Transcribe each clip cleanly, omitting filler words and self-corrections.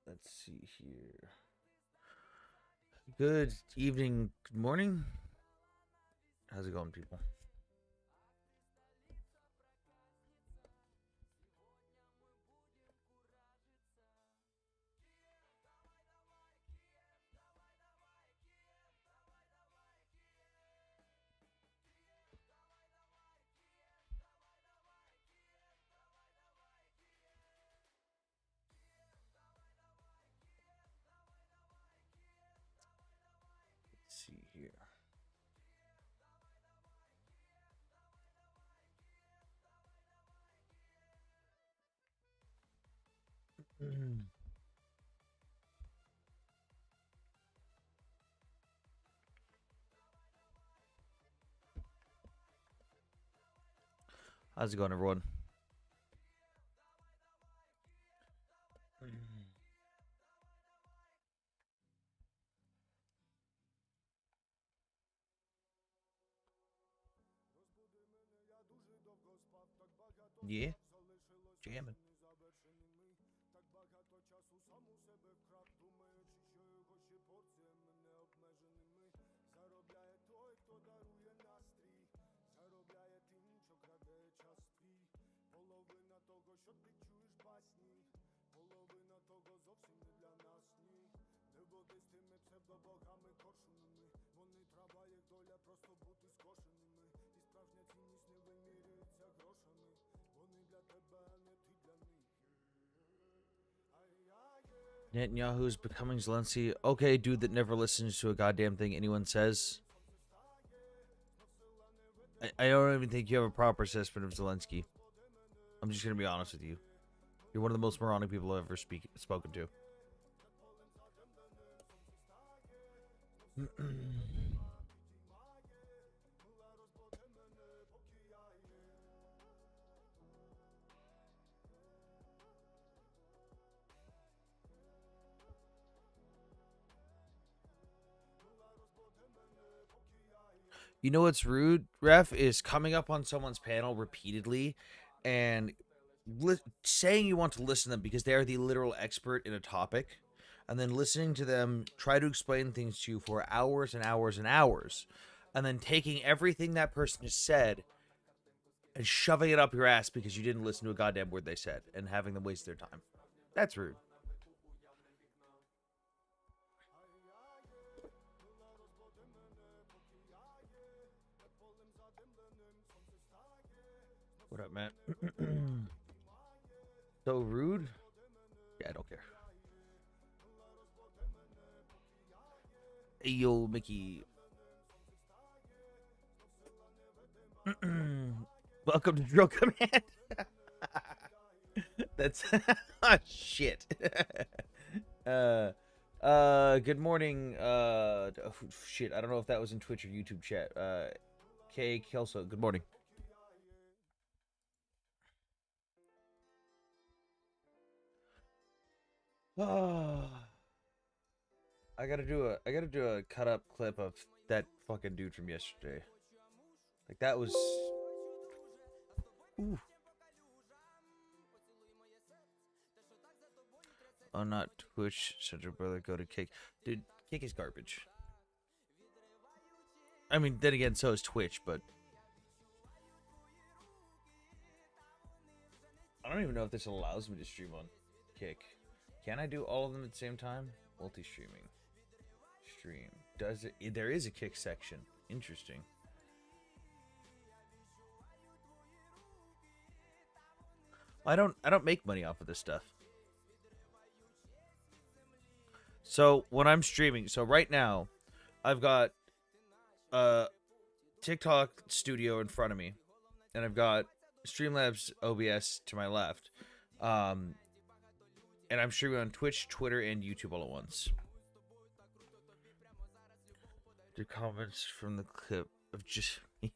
Let's see here. Good evening, good morning. How's it going, people? Let's see here. How's it going, everyone? Yeah, jamming. Netanyahu's becoming Zelensky. Okay, dude that never listens to a goddamn thing anyone says. I don't even think you have a proper assessment of Zelensky. I'm just gonna be honest with you. You're one of the most moronic people I've ever spoken to. You know what's rude, Ref, is coming up on someone's panel repeatedly and saying you want to listen to them because they are the literal expert in a topic, and then listening to them try to explain things to you for hours and hours and hours, and then taking everything that person has said and shoving it up your ass because you didn't listen to a goddamn word they said and having them waste their time. That's rude. What up, Matt? So rude? Yeah, I don't care. Hey, yo, Mickey. Welcome to Drill Command. That's shit. Good morning. Shit, I don't know if that was in Twitch or YouTube chat. K Kelso, good morning. I gotta do a cut up clip of that fucking dude from yesterday. Like that was. Ooh. Oh, not Twitch. Central brother, go to Kick. Dude, Kick is garbage. I mean, then again, so is Twitch, but I don't even know if this allows me to stream on Kick. Can I do all of them at the same time? Multi-streaming. Stream. Does it? There is a Kick section. Interesting. I don't make money off of this stuff. So when I'm streaming, so right now, I've got TikTok Studio in front of me, and I've got Streamlabs OBS to my left, and I'm streaming on Twitch, Twitter, and YouTube all at once. The comments from the clip of just me.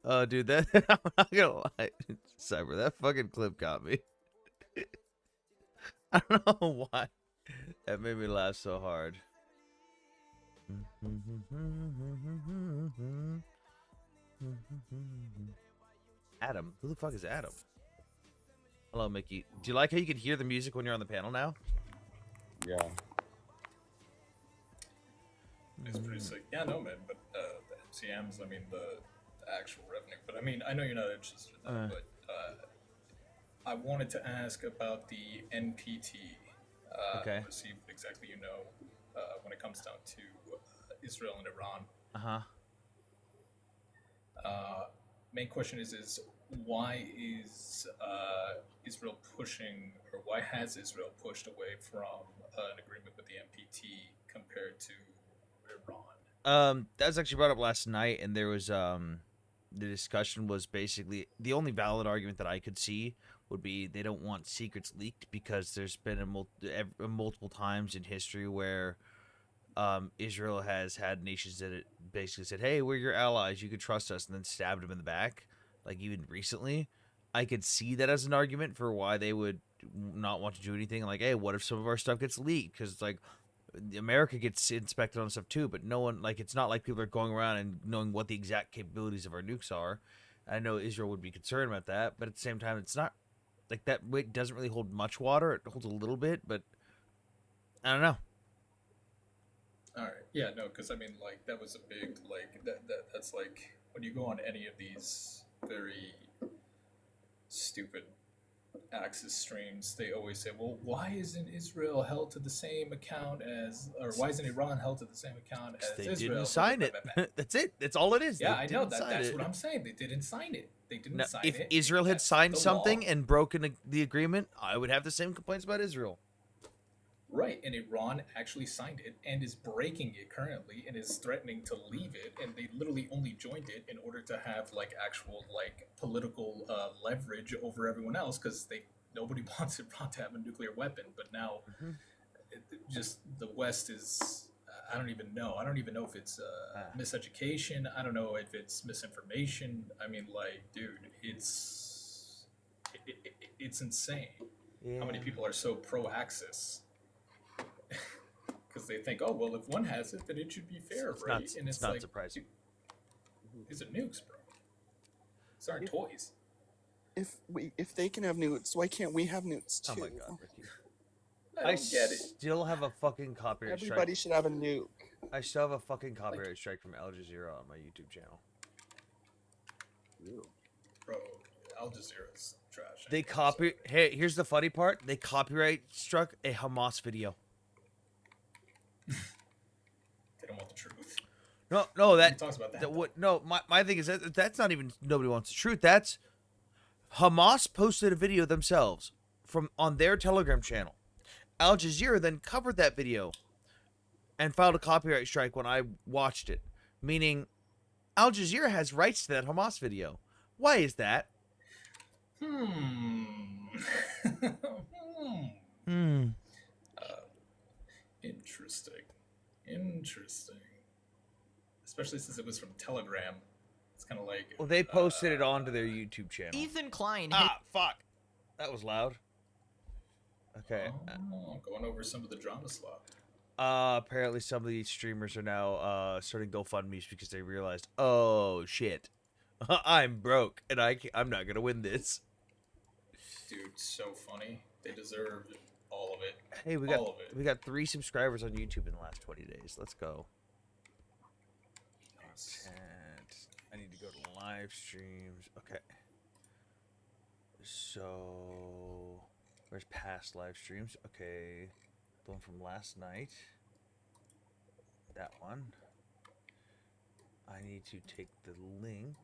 Oh, dude, that I'm not gonna lie, Cyber, that fucking clip got me. I don't know why that made me laugh so hard. Adam, who the fuck is Adam? Hello, Mickey. Do you like how you can hear the music when you're on the panel now? Yeah. It's pretty sick. Yeah, no, man. But the MCMs, I mean, the actual revenue. But I mean, I know you're not interested in that. But I wanted to ask about the NPT. Okay. To see what exactly you know when it comes down to Israel and Iran. Main question is why is Israel pushing, or why has Israel pushed away from an agreement with the NPT compared to Iran? That was actually brought up last night, and there was the discussion was basically the only valid argument that I could see would be they don't want secrets leaked because there's been multiple times in history where Israel has had nations that it basically said, "Hey, we're your allies. You could trust us," and then stabbed them in the back. Like even recently, I could see that as an argument for why they would not want to do anything. Like, hey, what if some of our stuff gets leaked? Because it's like America gets inspected on stuff too, but no one, like, it's not like people are going around and knowing what the exact capabilities of our nukes are. I know Israel would be concerned about that, but at the same time, it's not like that weight doesn't really hold much water. It holds a little bit, but I don't know. All right. Yeah, no, because I mean, like, that was a big, like, that's like when you go on any of these very stupid Axis streams, they always say, well, why isn't Israel held to the same account as, or why isn't Iran held to the same account as They Israel? didn't sign it. That's it. That's all it is. Yeah, They I know. didn't sign That's it. what I'm saying. They didn't sign it. They didn't Now, sign if it. Israel had That's signed the something law. and broken the agreement, I would have the same complaints about Israel. Right, and Iran actually signed it and is breaking it currently and is threatening to leave it, and they literally only joined it in order to have like actual like political leverage over everyone else because nobody wants Iran to have a nuclear weapon. But now, just the West is. I don't even know. I don't even know if it's miseducation. I don't know if it's misinformation. I mean, like, dude, it's insane. Yeah. How many people are so pro-Axis? Because they think, oh, well, if one has it, then it should be fair, It's right? not- And it's it's not like, surprising. dude, these are nukes, bro. These aren't toys. If they can have newts, why can't we have newts too? Oh my god, Ricky. I I don't get it. still have a fucking copyright Everybody strike. should have a nuke. I still have a fucking copyright strike from Al Jazeera on my YouTube channel. Ew. Bro, Al Jazeera's trash. They anyway, copy. so- Hey, here's the funny part. They copyright struck a Hamas video. They don't want the truth. No, Nobody that talks about that. that what? No, my thing is that's not even nobody wants the truth. That's Hamas posted a video themselves from on their Telegram channel. Al Jazeera then covered that video and filed a copyright strike when I watched it, meaning Al Jazeera has rights to that Hamas video. Why is that? Hmm. Interesting. Especially since it was from Telegram. It's kind of like. Well, they posted it onto their YouTube channel. Ethan Klein. Ah, fuck. That was loud. Okay. Going over some of the drama slop. Apparently some of these streamers are now starting GoFundMe's because they realized, oh shit, I'm broke and I'm not gonna win this. Dude, so funny. They deserve all of it. Hey, all of it. we got 3 subscribers on YouTube in the last 20 days. Let's go. Content. I need to go to live streams. Okay. So where's past live streams? Okay. The one from last night. That one. I need to take the link.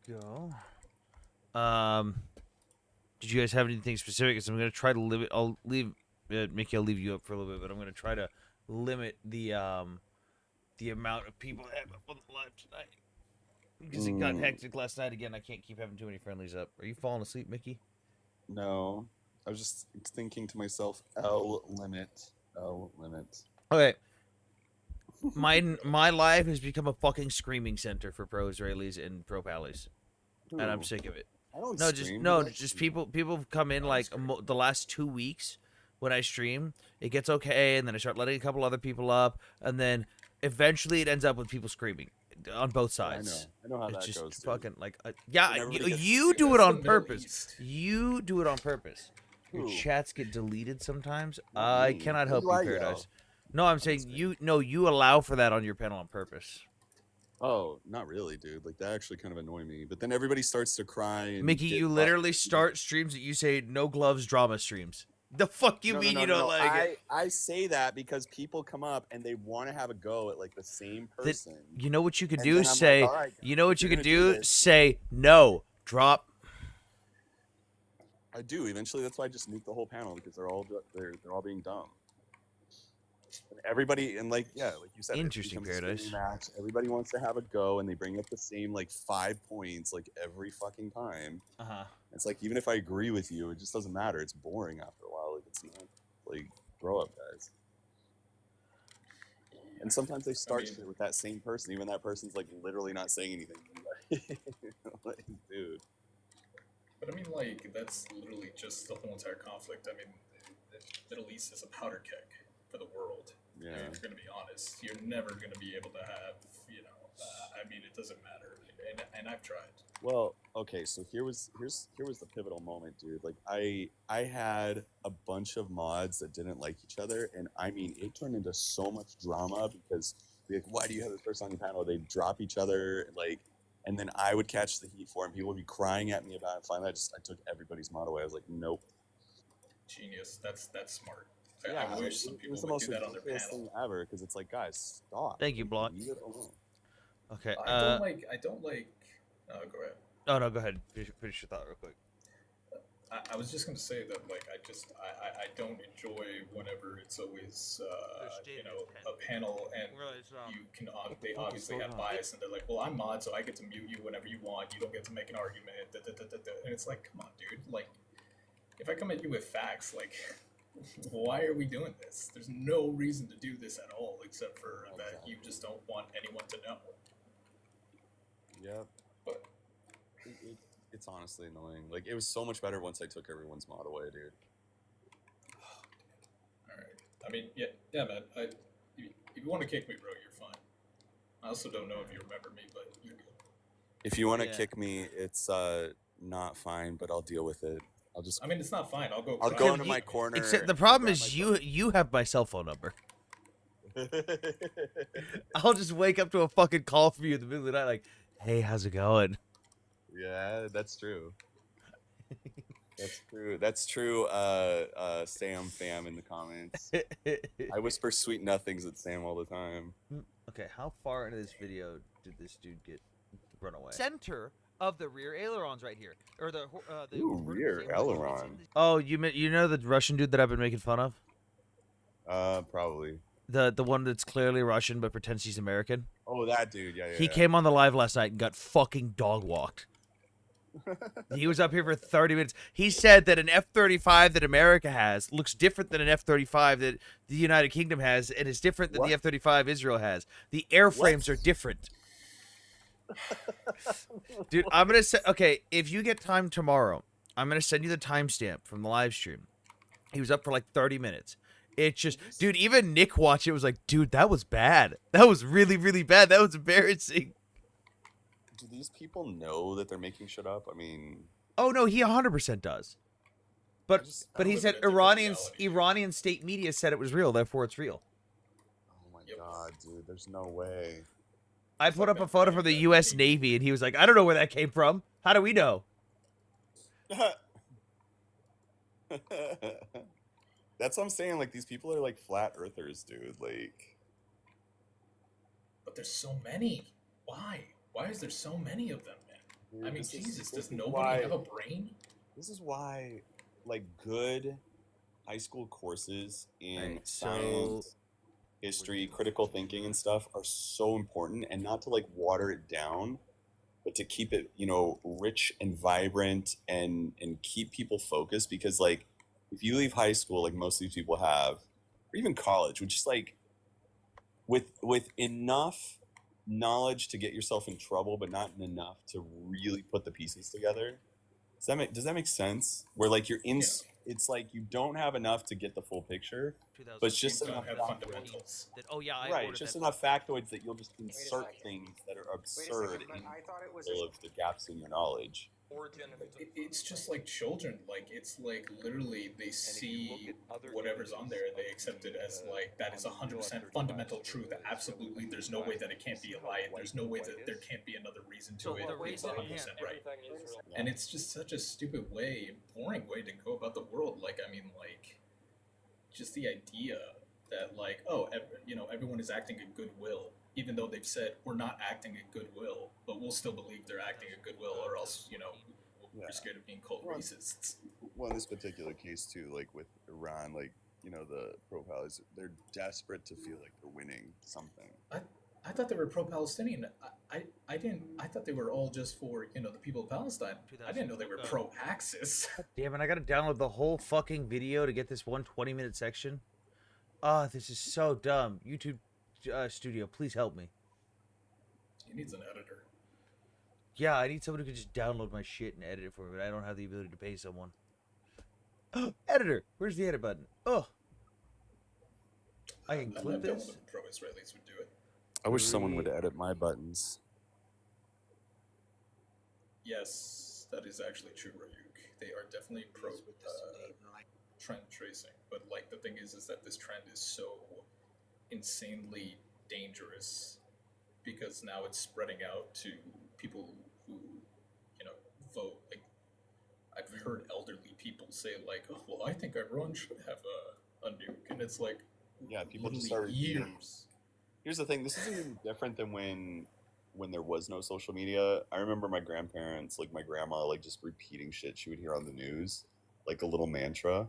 Go. Did you guys have anything specific? Because I'm gonna try to limit. I'll leave Mickey. I'll leave you up for a little bit, but I'm gonna try to limit the amount of people that have up on the live tonight. Because it got hectic last night again. I can't keep having too many friendlies up. Are you falling asleep, Mickey? No. I was just thinking to myself, L limit. L limit. Okay. My live has become a fucking screaming center for pro Israelis and pro Pallies, and I'm sick of it. I don't No, just stream, no, dude. I just stream. people come in No, I'm like screwed. the last 2 weeks when I stream, it gets okay, and then I start letting a couple other people up, and then eventually it ends up with people screaming on both Yeah, I sides. know. I know how It's that just goes, dude. fucking like yeah, Then everybody gets you Dude, do it that's the on Middle purpose. East. You do it on purpose. Your who? chats get deleted sometimes. Not I me. cannot When help do you, I Paradise. yell? No, I'm On the saying stream? you. No, you allow for that on your panel on purpose. Oh, not really, dude. Like that actually kind of annoy me. But then everybody starts to cry and Mickey, get you butt. literally start streams that you say no gloves drama streams. The fuck you No, no, mean no, you no, don't no. like it? I say that because people come up and they want to have a go at like the same That person, you know what you could and do? then I'm like, Say all right, you guys, know if what you you're could gonna do do? this, Say no. Drop. I do. Eventually, that's why I just nuke the whole panel because they're all being dumb. And everybody and like yeah, like you said, it Interesting, becomes a screaming Paradise. match. Everybody wants to have a go, and they bring up the same like 5 points like every fucking time. Uh huh. It's like even if I agree with you, it just doesn't matter. It's boring after a while. Like it's not like grow up, guys. And sometimes they I start mean, shit with that same person, even that person's like literally not saying anything. Like, dude. but I mean, like that's literally just the whole entire conflict. I mean, the Middle East is a powder keg for the world. Yeah. If you're going to be honest, you're never going to be able to have, I mean, it doesn't matter, and I've tried. Well, okay, so here's the pivotal moment, dude. Like I had a bunch of mods that didn't like each other, and I mean it turned into so much drama because like, why do you have this person on your panel? They'd drop each other, like, and then I would catch the heat for him. People would be crying at me about it. Finally, I took everybody's mod away. I was like, nope. Genius. That's smart. Yeah, I like, wish some it people was the would most do that on their ridiculous panel. thing ever because it's like, guys, stop. Thank you, Like, Block. leave it alone. Okay. I don't like. Go ahead. Oh no, go ahead. Finish your thought real quick. I was just going to say that like I don't enjoy whenever it's always a panel and you can they obviously have bias and they're like, well, I'm mod, so I get to mute you whenever you want. You don't get to make an argument. And it's like, come on, dude. Like, if I come at you with facts, like, why are we doing this? There's no reason to do this at all, except for that you just don't want anyone to know. Yep. But It's honestly annoying. Like it was so much better once I took everyone's mod away, dude. all right. I mean, yeah, man. If you want to kick me, bro, you're fine. I also don't know if you remember me, but you're good. If you want to Yeah. kick me, it's not fine, but I'll deal with it. I mean, it's not fine. I'll go. I'll cry. go into You- my corner. Except the problem grab is my you have my cell phone number. phone. I'll just wake up to a fucking call from you in the middle of the night, like, "Hey, how's it going?" Yeah, that's true. That's true. That's true. Sam fam in the comments. I whisper sweet nothings at Sam all the time. Okay, how far into this video did this dude get run away? Center of the rear ailerons right here, or the Ooh, rear aileron. Oh, you know the Russian dude that I've been making fun of? Probably. The one that's clearly Russian but pretends he's American. Oh, that dude. Yeah, yeah. He came on the live last night and got fucking dog walked. He was up here for 30 minutes. He said that an F-35 that America has looks different than an F-35 that the United Kingdom has, and is different than What? the F-35 Israel has. The airframes are different. Dude, I'm gonna say, okay, if you get time tomorrow, I'm gonna send you the timestamp from the live stream. He was up for like 30 minutes. It's just, dude, even Nick watched it, was like, dude, that was bad. That was really, really bad. That was embarrassing. Do these people know that they're making shit up? I mean, Oh no, he 100% does. But I but he live said in a different reality. Iranian state media said it was real, therefore it's real. oh my Yep. god, dude, there's no way. I put up a photo from the U.S. Navy, and he was like, "I don't know where that came from. How do we know?" That's what I'm saying. Like these people are like flat earthers, dude. Like, But there's so many. Why? Why is there so many of them, man? dude, I mean, this is- Jesus, this does is nobody why- have a brain? This is why, like, good high school courses in Right, so- science, history, critical thinking, and stuff are so important, and not to like water it down, but to keep it, rich and vibrant, and keep people focused. Because like, if you leave high school, like most of these people have, or even college, which is like, with enough knowledge to get yourself in trouble, but not enough to really put the pieces together, does that make sense? Where like you're in, Yeah, it's like you don't have enough to get the full picture, but it's you just 2014 don't enough have 2014 fundamentals. that, oh yeah, I right, ordered just that enough book. factoids that you'll just Wait a insert second. things that are Wait a absurd second, but in I thought it was the middle of the gaps in your knowledge. It's just like children. Like it's like literally they see whatever's on there and they accept it as like that is 100% fundamental truth. Absolutely, there's no way that it can't be a lie. There's no way that there can't be another reason to So it. the It's reason, yeah, 100% right. Yeah. And it's just such a stupid way, boring way to go about the world. Like I mean, like just the idea that like everyone is acting in goodwill even though they've said we're not acting in goodwill, but we'll still believe they're acting in goodwill, or else Yeah. we're scared of being called Well, racists. well, in this particular case too, like with Iran, like the profiles, they're desperate to feel like they're winning something. I I thought they were pro-Palestinian. I didn't. I thought they were all just for the people of Palestine. I didn't know they were pro-Axis. damn it, I gotta download the whole fucking video to get this 1 20-minute section. Ah, this is so dumb. YouTube Studio, please help me. He needs an editor. Yeah, I need someone who can just download my shit and edit it for me, but I don't have the ability to pay someone. Editor, where's the edit button? Oh, I can I clip bet one this. of the pro-Israelis would do it. I wish someone would edit my buttons. Yes, that is actually true, Ryuk. They are definitely pro trend tracing, but like the thing is that this trend is so insanely dangerous because now it's spreading out to people who vote. Like I've heard elderly people say like, "Oh, well, I think everyone should have a nuke," and it's like, Yeah, people just literally start repeating. years. Here's the thing: this isn't even different than when there was no social media. I remember my grandparents, like my grandma, like just repeating shit she would hear on the news, like a little mantra,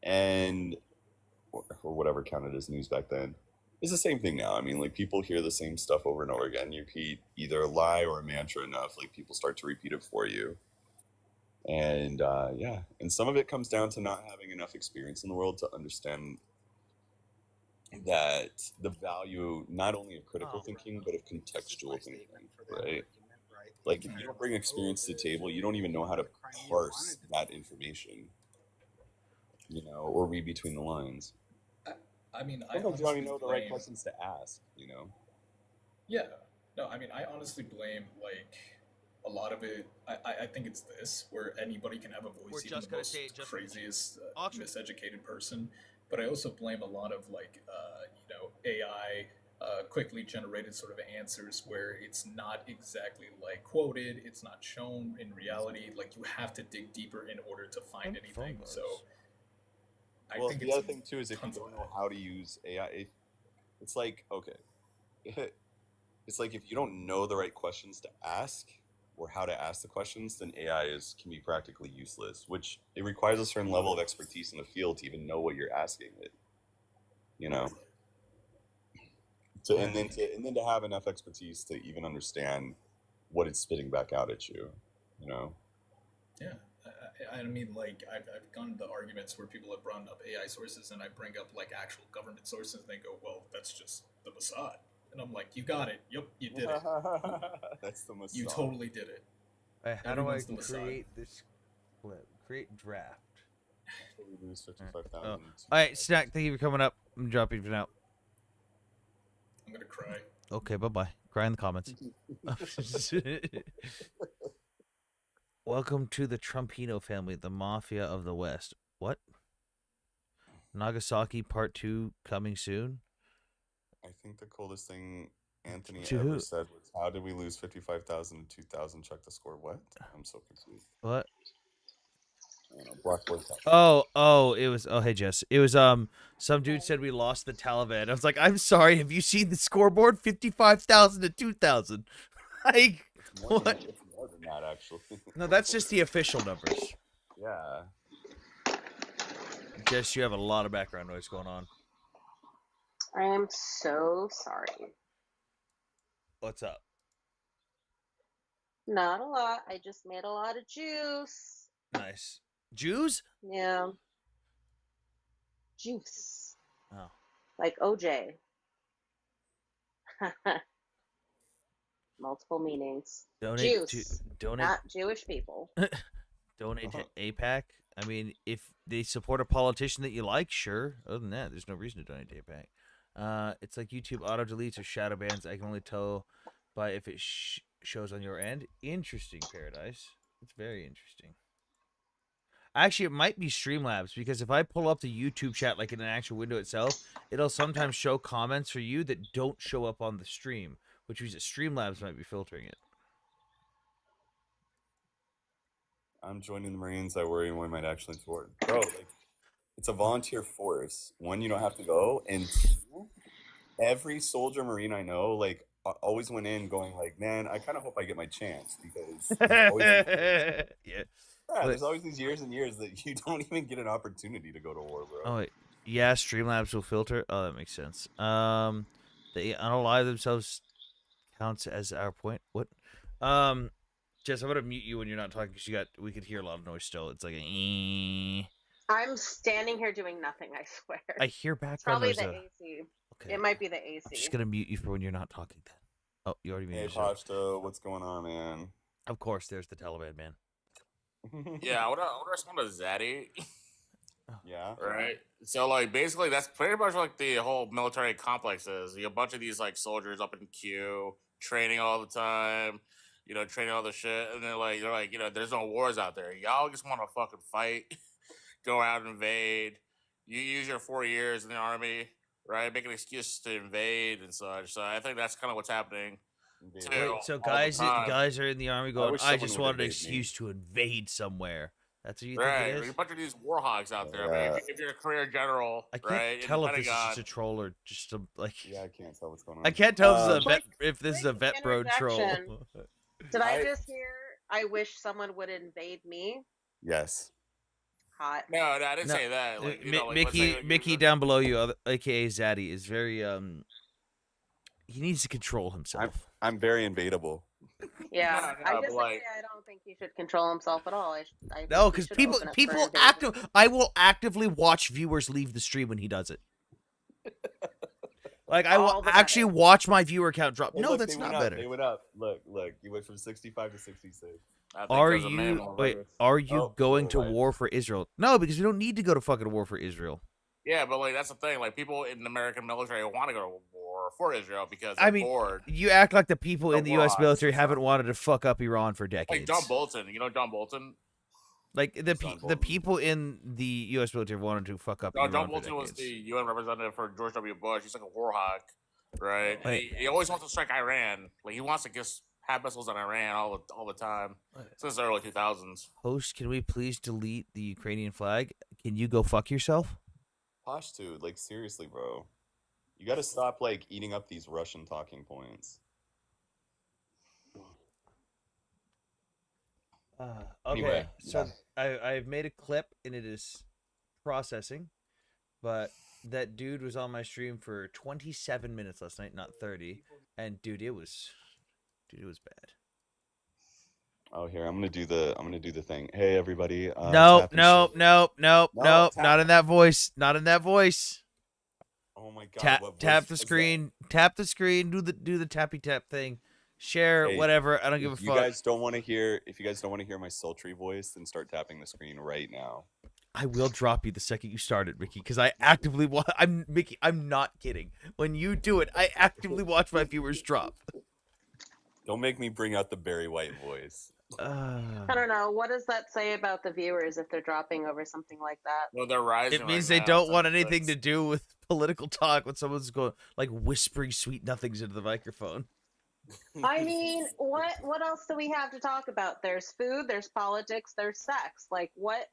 and or whatever counted as news back then. It's the same thing now. I mean, like people hear the same stuff over and over again. You repeat either a lie or a mantra enough, like people start to repeat it for you. And yeah, and some of it comes down to not having enough experience in the world to understand that the value not only of critical thinking but of contextual thinking, right? Like if you don't bring experience to the table, you don't even know how to parse that information, or read between the lines. I, I mean, I Sometimes you don't honestly even know the right blame. questions to ask. Yeah, no, I mean, I honestly blame like a lot of it. I think it's this where anybody can have a We're voice, even just the gonna say most it just craziest, Oxford. miseducated person. But I also blame a lot of like AI. Quickly generated sort of answers where it's not exactly like quoted, it's not shown in reality. Like you have to dig deeper in order to find anything. So I Well, think the it's other thing too is if you tons of don't know that. how to use AI, it's like okay, it's like if you don't know the right questions to ask or how to ask the questions, then AI can be practically useless. Which it requires a certain level of expertise in the field to even know what you're asking it. You know, to and then to have enough expertise to even understand what it's spitting back out at you. You know. Yeah, I mean, like I've gone to arguments where people have brought up AI sources, and I bring up like actual government sources, and they go, "Well, that's just the Mossad," and I'm like, "You got it. Yep, you did it. That's the You Mossad. totally did it. How do I Everyone's the Mossad." create this clip? Create draft. So we lose Oh. 55,000. All right, Snack, thank you for coming up. I'm dropping for now. I'm gonna cry. Okay, bye-bye. Cry in the comments. Welcome to the Trumpino family, the mafia of the West. What? Nagasaki Part 2 coming soon? I think the coolest thing Anthony To ever who? said was, "How did we lose 55,000 to 2,000? Check the score." What? I'm so confused. What? I don't know. Blackboard test. It was hey Jess. It was some dude said we lost the Taliban. I was like, I'm sorry, have you seen the scoreboard? 55,000 to 2,000. Like what? It's more than that, actually. No, that's just the official numbers. Yeah. Jess, you have a lot of background noise going on. I am so sorry. What's up? Not a lot. I just made a lot of juice. Nice. Jews? Yeah. Juice. Oh. Like OJ. Multiple meanings. Donate Juice. donate Not Jewish people. Donate to APAC. I mean, if they support a politician that you like, sure. Other than that, there's no reason to donate to APAC. It's like YouTube auto deletes or shadow bans. I can only tell by if it shows on your end. Interesting, Paradise. It's very interesting. Actually, it might be Streamlabs because if I pull up the YouTube chat like in an actual window itself, it'll sometimes show comments for you that don't show up on the stream, which means that Streamlabs might be filtering it. I'm joining the Marines. I worry we might actually support. Bro, like, it's a volunteer force. One, you don't have to go, and two, every soldier Marine I know, like, always went in going like, man, I kind of hope I get my chance because there's always Yeah. there's always these years and years that you don't even get an opportunity to go to war, bro. Oh wait, yeah, Streamlabs will filter. Oh, that makes sense. They unalive themselves counts as our point. What? Jess, I'm gonna mute you when you're not talking because we could hear a lot of noise still. It's like a. I'm standing here doing nothing, I swear. I hear background It's probably noise. the AC. Okay. It might be the AC. I'm just gonna mute you for when you're not talking. Then. Oh, you already Hey, muted yourself. Pashto, what's going on, man? Of course, there's the Taliban man. Yeah, I would respond to Zaddy. Yeah. Right. So like basically that's pretty much like the whole military complex is. You have a bunch of these like soldiers up in queue, training all the time, training all the shit, and they're like, there's no wars out there. Y'all just want to fucking fight, go out and invade. You use your 4 years in the army, right? Make an excuse to invade and such. So I think that's kind of what's happening. Indeed. Wait, Wait, so all the guys time. are in the army going, wish I someone just would wanted an invade me." excuse to invade somewhere. That's what you Right, think it a is? bunch of these war hogs out there. I mean, Yeah. if you're a career general, I can't right? in tell the if this is Pentagon, just a troll or just a like. Yeah, I can't tell what's going on. I can't tell if this is a Quick- vet. If this is a quick vet bro troll. interjection. Did I I- just hear? I wish someone would invade me. Yes. Hot. No, I didn't No, say that. Like, let's Mickey, say Mickey down below you, aka Zaddy, is very He needs to control himself. I'm very invadable. Yeah, No, I but, disagree. like- I don't think he should control himself at all. I think No, he because should people open up for people invasion. I will actively watch viewers leave the stream when he does it. Like I will All the actually better. watch my viewer count drop. Well, No, look, that's they not went up. better. They went up. Look, you went from 65 to 66. I think Are there's a man you on wait? Reddit. Are you Oh, going to right. war for Israel? No, because we don't need to go to fucking war for Israel. Yeah, but like that's the thing. Like people in the American military want to go to war for Israel because I they're mean, bored. You act like the people The in the war U.S. odds military and haven't stuff. wanted to fuck up Iran for Like decades. John Bolton, John Bolton. Like the John the Bolton. people in the U.S. military wanted to fuck up No, Iran John for Bolton was decades. the UN representative for George W. Bush. He's like a war hawk, right? And Wait. he always wants to strike Iran. Like he wants to just have missiles on Iran all the time since the early 2000s. Host, can we please delete the Ukrainian flag? Can you go fuck yourself? Pashto, like seriously, bro. You got to stop like eating up these Russian talking points. Okay, Anyway, so I've made a clip and it is processing, but that dude was on my stream for 27 minutes last night, not 30, and dude, it was bad. Oh, here I'm gonna do the thing. Hey, everybody. Nope, tap and nope, share. nope, nope, No, nope, tap. not in that voice, not in that voice. Oh my god. Tap what tap voice the was that? screen, tap the screen, do the tappy tap thing, share Hey, whatever. I don't give a If fuck. you guys don't want to hear, my sultry voice, then start tapping the screen right now. I will drop you the second you start it, Mickey, because I actively watch. I'm Mickey. I'm not kidding. When you do it, I actively watch my viewers drop. Don't make me bring out the Barry White voice. I don't know. What does that say about the viewers if they're dropping over something like that? Well, they're rising. It means right they now, don't so want it's- anything to do with political talk when someone's going like whispering sweet nothings into the microphone. I mean, what else do we have to talk about? There's food, there's politics, there's sex. Like what?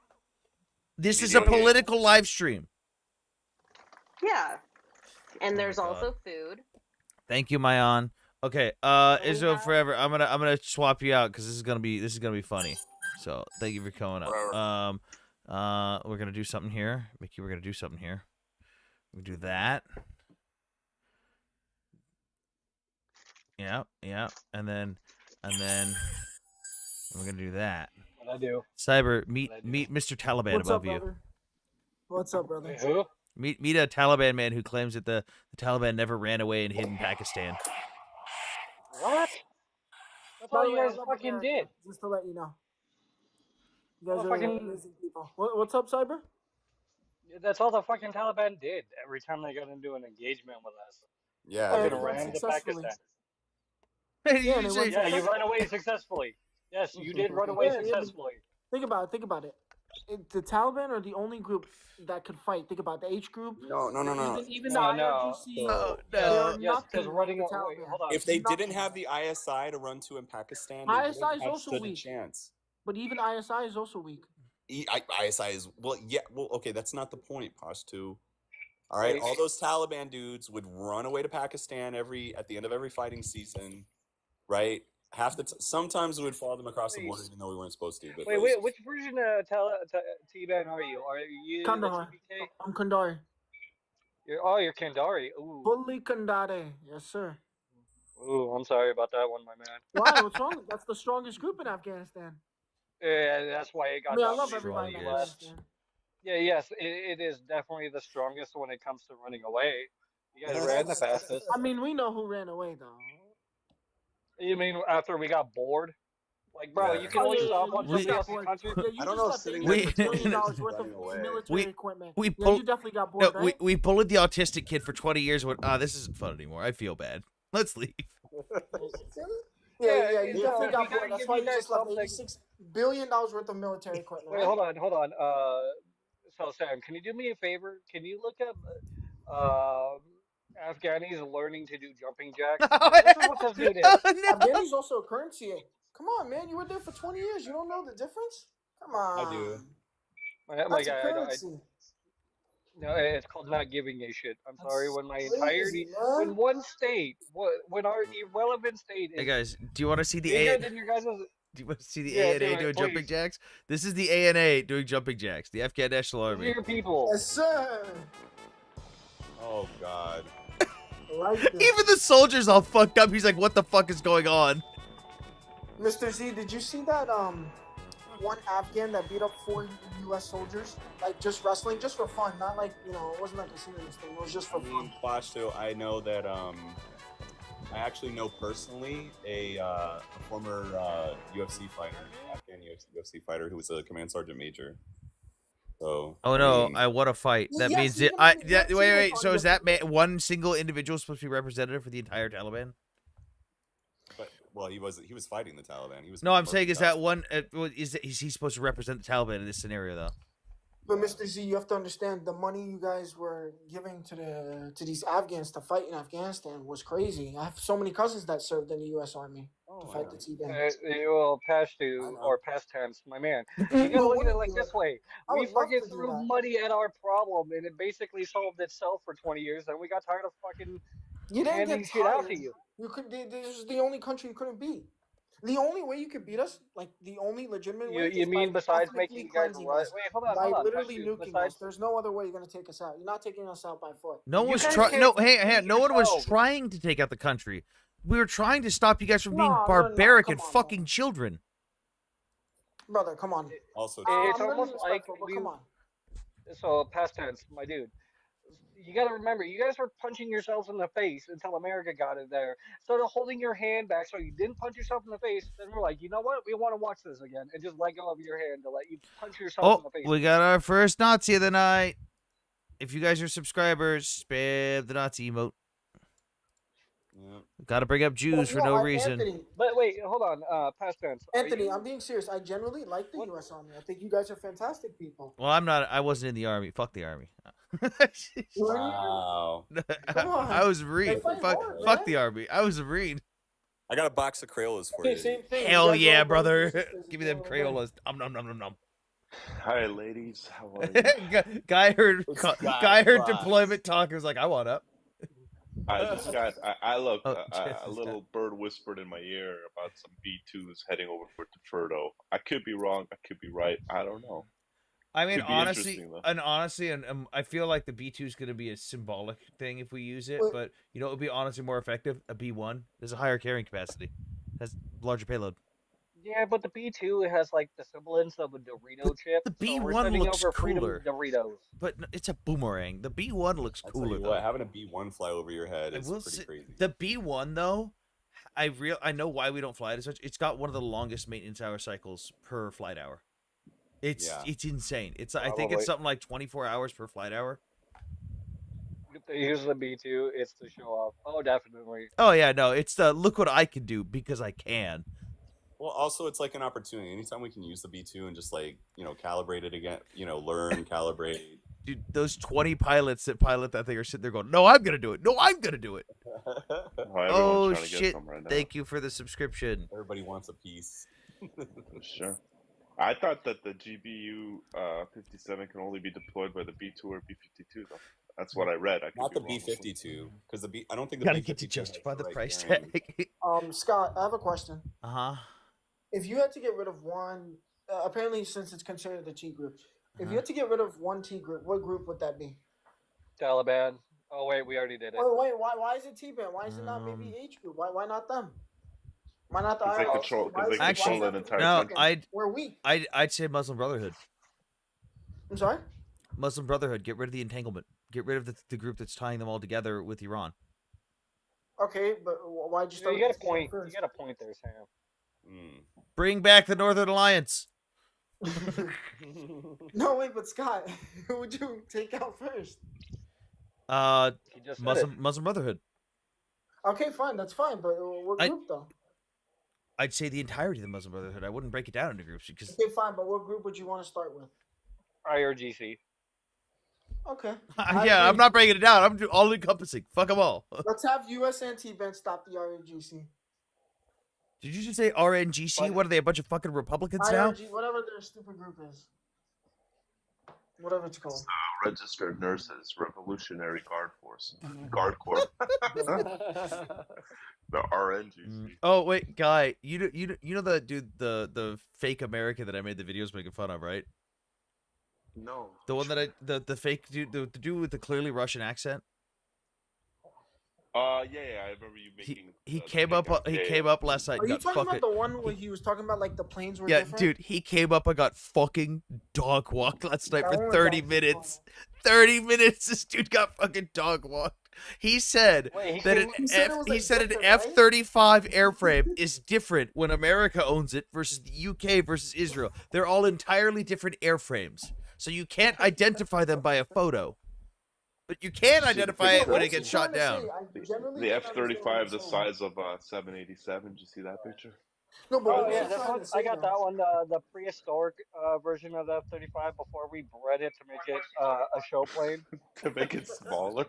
This is a Video games. political live stream. Yeah. And Oh my there's God. also food. Thank you, Mayan. Okay, we Israel have- forever. I'm gonna swap you out because this is gonna be funny. So thank you for coming up. Forever. We're gonna do something here, Mickey. We're gonna do something here. We do that. Yeah, and then we're gonna do that. What I do? Cyber, meet What I do? meet Mr. Taliban What's above up, you. brother? What's up, brother? Wait, who? Meet a Taliban man who claims that the Taliban never ran away and hid in Pakistan. What? That's By all the you way, I guys love fucking America, did. Just to let you know. You guys Well, are fucking, amazing people. What's up, Cyber? that's all the fucking Taliban did every time they got into an engagement with us. Yeah, Fucking And they it went ran to successfully. Pakistan. Did Yeah, you and it say? went Yeah, you successfully. ran away successfully. Yes, you did run away Yeah, yeah, but successfully. think about it. Think about it. The Taliban are the only group that could fight. Think about the H group. No. Even the No, no. IRGC. Oh They are no! Yes, because nothing like running the away. Taliban. Hold on. If they didn't Nothing. have the ISI to run to in Pakistan, they ISI wouldn't is have also stood a weak. chance. But even ISI is also weak. ISI is okay. That's not the point, Pashtu. All right, Wait. all those Taliban dudes would run away to Pakistan at the end of every fighting season, right? Sometimes we would follow them across the Wait, border, even though we weren't supposed to. But wait. Which version of Taliban are you? Are you the Kandahar. TBK? I'm Kandari. You're Kandari. Ooh. Fully Kandare. Yes, sir. Ooh, I'm sorry about that one, my man. Why? What's wrong? That's the strongest group in Afghanistan. Yeah, that's why it I got mean, I love dominated everybody in by the last. Afghanistan. Yeah, yes, it is definitely the strongest when it comes to running away. You guys Yeah, ran the fastest. I mean, we know who ran away, though. You mean after we got bored? Like, bro, Yeah. you can Oh, only yeah, stop you on just somebody got else's bored. country. Yeah, you I don't just know, got sitting $80 there for billion 20 years worth of running away. military equipment. we Yeah, pull- you definitely got No, bored, right? we bullied the autistic kid for 20 years. This isn't fun anymore. I feel bad. Let's leave. Yeah, you you know, definitely we got gotta bored. That's give why you you guys just left something. $86 billion worth of military equipment, Wait, right? hold on. So Sam, can you do me a favor? Can you look up Afghanis learning to do jumping jacks? This is what this dude is. Oh, no. Afghani's also a currency. Come on, man. You were there for 20 years. You don't know the difference? Come on. I do. My That's a guy, currency. no, it's called not giving a shit. I'm sorry. That's When my crazy, entirety, man. when one state, when our irrelevant state Hey is guys, do you want to see the bigger A? than your guys' Do you want to see the Yeah, do ANA it, doing jumping please. jacks? This is the ANA doing jumping jacks. The Afghan National These are Army. your people. Yes, sir. Oh God. I like this. Even the soldiers all fucked up. He's like, "What the fuck is going on?" Mr. Z, did you see that one Afghan that beat up 4 U.S. soldiers? Like, just wrestling, just for fun, not like, it wasn't like a serious thing. It was just for fun. Pashtu, I know that I actually know personally a former UFC fighter, Afghan UFC fighter, who was a command sergeant major. So. Oh no, mean, I want to fight. That Yes, means even it. I in yeah, UFC wait. was So is that undefeated. one single individual supposed to be representative for the entire Taliban? Well, he was fighting the Taliban. He was. No, I'm part of saying the is that Taliban. one? Is he supposed to represent the Taliban in this scenario though? But Mr. Z, you have to understand the money you guys were giving to these Afghans to fight in Afghanistan was crazy. I have so many cousins that served in the U.S. Army to Oh, fight I the know. Taliban. Well, past I due know. or past tense, my man. You We gotta look at it wouldn't like do this it. way. I We would love fucking to do threw that. money at our problem, and it basically solved itself for 20 years. And we got tired of fucking You didn't handing get shit out to tired. you. This is the only country you couldn't beat. The only way you could beat us, like the only legitimate way, You is mean by besides ethnically making you guys cleansing run? us, Wait, by hold on. literally Pashtu, nuking us. besides, There's no other way you're gonna take us out. You're not taking us out by foot. No one You was guys trying. can't No, beat no one was yourselves. trying to take out the country. We were trying to stop you guys from being No, barbaric come and on, fucking children. brother. Come on. Also, It's I'm really almost like respectful, but come on. so past tense, my dude. You got to remember, you guys were punching yourselves in the face until America got in there. Started holding your hand back so you didn't punch yourself in the face. Then we're like, you know what? We want to watch this again, and just let go of your hand to let you punch yourself in Oh, the face. we got our first Nazi of the night. If you guys are subscribers, spam the Nazi emote. yeah. Got to bring up Jews for no reason. But wait, hold on. Past tense. Anthony, I'm being serious. I generally like the What? U.S. Army. I think you guys are fantastic people. Well, I'm not. I wasn't in the army. Fuck the army. Wow. Come on. I was a Marine. They fight Fuck, hard, fuck man. the army. I was a Marine. I got a box of Crayolas for Okay, you. same thing. Hell You guys yeah, are brother. brothers and sisters. Give me them It's all right. Crayolas. Nom nom nom nom. Hi, ladies. How are you? Guy heard It's guy heard Fox. deployment talk and was like, I want up. I just got. I look. Oh, A Jesus, little bird whispered in my ear about some B2s heading over to Ferdo. I could be wrong. I could be right. I don't know. I mean, Could be honestly, interesting, though. and I feel like the B2 is going to be a symbolic thing if we use it. Wait. But you know, it would be honestly more effective. A B1. There's a higher carrying capacity. Has larger payload. Yeah, but the B2 has like the semblance of a Dorito chip. the so we're B1 sending looks over Freedom cooler. Doritos. But it's a boomerang. The B1 looks I tell cooler you though. what, having a B1 fly over your head I is will pretty say, crazy. the B1 though, I know why we don't fly it as much. It's got one of the longest maintenance hour cycles per flight hour. It's Yeah. it's insane. I think Probably. it's something like 24 hours per flight hour. If they use the B2, it's to show off. Oh, definitely. Oh yeah, no, it's the look what I can do because I can. Well, also it's like an opportunity. Anytime we can use the B2 and just like calibrate it again, learn, calibrate. Dude, those 20 pilots that pilot that thing are sitting there going, "No, I'm gonna do it. No, I'm gonna do it." Oh, everyone's Oh trying to get shit! some right now. Thank you for the subscription. Everybody wants a piece. Sure. I thought that the GBU 57 can only be deployed by the B2 or B52 though. That's what I read. I could Not be the wrong. B52, because I don't think the Gotta B52 get to has justify the right price bearing. tag. Scott, I have a question. Uh-huh. If you had to get rid of one, apparently since it's considered the T group, if Uh-huh. you had to get rid of one T group, what group would that be? Taliban. Oh wait, we already did it. Wait, why is it T-band? Why is it not maybe H group? Why not them? Why not the Because they IRGC? control. Why Because is they it- why control is an that entire the No, country. T-band? We're weak. I'd say Muslim Brotherhood. I'm sorry. Muslim Brotherhood. Get rid of the entanglement. Get rid of the group that's tying them all together with Iran. Okay, but why'd you You start? got a with the T-band point. You first? got a point there, Sam. Bring back the Northern Alliance. No, wait, but Scott, who would you take out first? He just said Muslim Brotherhood. Okay, fine, that's fine, but what I- group though? I'd say the entirety of the Muslim Brotherhood. I wouldn't break it down into groups because Okay, fine, but what group would you want to start with? IRGC. Okay. yeah, I'm not breaking it down. I'm all encompassing. Fuck them all. Let's have US and T-band stop the IRGC. Did you just say RNGC? But- What are they? A bunch of fucking Republicans now? IRG, whatever their stupid group is. Whatever it's called. Registered Nurses Revolutionary Guard Force. Guard Corps. The RNGC. Oh wait, guy, you know the dude the fake American that I made the videos making fun of, right? No. The one that the fake dude the dude with the clearly Russian accent. Yeah. I remember you making. He the came fake up guy. he Yeah, came yeah. up last night. Are And you got talking fucking, about the one where he was talking about like the planes were yeah, different? dude, he came up and got fucking dog walked last night That for one was 30 actually minutes. 30 minutes. This dude got fucking dog walked. He said Wait, that he said it was, like, an different, right? F-35 airframe is different when America owns it versus the UK versus Israel. They're all entirely different airframes, so you can't identify them by a photo, but you can identify it when it gets shot down. The F-35, the size of 787. Did you see that picture? No, but Oh what yeah, was he that's trying one. to say I got though? that one. The prehistoric version of the F-35 before we bred it to make it a show plane. To make it smaller.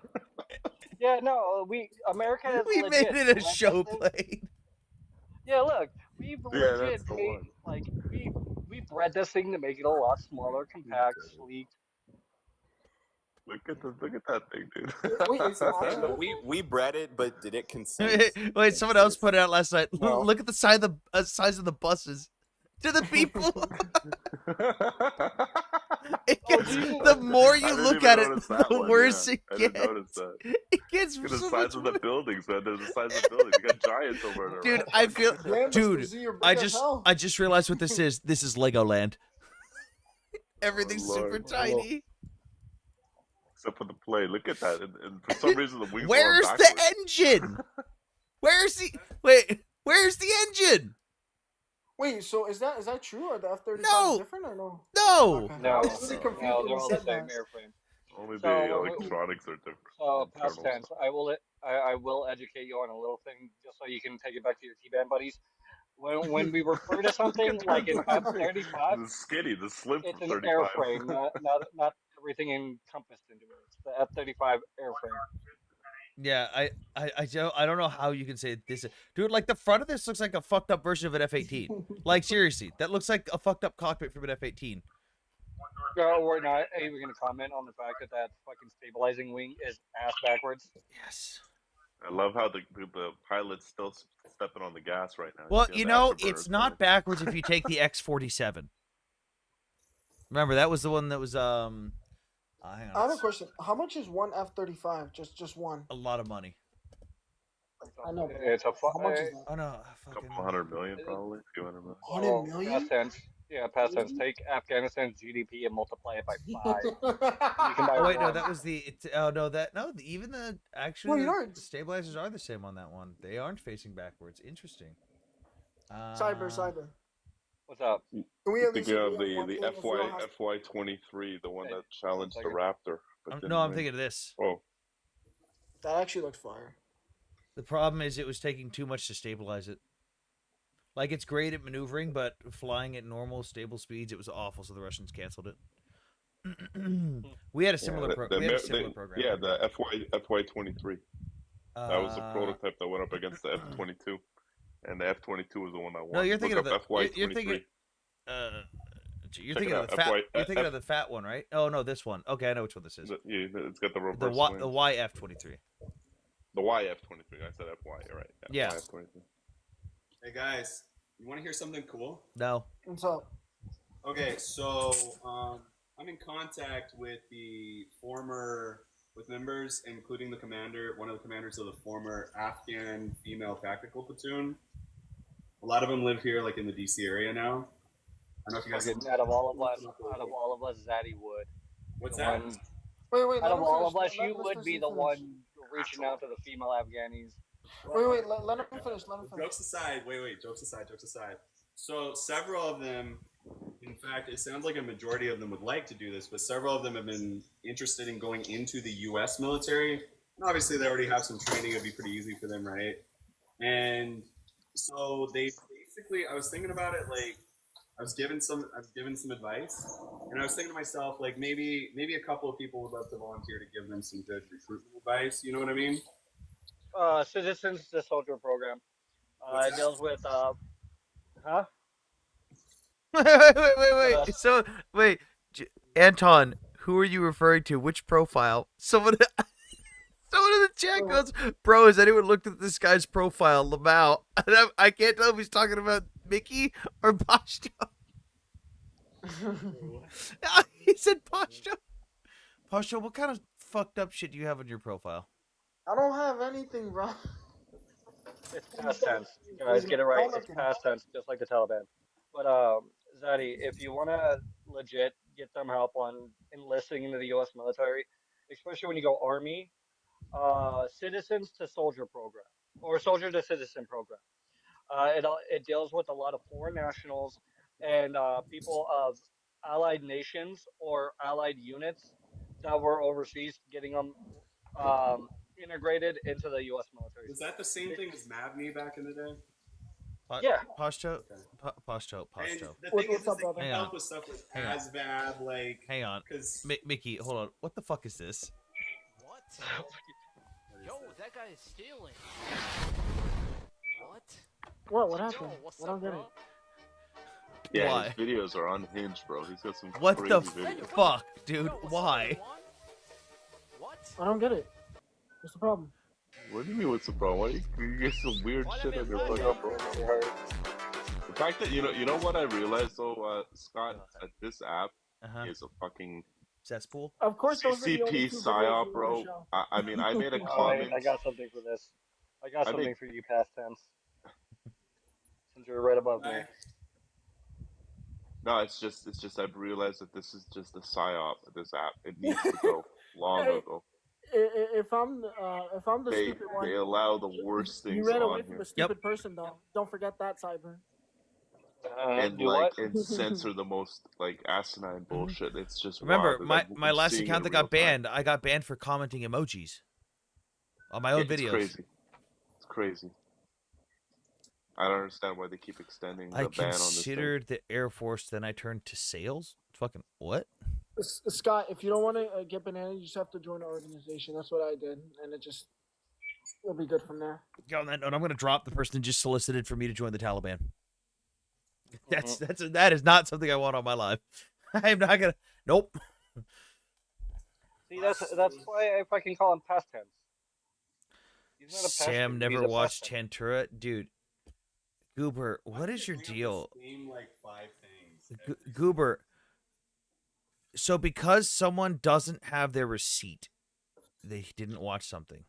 Yeah, no, America has We legit made it a bred show that thing. plane. Yeah, look, we've Yeah, legit that's the made one. like we bred this thing to make it a lot smaller, compact, sleek. Look at that thing, dude. Wait, it's actually But different? we bred it, but did it consent? Wait, someone else put it out last night. No. Look at the size of the buses. To the people, it Oh, gets, Jesus. the more I you didn't look even at it, notice that the one, worse yeah. it I gets. didn't notice that. It gets Look at the so size much of the worse. buildings, man. There's the size of the buildings. You got giants over there. Dude, I feel, Yeah, Mr. dude, Z, you're I big as just hell. realized what this is. This is Legoland. Everything's super Lord. tiny. Except for the plane. Look at that. And for some reason, the wings Where's are the engine? Where's the engine? Wait, so is that true? Or the F-35 No. different or no? No. Okay. No, I was really confused no, when they're you all the said same that. airframe. Only the So, electronics are different. So past Internal tense, stuff. I will educate you on a little thing just so you can take it back to your T-band buddies. When we refer to something like an F-35, The skinny, the slim it's from an 35. airframe, not everything encompassed into it. It's the F-35 airframe. Yeah, I don't know how you can say this, dude. Like the front of this looks like a fucked up version of an F-18. Like seriously, that looks like a fucked up cockpit from an F-18. We're not even going to comment on the fact that that fucking stabilizing wing is ass backwards. Yes. I love how the pilot's still stepping on the gas right now. Well, see you the know, afterburners it's not running. backwards if you take the X-47. Remember, that was the one that was hang on, I have a question. How much is one F-35? Just one. a lot of money. I know. But It's a how much is that? Oh no, A fucking. couple $100 million, probably. A few $100 million. 100 million? Past tense. Yeah, past tense. Take Afghanistan's GDP and multiply it by 5. You can buy Oh wait, no, one. that was the. Even the actually No, you the don't. stabilizers are the same on that one. They aren't facing backwards. Interesting. Cyber. What's up? Can we You're at least thinking agree of on one the thing? If we don't have FY23, the one Hey, that 1 challenged the second. Raptor, but didn't No, I'm win. thinking of this. Oh, that actually looks fire. The problem is it was taking too much to stabilize it. Like, it's great at maneuvering, but flying at normal, stable speeds, it was awful, so the Russians canceled it. We had a yeah, similar program. yeah, the FY23. That was the Uh, prototype that went up against the F22, and the F22 was the one that no, won. you're Look thinking of up the you're FY23. thinking you're Check it thinking of out. the fat. You're thinking of the fat one, right? Oh no, this one. Okay, I know which one this is. Yeah, it's got the The reverse the wings. YF-23. The YF23. I said FY. You're right. Yeah. YF23. Hey guys, you want to hear something cool? No. What's up? Okay, so I'm in contact with members, including the commander, one of the commanders of the former Afghan female tactical platoon. A lot of them live here, like in the DC area now. I don't know if you guys. Fucking out of all of us, Zaddy would. What's The that? one- Wait. out Let of him all finish. of us, you Let's would be him the finish. one reaching out to the female Afghanis. Wait. Let him finish. Let him finish. Jokes aside, jokes aside. So several of them, in fact, it sounds like a majority of them would like to do this, but several of them have been interested in going into the U.S. military. And obviously, they already have some training; it'd be pretty easy for them, right? And so they basically, I was thinking about it, like I was given some advice, and I was thinking to myself, like maybe a couple of people would love to volunteer to give them some good recruitment advice. You know what I mean? Citizens to Soldier program. What's It that? deals with huh? wait. So wait, Anton, who are you referring to? Which profile? Someone in the chat goes, "Bro, has anyone looked at this guy's profile, Lamau?" And I can't tell if he's talking about Mickey or Pashto. He said Pashto. Pashto, what kind of fucked up shit do you have on your profile? I don't have anything, bro. It's past tense. Guys, get it right. It's past tense, just like the Taliban. But Zaddy, if you want to legit get some help on enlisting into the U.S. military, especially when you go Army, Citizens to Soldier program or Soldier to Citizen program. It deals with a lot of foreign nationals and people of allied nations or allied units that were overseas, getting them integrated into the U.S. military. Was that the same thing as Mavni back in the day? Yeah. Pashto. Okay. Pashto. And the thing is, they can Hang help on. with stuff like Hang on. ASVAB, like. Hang on. Because. Mickey, hold on. What the fuck is this? What? Yo, that guy is stealing. What? What happened? Yo, what's I don't up, get bro? it. Yeah, Why? his videos are unhinged, bro. He's got some What crazy the videos. fuck, dude? Yo, what's up, Why? everyone? What? I don't get it. What's the problem? What do you mean, what's the problem? Why do you get some weird shit on your fucking profile? The fact that you know what I realized though, Scott, that this app is a fucking Cesspool. Of course, those are the only CCP two videos psyop, we bro. wanna show. I mean, I made a Oh, wait, comment. I got something for this. I got I something think- for you, past tense. Since you're right above me. No, it's just I've realized that this is just a psyop. This app, it needs to go long Hey, ago. If I'm the They stupid one, they allow the worst you things ran on away from here, a stupid person, though. Don't forget that, Cyber. and Do like what? and censor the most like asinine bullshit. It's just Remember, wild. my I'm last seeing account it that in got real time. banned, I got banned for commenting emojis on my own It's videos. crazy. It's crazy. I don't understand why they keep extending the I ban on this thing. considered the Air Force, then I turned to sales. Fucking what? Scott, if you don't want to get banana, you just have to join our organization. That's what I did, and it'll be good from there. Yeah, on that note, I'm gonna drop the person that just solicited for me to join the Taliban. That is not something I want on my life. I'm not gonna. Nope. See, that's why I fucking call him past tense. He's not a past Sam tense, he's never a watched past tense. Tantura, dude. Goober, what is your deal? Name like 5 things. Goober. So because someone doesn't have their receipt, they didn't watch something.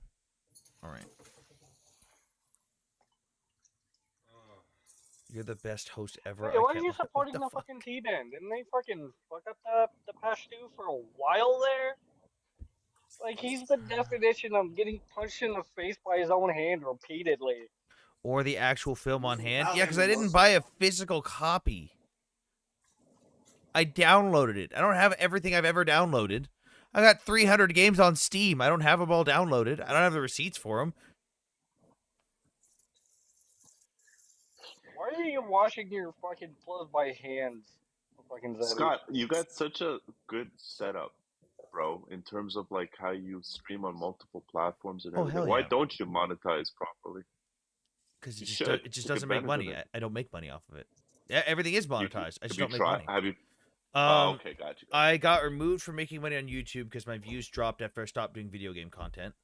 All right. You're the best host ever. Wait, I why are can't- you what the supporting the fuck? fucking T-band? Didn't they fucking fuck up the Pashtu for a while there? Like, he's the definition of getting punched in the face by his own hand repeatedly. Or the actual film on hand? Wow, Yeah, because I and didn't most- buy a physical copy. I downloaded it. I don't have everything I've ever downloaded. I got 300 games on Steam. I don't have them all downloaded. I don't have the receipts for them. Why are you washing your fucking clothes by hands? Fucking Zeddy. Scott, you got such a good setup, bro, in terms of like how you stream on multiple platforms and Oh, everything. hell Why yeah. don't you monetize properly? Because You it should. just Take doesn't make advantage of money. it. I don't make money off of it. Yeah, everything is monetized. I Have just you don't make tried? money. Have you? Oh, Um, okay, got you. I got removed from making money on YouTube because my views dropped after I stopped doing video game content.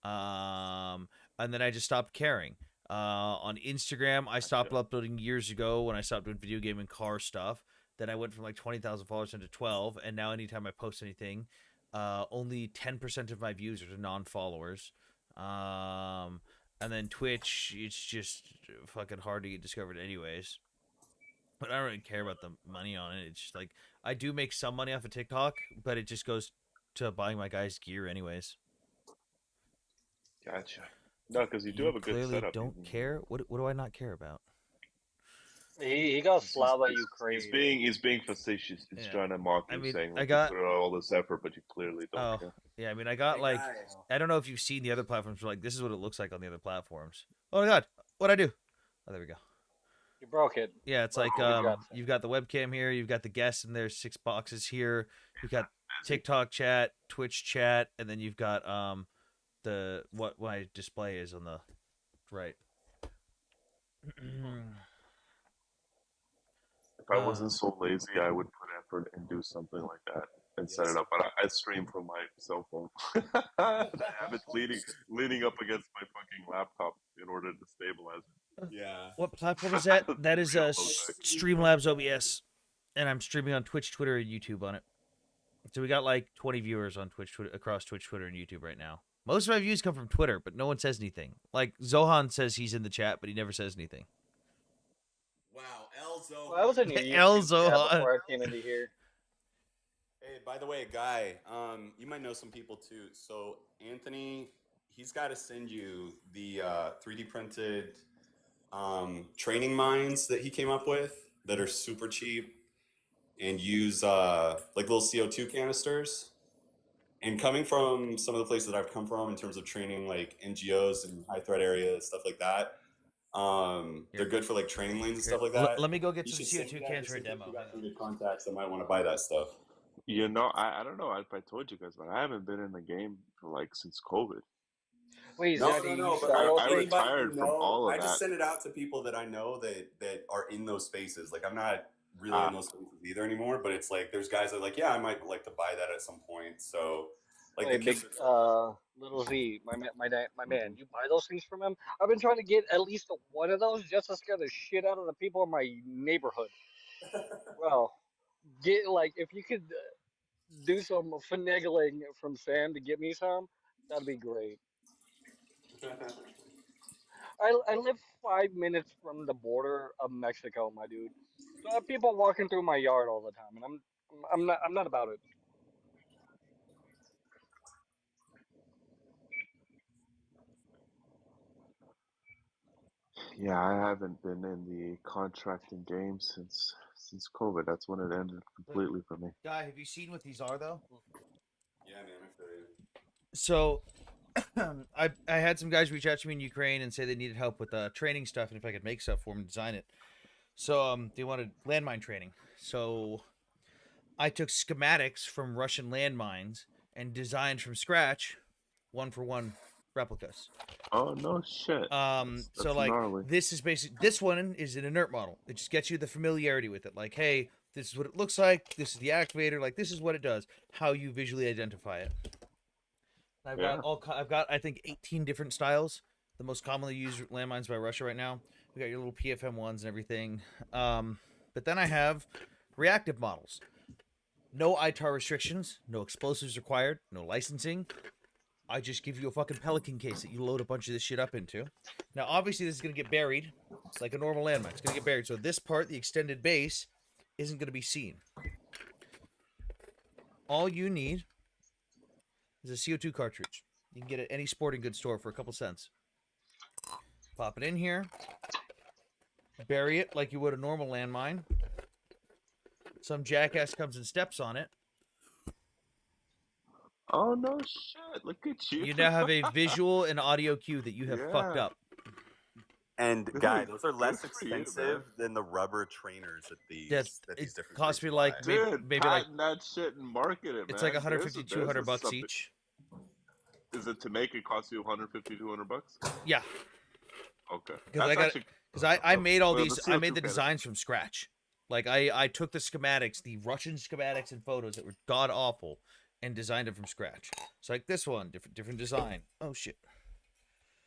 And then I just stopped caring. On Instagram, I stopped Gotcha. uploading years ago when I stopped doing video game and car stuff. Then I went from like 20,000 followers into 12, and now anytime I post anything, only 10% of my views are to non-followers. And then Twitch, it's just fucking hard to get discovered anyways. But I don't really care about the money on it. It's just like I do make some money off of TikTok, but it just goes to buying my guys gear anyways. Gotcha. No, because you do You have a good clearly setup. don't care. What do I not care about? He got Slava He's Ukraine. being facetious. He's Yeah. trying to mock I you, mean, saying I like got you put out all this effort, but you clearly don't oh care. yeah. I mean, I got Hey, like guys. I don't know if you've seen the other platforms. But like this is what it looks like on the other platforms. Oh my god, what'd I do? Oh, there we go. You broke it. Yeah, it's Broke like it. Good job, Sam. you've got the webcam here, you've got the guests, and there's 6 boxes here. You've got TikTok chat, Twitch chat, and then you've got the what my display is on the right. If I wasn't so lazy, I would put effort and do something like that and set it up. But I stream from my cell phone. I have it leaning up against my fucking laptop in order to stabilize it. Yeah. What platform is that? That is Real low tech. Streamlabs OBS, and I'm streaming on Twitch, Twitter, and YouTube on it. So we got like 20 viewers on Twitch, across Twitch, Twitter, and YouTube right now. Most of my views come from Twitter, but no one says anything. Like Zohan says he's in the chat, but he never says anything. Wow, Elzo. Well, I was in your El YouTube chat Zohan. before I came into here. Hey, by the way, Guy, you might know some people too. So Anthony, he's got to send you the 3D printed training mines that he came up with that are super cheap and use like little CO2 canisters. And coming from some of the places that I've come from in terms of training like NGOs and high threat areas, stuff like that, they're good for like training lanes and stuff like that. Let me go get You some should send CO2 me that cans just for a in case demo. you got some good contacts that might want to buy that stuff. You know, I don't know if I told you guys, but I haven't been in the game for like since COVID. Wait, No, Zaddy, no, you but solo I stream? anybody retired you from know, all of I just that. send it out to people that I know that are in those spaces. Like I'm not really in those spaces either anymore, but it's like there's guys that are like, yeah, I might like to buy that at some point. So like the Wait, big kits are little Z, my man, you buy those things from him? I've been trying to get at least one of those just to scare the shit out of the people in my neighborhood. Well, get like if you could do some finagling from Sam to get me some, that'd be great. I live 5 minutes from the border of Mexico, my dude. So I have people walking through my yard all the time, and I'm not about it. Yeah, I haven't been in the contracting game since COVID. That's when it ended completely for me. Guy, have you seen what these are though? Yeah, man, I feel you. So I had some guys reach out to me in Ukraine and say they needed help with training stuff and if I could make stuff for them and design it. So they wanted landmine training. So I took schematics from Russian landmines and designed from scratch, 1-for-1 replicas. Oh no shit. So That's like gnarly. this is basic. This one is an inert model. It just gets you the familiarity with it. Like, hey, this is what it looks like. This is the activator. Like, this is what it does. How you visually identify it. I've Yeah. got I've got I think 18 different styles. The most commonly used landmines by Russia right now. We got your little PFM ones and everything. But then I have reactive models. No ITAR restrictions. No explosives required. No licensing. I just give you a fucking Pelican case that you load a bunch of this shit up into. Now, obviously, this is going to get buried. It's like a normal landmine. It's going to get buried. So this part, the extended base, isn't going to be seen. All you need is a CO2 cartridge. You can get it at any sporting goods store for a couple cents. Pop it in here. Bury it like you would a normal landmine. some jackass comes and steps on it. Oh no shit! Look at you. You now have a visual and audio cue that you have fucked Yeah. up. And guy, those are less Good for you, expensive man. than the rubber trainers that That these it different cost groups me like buy. Dude, maybe like patent that shit and market it, it's man. like 150 200 bucks something. each. Is it to make it cost you 150, 200 bucks? Yeah, Okay, because that's actually I made all well, these. the I CO2 made the panel. designs from scratch. Like I took the schematics, the Russian schematics and photos that were god awful, and designed it from scratch. So like this one, different design. Oh shit.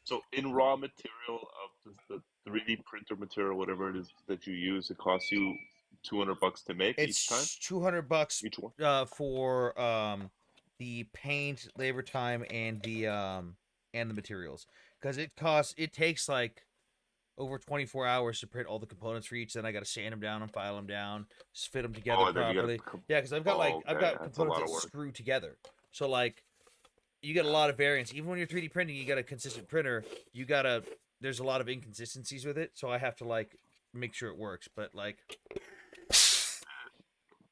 So in raw material of the 3D printer material, whatever it is that you use, it costs you 200 bucks to make each time. It's 200 bucks Each one. for the paint, labor time, and the materials, because it takes like over 24 hours to print all the components for each. Then I got to sand them down and file them down, fit them together Oh, and then you properly. gotta. Yeah, because I've got Oh, I've okay, got that's a components lot that of work. screw together. So like you get a lot of variance. Even when you're 3D printing, you got a consistent printer. There's a lot of inconsistencies with it, so I have to like make sure it works. But like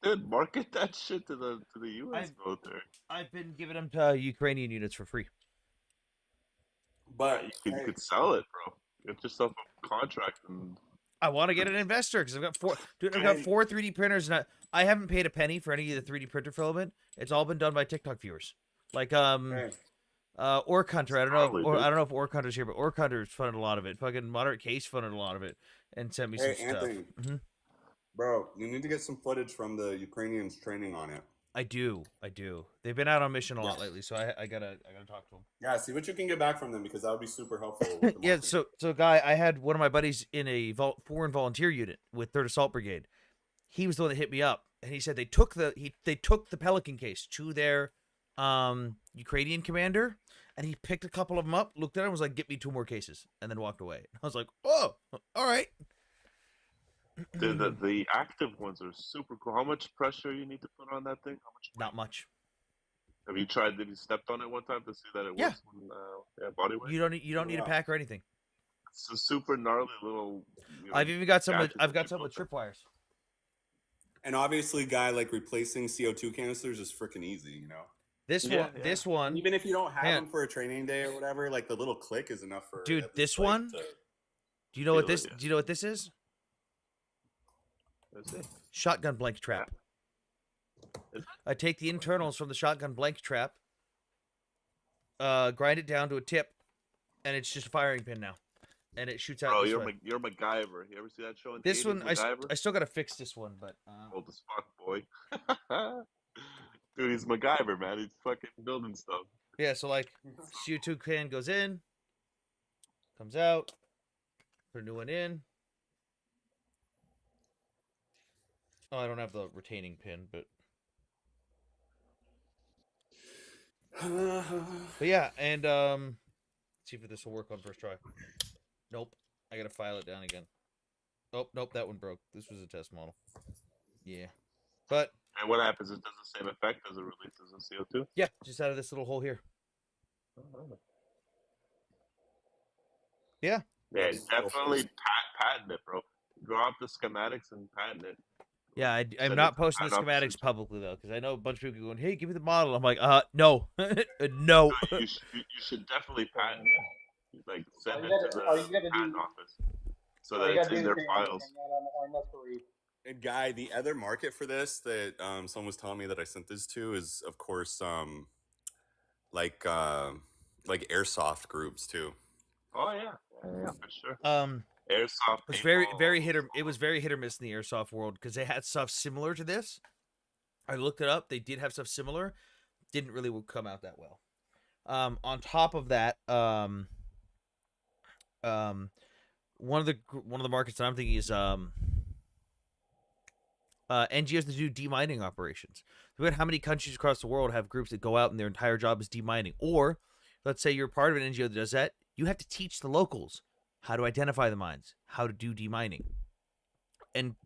Dude, market that shit to the U.S. military. I've been giving them to Ukrainian units for free. But You could sell it, bro. Get yourself a contract and. I want to get an investor because I've got four. Dude, I've got 4 3D printers, and I haven't paid a penny for any of the 3D printer filament. It's all been done by TikTok viewers, like Orc Hunter. I don't know if Orc Hunter's here, but Orc Hunter's funded a lot of it. Fucking Moderate Case funded a lot of it, and sent me some Anthony, stuff. bro, you need to get some footage from the Ukrainians training on it. I do. They've been out on mission a lot lately, so I gotta talk to them. Yeah, see what you can get back from them because that would be super helpful. With the Yeah, marketing. so guy, I had one of my buddies in a foreign volunteer unit with 3rd Assault Brigade. He was the one that hit me up, and he said they took the Pelican case to their Ukrainian commander, and he picked a couple of them up, looked at them, was like, "Get me 2 more cases," and then walked away. I was like, "Oh, all right." The active ones are super cool. How much pressure you need to put on that thing? How much? Not much. Have you tried? Did you stepped on it one time to see that it Yeah. works? When, body weight. You don't need a pack or anything. It's a super gnarly little. I've even got some. gadget I've that got you some put with there. tripwires. And obviously, guy, like replacing CO2 canisters is freaking easy, you know. This one. Even if you don't have Man. them for a training day or whatever, like the little click is enough for. Dude, at this least, like, one? to- Do you know what Feel it, this? yeah. Do you know what this is? That's it. Shotgun blank trap. I take the internals from the shotgun blank trap, grind it down to a tip, and it's just a firing pin now, and it shoots out. Bro, this you're way. you're MacGyver. You ever see that show? In This 80s, one, MacGyver? I still gotta fix this one, but Old as fuck, boy. Dude, he's MacGyver, man. He's fucking building stuff. yeah. So like, CO2 can goes in, comes out, put a new one in. Oh, I don't have the retaining pin, but yeah, and see if this will work on first try. Nope, I gotta file it down again. Oh, nope, that one broke. This was a test model. Yeah, but And what happens? It does the same effect as it releases in CO2. yeah, just out of this little hole here. Yeah. Yeah, definitely patent it, bro. Draw up the schematics and patent it. Yeah, I'm Send not it to posting the patent officers. schematics publicly though, because I know a bunch of people going, "Hey, give me the model." I'm like, no, no. You should definitely patent it. Like send it to all you the gotta patent do- office so All that you it's gotta in do their is files. hang out on the arm muscle read. And guy, the other market for this that someone was telling me that I sent this to is, of course, like airsoft groups too. Oh yeah, for sure. It Airsoft. was paintball, very hit or miss in the airsoft world because they had stuff similar to this. I looked it up; they did have stuff similar. Didn't really come out that well. On top of that, one of the markets that I'm thinking is NGOs that do demining operations. Look at how many countries across the world have groups that go out and their entire job is demining. Or let's say you're part of an NGO that does that. You have to teach the locals how to identify the mines, how to do demining. And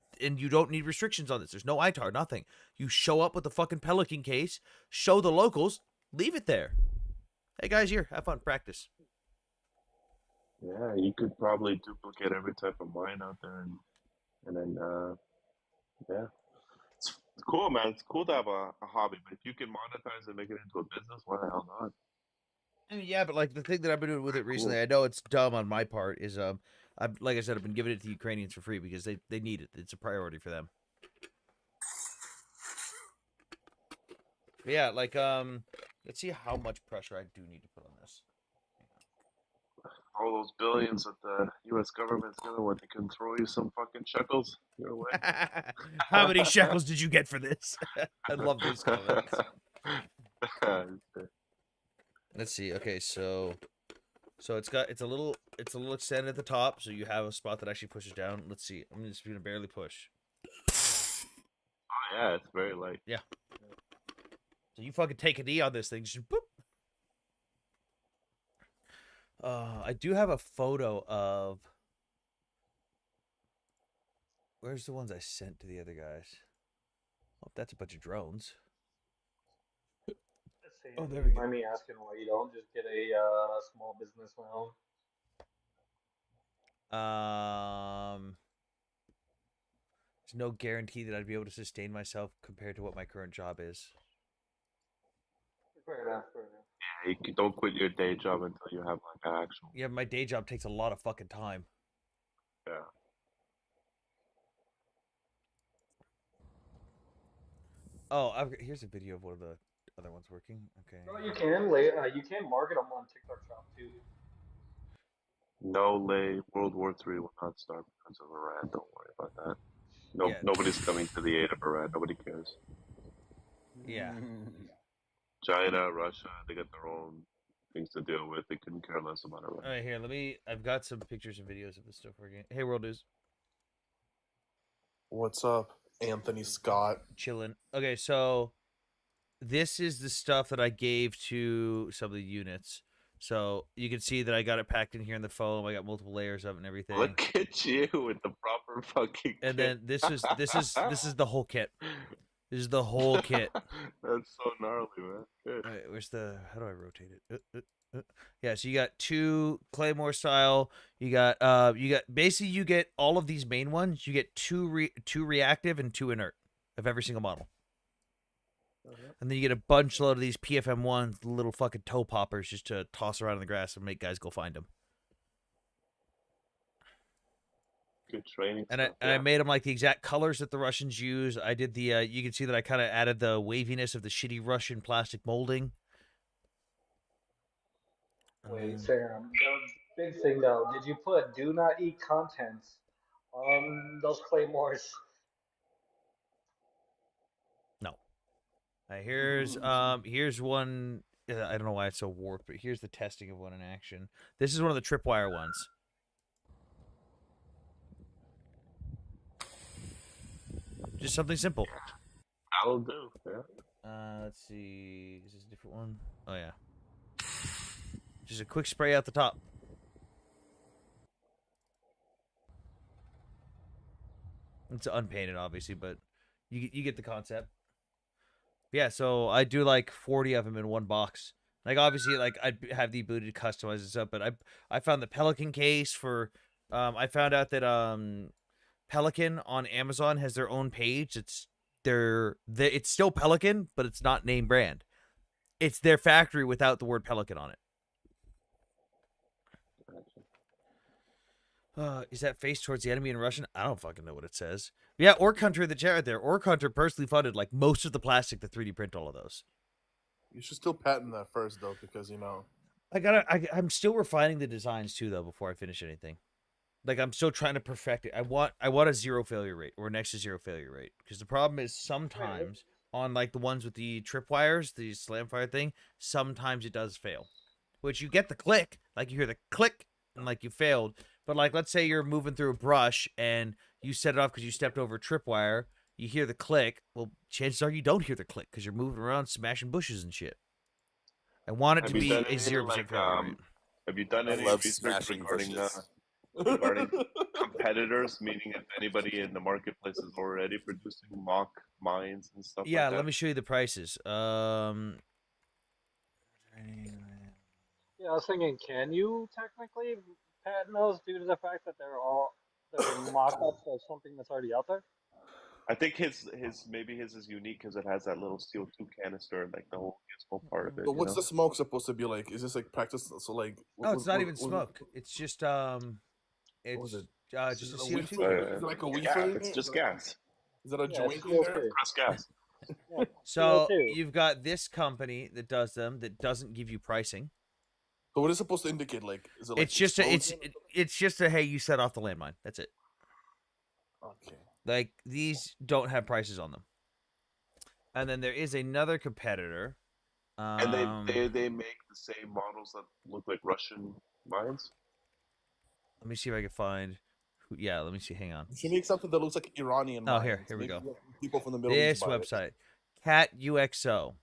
you don't need restrictions on this. There's no ITAR, nothing. You show up with the fucking Pelican case, show the locals, leave it there. Hey guys, here, have fun, practice. Yeah, you could probably duplicate every type of mine out there, and then yeah, it's It's cool, man. It's cool to have a hobby, but if you can monetize and make it into a business, why the hell not? I mean, yeah, but like the thing that I've been doing with it recently, Cool. I know it's dumb on my part, is I've like I said, I've been giving it to Ukrainians for free because they need it. It's a priority for them. But yeah, like let's see how much pressure I do need to put on this. All those billions that the U.S. government's gonna want, they can throw you some fucking shekels your way. How many shekels did you get for this? I love these comments. Let's see. Okay, so it's a little extended at the top, so you have a spot that actually pushes down. Let's see. I'm just gonna barely push. Oh yeah, it's very light. Yeah. So you fucking take a knee on this thing. Just boop. I do have a photo of. Where's the ones I sent to the other guys? Oh, that's a bunch of drones. Let's see. Oh, there Do we you go. mind me asking why you don't just get a small business loan? There's no guarantee that I'd be able to sustain myself compared to what my current job is. Fair enough. Fair enough. Yeah, don't quit your day job until you have like an actual. Yeah, my day job takes a lot of fucking time. Yeah. Oh, here's a video of one of the other ones working. Okay. No, you can market them on TikTok Shop too. No lay. World War III will not start because of Iran. Don't worry about that. No, Yeah. nobody's coming to the aid of Iran. Nobody cares. Yeah. China, Russia, they got their own things to deal with. They couldn't care less about Iran. All right, here. I've got some pictures and videos of this stuff working. Hey, World News. What's up, Anthony Scott? Chilling. Okay, so this is the stuff that I gave to some of the units. So you can see that I got it packed in here in the foam. I got multiple layers of it and everything. Look at you with the proper fucking. And kit. then this is the whole kit. This is the whole kit. That's so gnarly, man. Good. All right, where's the? How do I rotate it? Yeah, so you got two Claymore style. You got basically you get all of these main ones. You get two reactive and two inert of every single model. And then you get a bunch load of these PFM ones, the little fucking toe poppers, just to toss around in the grass and make guys go find them. Good training. And stuff, I made them like the exact colors that the Russians use. I did the you can see that I kind of added the waviness of the shitty Russian plastic molding. Wait, Sam. The big thing though, did you put "Do not eat" contents on those claymores? No. Here's one. I don't know why it's so warped, but here's the testing of one in action. This is one of the tripwire ones. Just something simple. That'll do. Yeah. Let's see. Is this a different one? Oh yeah. Just a quick spray out the top. It's unpainted, obviously, but you get the concept. Yeah, so I do like 40 of them in one box. Like obviously, like I'd have the ability to customize this up, but I found the Pelican case for. I found out that Pelican on Amazon has their own page. It's it's still Pelican, but it's not name brand. It's their factory without the word Pelican on it. Is that face towards the enemy in Russian? I don't fucking know what it says. Yeah, Orc Hunter in the chat right there. Orc Hunter personally funded like most of the plastic to 3D print all of those. You should still patent that first, though, because I'm still refining the designs too, though, before I finish anything. Like I'm still trying to perfect it. I want a 0 failure rate or next to 0 failure rate, because the problem is sometimes on like the ones with the tripwires, the slam fire thing, sometimes it does fail. Which you get the click, like you hear the click and like you failed. But like let's say you're moving through a brush and you set it off because you stepped over a tripwire, you hear the click. Well, chances are you don't hear the click because you're moving around smashing bushes and shit. I want it to be a 0% failure rate. Have you done any love research smashing regarding bushes. regarding competitors? Meaning, if anybody in the marketplace is already producing mock mines and stuff Yeah, like that. let me show you the prices. Yeah, I was thinking, can you technically patent those due to the fact that they're mock-ups of something that's already out there? I think his maybe his is unique because it has that little CO2 canister, like the whole gizmo part of it. So You what's know? the smoke supposed to be like? Is this like practice? So like, No, it's not even what smoke. It's just what was it? just Is a it a CO2 weefer? thing. Is it like a Gas. weefer? It's just gas. Is that a Yeah, it's joint in there? CO2. Press gas. Yeah, So CO2. you've got this company that does them that doesn't give you pricing. So what is it supposed to indicate? Like, is it like It's just explosion? it's just a hey, you set off the landmine. That's it. Okay. Like these don't have prices on them. And then there is another competitor. And they make the same models that look like Russian mines. Let me see if I can find. Yeah, let me see. Hang on. You should make something that looks like Iranian Oh, mines. here we Maybe go. people from the Middle This East buy it. website, Cat UXO.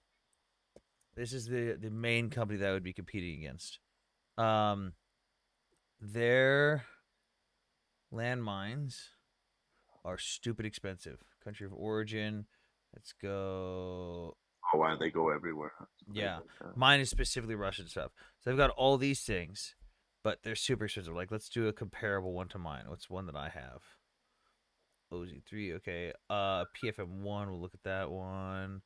This is the main company that I would be competing against. Their landmines are stupid expensive. Country of origin. Let's go. Oh, wow, they go everywhere. Yeah, mine is specifically Russian stuff. So I've got all these things, but they're super expensive. Like, let's do a comparable one to mine. What's one that I have? OZ3, okay. PFM1, we'll look at that one.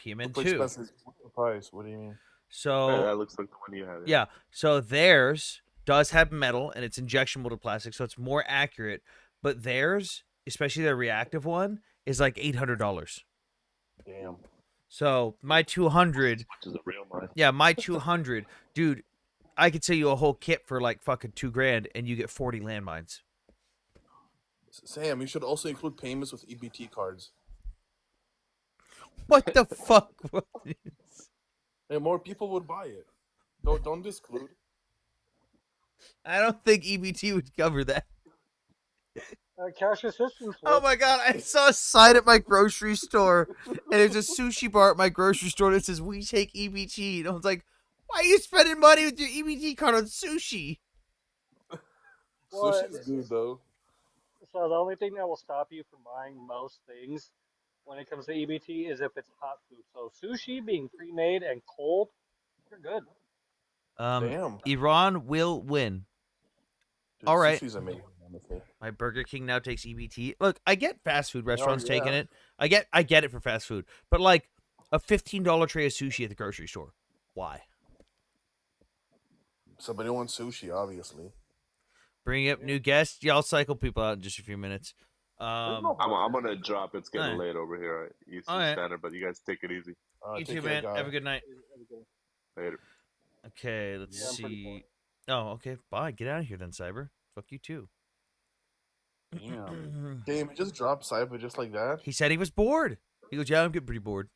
Looks PMN2. expensive. What's the price? What do you mean? So that looks like the one you had. yeah, so theirs does have metal and it's injection molded plastic, so it's more accurate. But theirs, especially their reactive one, is like $800. Damn. So my 200, Which is a real mine. yeah, my 200, dude, I could sell you a whole kit for like fucking $2,000 and you get 40 landmines. Sam, you should also include payments with EBT cards. What the fuck? And more people would buy it. Don't disclude. I don't think EBT would cover that. Cash assistance. Oh my god, I saw a sign at my grocery store, and there's a sushi bar at my grocery store that says, "We take EBT." And I was like, why are you spending money with your EBT card on sushi? Well, Sushi's good, though. So the only thing that will stop you from buying most things when it comes to EBT is if it's hot food. So sushi being pre-made and cold, you're good. Damn. Iran will win. Dude, All right. Sushi's amazing, honestly. My Burger King now takes EBT. Look, I get fast food restaurants yeah. taking it. I get it for fast food. But like a $15 tray of sushi at the grocery store. Why? Somebody wants sushi, obviously. Bring up new guests. Yeah, I'll cycle people out in just a few minutes. I'm gonna drop. It's getting late over here. Eastern Standard, but you guys take it easy. You too, man. Have a good night. Later. Okay, let's see. Oh, okay. Bye. Get out of here then, Cyber. Fuck you too. Damn. Damn, he just dropped Cyber just like that? He said he was bored. He goes, yeah, I'm getting pretty bored.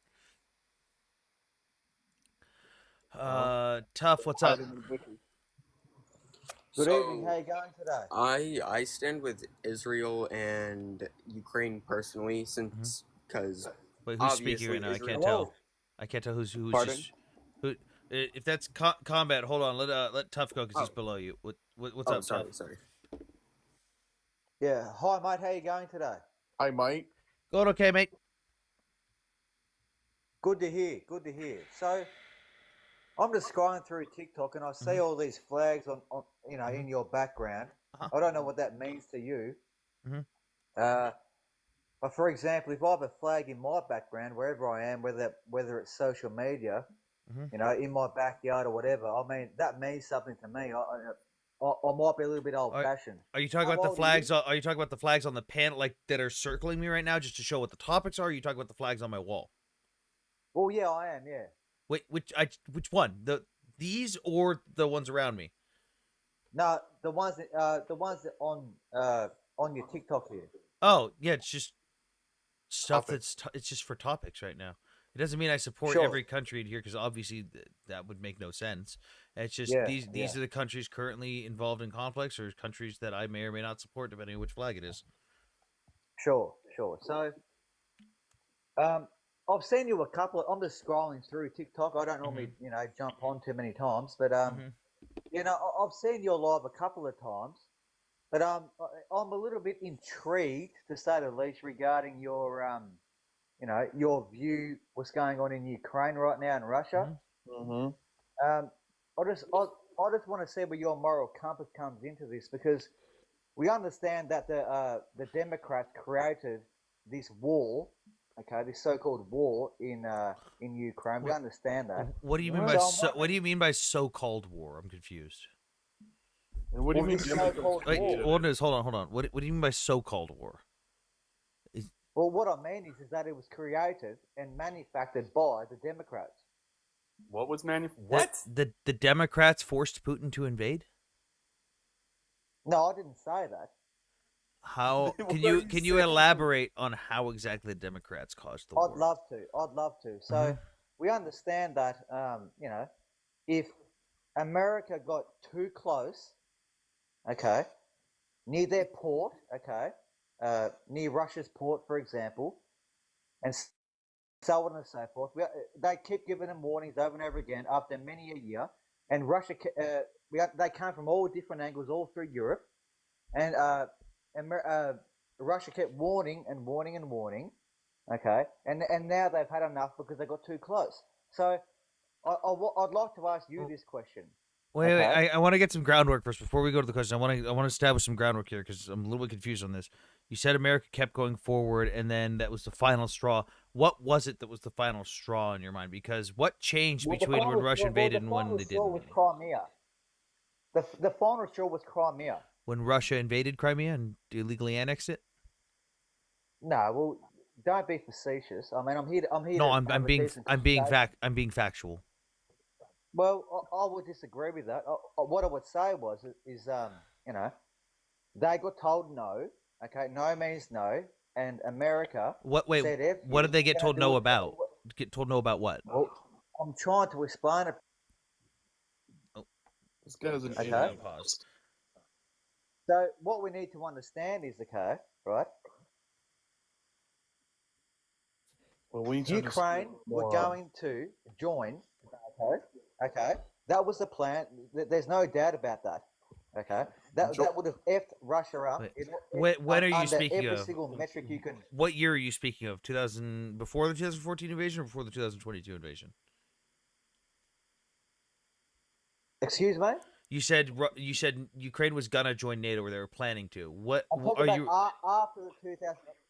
Tough, what's up? Good evening. How you going today? I stand with Israel and Ukraine personally, since because Wait, who's speaking right now? I can't tell. I can't tell who's Pardon? just who. If that's combat, hold on. Let Tough go because he's below you. What's up, sorry, Tough? sorry. Yeah. Hi, mate. How you going today? Hi, mate. Going okay, mate. Good to hear. Good to hear. So, I'm just scrolling through TikTok and I see all these flags on in your background. I don't know what that means to you. But for example, if I have a flag in my background, wherever I am, whether it's social media, in my backyard or whatever, I mean that means something to me. I might be a little bit old-fashioned. Are you talking How about the old are flags? you? Are you talking about the flags on the panel, like that are circling me right now, just to show what the topics are? Or are you talking about the flags on my wall? Well, yeah, I am. Yeah. Wait, which one? These or the ones around me? No, the ones that on your TikTok here. Oh yeah, it's just stuff Topics. it's just for topics right now. It doesn't mean I support Sure. every country in here because obviously that would make no sense. It's just Yeah, these are the countries currently involved in conflicts or countries that I may or may not support depending on which flag it is. Sure. So, I've seen you a couple. I'm just scrolling through TikTok. I don't normally, jump on too many times, but I've seen you live a couple of times. But I'm a little bit intrigued, to say the least, regarding your your view, what's going on in Ukraine right now in Russia. I just want to see where your moral compass comes into this, because we understand that the Democrats created this war, okay, this so-called war in Ukraine. We understand that. What do you mean by what do you mean by so-called war? I'm confused. And what do you mean? Wait, Wilderness, hold on. What do you mean by so-called war? Well, what I mean is that it was created and manufactured by the Democrats. What was What? The Democrats forced Putin to invade? No, I didn't say that. How can you elaborate on how exactly the Democrats caused the war? I'd love to. So we understand that if America got too close, okay, near their port, okay, near Russia's port, for example, and so on and so forth. They keep giving them warnings over and over again after many a year, and Russia, they come from all different angles all through Europe, and Russia kept warning and warning and warning, okay, and now they've had enough because they got too close. So I'd like to ask you this question. Wait, I want to get some groundwork first before we go to the question. I want to establish some groundwork here because I'm a little bit confused on this. You said America kept going forward, and then that was the final straw. What was it that was the final straw in your mind? Because what changed between when Russia invaded and when they didn't? Was Crimea. The final straw was Crimea. When Russia invaded Crimea and illegally annexed it? No, well, don't be facetious. I mean, I'm here. No, I'm being factual. Well, I would disagree with that. What I would say is they got told no. Okay, no means no, and America. What did they get told no about? Get told no about what? Well, I'm trying to explain it. Oh, this guy's an okay. Pause. So what we need to understand is right? Well, Ukraine were going to join. Okay, that was the plan. There's no doubt about that. Okay, that would have effed Russia up. When are you speaking every of? Single metric you can. What year are you speaking of? Before the 2014 invasion or before the 2022 invasion? Excuse me? You said Ukraine was gonna join NATO, or they were planning to. What are you?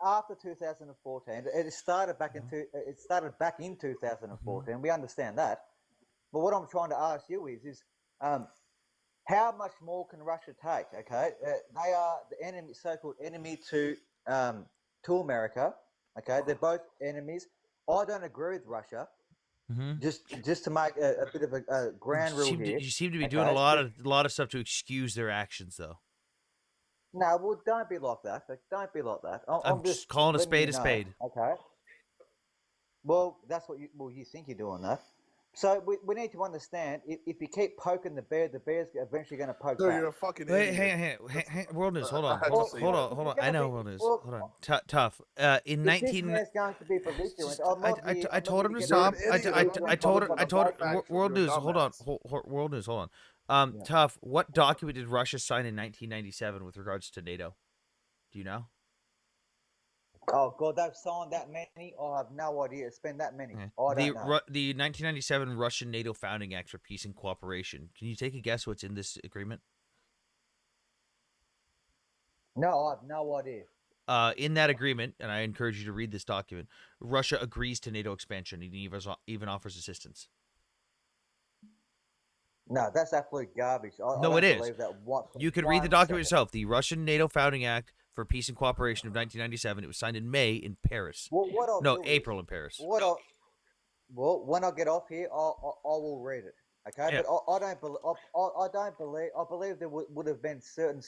After 2014, it started back in 2014. We understand that, but what I'm trying to ask you is how much more can Russia take? Okay, they are the enemy, so-called enemy to America. Okay, they're both enemies. I don't agree with Russia. Just to make a bit of a ground rule here. You seem to be doing a lot of stuff to excuse their actions, though. No, well, don't be like that. Don't be like that. I'm just calling a spade a spade. Okay. Well, that's what you think you're doing that. So we need to understand if you keep poking the bear's eventually going to poke back. You're a fucking idiot. Hey, World News, hold on. I know World News. Hold on. Tough. In 19. This going to be belligerent. I told him to stop. I told World News. Hold on. World News. Hold on. Tough. What document did Russia sign in 1997 with regards to NATO? Do you know? Oh God, they've signed that many. I have no idea. It's been that many. Okay. I don't know. The 1997 Russian NATO Founding Act for Peace and Cooperation. Can you take a guess what's in this agreement? No, I have no idea. In that agreement, and I encourage you to read this document, Russia agrees to NATO expansion and even offers assistance. No, that's absolute garbage. No, it is. You can read the document yourself. The Russian NATO Founding Act for Peace and Cooperation of 1997. It was signed in May in Paris. April in Paris. When I get off here, I will read it. Okay, yeah. But I don't believe. I believe there would have been certain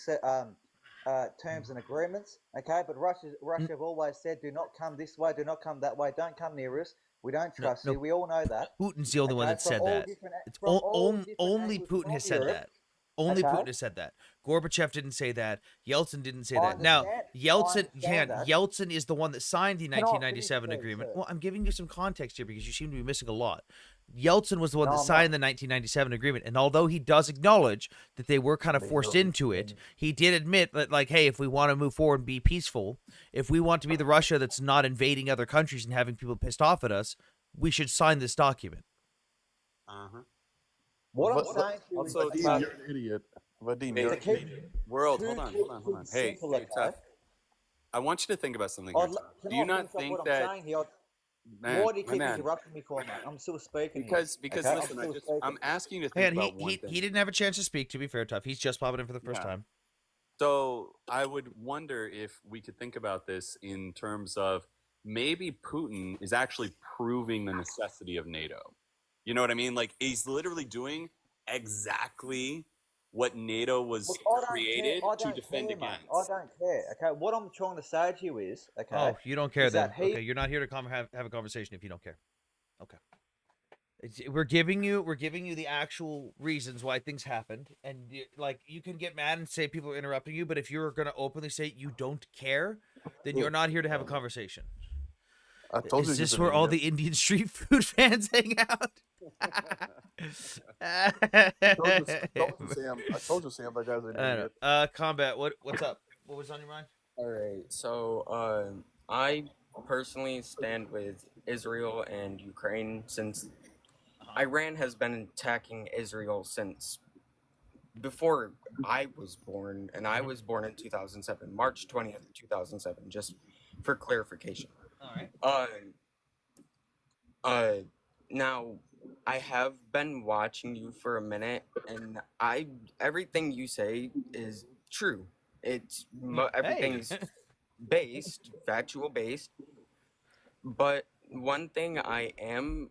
terms and agreements. Okay, but Russia have always said, do not come this way, do not come that way, don't come near us. We don't trust you. We all know that. Putin's the only one that said that. It's only Putin has said that. Only Putin has said that. Gorbachev didn't say that. Yeltsin didn't say that. Now, Yeltsin is the one that signed the 1997 agreement. Well, I'm giving you some context here because you seem to be missing a lot. Yeltsin was the one that signed the 1997 agreement, and although he does acknowledge that they were kind of forced into it, he did admit that, like, hey, if we want to move forward and be peaceful, if we want to be the Russia that's not invading other countries and having people pissed off at us, we should sign this document. What I'm saying to you is, you're an idiot. Vadim, you're an idiot. World, hold on. Hey, tough. I want you to think about something I'd here, lo- Tom. Can Do you I not finish up think what I'm that, saying here? man, Why do you my keep man? interrupting me for, mate? I'm still speaking Because here. because Okay, I'm listen, still I'm speaking. asking you to think And about one he thing. didn't have a chance to speak. To be fair, Tough. He's just popping in for the first Yeah. time. So I would wonder if we could think about this in terms of maybe Putin is actually proving the necessity of NATO. You know what I mean? Like he's literally doing exactly what NATO was Look, I don't care. created I to don't defend care, mate. I against. don't care. Okay, what I'm trying to say to you is, okay, Oh, you don't care is that then? Okay, you're not here to have a conversation if you don't care. Okay. We're giving you the actual reasons why things happened, and like you can get mad and say people are interrupting you, but if you're gonna openly say you don't care, then you're not here to have a conversation. I told you Is he's this an where all idiot. the Indian street food fans hang out? I told you, Sam, that guy's an I idiot. know. Combat. What's up? What was on your mind? All right, so I personally stand with Israel and Ukraine since Iran has been attacking Israel since before I was born, and I was born in 2007, March 20th, 2007, just for clarification. All right. Now I have been watching you for a minute, and everything you say is true. It's everything's based, factual based. But one thing I am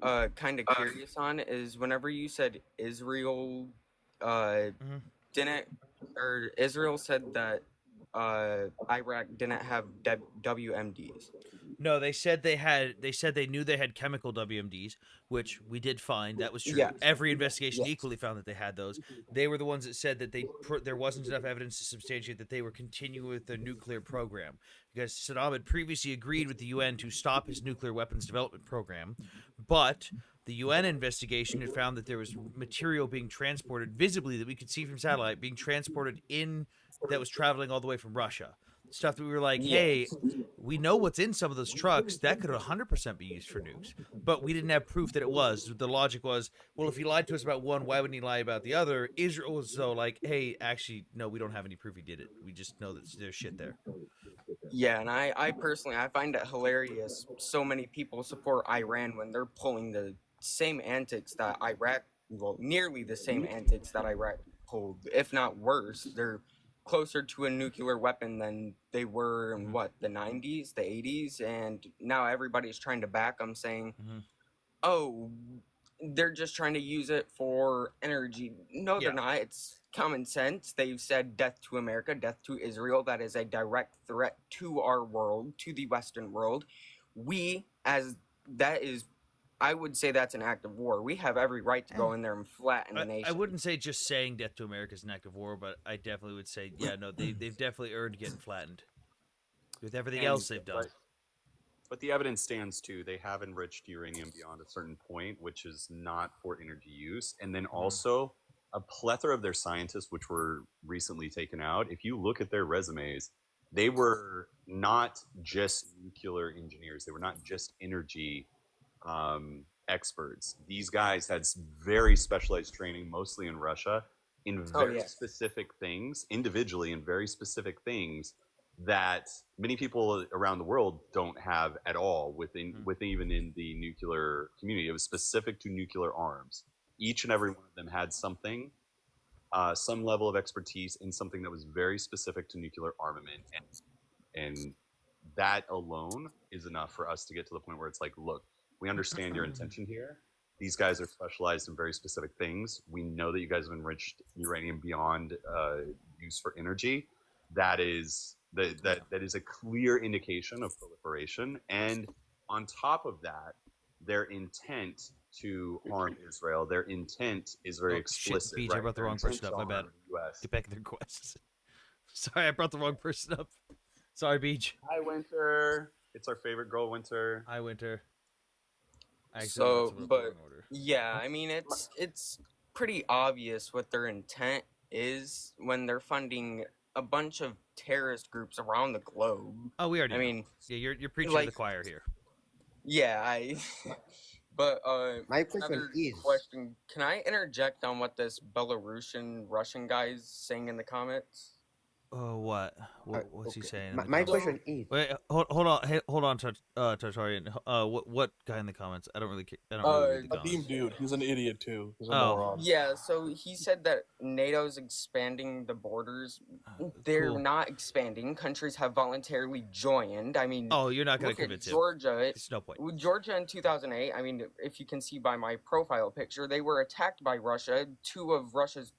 kind of curious on is whenever you said Israel didn't, or Israel said that Iraq didn't have WMDs. No, they said they had. They said they knew they had chemical WMDs, which we did find. That was true. Yes. Every investigation Yes. equally found that they had those. They were the ones that said that there wasn't enough evidence to substantiate that they were continuing with their nuclear program, because Saddam had previously agreed with the UN to stop his nuclear weapons development program, but the UN investigation had found that there was material being transported visibly that we could see from satellite being transported in that was traveling all the way from Russia. Stuff that we were like, hey, we know what's in some of those trucks. That could 100% be used for nukes. But we didn't have proof that it was. The logic was, well, if he lied to us about one, why wouldn't he lie about the other? Israel was so like, hey, actually, no, we don't have any proof he did it. We just know that there's shit there. Yeah, and I personally, I find it hilarious so many people support Iran when they're pulling the same antics that Iraq, well, nearly the same antics that Iraq pulled, if not worse. They're closer to a nuclear weapon than they were in the 90s, the 80s, and now everybody's trying to back them, saying, oh, they're just trying to use it for energy. No, they're not. It's common sense. They've said death to America, death to Israel. That is a direct threat to our world, to the Western world. I would say that's an act of war. We have every right to go in there and flatten the nation. I wouldn't say just saying death to America is an act of war, but I definitely would say, yeah, no, they've definitely earned getting flattened with everything else they've done. But the evidence stands too. They have enriched uranium beyond a certain point, which is not for energy use. And then also a plethora of their scientists, which were recently taken out. If you look at their resumes, they were not just nuclear engineers. They were not just energy experts. These guys had very specialized training, mostly in Russia, in very specific things, individually in very specific things that many people around the world don't have at all within even in the nuclear community. It was specific to nuclear arms. Each and every one of them had something, some level of expertise in something that was very specific to nuclear armament, and that alone is enough for us to get to the point where it's like, look, we understand your intention here. These guys are specialized in very specific things. We know that you guys have enriched uranium beyond use for energy. That is a clear indication of proliferation. And on top of that, their intent to harm Israel, their intent is very explicit. Shit, BJ, right? I brought the wrong person up. My bad. Get back in their quests. Sorry, I brought the wrong person up. Sorry, Beach. Hi, Winter. It's our favorite girl, Winter. Hi, Winter. Yeah, I mean, it's pretty obvious what their intent is when they're funding a bunch of terrorist groups around the globe. Oh, we already know. mean, yeah, you're preaching to the choir here. Yeah, but my question another is, question. Can I interject on what this Belarusian Russian guy is saying in the comments? What? Uh, What's he okay. saying in My, the my comments? question is, Wait, hold on, Tartarian. What guy in the comments? I don't really read the Vadim, comments. dude, he's an idiot too. He's a Oh. moron. Yeah, so he said that NATO's expanding the borders. They're Cool. not expanding. Countries have voluntarily joined. I mean, Oh, you're not gonna look at convince him. Georgia. There's no point. With Georgia in 2008, I mean, if you can see by my profile picture, they were attacked by Russia. Two of Russia's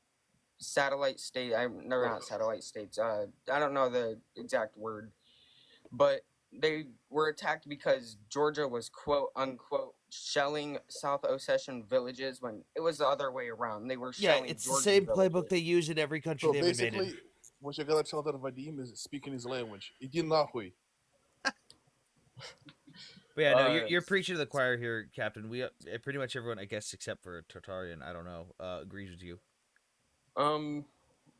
satellite state. They're not satellite states. I don't know the exact word, but they were attacked because Georgia was quote unquote shelling South Ossetian villages when it was the other way around. They were Yeah, shelling it's the Georgian same villages. playbook they use in every country So they've invaded. basically, what you gotta tell that Vadim is speaking his language. Иди нахуй. But yeah, no, you're preaching to the choir here, Captain. We pretty much everyone, I guess, except for Tartarian, I don't know, agrees with you.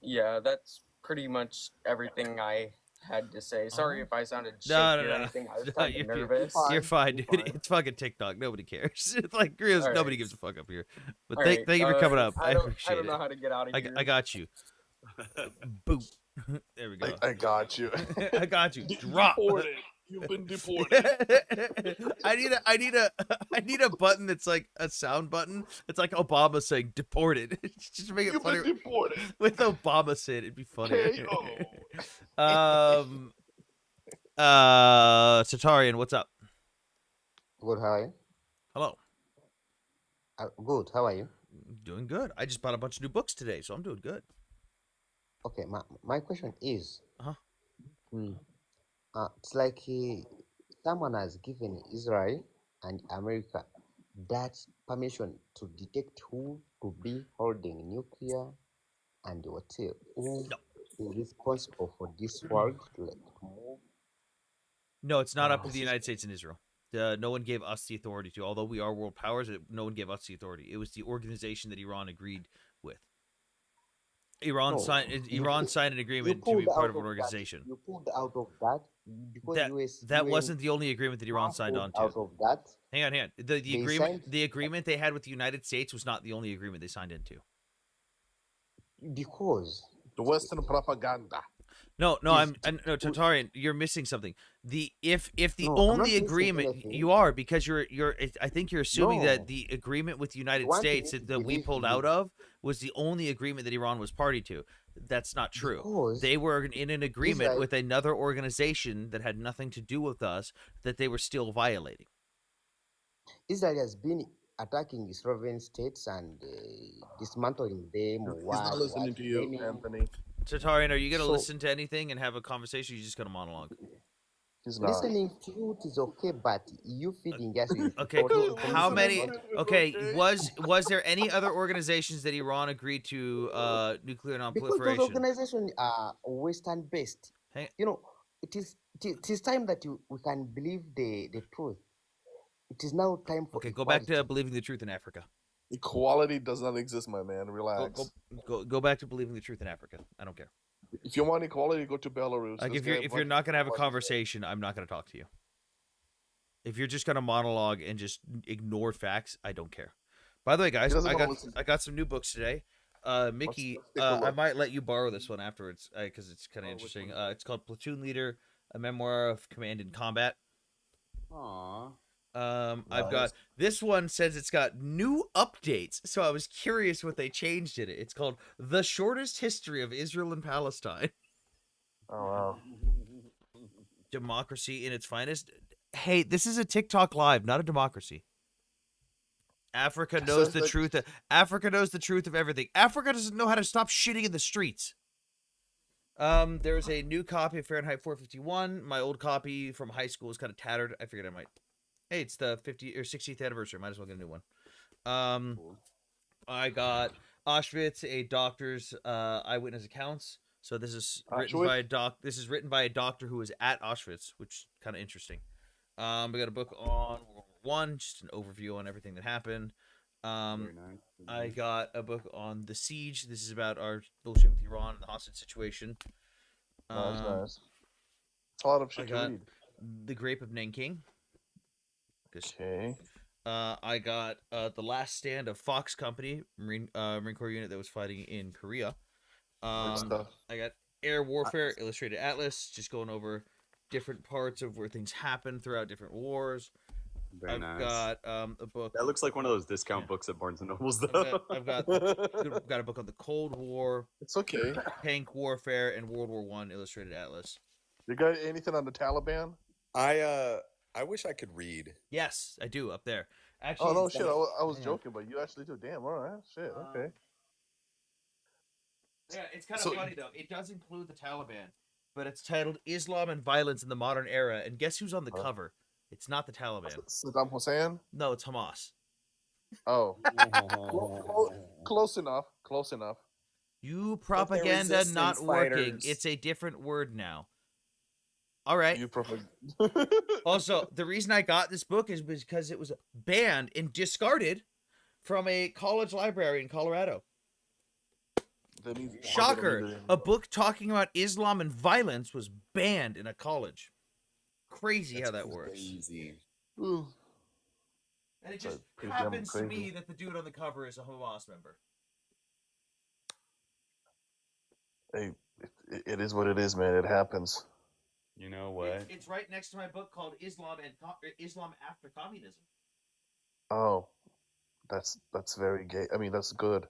Yeah, that's pretty much everything I had to say. Sorry if I sounded shaky or anything. I was kind of nervous. You're fine, dude. It's fucking TikTok. Nobody cares. It's like nobody gives a fuck up here. But thank you for coming up. I appreciate it. I don't know how to get out of here. I got you. Boop. There we go. I got you. I got you. Drop. Deported. You've been deported. I need a button that's like a sound button. It's like Obama saying deported. Just make it You've funny been deported. with Obama saying it'd be funny. Satarian, what's up? good, how are you? Hello. Good, how are you? Doing good. I just bought a bunch of new books today, so I'm doing good. Okay, my question is, Uh-huh. it's like someone has given Israel and America that permission to detect who to be holding nuclear and whatever. Who is responsible for this world to move? No, it's not up to the United States and Israel. No one gave us the authority to. Although we are world powers, no one gave us the authority. It was the organization that Iran agreed with. Iran signed an agreement to be part of an organization. You pulled out of that because that wasn't the only agreement that Iran signed on to. Out of that, hang on. The agreement they had with the United States was not the only agreement they signed into. Because the Western propaganda. No, Tartarian, you're missing something. If the only agreement you are, because I think you're assuming that the agreement with the United States that we pulled out of was the only agreement that Iran was party to. That's not true. Because they were in an agreement with another organization that had nothing to do with us that they were still violating. Israel has been attacking sovereign states and dismantling them. He's not listening to you, Anthony. Tartarian, are you going to listen to anything and have a conversation? Or are you just going to monologue? He's not. Listening to you is okay, but you feeding us. Okay, cool. How many? Okay, was there any other organizations that Iran agreed to nuclear non-proliferation? Because those organizations are Western based. You know, it is time that we can believe the truth. It is now time for. Okay, go back to believing the truth in Africa. Equality does not exist, my man. Relax. Go back to believing the truth in Africa. I don't care. If you want equality, go to Belarus. Like if you're not gonna have a conversation, I'm not gonna talk to you. If you're just gonna monologue and just ignore facts, I don't care. By the way, guys, I got some new books today. Mickey, I might let you borrow this one afterwards because it's kind of interesting. It's called Platoon Leader: A Memoir of Command in Combat. Aww. I've got this one says it's got new updates, so I was curious what they changed in it. It's called The Shortest History of Israel and Palestine. Oh wow. Democracy in its finest. Hey, this is a TikTok live, not a democracy. Africa knows the truth. Africa knows the truth of everything. Africa doesn't know how to stop shitting in the streets. There's a new copy of Fahrenheit 451. My old copy from high school is kind of tattered. I figured I might. Hey, it's the 50th or 60th anniversary. Might as well get a new one. I got Auschwitz, a doctor's eyewitness accounts. So this is written by a doctor who was at Auschwitz, which is kind of interesting. We got a book on World War I, just an overview on everything that happened. Very nice. I got a book on the siege. This is about our bullshit with Iran and the hostage situation. Nice. A lot of shit to read. The Grape of Nanking. Okay. I got The Last Stand of Fox Company, Marine Corps unit that was fighting in Korea. I got Air Warfare Illustrated Atlas, just going over different parts of where things happen throughout different wars. Very I've nice. got a book. That looks like one of those discount books at Barnes and Nobles, though. I've got got a book on the Cold War. It's okay. Tank Warfare and World War One Illustrated Atlas. You got anything on the Taliban? I wish I could read. Yes, I do up there. Actually, Oh no, shit! I was joking, but you actually do. Damn, all right, shit, okay. Yeah, it's kind of funny though. It does include the Taliban, but it's titled "Islam and Violence in the Modern Era." And guess who's on the cover? It's not the Taliban. Saddam Hussein? No, it's Hamas. Oh, close enough. Close enough. You propaganda not working. It's a different word now. All right. You Also, the reason I got this book is because it was banned and discarded from a college library in Colorado. Shocker. A book talking about Islam and violence was banned in a college. Crazy how that works. And it just happens to me that the dude on the cover is a Hamas member. Hey, it is what it is, man. It happens. You know what? It's right next to my book called Islam After Communism. Oh, that's very gay. I mean, that's good.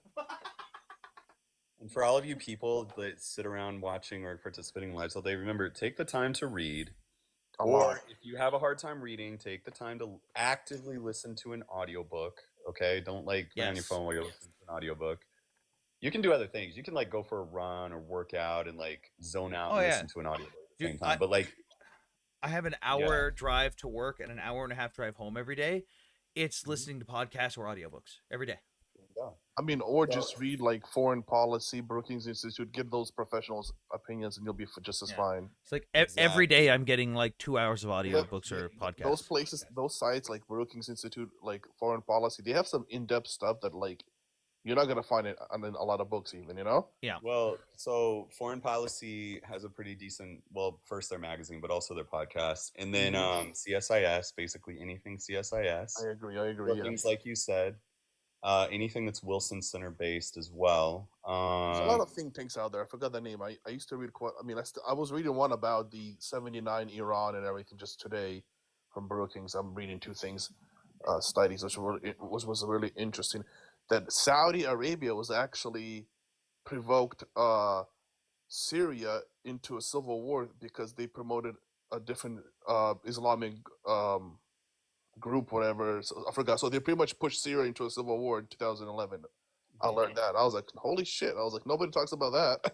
And for all of you people that sit around watching or participating in lives all day, remember, take the time to read. Or if you have a hard time reading, take the time to actively listen to an audiobook. Okay? Don't play on your phone while you're listening to an audiobook. You can do other things. You can go for a run or work out and zone out and listen to an audiobook at the same time. But I have an hour drive to work and an hour and a half drive home every day. It's listening to podcasts or audiobooks every day. I mean, or just read foreign policy, Brookings Institute, get those professionals' opinions, and you'll be just as fine. It's like every day I'm getting 2 hours of audiobooks or podcasts. Those places, those sites like Brookings Institute, foreign policy, they have some in-depth stuff that you're not gonna find it in a lot of books, even, you know? Yeah. Well, so Foreign Policy has a pretty decent. Well, first their magazine, but also their podcast, and then CSIS, basically anything CSIS. I agree. Things like you said. Anything that's Wilson Center based as well. There's a lot of think tanks out there. I forgot the name. I used to read quite. I mean, I was reading one about the '79 Iran and everything just today from Brookings. I'm reading two things, studies, which was really interesting. That Saudi Arabia was actually provoked Syria into a civil war because they promoted a different Islamic group, whatever. So, I forgot. So they pretty much pushed Syria into a civil war in 2011. I learned that. I was like, holy shit. I was like, nobody talks about that.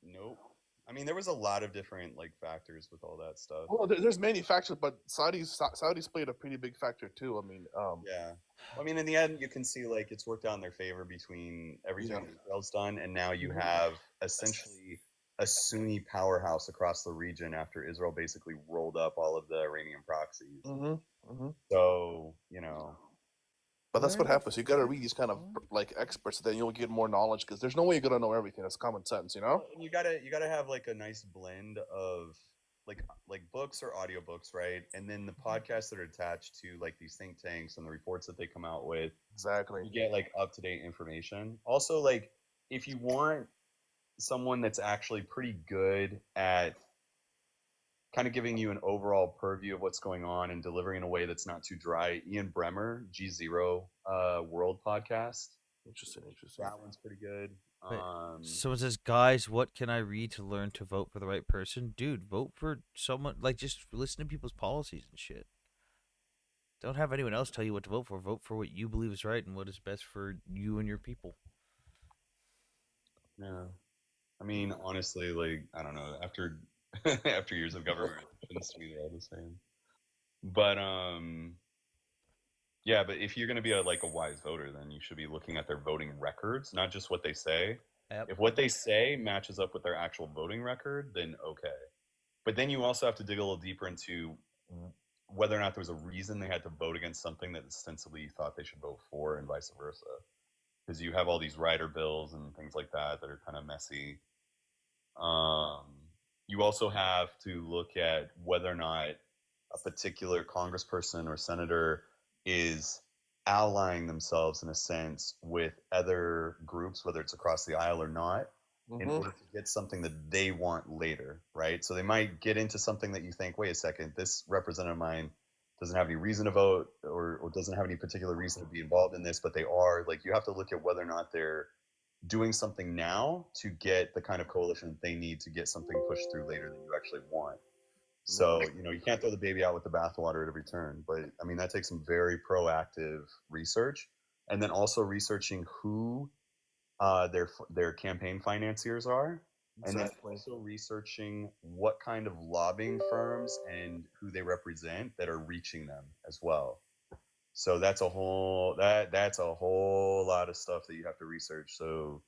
Nope. I mean, there was a lot of different factors with all that stuff. Well, there's many factors, but Saudis played a pretty big factor too. I mean, yeah. I mean, in the end, you can see it's worked out in their favor between everything Israel's done, and now you have essentially a Sunni powerhouse across the region after Israel basically rolled up all of the Iranian proxies. So, But that's what happens. You got to read these kind of experts, then you'll get more knowledge because there's no way you're gonna know everything. That's common sense, you know. And you gotta have a nice blend of like books or audiobooks, right? And then the podcasts that are attached to these think tanks and the reports that they come out with. Exactly. You get up to date information. Also, if you want someone that's actually pretty good at kind of giving you an overall purview of what's going on and delivering in a way that's not too dry, Ian Bremmer, G0 World podcast. Interesting. That one's pretty good. Someone says, guys, what can I read to learn to vote for the right person? Dude, vote for someone, just listen to people's policies and shit. Don't have anyone else tell you what to vote for. Vote for what you believe is right and what is best for you and your people. Yeah. I mean, honestly, I don't know, after after years of government relations, to me they're all the same. But yeah, but if you're going to be a wise voter, then you should be looking at their voting records, not just what they say. Yep. If what they say matches up with their actual voting record, then okay. But then you also have to dig a little deeper into whether or not there was a reason they had to vote against something that ostensibly you thought they should vote for, and vice versa. Because you have all these rider bills and things like that are kind of messy. You also have to look at whether or not a particular congressperson or senator is allying themselves in a sense with other groups, whether it's across the aisle or not. in Mhm. order to get something that they want later, right? So they might get into something that you think, wait a second, this representative of mine doesn't have any reason to vote or doesn't have any particular reason to be involved in this, but they are. Like, you have to look at whether or not they're doing something now to get the kind of coalition they need to get something pushed through later that you actually want. So, you can't throw the baby out with the bathwater at every turn. But I mean, that takes some very proactive research, and then also researching who their campaign financiers are, and then Exactly. also researching what kind of lobbying firms and who they represent that are reaching them as well. So that's a whole lot of stuff that you have to research. So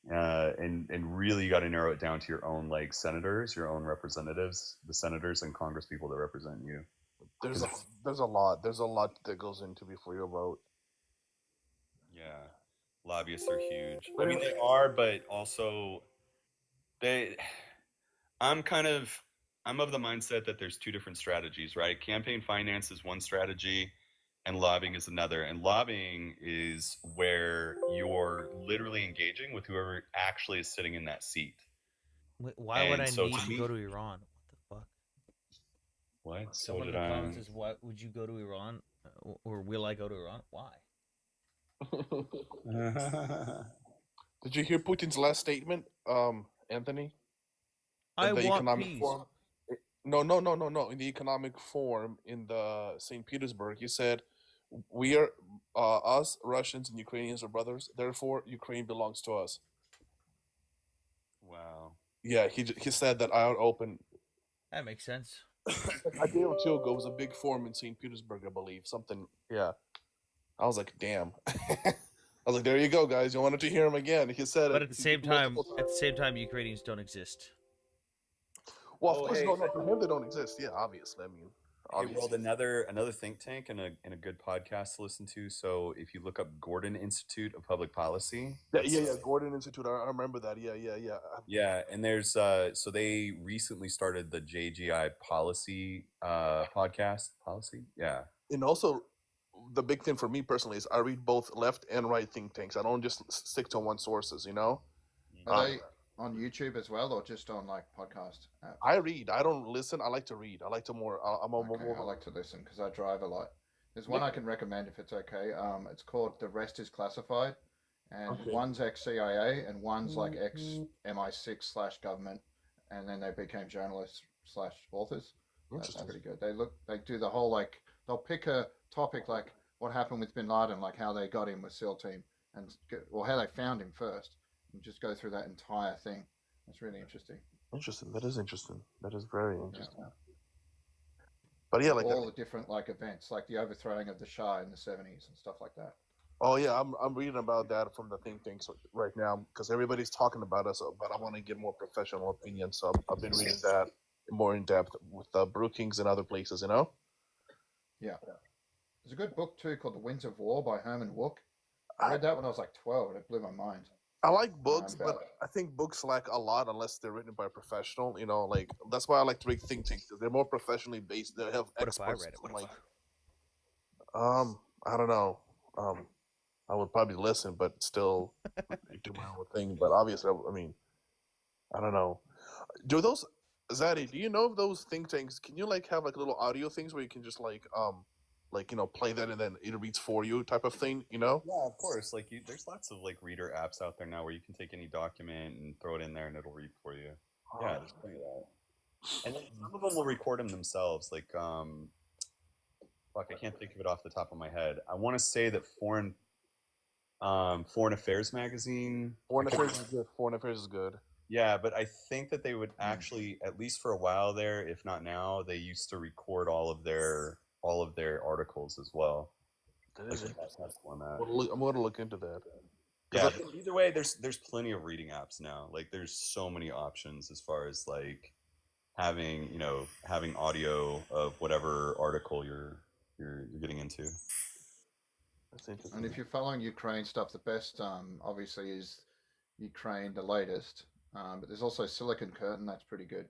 and really you got to narrow it down to your own, like, senators, your own representatives, the senators and Congress people that represent you. There's a there's a lot that goes into before you vote. Yeah, lobbyists are huge. I But mean, they are, but also they. I'm kind of I'm of the mindset that there's two different strategies, right? Campaign finance is one strategy, and lobbying is another. And lobbying is where you're literally engaging with whoever actually is sitting in that seat. Why would And I so need to to me, go to Iran? What the fuck? what? So Someone in did the I? comments says, "What would you go to Iran, or will I go to Iran? Why?" Did you hear Putin's last statement, Anthony? I In the want economic peace. forum? No, no, no, no, no. In the economic forum in the St. Petersburg, he said, "We are us Russians and Ukrainians are brothers. Therefore, Ukraine belongs to us." Wow. Yeah, he said that out open. That makes sense. Like a day or two ago, it was a big forum in St. Petersburg, I believe. Something. Yeah, I was like, damn. I was like, there you go, guys. You wanted to hear him again. He said But it at the same time, multiple times. Ukrainians don't exist. Well, of Oh, course, hey, no, no. For him, they don't exist. Yeah, obviously. I mean, hey, World, obviously. another think tank and a good podcast to listen to. So if you look up Gordon Institute of Public Policy, Yeah, that's yeah, yeah. Gordon Institute. I remember that. Yeah, yeah, yeah. yeah, and there's so they recently started the JGI Policy podcast. Policy, yeah. And also, the big thing for me personally is I read both left and right think tanks. I don't just stick to one sources. You know. Are Um, they on YouTube as well, or just on like podcast apps? I read. I don't listen. I like to read. I like to more. I'm a Okay, I more. like to listen because I drive a lot. There's one Yeah. I can recommend if it's okay. It's called "The Rest Is Classified," and Okay. one's ex-CIA and one's like ex-MI6/government, and then they became journalists/authors. That's Interesting. pretty good. They do the whole, like, they'll pick a topic like what happened with Bin Laden, like how they got him with SEAL Team, or how they found him first, and just go through that entire thing. That's really interesting. Interesting. That is interesting. That is very interesting. Yeah. But yeah, like all the different like events, like the overthrowing of the Shah in the 70s and stuff like that. oh yeah, I'm reading about that from the think tanks right now because everybody's talking about us, but I want to get more professional opinion. So I've been reading that more in depth with Brookings and other places. You know. Yeah. There's a good book too called The Winds of War by Herman Wouk. I I, read that when I was like 12 and it blew my mind. I like books, but About I think books lack a lot unless they're written by a professional. You know, like that's why I like to read think tanks because they're more professionally based. They have What if I experts. read it? What Like, if I don't know. I would probably listen, but still do my own thing. But obviously, I mean, I don't know. Do those Zaddy? Do you know of those think tanks? Can you like have like little audio things where you can just like play that and then it reads for you type of thing? You know? Yeah, of course. Like, there's lots of like reader apps out there now where you can take any document and throw it in there and it'll read for you. Yeah, there's plenty of that. And then some of them will record them themselves. Like, fuck, I can't think of it off the top of my head. I want to say that Foreign Affairs magazine. Foreign Affairs is good. Foreign Affairs is good. Yeah, but I think that they would actually, at least for a while there, if not now, they used to record all of their articles as well. That Like is in interesting. that format. I'm going to look into that. Yeah, but either way, there's plenty of reading apps now. Like, there's so many options as far as like having audio of whatever article you're getting into. That's interesting. And if you're following Ukraine stuff, the best obviously is Ukraine, the latest. But there's also Silicon Curtain, that's pretty good.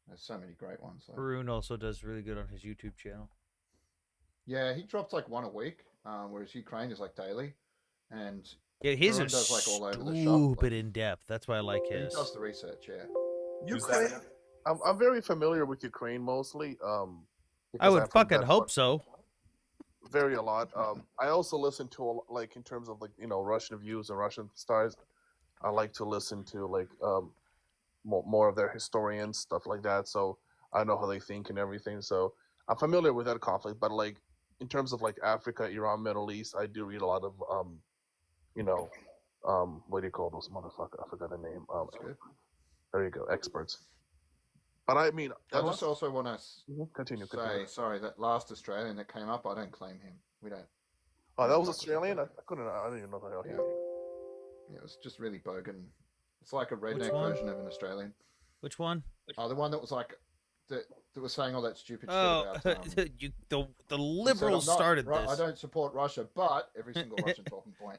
There's so many great ones. Like. Haroon also does really good on his YouTube channel. Yeah, he drops like one a week, whereas Ukraine is like daily. And Yeah, his Varun is does like all over the shop. stupid in depth. That's why I like He his. does the research, yeah. Ukraine. I'm very familiar with Ukraine mostly. I Because would I'm from fucking that hope part. so. Very a lot. I also listen to like in terms of like Russian views and Russian stars. I like to listen to like more of their historians stuff like that. So I know how they think and everything. So I'm familiar with that conflict. But like in terms of like Africa, Iran, Middle East, I do read a lot of you know what do you call those motherfucker? I forgot the name. There you go, experts. But I mean, I just also want to continue. sorry, that last Australian that came up, I don't claim him. We don't. Oh, that was Australian. I didn't even know that. Yeah. Yeah, it was just really bogan. It's like a redneck one? version of an Australian. Which one? Oh, the one that was like that was saying all that stupid Oh, shit about. you the he said, liberals "I'm not started Ru- this. I don't support Russia, but every single Russian talking point.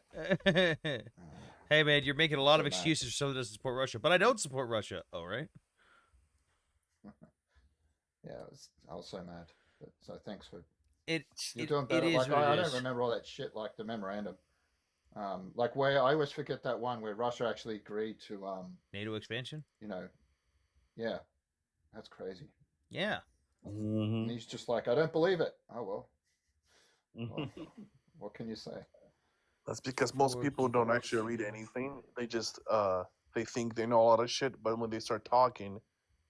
Hey man, you're making a lot So of mad. excuses for someone that doesn't support Russia, but I don't support Russia. Oh, right. Yeah, I was so mad. So thanks for You're doing better. Like I don't remember all that shit, like the memorandum. Like where I always forget that one where Russia actually agreed to NATO expansion. Yeah, that's crazy. Yeah. And he's just like, I don't believe it. Oh well. What can you say? That's because most people don't actually read anything. They just they think they know a lot of shit, but when they start talking,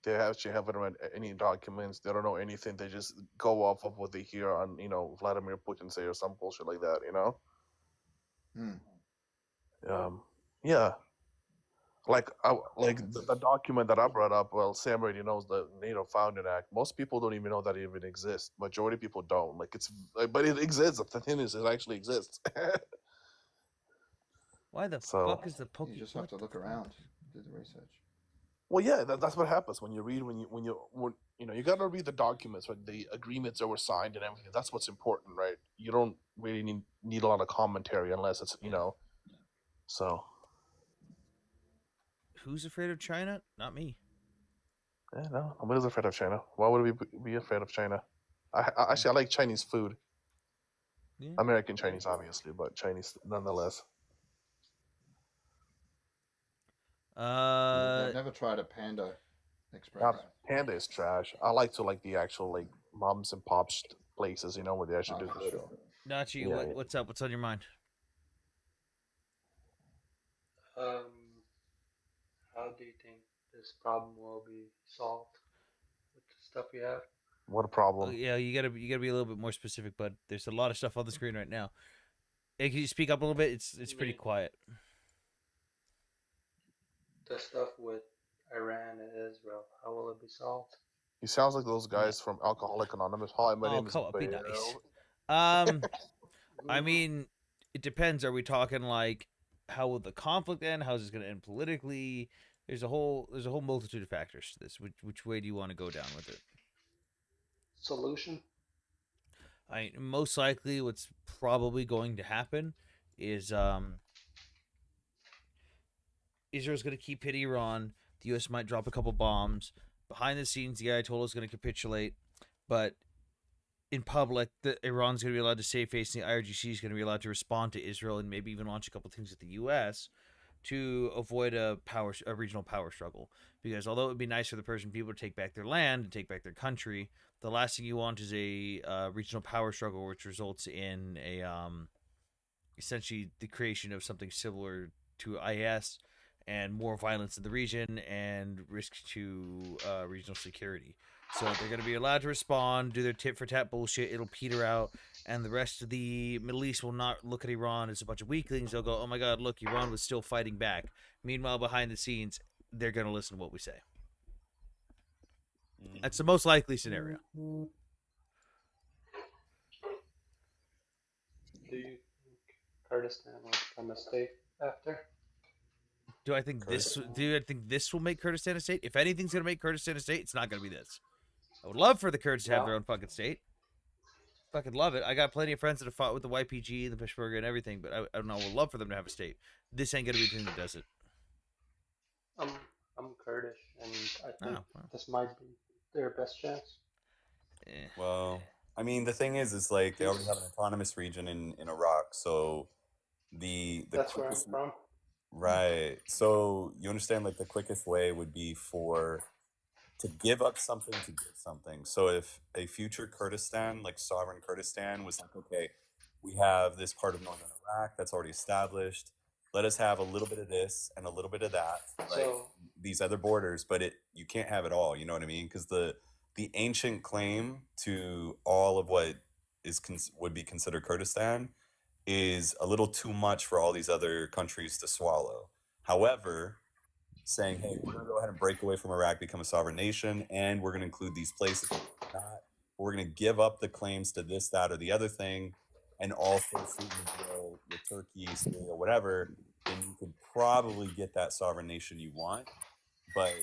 they actually haven't read any documents. They don't know anything. They just go off of what they hear on Vladimir Putin say or some bullshit like that. Yeah. Like the document that I brought up. Well, Sam already knows the NATO Founding Act. Most people don't even know that it even exists. Majority of people don't. But it exists. The thing is, it actually exists. Why the fuck is the Pokemon? You just have to look around, do the research. Well, yeah, that's what happens when you read you got to read the documents, like the agreements that were signed and everything. That's what's important, right? You don't really need a lot of commentary unless it's So. Who's afraid of China? Not me. Yeah, no, nobody's afraid of China. Why would we be afraid of China? I like Chinese food. Yeah. American Chinese, obviously, but Chinese nonetheless. I've never tried a Panda Express. Panda is trash. I like to like the actual moms and pops places, where they actually do good. Sure. Nachi, Yeah, what's up? What's on your mind? How do you think this problem will be solved with the stuff we have? What a problem! Oh, yeah, you gotta be a little bit more specific, bud. There's a lot of stuff on the screen right now. Hey, can you speak up a little bit? It's pretty quiet. The stuff with Iran and Israel, how will it be solved? He sounds like those guys from Alcoholic Anonymous. Hi, my name is come on, be Bill. nice. I mean, it depends. Are we talking like how will the conflict end? How's it going to end politically? There's a whole multitude of factors to this. Which way do you want to go down with it? Solution? Most likely, what's probably going to happen is Israel's going to keep hitting Iran. The U.S. might drop a couple bombs. Behind the scenes, the Ayatollah is going to capitulate, but in public, Iran's going to be allowed to save face, and the IRGC is going to be allowed to respond to Israel and maybe even launch a couple things at the U.S. to avoid a regional power struggle. Because although it would be nice for the Persian people to take back their land and take back their country, the last thing you want is a regional power struggle, which results in essentially the creation of something similar to IS and more violence in the region and risk to regional security. So they're going to be allowed to respond, do their tit for tat bullshit. It'll peter out, and the rest of the Middle East will not look at Iran as a bunch of weaklings. They'll go, "Oh my God, look, Iran was still fighting back." Meanwhile, behind the scenes, they're going to listen to what we say. That's the most likely scenario. Do you think Kurdistan will become a state after? Do I think this will make Kurdistan a state? If anything's going to make Kurdistan a state, it's not going to be this. I would love for the Kurds to have their own fucking state. Fucking love it. I got plenty of friends that have fought with the YPG and the Peshmerga and everything, but I don't know. I would love for them to have a state. This ain't going to be the thing that does it. I'm Kurdish, and I think wow. this might be their best chance. Well, I mean, the thing is like they already have an autonomous region in Iraq, so The That's where I'm quickest from. right. So you understand, like the quickest way would be for to give up something to give something. So if a future Kurdistan, like sovereign Kurdistan, was like, okay, we have this part of northern Iraq that's already established. Let us have a little bit of this and a little bit of that, like So these other borders, but you can't have it all. You know what I mean? Because the ancient claim to all of what would be considered Kurdistan is a little too much for all these other countries to swallow. However, saying, hey, we're going to go ahead and break away from Iraq, become a sovereign nation, and we're going to include these places. Not, we're going to give up the claims to this, that, or the other thing, and also sweeten the deal with Turkey, Syria, whatever. Then you could probably get that sovereign nation you want, but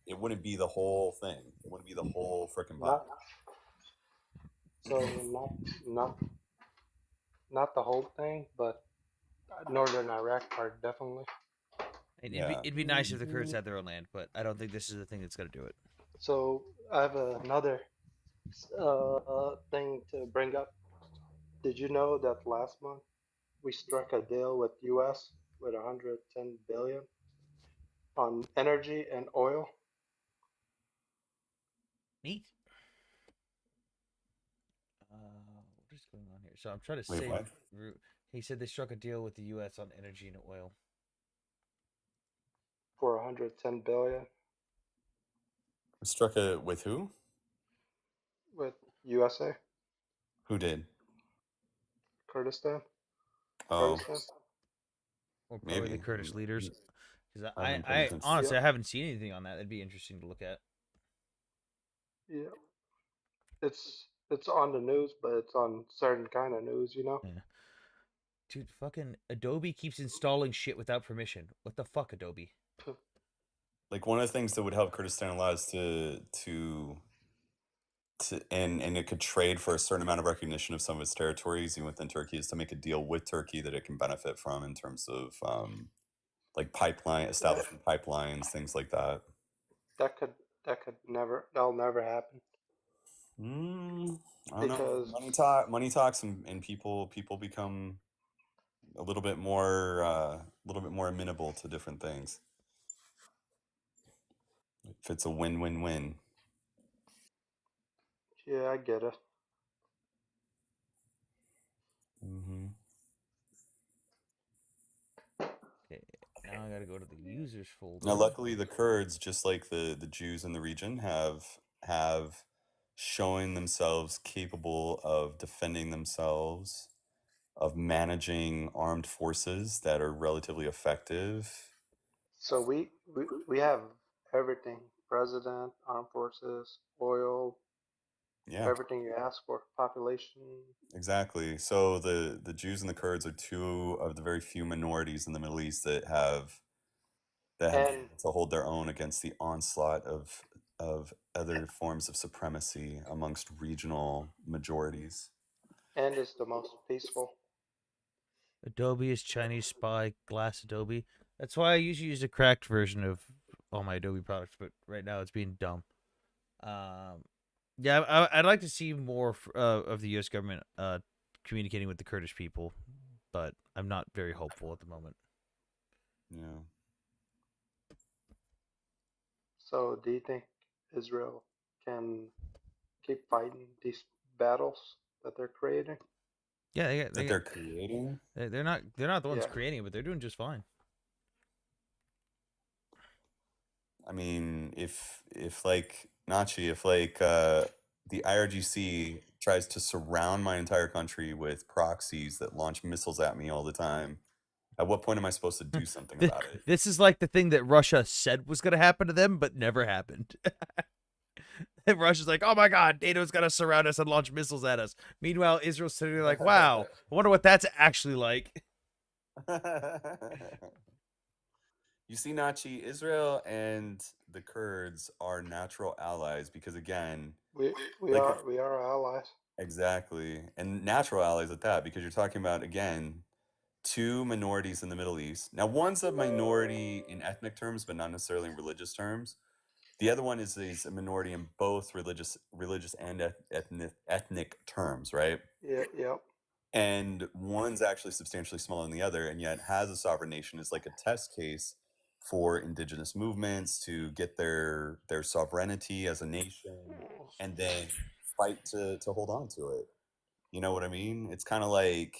it wouldn't be the whole thing. It wouldn't be the whole freaking pie. not not not not the whole thing, but northern Iraq part definitely. Yeah. It'd be nice if the Kurds had their own land, but I don't think this is the thing that's going to do it. So I have another thing to bring up. Did you know that last month we struck a deal with U.S. with 110 billion on energy and oil? Neat. What is going on here? So I'm trying to Wait, say, what? he said they struck a deal with the U.S. on energy and oil. For 110 billion Struck a with who? with USA, Who did? Kurdistan, Oh, Kurdistan. Or probably the maybe. Kurdish leaders. Because I haven't been paying I attention. honestly Yeah, I haven't seen anything on that. That'd be interesting to look at. yeah. It's on the news, but it's on certain kind of news, you know. Yeah. Dude, fucking Adobe keeps installing shit without permission. What the fuck, Adobe? Like one of the things that would help Kurdistan a lot is and it could trade for a certain amount of recognition of some of its territories even within Turkey is to make a deal with Turkey that it can benefit from in terms of like establishing pipelines, things like that. That could that'll never happen Mm, I don't know. because Money talks, and people become a little bit more amenable to different things if it's a win-win-win. yeah, I get it. Hmm. Okay, now I gotta go to the users Now, folder. luckily, the Kurds, just like the Jews in the region, have shown themselves capable of defending themselves, of managing armed forces that are relatively effective. So we have everything: president, armed forces, oil, Yeah, everything you ask for, population, exactly. So the Jews and the Kurds are two of the very few minorities in the Middle East that have been and able to hold their own against the onslaught of other forms of supremacy amongst regional majorities. it's the most peaceful. Adobe is Chinese spy glass Adobe. That's why I usually use a cracked version of all my Adobe products, but right now it's being dumb. Um, yeah, I'd like to see more of the U.S. government communicating with the Kurdish people, but I'm not very hopeful at the moment. Yeah. So do you think Israel can keep fighting these battles that they're creating? Yeah, That they're creating. they're not the ones Yeah, creating it, but they're doing just fine. I mean, if like Nachi, if like the IRGC tries to surround my entire country with proxies that launch missiles at me all the time, at what point am I supposed to do something about it? This is like the thing that Russia said was going to happen to them, but never happened. And Russia's like, oh my God, NATO's going to surround us and launch missiles at us. Meanwhile, Israel's sitting there like, wow, I wonder what that's actually like. You see, Nachi, Israel and the Kurds are natural allies because, again, we like we are allies. exactly, and natural allies at that because you're talking about again two minorities in the Middle East. Now, one's a minority in ethnic terms, but not necessarily in religious terms. The other one is a minority in both religious and ethnic terms, right? Yeah, yep. and one's actually substantially smaller than the other, and yet has a sovereign nation is like a test case for indigenous movements to get their sovereignty as a nation, and then fight to hold on to it. You know what I mean? It's kind of like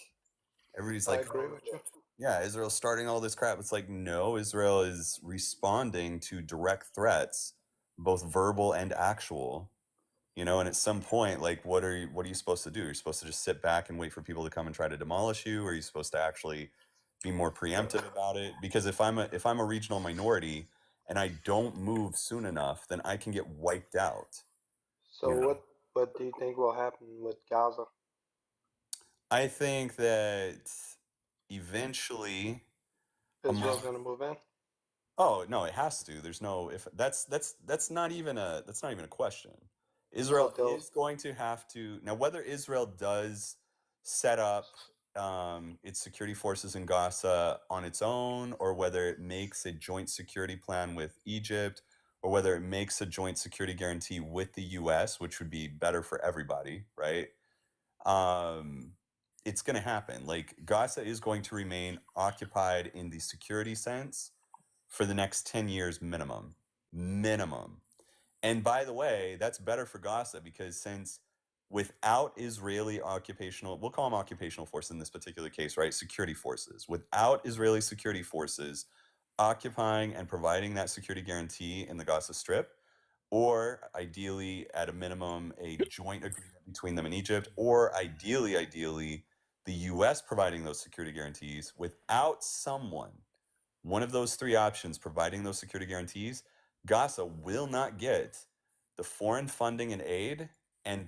everybody's I like, agree oh, with you. yeah, Israel's starting all this crap. It's like, no, Israel is responding to direct threats, both verbal and actual. And at some point, like, what are you supposed to do? You're supposed to just sit back and wait for people to come and try to demolish you, or are you supposed to actually be more preemptive about it? Because if I'm a regional minority and I don't move soon enough, then I can get wiped out. So what do you think will happen with Gaza? I think that eventually, Israel's among gonna move in? Oh no, it has to. There's no if that's not even a question. So Israel they'll is going to have to now. Whether Israel does set up its security forces in Gaza on its own, or whether it makes a joint security plan with Egypt, or whether it makes a joint security guarantee with the U.S., which would be better for everybody, right? Um, it's going to happen. Like Gaza is going to remain occupied in the security sense for the next 10 years minimum. Minimum. And by the way, that's better for Gaza because since without Israeli occupational, we'll call them occupational forces in this particular case, right? Security forces. Without Israeli security forces occupying and providing that security guarantee in the Gaza Strip, or ideally at a minimum a joint agreement between them and Egypt, or ideally the US providing those security guarantees without someone, one of those three options providing those security guarantees, Gaza will not get the foreign funding and aid and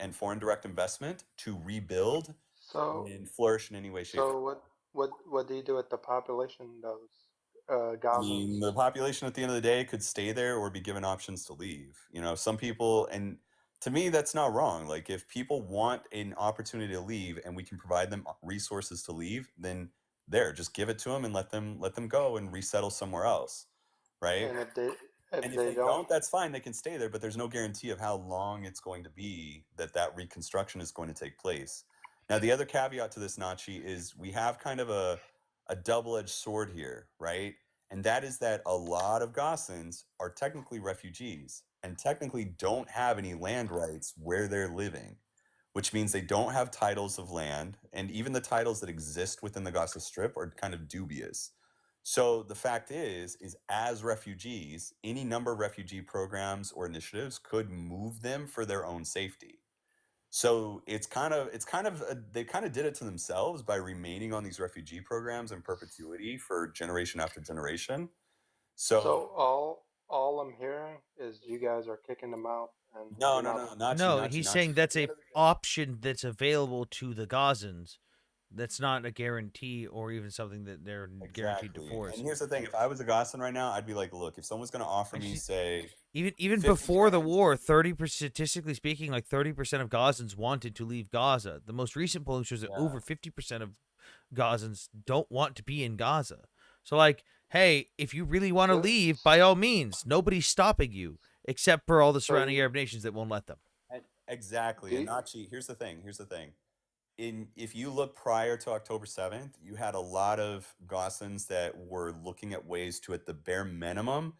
and foreign direct investment to rebuild so and flourish in any way, shape, or so form. what do you do with the population, those I mean, Gazans? the population at the end of the day could stay there or be given options to leave. Some people, and to me, that's not wrong. Like, if people want an opportunity to leave and we can provide them resources to leave, then just give it to them and let them go and resettle somewhere else, right? And And if if they they don't, don't, that's fine. They can stay there, but there's no guarantee of how long it's going to be that reconstruction is going to take place. Now, the other caveat to this, Nachi, is we have kind of a double-edged sword here, right? And that is that a lot of Gazans are technically refugees and technically don't have any land rights where they're living, which means they don't have titles of land, and even the titles that exist within the Gaza Strip are kind of dubious. So the fact is as refugees, any number of refugee programs or initiatives could move them for their own safety. So they kind of did it to themselves by remaining on these refugee programs in perpetuity for generation after generation. so So all I'm hearing is you guys are kicking them out, and no, you're no, not. no, Nachi, No, Nachi, he's Nachi. saying Here's that's the a other thing. option that's available to the Gazans. That's not a guarantee or even something that they're guaranteed to Exactly. force. And here's the thing: if I was a Gossan right now, I'd be like, look, if someone's going to offer me, Actually, say, even 50 before the grand, war, 30%, statistically speaking, like 30% of Gazans wanted to leave Gaza. The most recent polling shows that yeah. over 50% of Gazans don't want to be in Gaza. So, like, hey, if you really want to So leave, by all means, nobody's stopping you, except for all the so surrounding you Arab nations that won't let them. Exactly. And do Nachi, here's the thing. Here's the thing. If you look prior to October 7th, you had a lot of Gossans that were looking at ways to, at the bare minimum,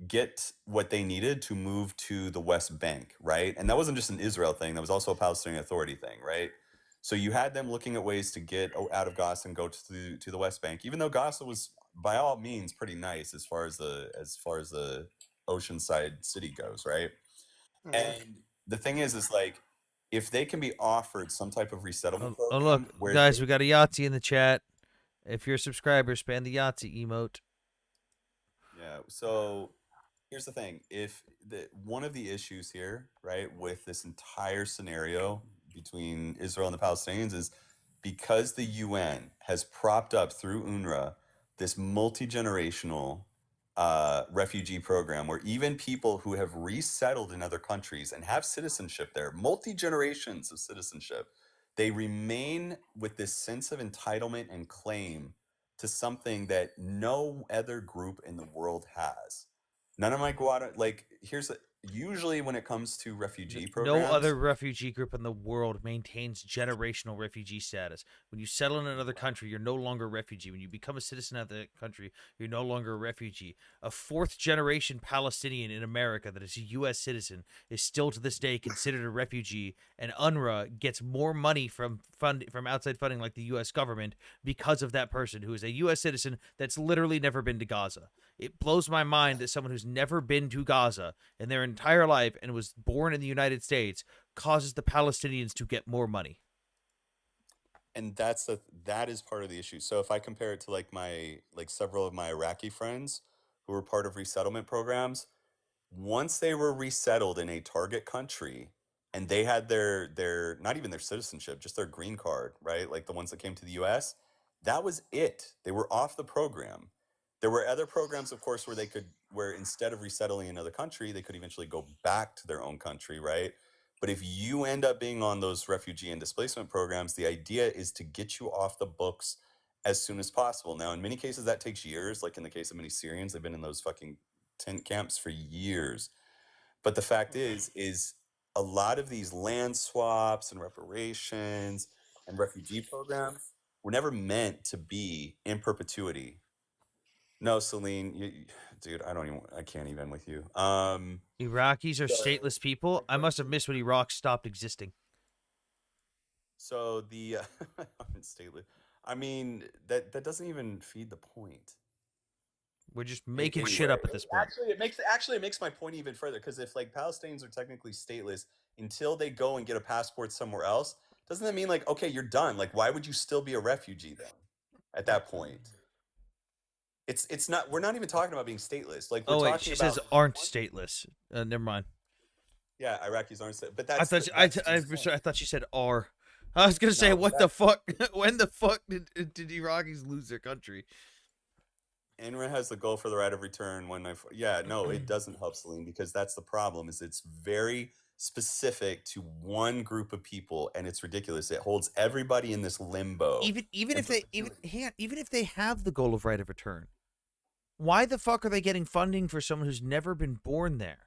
get what they needed to move to the West Bank, right? And that wasn't just an Israel thing, that was also a Palestinian Authority thing, right? So you had them looking at ways to get out of Gaza and go to the West Bank, even though Gaza was by all means pretty nice as far as the oceanside city goes, right? mhm. And the thing is like if they can be offered some type of resettlement Oh, look, program where guys, they we got a Yahtzee in the chat. If you're a subscriber, spam the Yahtzee emote. Yeah. So here's the thing: if one of the issues here, right, with this entire scenario between Israel and the Palestinians is because the UN has propped up through UNRWA this multi-generational refugee program where even people who have resettled in other countries and have citizenship there, multi-generations of citizenship, they remain with this sense of entitlement and claim to something that no other group in the world has. None of my Guada, like, usually when it comes to refugee No programs, other refugee group in the world maintains generational refugee status. When you settle in another country, you're no longer a refugee. When you become a citizen of the country, you're no longer a refugee. A fourth generation Palestinian in America that is a U.S. citizen is still to this day considered a refugee, and UNRWA gets more money from outside funding like the U.S. government because of that person who is a U.S. citizen that's literally never been to Gaza. It blows my mind that someone who's never been to Gaza in their entire life and was born in the United States causes the Palestinians to get more money. and that is part of the issue. So if I compare it to like several of my Iraqi friends who were part of resettlement programs, once they were resettled in a target country and they had their not even their citizenship, just their green card, right? Like the ones that came to the US, that was it. They were off the program. There were other programs, of course, where instead of resettling another country, they could eventually go back to their own country, right? But if you end up being on those refugee and displacement programs, the idea is to get you off the books as soon as possible. Now, in many cases, that takes years. Like in the case of many Syrians, they've been in those fucking tent camps for years. But the fact is a lot of these land swaps and reparations and refugee programs were never meant to be in perpetuity. No, Celine, dude, I can't even with you. Iraqis are stateless people. I must have missed when Iraq stopped existing. So the stateless. I mean, that doesn't even feed the point. We're just making shit up at this point. Actually it makes my point even further, because if like Palestinians are technically stateless until they go and get a passport somewhere else, doesn't that mean like, okay, you're done? Like, why would you still be a refugee then at that point? It's not. We're not even talking about being stateless. Like we're talking she about. says aren't stateless. Never mind. Yeah, Iraqis aren't stateless, but I that's. I thought she said are. I was gonna say, what the fuck? When the fuck did Iraqis lose their country? UNRWA has the goal for the right of return it doesn't help, Celine, because that's the problem. Is it's very specific to one group of people, and it's ridiculous. It holds everybody in this limbo. Even if they have the goal of right of return, why the fuck are they getting funding for someone who's never been born there?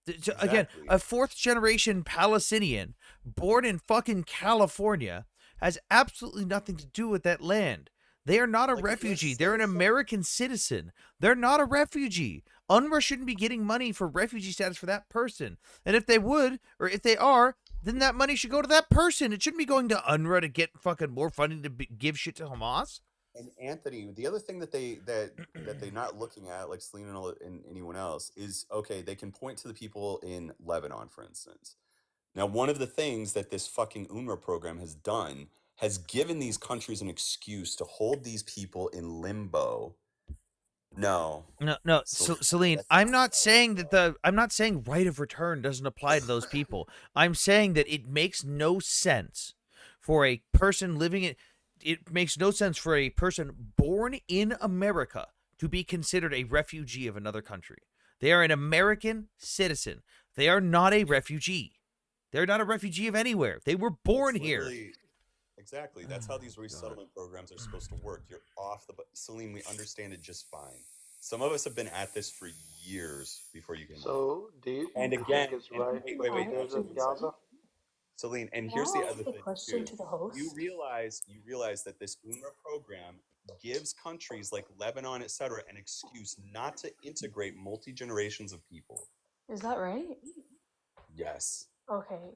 Exactly. Again, a fourth generation Palestinian born in fucking California has absolutely nothing to do with that land. They are not a refugee. They're an American citizen. They're not a refugee. UNRWA shouldn't be getting money for refugee status for that person. And if they would, or if they are, then that money should go to that person. It shouldn't be going to UNRWA to get fucking more funding to give shit to Hamas. And Anthony, the other thing that they're not looking at, like Selena and anyone else, is okay. They can point to the people in Lebanon, for instance. Now, one of the things that this fucking UNRWA program has done has given these countries an excuse to hold these people in limbo. No. Celine, I'm not saying right of return doesn't apply to those people. I'm saying that it makes no sense for a person living in. It makes no sense for a person born in America to be considered a refugee of another country. They are an American citizen. They are not a refugee. They're not a refugee of anywhere. They were born here. Exactly. That's how these resettlement programs are supposed to work. You're off the... Celine, we understand it just fine. Some of us have been at this for years before you came. So, do you think it's right? Wait, in Gaza? Celine, and here's the other thing too. You realize that this UNRWA program gives countries like Lebanon, etc., an excuse not to integrate multi-generations of people. Is that right? Yes. Okay.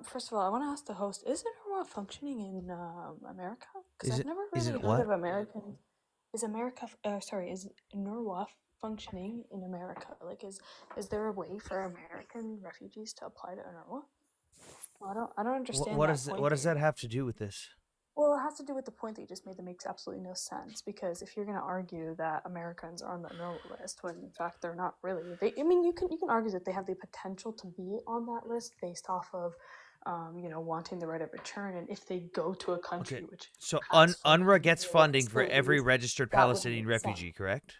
First of all, I want to ask the host: is UNRWA functioning in America? Because I've never really heard of American. Is UNRWA functioning in America? Like, is there a way for American refugees to apply to UNRWA? Well, I don't understand. What does that have to do with this? Well, it has to do with the point that you just made that makes absolutely no sense. Because if you're going to argue that Americans are on the UNRWA list, when in fact they're not really, you can argue that they have the potential to be on that list based off of, wanting the right of return, and if they go to a country which UNRWA gets funding for every registered Palestinian refugee, correct?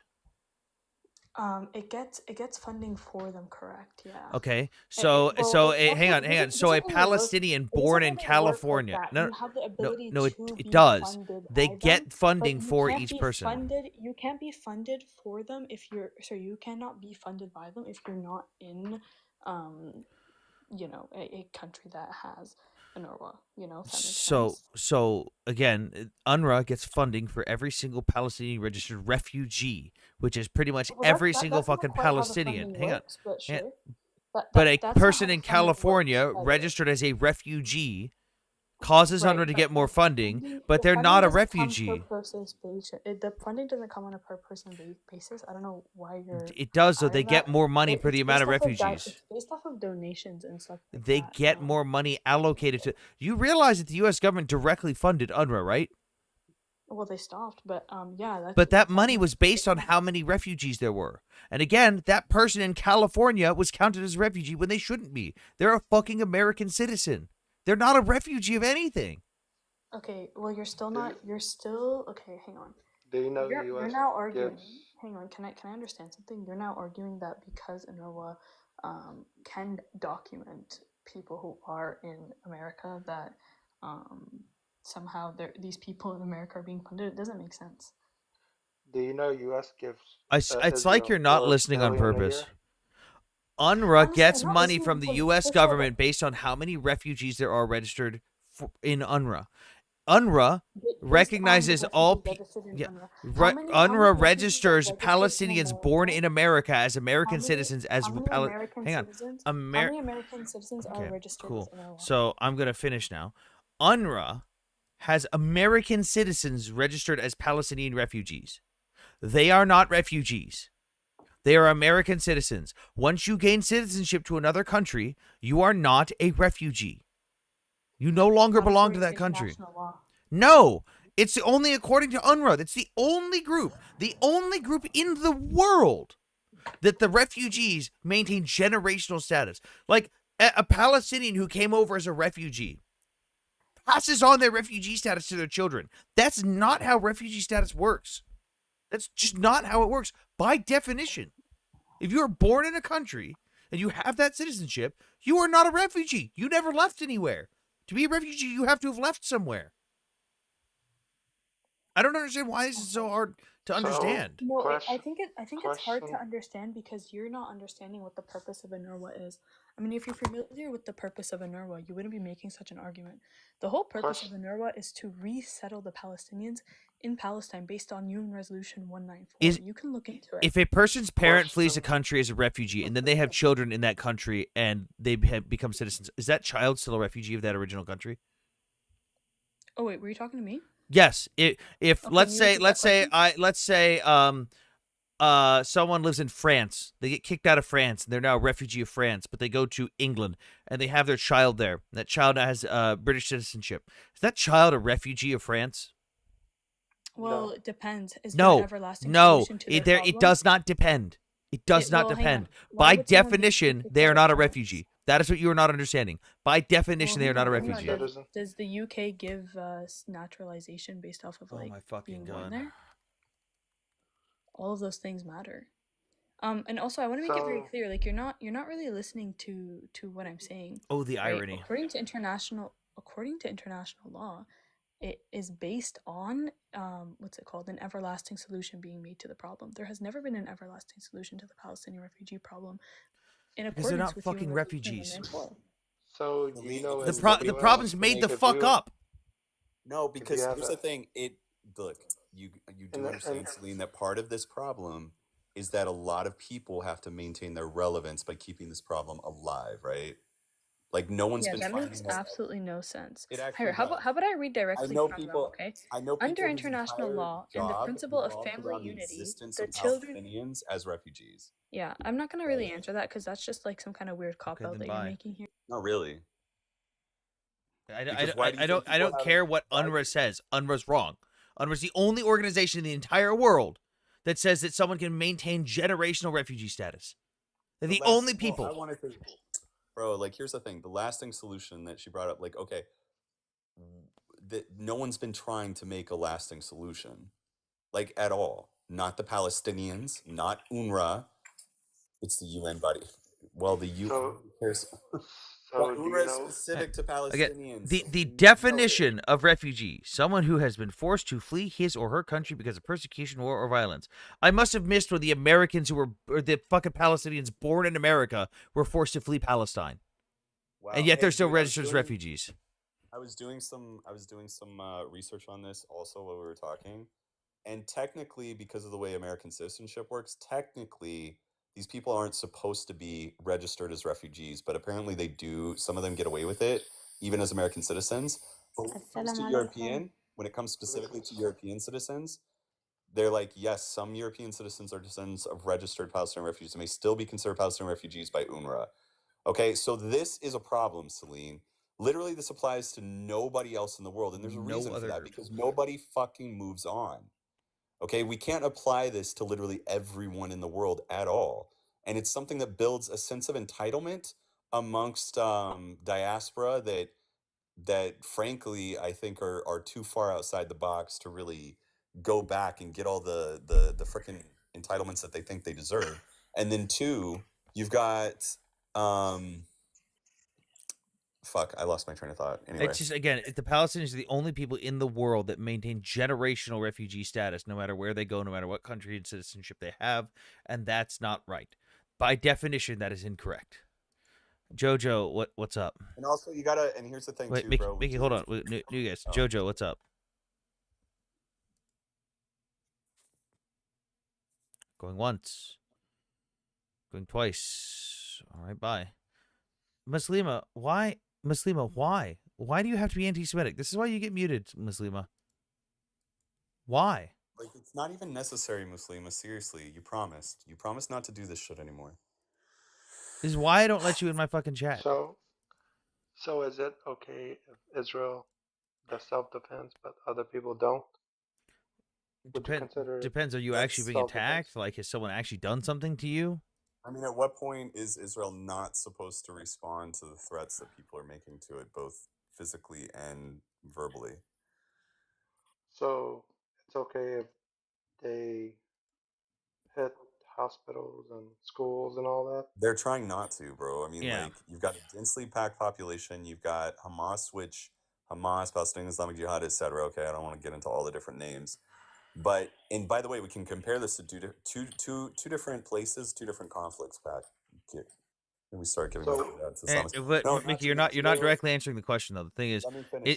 It gets funding for them, correct? Yeah. Okay, Well, hang on, hang on. So a Palestinian born in California, that. no, You have the no, ability no, to it be does. funded They by them, get but funding you for can't each be person. funded. You can't be funded for them if you're. So you cannot be funded by them if you're not in, a country that has an UNRWA. If that makes sense. So again, UNRWA gets funding for every single Palestinian registered refugee, which is pretty much Well, every single that's not fucking quite how the Palestinian. funding Hang on, works, but hang on. sure. But a That's not how person the in funding works California either. registered as a refugee causes UNRWA to But get more funding, but the they're funding not a doesn't come per refugee. person basis. The funding doesn't come on a per person basis. I don't know why you're It does, though. They adding get that. more money for the amount of refugees. It's based off of donations and stuff like They that. get more money allocated to. You realize that the U.S. government directly funded UNRWA, right? Well, they stopped, but yeah. But that money was based on how many refugees there were. And again, that person in California was counted as a refugee when they shouldn't be. They're a fucking American citizen. They're not a refugee of anything. Okay, well, you're still not. You're still okay. Hang on. Do you know You're U.S. now arguing. gives? Hang on. Can I understand something? You're now arguing that because UNRWA can document people who are in America that somehow these people in America are being funded. It doesn't make sense. Do you know U.S. gives It's like you're not listening on purpose. UNRWA gets money from the U.S. government based on how many refugees there are registered in UNRWA. UNRWA recognizes all people. Yeah, UNRWA registers Palestinians born in America as American citizens. Hang on, How many American citizens are registered cool. with UNRWA? So I'm gonna finish now. UNRWA has American citizens registered as Palestinian refugees. They are not refugees. They are American citizens. Once you gain citizenship to another country, you are not a refugee. You no longer belong to that country. No, it's only according to UNRWA. It's the only group in the world that the refugees maintain generational status. Like a Palestinian who came over as a refugee passes on their refugee status to their children. That's not how refugee status works. That's just not how it works by definition. If you are born in a country and you have that citizenship, you are not a refugee. You never left anywhere. To be a refugee, you have to have left somewhere. I don't understand why this is so hard to understand. No, I think it's hard to understand because you're not understanding what the purpose of UNRWA is. I mean, if you're familiar with the purpose of UNRWA, you wouldn't be making such an argument. The whole purpose of UNRWA is to resettle the Palestinians in Palestine based on UN Resolution 194. You can look into it. If a person's parent flees a country as a refugee and then they have children in that country and they become citizens, is that child still a refugee of that original country? Oh wait, were you talking to me? Yes. If let's say someone lives in France, they get kicked out of France and they're now a refugee of France, but they go to England and they have their child there. That child has British citizenship. Is that child a refugee of France? Well, it depends. Is there an everlasting solution to their problem? It does not depend. It does not depend. By definition, they are not a refugee. That is what you are not understanding. By definition, they are not a refugee. Does the UK give naturalization based off of being born there? All of those things matter. And also, I want to make it very clear, like you're not really listening to what I'm saying. Oh, the irony. According to international law, it is based on what's it called? An everlasting solution being made to the problem. There has never been an everlasting solution to the Palestinian refugee problem. Because they're not fucking refugees. So you know the problem's made the fuck up. No, because here's the thing. Look, you do understand, Celine, that part of this problem is that a lot of people have to maintain their relevance by keeping this problem alive, right? Like no one's been. That makes absolutely no sense. It actually How about I read directly from them? Okay. I know under international law and the principle of family unity, the children Palestinians as refugees. Yeah, I'm not gonna really answer that because that's just like some kind of weird cop out that you're making here. Not really. I don't care what UNRWA says. UNRWA's wrong. UNRWA's the only organization in the entire world that says that someone can maintain generational refugee status. They're the only people. I wanted to. Bro, like, here's the thing. The lasting solution that she brought up, like, okay, no one's been trying to make a lasting solution, like, at all. not the Palestinians, not UNRWA. It's the UN body. Well, the UN. So, But do you UNRWA is know? specific to Again, Palestinians. the So the you know it. definition of refugee: someone who has been forced to flee his or her country because of persecution, war, or violence. I must have missed when the Americans or the fucking Palestinians born in America were forced to flee Palestine, Wow. and yet Hey, they're still dude, registered as refugees. I was doing some research on this also while we were talking, and technically, because of the way American citizenship works, technically these people aren't supposed to be registered as refugees, but apparently they do. Some of them get away with it, even as American citizens. But when it comes to European, when it comes specifically to European citizens, they're like, yes, some European citizens are descendants of registered Palestinian refugees and may still be considered Palestinian refugees by UNRWA. Okay, so this is a problem, Celine. Literally, this applies to nobody else in the world, and there's a reason for that, because nobody fucking moves on. Okay, we can't apply this to literally everyone in the world at all. And it's something that builds a sense of entitlement amongst diaspora that frankly I think are too far outside the box to really go back and get all the freaking entitlements that they think they deserve. And then two, you've got fuck, I lost my train of thought. Anyway. It's just, again, the Palestinians are the only people in the world that maintain generational refugee status, no matter where they go, no matter what country and citizenship they have, and that's not right. By definition, that is incorrect. Jojo, what's up? And also, you gotta. And here's the thing, Wait, too, Mickey, bro. Mickey, hold on. New guys. Jojo, what's up? Going once. Going twice. All right, bye. Muslima, why? Muslima, why? Why do you have to be anti-Semitic? This is why you get muted, Muslima. Why? Like, it's not even necessary, Muslima. Seriously, you promised. You promised not to do this shit anymore. This is why I don't let you in my fucking chat. So is it okay if Israel does self-defense, but other people don't? Would you consider Depends. Are you actually being attacked? Like, has someone actually done something to you? I mean, at what point is Israel not supposed to respond to the threats that people are making to it, both physically and verbally? So it's okay if they hit hospitals and schools and all that? They're trying not to, bro. I mean, like, you've got a densely packed population. You've got Hamas, Palestinian Islamic Jihad, etc. Okay, I don't want to get into all the different names. But, and by the way, we can compare this to two different places, two different conflicts, Pat. And we start giving But no, Mickey, you're not directly answering the question, though. The thing is,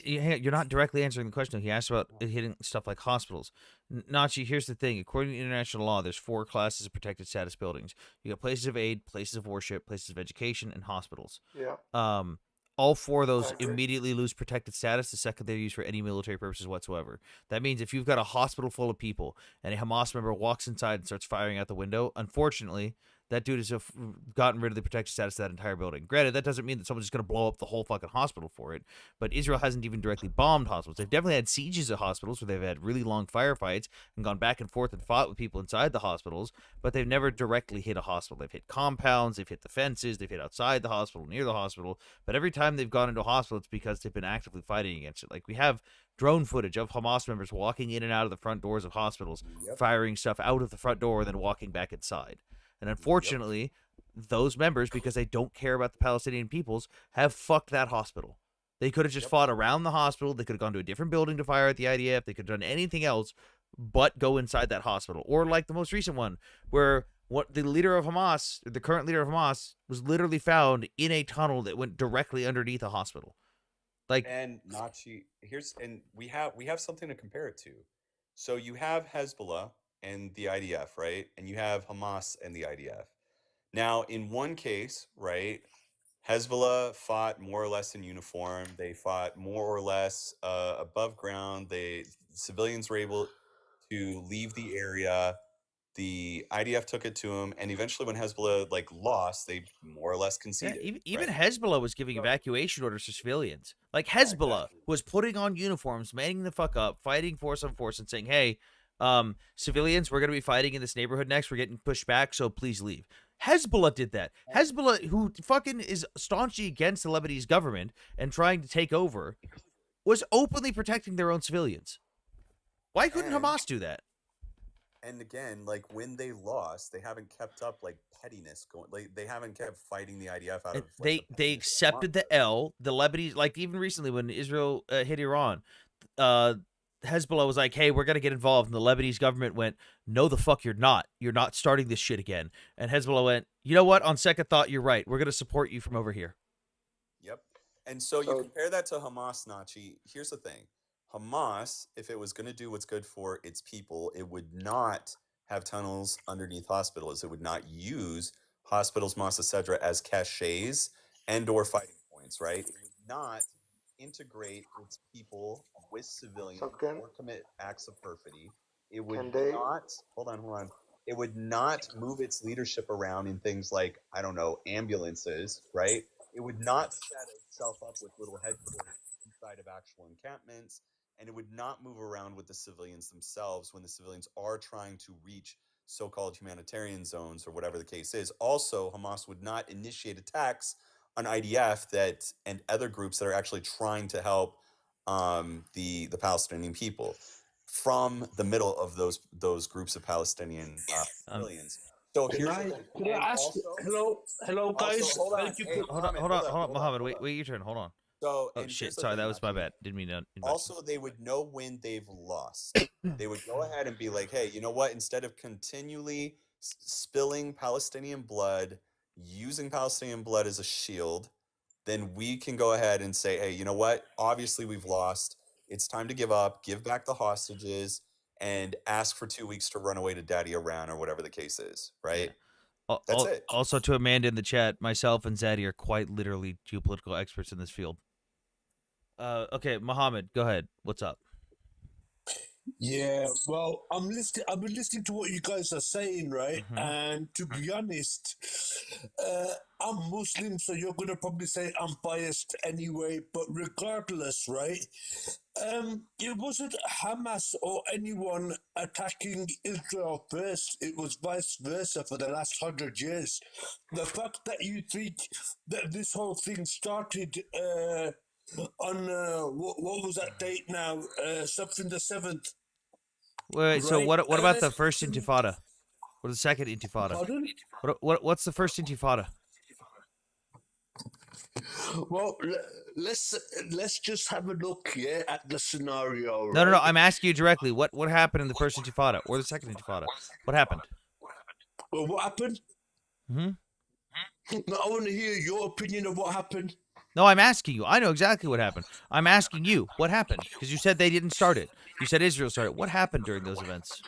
you're not directly answering the question. He asked about hitting stuff like hospitals. Nachi, here's the thing. According to international law, there's 4 classes of protected status buildings. You got places of aid, places of worship, places of education, and hospitals. Yeah. All 4 of those immediately lose protected status the second they're used for any military purposes whatsoever. That means if you've got a hospital full of people and a Hamas member walks inside and starts firing out the window, unfortunately, that dude has gotten rid of the protected status of that entire building. Granted, that doesn't mean that someone's just going to blow up the whole fucking hospital for it, but Israel hasn't even directly bombed hospitals. They've definitely had sieges of hospitals where they've had really long firefights and gone back and forth and fought with people inside the hospitals, but they've never directly hit a hospital. They've hit compounds, they've hit the fences, they've hit outside the hospital, near the hospital, but every time they've gone into a hospital, it's because they've been actively fighting against it. Like, we have drone footage of Hamas members walking in and out of the front doors of hospitals, firing stuff out of the front door and then walking back inside. And unfortunately, those members, because they don't care about the Palestinian peoples, have fucked that hospital. They could have just fought around the hospital. They could have gone to a different building to fire at the IDF. They could have done anything else but go inside that hospital. Or like the most recent one, where the leader of Hamas, the current leader of Hamas, was literally found in a tunnel that went directly underneath a hospital. Like, and Nachi, we have something to compare it to. So you have Hezbollah and the IDF, right? And you have Hamas and the IDF. Now, in one case, right, Hezbollah fought more or less in uniform. They fought more or less above ground. Civilians were able to leave the area. The IDF took it to them, and eventually, when Hezbollah lost, they more or less conceded. Even Hezbollah was giving evacuation orders to civilians. Like, Hezbollah was putting on uniforms, manning the fuck up, fighting force on force, and saying, "Hey, civilians, we're going to be fighting in this neighborhood next. We're getting pushed back, so please leave." Hezbollah did that. Hezbollah, who fucking is staunchly against the Lebanese government and trying to take over, was openly protecting their own civilians. Why couldn't Hamas do that? And again, like when they lost, they haven't kept up like pettiness going. Like they haven't kept fighting the IDF out And of like the they pettiness of Hamas. accepted the L. The Lebanese, like even recently when Israel hit Iran, uh, Hezbollah was like, "Hey, we're gonna get involved," and the Lebanese government went, "No, the fuck, you're not. You're not starting this shit again." And Hezbollah went, "You know what? On second thought, you're right. We're gonna support you from over here." Yep. And so you compare that to Hamas, Nachi. Here's the thing. Hamas, if it was going to do what's good for its people, it would not have tunnels underneath hospitals. It would not use hospitals, mosques, etc., as caches and or fighting points, right? It would not integrate its people with civilians or commit acts of perfidy. It would not, hold on. It would not move its leadership around in things like, I don't know, ambulances, right? It would not set itself up with little headquarters inside of actual encampments, and it would not move around with the civilians themselves when the civilians are trying to reach so-called humanitarian zones or whatever the case is. Also, Hamas would not initiate attacks on IDF that and other groups that are actually trying to help the Palestinian people from the middle of those groups of Palestinian civilians. So Can here's I, the thing. can I And ask? also, Hello, guys. hold on. Thank you Hey, for. Hold on, Muhammad. Wait, your turn. Hold on. So, oh and shit, here's the sorry, thing, that was my Nachi. bad. Didn't mean to. Also, they would know when they've lost. They would go ahead and be like, hey, you know what? Instead of continually spilling Palestinian blood, using Palestinian blood as a shield, then we can go ahead and say, hey, you know what? Obviously, we've lost. It's time to give up, give back the hostages, and ask for 2 weeks to run away to Daddy Iran or whatever the case is, right? That's it. Also, to Amanda in the chat, myself and Zaddy are quite literally geopolitical experts in this field. Okay, Mohammed, go ahead. What's up? Yeah, well, I'm listening. I've been listening to what you guys are saying, right? And to be honest, I'm Muslim, so you're gonna probably say I'm biased anyway. But regardless, right? It wasn't Hamas or anyone attacking Israel first. It was vice versa for the last 100 years. The fact that you think that this whole thing started on what was that date now? Something the 7th. Wait, so right? what about the first Intifada or the second Intifada? Pardon? What's the first Intifada? Well, let's just have a look here at the scenario. No, right? I'm asking you directly. What happened in the first Intifada or the second Intifada? What happened? Well, what happened? Hmm. No, I want to hear your opinion of what happened. No, I'm asking you. I know exactly what happened. I'm asking you what happened because you said they didn't start it. You said Israel started. What happened during those events?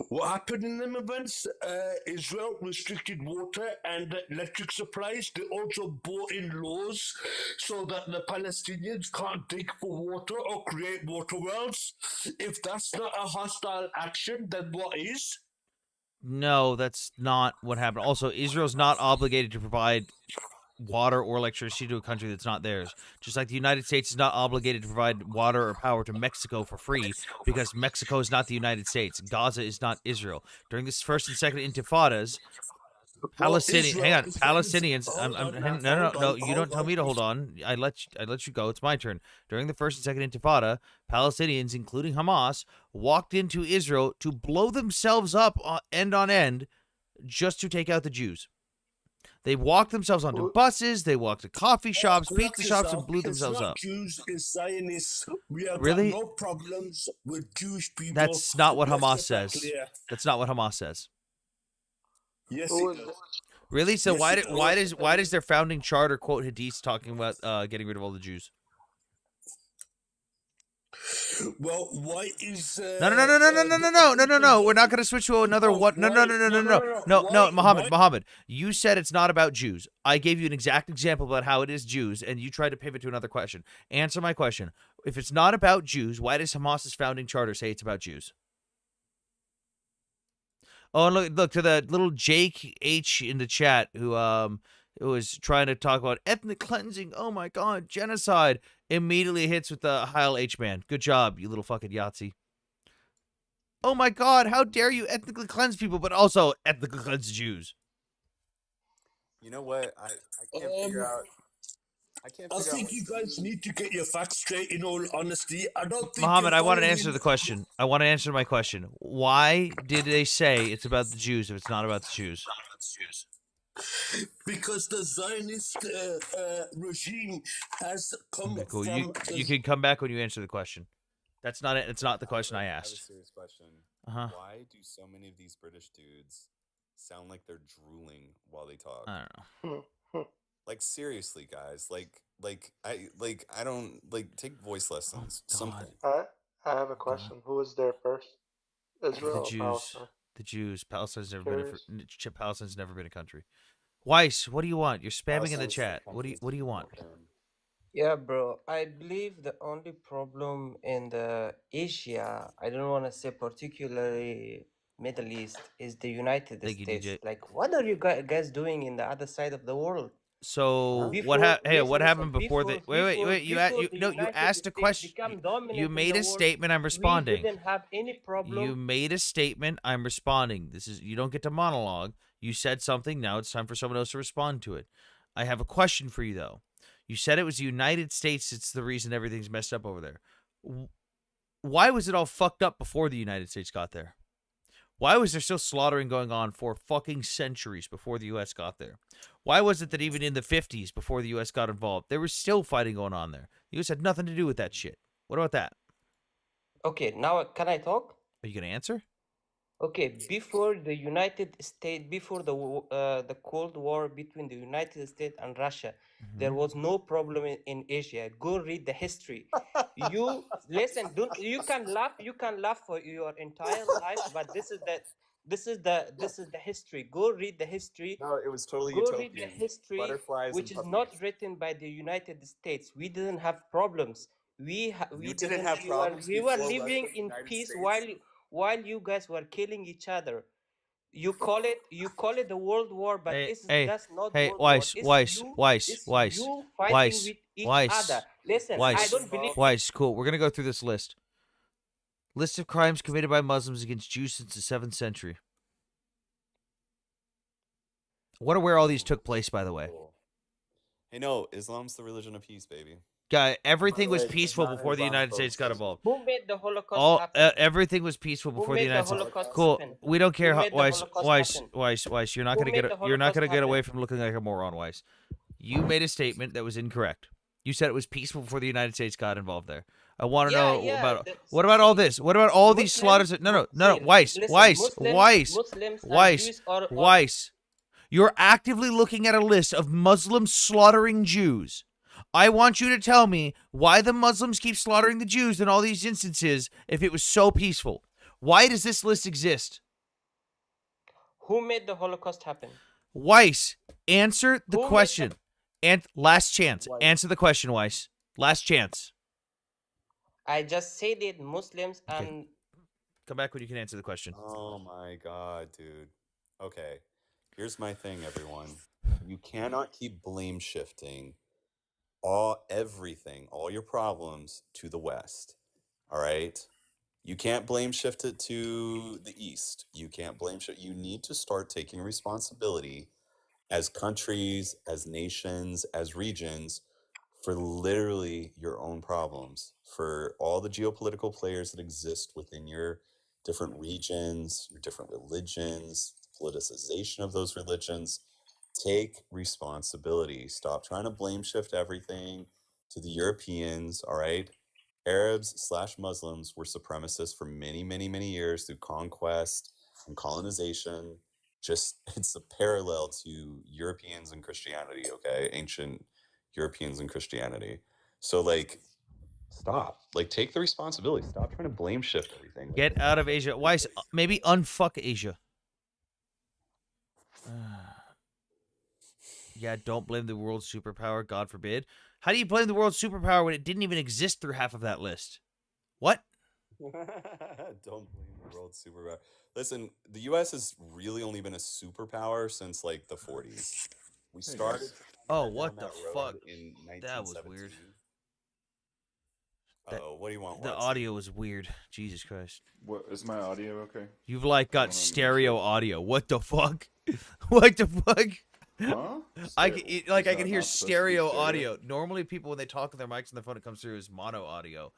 What happened in them events? Israel restricted water and electric supplies. They also brought in laws so that the Palestinians can't dig for water or create water wells. If that's not a hostile action, then what is? No, that's not what happened. Also, Israel's not obligated to provide water or electricity to a country that's not theirs. Just like the United States is not obligated to provide water or power to Mexico for free because Mexico is not the United States. Gaza is not Israel. During this first and second intifadas, Palestinians. No. You don't tell me to hold on. I let you go. It's my turn. During the first and second Intifada, Palestinians, including Hamas, walked into Israel to blow themselves up end on end, just to take out the Jews. They walked themselves onto buses. They walked to coffee shops, pizza shops, and blew themselves up. Jews, it's Zionists. We have Really? got no problems with Jewish people. That's not what Let's Hamas get that says. clear. That's not what Hamas says. Yes, it does. Really? So Yes, why does their founding charter quote hadiths talking about getting rid of all the Jews? Well, why is No. We're not going to switch to another what? No, Muhammad. You said it's not about Jews. I gave you an exact example about how it is Jews, and you tried to pivot to another question. Answer my question. If it's not about Jews, why does Hamas's founding charter say it's about Jews? Oh, and look to the little Jake H in the chat who was trying to talk about ethnic cleansing. Oh my God, genocide. Immediately hits with the Heil H man. Good job, you little fucking Yahtzee. Oh my God, how dare you ethnically cleanse people, but also ethnically cleanse Jews? You know what? I can't figure out. I can't I figure out think what you to guys do. need to get your facts straight. In all honesty, I don't think you're Mohammed, I want to answer following the question. I want to answer my question. Why did they say it's about the Jews if it's not about the Jews? because the Zionist regime has come Okay, cool. from You can come back when you answer the question. That's not it. It's not the question I I have a asked. serious question. Uh-huh. Why do so many of these British dudes sound like they're drooling while they talk? I don't know. Like seriously, guys. I don't take voice lessons. Something. I have a question. Who was there first? Israel The or Jews. Palestine? The Jews. Palestine's never Curious. been Palestine's never been a country. Weiss, what do you want? You're spamming in the Palestine's chat. countries What do you want? Yeah, bro. I believe the only problem in the Asia, I don't want to say particularly Middle East, is the United Thank you, States. DJ. Like, what are you guys doing in the other side of the world? So what Before, Hey, what listen, happened before the? Wait. You before the you United asked a States question. become You dominant in made the a world, statement. I'm we responding. didn't have any problem. You made a statement. I'm responding. You don't get to monologue. You said something. Now it's time for someone else to respond to it. I have a question for you though. You said it was the United States. It's the reason everything's messed up over there. Why was it all fucked up before the United States got there? Why was there still slaughtering going on for fucking centuries before the U.S. got there? Why was it that even in the 50s, before the U.S. got involved, there was still fighting going on there? The U.S. had nothing to do with that shit. What about that? Okay, now can I talk? Are you going to answer? Okay, before the Cold War between the United States and Russia, there was no problem in Asia. Go read the history. You listen. Don't you can laugh for your entire life, but this is the history. Go read the history. No, it was totally Go read the utopian. history, Butterflies which and is puppies. not written by the United States. We didn't have problems. We You didn't didn't. have problems We were before living Russia and in United peace States? while you guys were killing each other. You call it the World War, but that's not World War. It's you fighting with each other. Listen, I don't believe. Weiss, cool. We're going to go through this list. List of crimes committed by Muslims against Jews since the 7th century. I wonder where all these took place, by the way. Hey, no, Islam's the religion of peace, baby. Guy, everything was By the way, peaceful not before the United Islamophobe States got statement. involved. Who made the Holocaust happen? Everything was peaceful Who before the made the United States. Holocaust Cool. happen? We don't care Who how made the Holocaust happen? Weiss. You're not Who gonna made get. the You're not gonna Holocaust get away happen? from looking like a moron, Weiss. You made a statement that was incorrect. You said it was peaceful before the United States got involved there. I want to know about what about all this? What about all these slaughters? No, Weiss. Muslims and Jews are Weiss. You're actively looking at a list of Muslims slaughtering Jews. I want you to tell me why the Muslims keep slaughtering the Jews in all these instances if it was so peaceful. Why does this list exist? Who made the Holocaust happen? Weiss, answer the question. And last chance. Answer the question, Weiss. Last chance. I just said it. Muslims and come back when you can answer the question. Oh my god, dude. Okay. Here's my thing, everyone. You cannot keep blame shifting everything, all your problems to the West. All right? You can't blame shift it to the East. You can't blame shift. You need to start taking responsibility as countries, as nations, as regions for literally your own problems, for all the geopolitical players that exist within your different regions, your different religions, politicization of those religions. Take responsibility. Stop trying to blame shift everything to the Europeans, all right? Arabs/Muslims were supremacists for many, many, many years through conquest and colonization. Just, it's a parallel to Europeans and Christianity, okay? Ancient Europeans and Christianity. So, stop. Take the responsibility. Stop trying to blame shift everything. Get out of Asia. Weiss, maybe unfuck Asia. Yeah, don't blame the world superpower, God forbid. How do you blame the world superpower when it didn't even exist through half of that list? What? Don't blame the world superpower. Listen, the U.S. has really only been a superpower since the 40s. We started. Oh, what the fuck? In 1917. That was weird. Oh, what do you want? The audio was weird. Jesus Christ. What is my audio okay? You've got stereo audio. What the fuck? What the fuck? Huh? I Stereo- can, like is I that can hear not supposed to be stereo stereo? audio. Normally, people when they talk on their mics on their phone, it comes through as mono audio,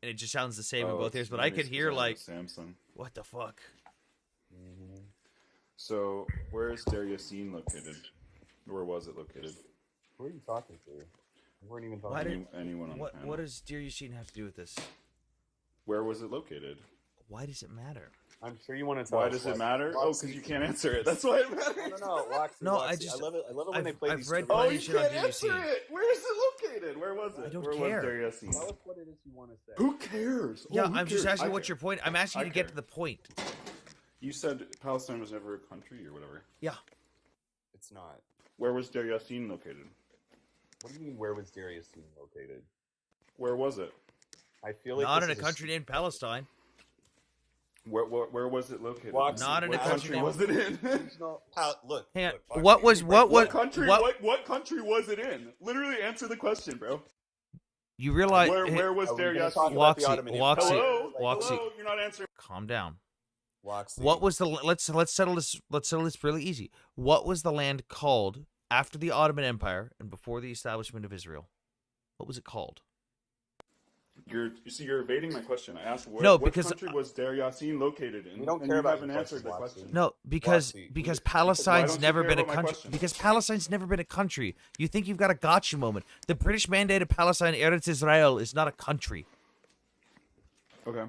and it just sounds the same in Oh, both ears. it's But I nice could 'cause hear I have a like, Samsung. what the fuck? So, where is Deir Yassin located? Where was it located? Who are you talking to? We weren't even talking Why to did anyone on the what panel. what does Dear Yashin have to do with this? Where was it located? Why does it matter? I'm sure you want to tell Why us, does it Waxy. matter? Oh, because you can't answer it. That's why it matters. No, Waxy, No, Waxy. I just I love it when I've, they play I've these. read Oh, plenty you of shit on can't Dear answer Yassin. it. Where is it located? Where was it? I don't Where care. was Deir Yassin? Tell us what it is you want to say. Who cares? Yeah, Oh, who I'm just cares? asking I what's care. your point. I'm asking you to get to the point. You said Palestine was never a country or whatever. Yeah. It's not. Where was Deir Yassin located? What do you mean? Where was Deir Yassin located? Where was it? I feel like Not this in a is country named Palestine. Where was it located? Waxy, Not in a what country country was it in? Look. Hang on. look, What Waxy, was What country? What country was it in? Literally answer the question, bro. You realize Where was Deir Yassin? Waxy, Hello, you're not answering. calm down. Waxy. What was the let's settle this really easy. What was the land called after the Ottoman Empire and before the establishment of Israel? What was it called? You see, you're evading my question. I asked No, what because country was Deir Yassin located in? We don't and care you about haven't your answered the question, question. No, because Waxy. Palestine's don't you never care been a about my country. question? Because Palestine's never been a country. You think you've got a gotcha moment. The British mandated Palestine, Eretz Israel, is not a country. Okay.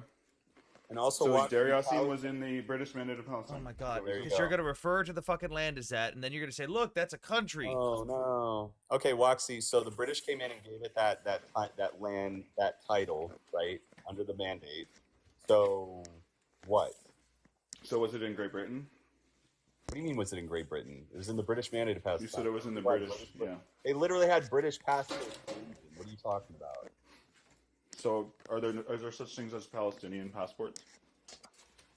And also, So Waxy, Deir Yassin was in the British Mandated Palestine. Oh my God! There you Because go. you're gonna refer to the fucking land as that, and then you're gonna say, "Look, that's a country." Oh no. Okay, Waxy. So the British came in and gave it that land, that title, right, under the mandate. So what? So was it in Great Britain? What do you mean? Was it in Great Britain? It was in the British Mandate of Palestine. You said it was in the Right, British. but Yeah. They literally had British passports. What are you talking about? So are there such things as Palestinian passports?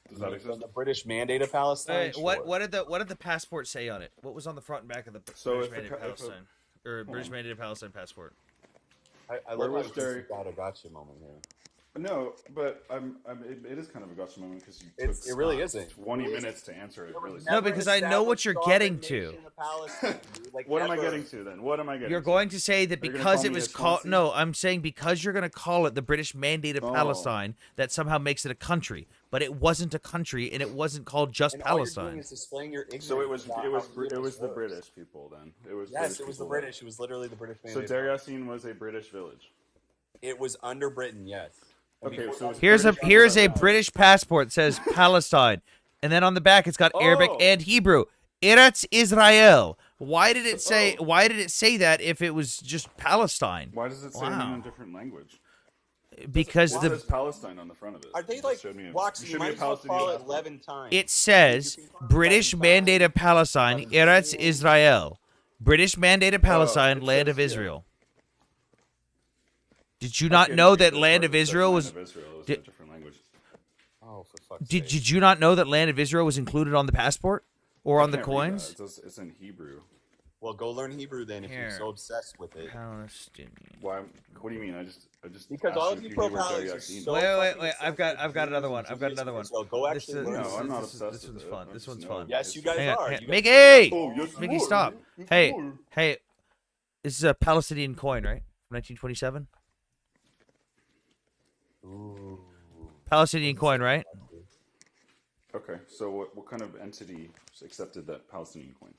Does that From exist? the British Mandate of Palestine. Hey, what Sure. what did the passport say on it? What was on the front and back of the So British if a mandated ca- if a- Palestine or British mandated Palestine passport? I Where love was how this Derry- is about a gotcha moment here. No, but it is kind of a gotcha moment because you It's- took it really isn't. 20 minutes to answer it. Really. No, because I know what you're getting to. What am I getting to then? What am I getting? You're to? going to say that Are you gonna because call it me was a called. Swansea? No, I'm saying because you're going to call it the British Mandate of Oh. Palestine, that somehow makes it a country. But it wasn't a country, and it wasn't called just And all you're doing Palestine. is displaying your ignorance. So it was about it was how it was the works. British people then. It was Yes, British it was the people. British. It was literally the British So Mandate. Deir Yassin was a British village. It was under Britain. Yes. And Okay, before so that- it's Here's British here's a people. British passport that says Palestine, and then on the back it's got Arabic Oh. and Hebrew. Eretz Israel. Why did it say? Oh. Why did it say that if it was just Palestine? Why does it say it in a different language? Because It the says Palestine on the front of it. Are they You like showed me a- Waxy? you You showed me might a as well Palestinian call it passport. 11 times. it says British Mandate of Palestine, Eretz Israel. British Mandate of Palestine, it land says of here. Israel. Did you I not can't know read that this land part of that says Israel land was? of Israel. It was Did- a different language. Oh, for fuck's Did, sake. did you not know that land of Israel was included on the passport or I on the can't read that. coins? It's in Hebrew. Well, go learn Hebrew then if Here. you're so obsessed with it. Palestinian. Why? What do you mean? I just Because asked all you of if you knew where pro-Palestinians Deir are Yassin so was. Wait. fucking I've got another one. I've got another one. Israel. Go actually learn. No, I'm not this obsessed this with one's it. fun. I This just one's know fun. Yes, you guys Hang on, are. hang- You Mickey, guys hey, Oh, yes, you Mickey, are. stop. Yes, Hey, you are. hey, this is a Palestinian coin, right? From 1927. Ooh. Palestinian coin, right? Okay, so what kind of entity accepted that Palestinian coin?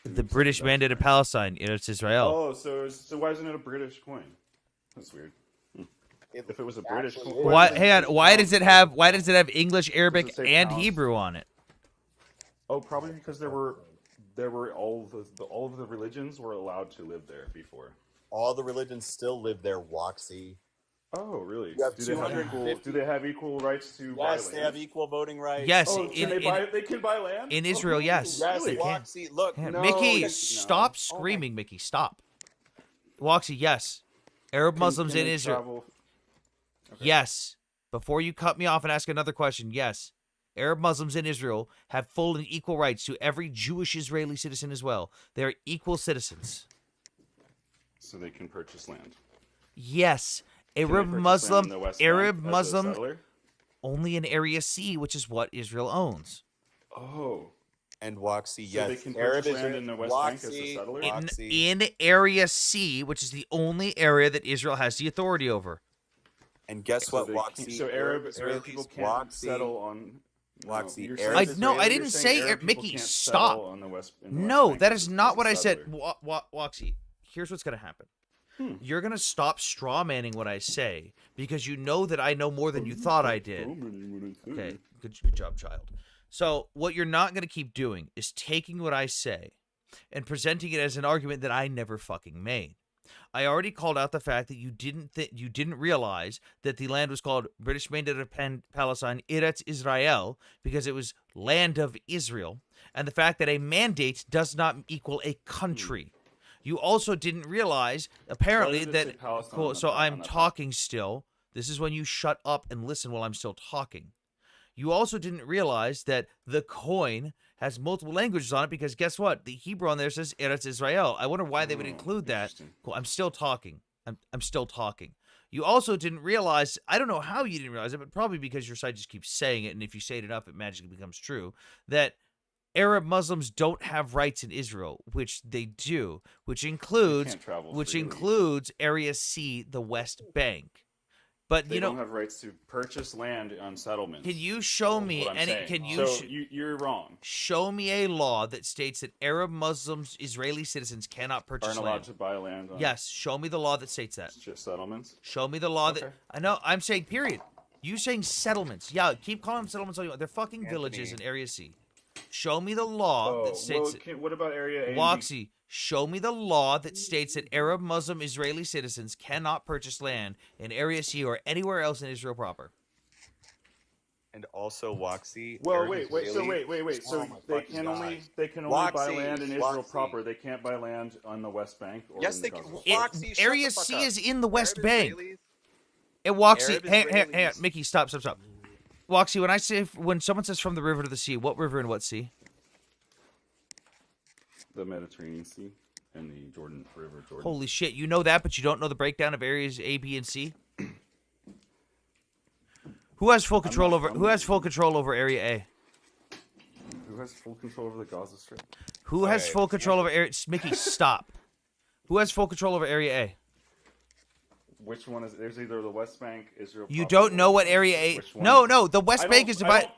The British Mandate of Palestine, Eretz Israel. Oh, so why isn't it a British coin? That's weird. If it was a British coin, Why? Hang on. Why does it have? Why does it have English, Does it Arabic, say and pounds? Hebrew on it? Oh, probably because there were all of the religions were allowed to live there before. All the religions still live there, Waxy. Oh, really? You have Do they have equal rights to buy Yes, land? they have equal voting rights. Yes, Oh, they can buy land in Israel, yes. Yes, They can. Waxy. Look, Yeah, no, Mickey, no. stop screaming, Mickey. Stop. Waxy, yes. Arab Muslims in they Israel. travel- Okay. Yes. Before you cut me off and ask another question, yes. Arab Muslims in Israel have full and equal rights to every Jewish Israeli citizen as well. They are equal citizens. So they can purchase land. Yes. Can they Arab purchase land Muslim, in the West Arab Bank as a Muslim, settler? only in Area C, which is what Israel owns. Oh. And Waxy, So they yes, can Arab purchase land Israel. in the West Bank as a Waxy, settler? In Area C, which is the only area that Israel has the authority over. And guess So what, they can't, Waxy? so Arab Arab people Israelis, can't Waxy, settle on. Waxy. You're Arab saying I you're didn't saying say Arab people Mickey. can't Stop. settle on the West No, that Bank is as not a what I said. settler. Waxy, here's what's gonna happen. You're gonna stop straw manning what I say because you know that I know more than you thought I did. Okay, good job, child. So what you're not gonna keep doing is taking what I say and presenting it as an argument that I never fucking made. I already called out the fact that you didn't realize that the land was called British Mandate of Palestine, Eretz Israel, because it was land of Israel, and the fact that a mandate does not equal a country. You also didn't realize, apparently, that cool. So I'm talking still. This is when you shut up and listen while I'm still talking. You also didn't realize that the coin has multiple languages on it because guess what? The Hebrew on there says Eretz Israel. I wonder why they would include that. Cool. I'm still talking. I'm still talking. You also didn't realize, I don't know how you didn't realize it, but probably because your side just keeps saying it, and if you say it enough, it magically becomes true, that Arab Muslims don't have rights in Israel, which they do, which includes Area C, the West Bank. But They don't have rights to purchase land on settlements. Can you show me any? Can you? So you're wrong. Show me a law that states that Arab Muslims, Israeli citizens cannot purchase Aren't land. allowed to buy land. Yes, show me the law that states that. Just settlements. Show me the law that. I know. I'm saying period. You saying settlements? Yeah, keep calling them settlements all you want. They're fucking villages in Area C. Show me the law that states. What about Area A? Waxy, show me the law that states that Arab Muslim Israeli citizens cannot purchase land in Area C or anywhere else in Israel proper. And also Waxy. Well, wait. So they can only buy land in Israel proper. They can't buy land on the West Bank or yes, in they the can. Gaza. Area C is in the West Bank. And Waxy, hang on, Mickey, stop. Waxy, when someone says from the river to the sea, what river and what sea? The Mediterranean Sea and the Jordan River. Holy shit, you know that, but you don't know the breakdown of areas A, B, and C? Who has full control over Area A? Who has full control over the Gaza Strip? Who has full control over Area? Mickey, stop. Who has full control over Area A? Which one is? There's either the West Bank, Israel. You don't know what Area A? No. The West Bank is divided.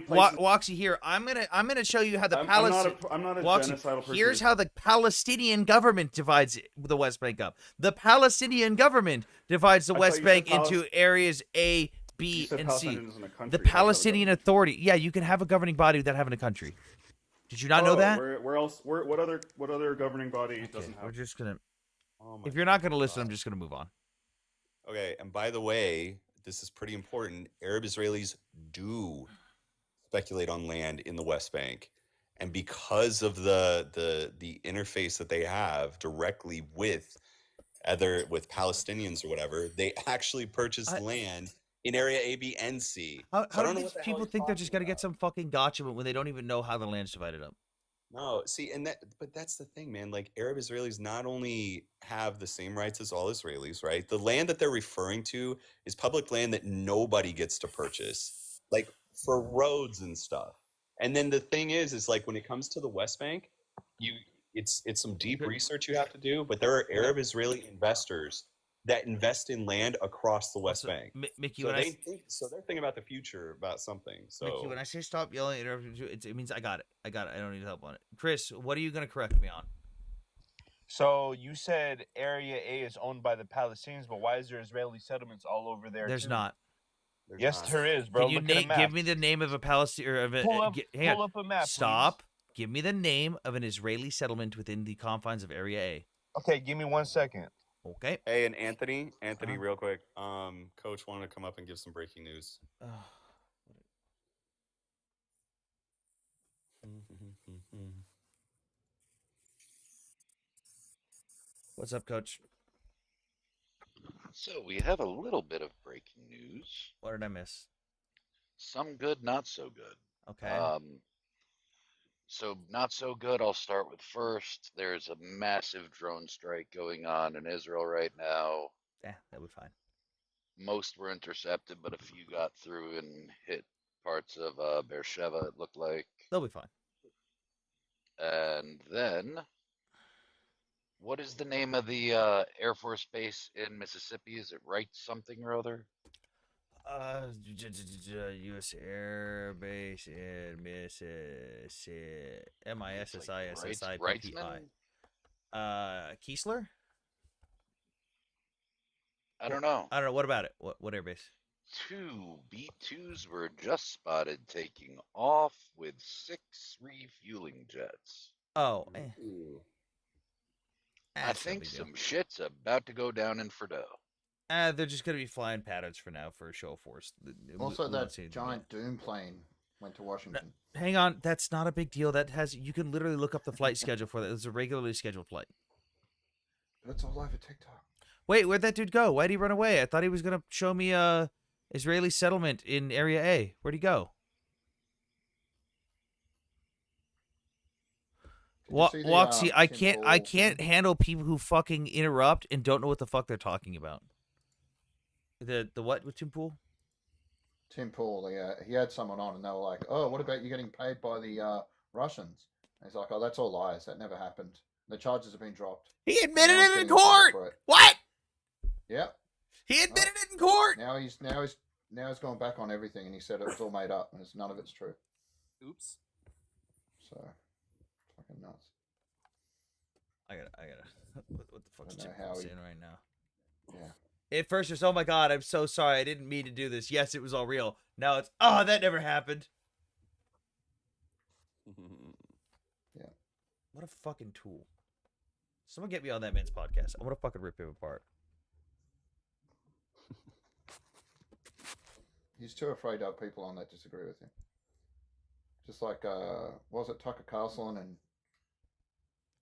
Waxy, here. I'm gonna show you how the Palestinian. I'm not a genocidal person. Here's how the Palestinian government divides the West Bank up. The Palestinian government divides the West Bank into areas A, B, and C. The Palestinian Authority. Yeah, you can have a governing body without having a country. Did you not know that? Where else? What other governing body doesn't have? We're just gonna. If you're not gonna listen, I'm just gonna move on. Okay, and by the way, this is pretty important. Arab Israelis do speculate on land in the West Bank, and because of the interface that they have directly with Palestinians or whatever, they actually purchase land in Area A, B, and C. How do these people think they're just gonna get some fucking gotcha when they don't even know how the land's divided up? No, see, but that's the thing, man. Like, Arab Israelis not only have the same rights as all Israelis, right? The land that they're referring to is public land that nobody gets to purchase, like for roads and stuff. And then the thing is like when it comes to the West Bank, it's some deep research you have to do, but there are Arab Israeli investors that invest in land across the West Bank. Mickey, so they're thinking about the future, about something. So Mickey, when I say stop yelling, it means I got it. I don't need help on it. Chris, what are you going to correct me on? So you said Area A is owned by the Palestinians, but why is there Israeli settlements all over there? There's not. Yes, there is, bro. Can you Look at a map. give me the name of a Palestinian? Pull up a map. Stop. Please. Give me the name of an Israeli settlement within the confines of Area A. Okay, give me 1 second. Okay. Hey, and Anthony, real quick. Coach wanted to come up and give some breaking news. What's up, Coach? So we have a little bit of breaking news. What did I miss? Some good, not so good. Okay. So not so good, I'll start with first. There's a massive drone strike going on in Israel right now. Yeah, that'll be fine. Most were intercepted, but a few got through and hit parts of Beersheba, it looked like. They'll be fine. And then, what is the name of the Air Force Base in Mississippi? Is it Wright something or other? U.S. Air Base in Mississippi. MISSISSIPPI. Keesler? I don't know. I don't know. What about it? What air base? 2 B-2s were just spotted taking off with 6 refueling jets. Oh. I think some shit's about to go down in Frido. They're just going to be flying patterns for now for a show force. Also, that giant Doom plane went to Washington. Hang on, that's not a big deal. You can literally look up the flight schedule for that. It's a regularly scheduled flight. But it's all over TikTok. Wait, where'd that dude go? Why'd he run away? I thought he was gonna show me Israeli settlement in Area A. Where'd he go? Woxy, I can't handle people who fucking interrupt and don't know what the fuck they're talking about. The what with Tim Pool? Tim Pool, he had someone on, and they were like, "Oh, what about you getting paid by the Russians?" And he's like, "Oh, that's all lies. That never happened. The charges have been dropped." He admitted it in court. What? Yep. He admitted it in court. Now he's gone back on everything, and he said it was all made up, and none of it's true. Oops. So, fucking nuts. I gotta. What the fuck's Tim how saying right now? Yeah. At first, it's, oh my god, I'm so sorry. I didn't mean to do this. Yes, it was all real. Now it's, oh, that never happened. Yeah. What a fucking tool. Someone get me on that man's podcast. I want to fucking rip him apart. He's too afraid to have people on that disagree with him. Just like, was it Tucker Carlson and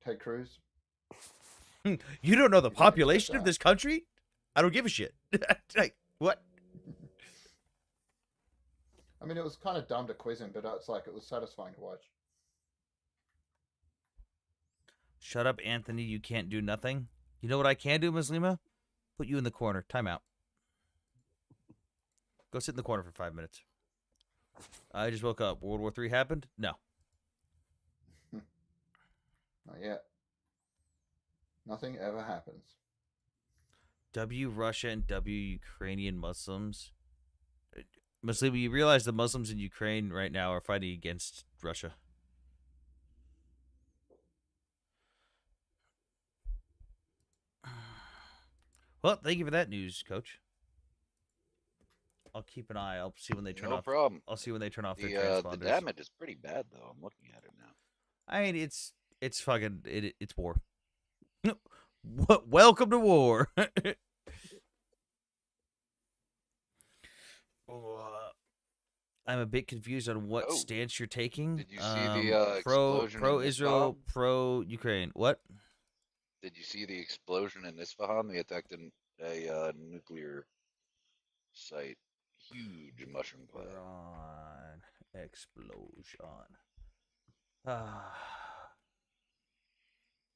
Ted Cruz? You don't know the population of this country? I don't give a shit. Like, what? I mean, it was kind of dumb to quiz him, but it's like, it was satisfying to watch. Shut up, Anthony. You can't do nothing. You know what I can do, Muslima? Put you in the corner. Time out. Go sit in the corner for 5 minutes. I just woke up. World War III happened? No. Not yet. Nothing ever happens. W Russia and W Ukrainian Muslims. Muslima, you realize the Muslims in Ukraine right now are fighting against Russia. Well, thank you for that news, Coach. I'll keep an eye. I'll see when they turn off. No problem. I'll see when they turn off their The transponders. damage is pretty bad, though. I'm looking at it now. I mean, it's fucking it's war. Welcome to war. I'm a bit confused on what stance you're taking. Did you see the explosion pro in Israel, Isfahan? pro Ukraine? What? Did you see the explosion in Isfahan? They attacked a nuclear site. Huge mushroom cloud. Explosion.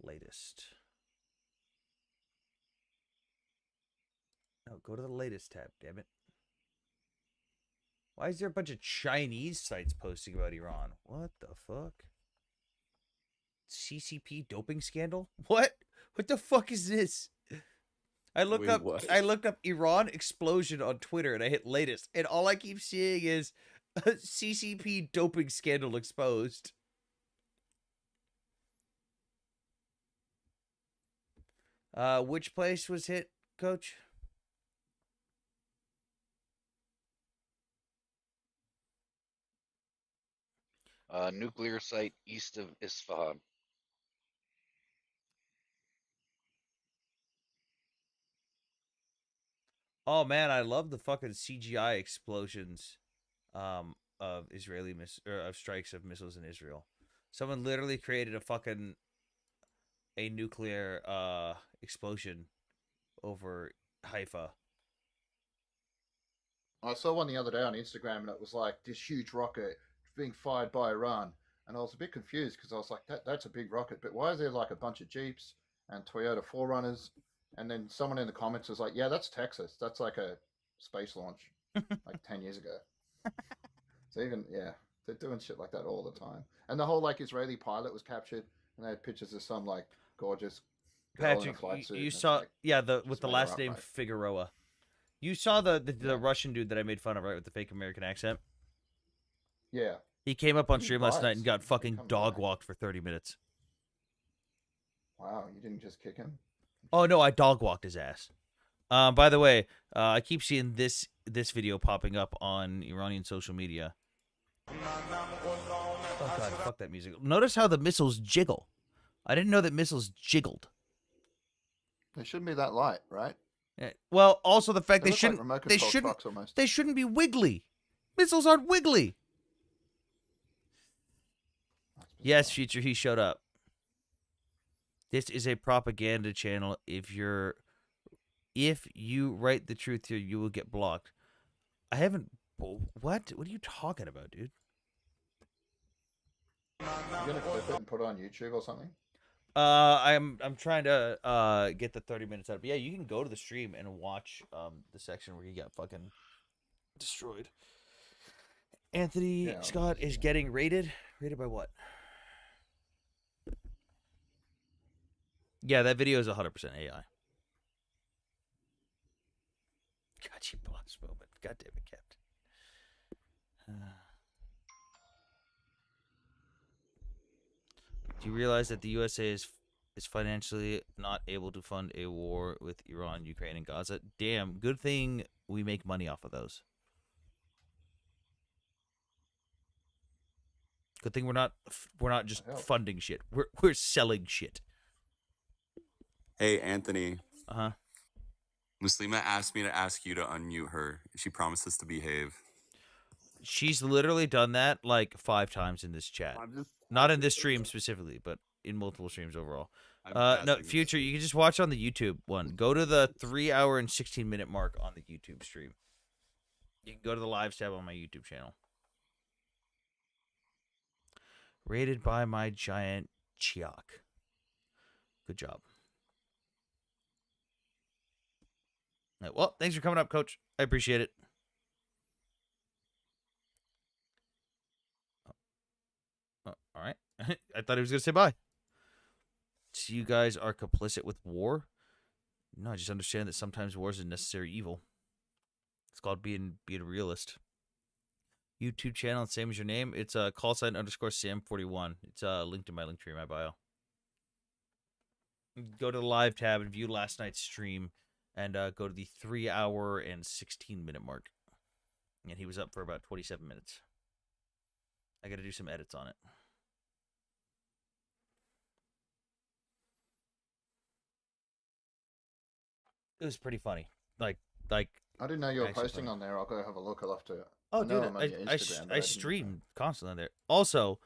Latest. No, go to the latest tab, damn it. Why is there a bunch of Chinese sites posting about Iran? What the fuck? CCP doping scandal? What? What the fuck is this? I looked up Iran explosion on Twitter and I hit latest, and all I keep seeing is CCP doping scandal exposed. Which place was hit, Coach? Nuclear site east of Isfahan. Oh man, I love the fucking CGI explosions of Israeli of strikes of missiles in Israel. Someone literally created a nuclear explosion over Haifa. I saw one the other day on Instagram, and it was like this huge rocket being fired by Iran, and I was a bit confused because I was like, that's a big rocket, but why is there like a bunch of Jeeps and Toyota 4Runners? And then someone in the comments was like, yeah, that's Texas. That's like a space launch like 10 years ago. So even, yeah, they're doing shit like that all the time. And the whole like Israeli pilot was captured, and they had pictures of some like gorgeous girl in a Patrick, flight suit. you And it's saw, like, yeah, the with just the made her last up, name mate. Figueroa. You saw the Yeah. Russian dude that I made fun of, right, with the fake American accent. Yeah. He came up on He stream last night and bites. got He fucking comes dog back. walked for 30 minutes. Wow, you didn't just kick him? Oh no, I dog walked his ass. By the way, I keep seeing this video popping up on Iranian social media. Oh god, fuck that music. Notice how the missiles jiggle. I didn't know that missiles jiggled. They shouldn't be that light, right? Yeah. Well, also the fact They they look like shouldn't remote they control shouldn't trucks almost. they shouldn't be wiggly. Missiles aren't wiggly. Yes, future, he showed up. This is a propaganda channel. If you write the truth here, you will get blocked. I haven't. What? What are you talking about, dude? You gonna clip it and put it on YouTube or something? I'm trying to get the 30 minutes out. But yeah, you can go to the stream and watch the section where he got fucking destroyed. Anthony Scott is getting rated. Rated by what? Yeah, that video is 100% AI. God, you boss moment. God damn it, Captain. Do you realize that the USA is financially not able to fund a war with Iran, Ukraine, and Gaza? Damn, good thing we make money off of those. Good thing we're not just funding shit. We're selling shit. Hey, Anthony. Uh-huh. Muslima asked me to ask you to unmute her. She promises to behave. She's literally done that like 5 times in this chat. Not in this stream specifically, but in multiple streams overall. No, future, you can just watch on the YouTube one. Go to the 3 hour and 16-minute mark on the YouTube stream. You can go to the live tab on my YouTube channel. Rated by my giant Chiak. Good job. Well, thanks for coming up, Coach. I appreciate it. All right. I thought he was going to say bye. So you guys are complicit with war? No, I just understand that sometimes war is a necessary evil. It's called being a realist. YouTube channel, same as your name. It's callsign _ Sam41. It's linked in my link tree in my bio. Go to the live tab and view last night's stream, and go to the 3 hour and 16-minute mark. And he was up for about 27 minutes. I got to do some edits on it. It was pretty funny. Like I didn't know you were actually posting funny. on there. I'll go have a look. I'll have to. Oh, I know dude, I'm on your Instagram, but I didn't- stream constantly on there. Also,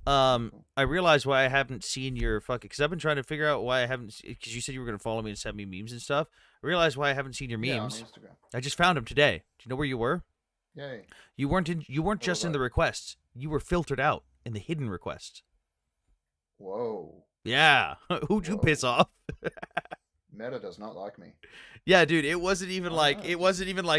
I realized why I haven't seen your fucking, because I've been trying to figure out why I haven't, because you said you were going to follow me and send me memes and stuff. I realized why I haven't seen your Yeah, on memes. Instagram. I just found them today. Do you know where you were? Yay. You weren't just was in I? the requests. You were filtered out in the hidden requests. Whoa. Yeah. Who'd you piss off? Meta does not like me. Yeah, dude, it wasn't even like no.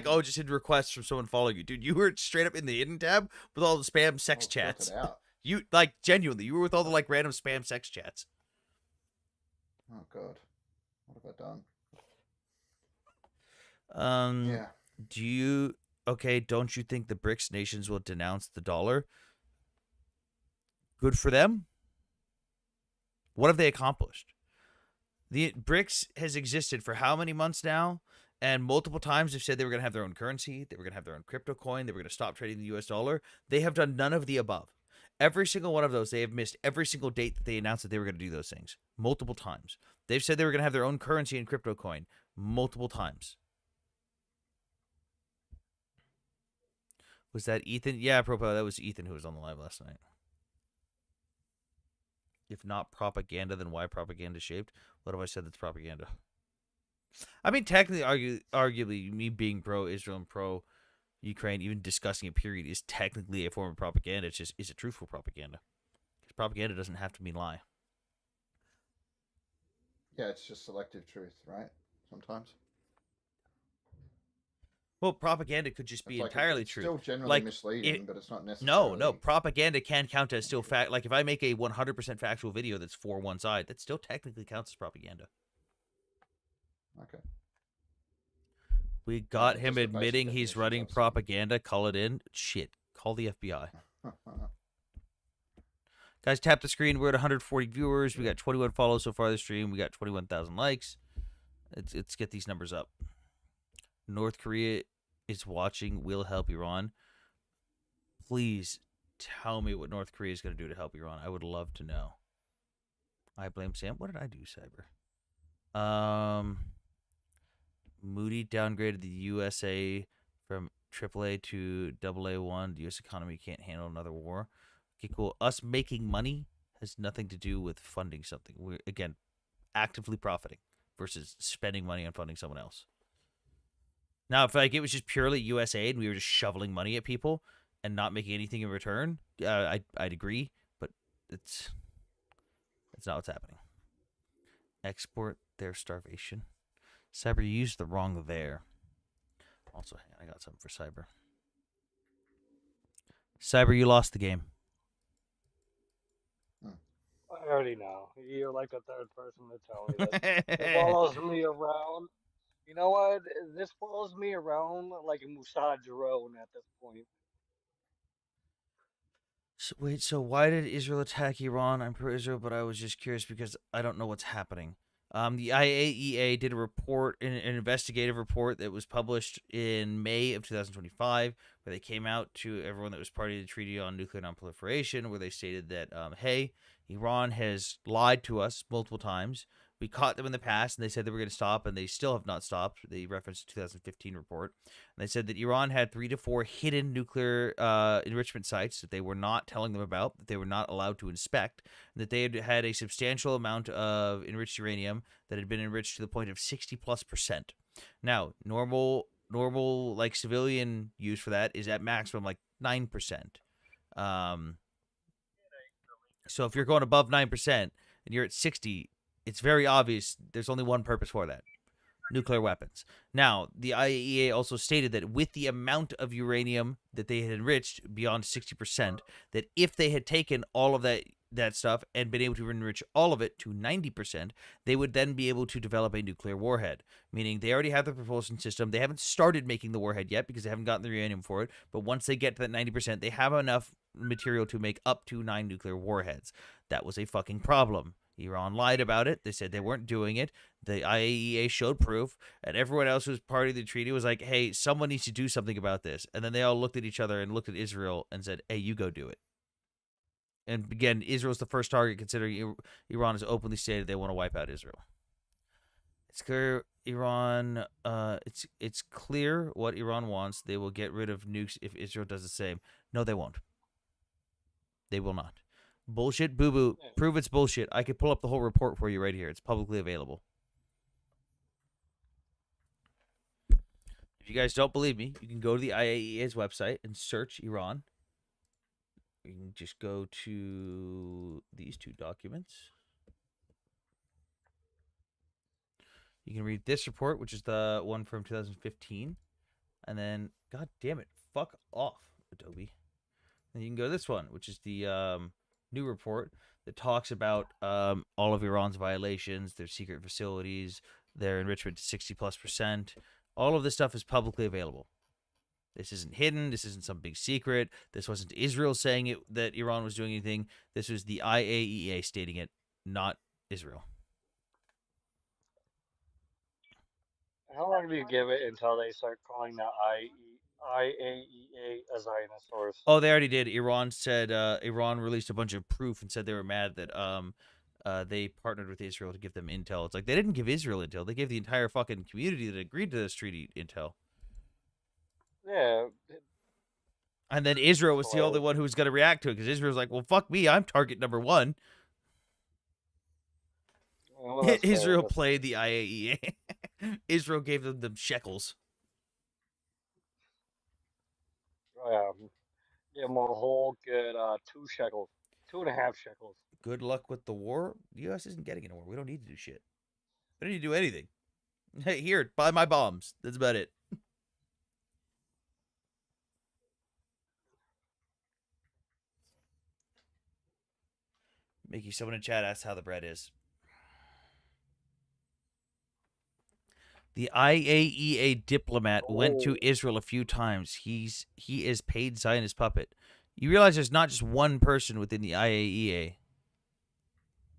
oh, just hid requests from someone following you. Dude, you were straight up in the hidden tab with all the spam sex chats. Out. You like genuinely, you were with all the like random spam sex chats. Oh god. What have I done? Yeah. Don't you think the BRICS nations will denounce the dollar? Good for them. What have they accomplished? The BRICS has existed for how many months now? And multiple times they've said they were going to have their own currency, they were going to have their own crypto coin, they were going to stop trading the US dollar. They have done none of the above. Every single one of those, they have missed every single date that they announced that they were going to do those things. Multiple times. They've said they were going to have their own currency and crypto coin. Multiple times. Was that Ethan? Yeah, Propo, that was Ethan who was on the live last night. If not propaganda, then why propaganda shaped? What have I said that's propaganda? I mean, technically, arguably, me being pro-Israel and pro-Ukraine, even discussing a period, is technically a form of propaganda. It's just, is it truthful propaganda? Because propaganda doesn't have to mean lie. Yeah, it's just selective truth, right? Sometimes. Well, propaganda could just be It's like entirely it's true. still generally Like misleading, but it's not no, necessarily. propaganda can count as still fact. Like if I make a 100% factual video that's for one side, that still technically counts as propaganda. Okay. We got him just the basic admitting he's definitions running I've seen. propaganda. Call it in. Shit. Call the FBI. Guys, tap the screen. We're at 140 viewers. We got 21 follows so far this stream. We got 21,000 likes. Let's get these numbers up. North Korea is watching. We'll help Iran. Please tell me what North Korea is going to do to help Iran. I would love to know. I blame Sam. What did I do, Cyber? Moody downgraded the USA from AAA to AA1. The U.S. economy can't handle another war. Okay, cool. Us making money has nothing to do with funding something. We're, again, actively profiting versus spending money on funding someone else. Now, if like it was just purely US aid and we were just shoveling money at people and not making anything in return, I'd agree, but it's not what's happening. Export their starvation. Cyber, you used the wrong there. Also, hang on, I got something for Cyber. Cyber, you lost the game. I already know. You're like the third person to tell me this. It follows me around. You know what? This follows me around like a Musad drone at this point. So, wait, so why did Israel attack Iran? I'm pro-Israel, but I was just curious because I don't know what's happening. The IAEA did a report, an investigative report that was published in May of 2025, where they came out to everyone that was party to the Treaty on Nuclear Nonproliferation, where they stated that, hey, Iran has lied to us multiple times. We caught them in the past, and they said they were going to stop, and they still have not stopped. They referenced the 2015 report. And they said that Iran had 3 to 4 hidden nuclear enrichment sites that they were not telling them about, that they were not allowed to inspect, and that they had had a substantial amount of enriched uranium that had been enriched to the point of 60+%. Now, normal like civilian use for that is at maximum like 9%. So if you're going above 9% and you're at 60, it's very obvious there's only one purpose for that: nuclear weapons. Now, the IAEA also stated that with the amount of uranium that they had enriched beyond 60%, that if they had taken all of that stuff and been able to enrich all of it to 90%, they would then be able to develop a nuclear warhead, meaning they already have the propulsion system. They haven't started making the warhead yet because they haven't gotten the uranium for it, but once they get to that 90%, they have enough material to make up to 9 nuclear warheads. That was a fucking problem. Iran lied about it. They said they weren't doing it. The IAEA showed proof, and everyone else who was part of the treaty was like, hey, someone needs to do something about this. And then they all looked at each other and looked at Israel and said, hey, you go do it. And again, Israel's the first target, considering Iran has openly stated they want to wipe out Israel. It's clear Iran. It's clear what Iran wants. They will get rid of nukes if Israel does the same. No, they won't. They will not. Bullshit, boo boo. Prove it's bullshit. I could pull up the whole report for you right here. It's publicly available. If you guys don't believe me, you can go to the IAEA's website and search Iran. You can just go to these 2 documents. You can read this report, which is the one from 2015. And then, god damn it, fuck off, Adobe. And you can go to this one, which is the new report that talks about all of Iran's violations, their secret facilities, their enrichment to 60+%. All of this stuff is publicly available. This isn't hidden. This isn't some big secret. This wasn't Israel saying it that Iran was doing anything. This was the IAEA stating it, not Israel. How long do you give it until they start calling the IAEA a Zionist source? Oh, they already did. Iran said Iran released a bunch of proof and said they were mad that they partnered with Israel to give them intel. It's like they didn't give Israel intel. They gave the entire fucking community that agreed to this treaty intel. Yeah. And then Israel was the only one who was going to react to it because Israel's like, well, fuck me. I'm target number 1. Well, Israel played the IAEA. Israel gave them shekels. Give them a whole good 2 shekels. 2.5 shekels. Good luck with the war. The U.S. isn't getting in a war. We don't need to do shit. We don't need to do anything. Hey, here, buy my bombs. That's about it. Mickey, someone in chat asked how the bread is. The IAEA diplomat went to Israel a few times. He is paid Zionist puppet. You realize there's not just one person within the IAEA.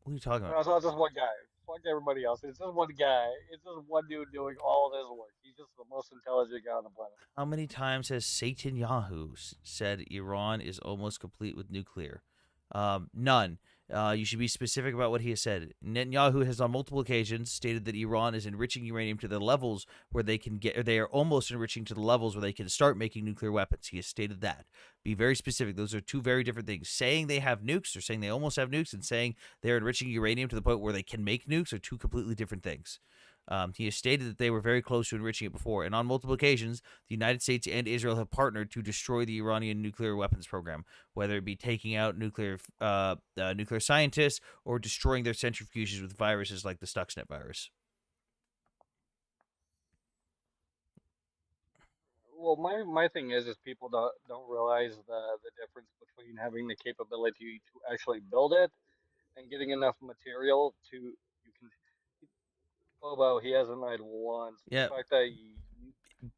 What are you talking about? No, it's not just one guy. Fuck everybody else. It's just one guy. It's just one dude doing all this work. He's just the most intelligent guy on the planet. How many times has Satan Yahoo said Iran is almost complete with nuclear? None. You should be specific about what he has said. Netanyahu has on multiple occasions stated that Iran is enriching uranium to the levels where they can get, or they are almost enriching to the levels where they can start making nuclear weapons. He has stated that. Be very specific. Those are two very different things. Saying they have nukes or saying they almost have nukes and saying they're enriching uranium to the point where they can make nukes are two completely different things. He has stated that they were very close to enriching it before, and on multiple occasions, the United States and Israel have partnered to destroy the Iranian nuclear weapons program, whether it be taking out nuclear scientists or destroying their centrifuges with viruses like the Stuxnet virus. Well, my thing is people don't realize the difference between having the capability to actually build it and getting enough material to you can. Bobo, he hasn't lied once. Yeah. The fact that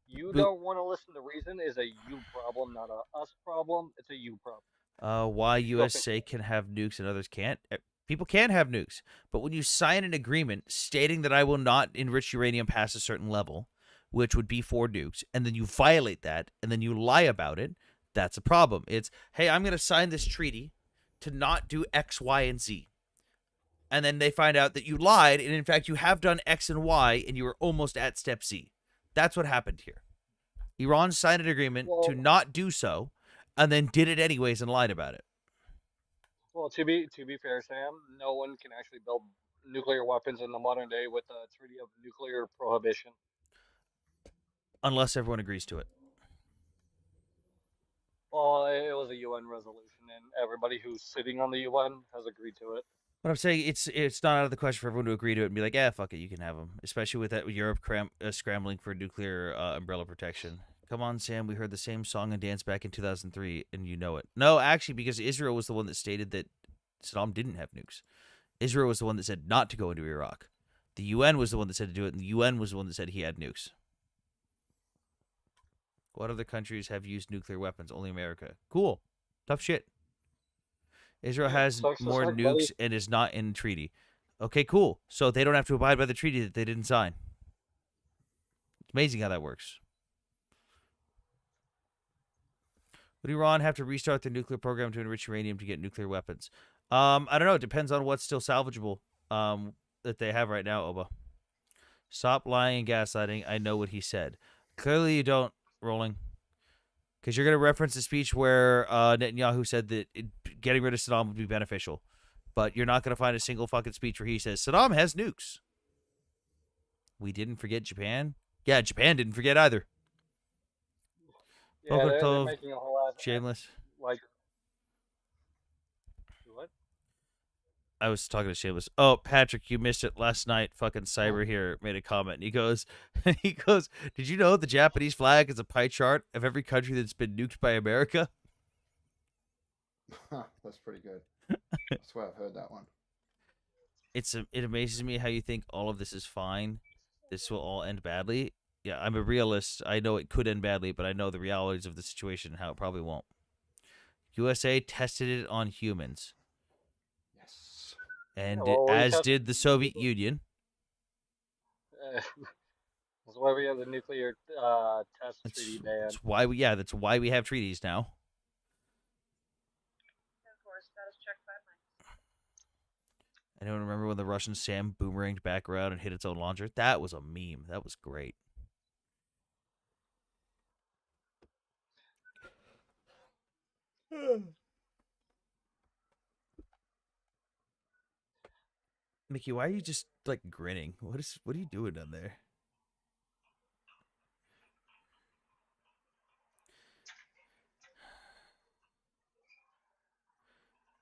you don't want to listen to reason is a you problem, not a us problem. It's a you problem. Why You go fix USA can have nukes and others can't? People can have nukes, but when you sign an agreement stating that I will not enrich uranium past a certain level, which would be 4 nukes, and then you violate that, and then you lie about it, that's a problem. It's, hey, I'm going to sign this treaty to not do X, Y, and Z. And then they find out that you lied, and in fact, you have done X and Y, and you were almost at step Z. That's what happened here. Iran signed an agreement to not do so, and then did it anyways and lied about it. Well, to be fair, Sam, no one can actually build nuclear weapons in the modern day with the Treaty of Nuclear Prohibition. Unless everyone agrees to it. Well, it was a UN resolution, and everybody who's sitting on the UN has agreed to it. But I'm saying it's not out of the question for everyone to agree to it and be like, yeah, fuck it, you can have them. Especially with that Europe scrambling for nuclear umbrella protection. Come on, Sam, we heard the same song and dance back in 2003, and you know it. No, actually, because Israel was the one that stated that Saddam didn't have nukes. Israel was the one that said not to go into Iraq. The UN was the one that said to do it, and the UN was the one that said he had nukes. What other countries have used nuclear weapons? Only America. Cool. Tough shit. Israel has more nukes and is not in treaty. Okay, cool. So they don't have to abide by the treaty that they didn't sign. It's amazing how that works. Would Iran have to restart their nuclear program to enrich uranium to get nuclear weapons? I don't know. It depends on what's still salvageable that they have right now, Oba. Stop lying and gaslighting. I know what he said. Clearly you don't, Rolling. Because you're going to reference a speech where Netanyahu said that getting rid of Saddam would be beneficial. But you're not going to find a single fucking speech where he says, Saddam has nukes. We didn't forget Japan? Yeah, Japan didn't forget either. Yeah, they're making a whole lot. Shameless. Like, what? I was talking to Shameless. Oh, Patrick, you missed it last night. Fucking Cyber here made a comment. And he goes, did you know the Japanese flag is a pie chart of every country that's been nuked by America? That's pretty good. I swear I've heard that one. It amazes me how you think all of this is fine. This will all end badly. Yeah, I'm a realist. I know it could end badly, but I know the realities of the situation and how it probably won't. USA tested it on humans. Yes. And as did the Soviet Union. That's why we have the nuclear test treaty ban. That's why we have treaties now. Anyone remember when the Russian SAM boomeranged back around and hit its own launcher? That was a meme. That was great. Mickey, why are you just like grinning? What are you doing down there?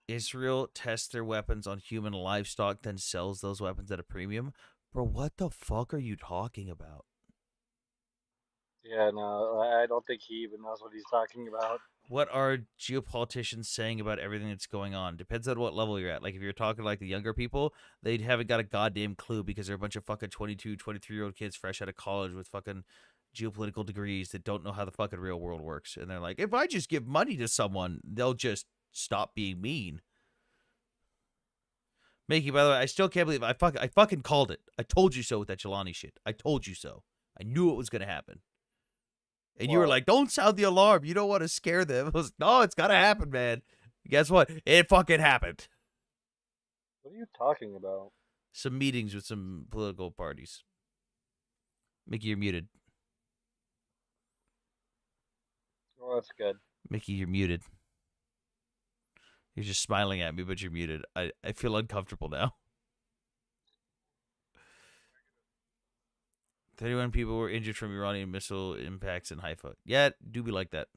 Israel tests their weapons on human livestock, then sells those weapons at a premium. Bro, what the fuck are you talking about? Yeah, no, I don't think he even knows what he's talking about. What are geopoliticians saying about everything that's going on? Depends on what level you're at. Like, if you're talking like the younger people, they haven't got a goddamn clue because they're a bunch of fucking 22, 23-year-old kids fresh out of college with fucking geopolitical degrees that don't know how the fucking real world works. And they're like, if I just give money to someone, they'll just stop being mean. Mickey, by the way, I still can't believe I fucking called it. I told you so with that Jelani shit. I told you so. I knew it was gonna happen. And you were like, don't sound the alarm. You don't want to scare them. I was, no, it's gotta happen, man. Guess what? It fucking happened. What are you talking about? Some meetings with some political parties. Mickey, you're muted. Oh, that's good. Mickey, you're muted. You're just smiling at me, but you're muted. I feel uncomfortable now. 31 people were injured from Iranian missile impacts in Haifa. Yeah, it do be like that.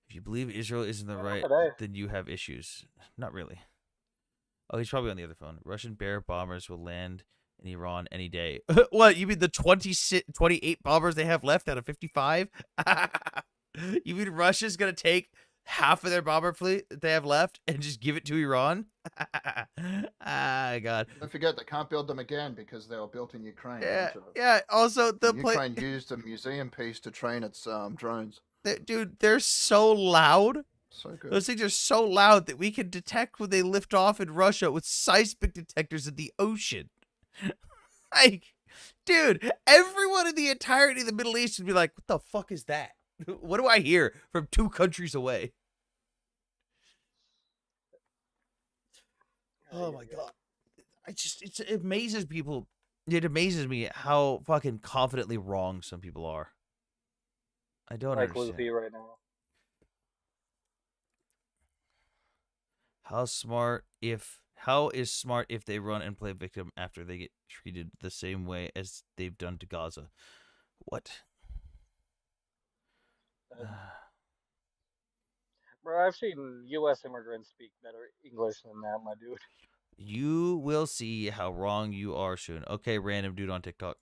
If you believe Israel isn't the right, then you have issues. Not really. Oh, he's probably on the other phone. Russian Bear bombers will land in Iran any day. What? You mean the 28 bombers they have left out of 55? You mean Russia's going to take half of their bomber fleet that they have left and just give it to Iran? Ah, God. Don't forget, they can't build them again because they were built in Ukraine. Yeah, yeah. Also, Ukraine used a museum piece to train its drones. Dude, they're so loud. So good. Those things are so loud that we can detect when they lift off in Russia with seismic detectors in the ocean. Like, dude, everyone in the entirety of the Middle East would be like, what the fuck is that? What do I hear from 2 countries away? Oh my God. It amazes people. It amazes me how fucking confidently wrong some people are. I don't Like understand. Luffy right now. How is smart if they run and play victim after they get treated the same way as they've done to Gaza? What? Bro, I've seen U.S. immigrants speak better English than that, my dude. You will see how wrong you are soon. Okay, random dude on TikTok.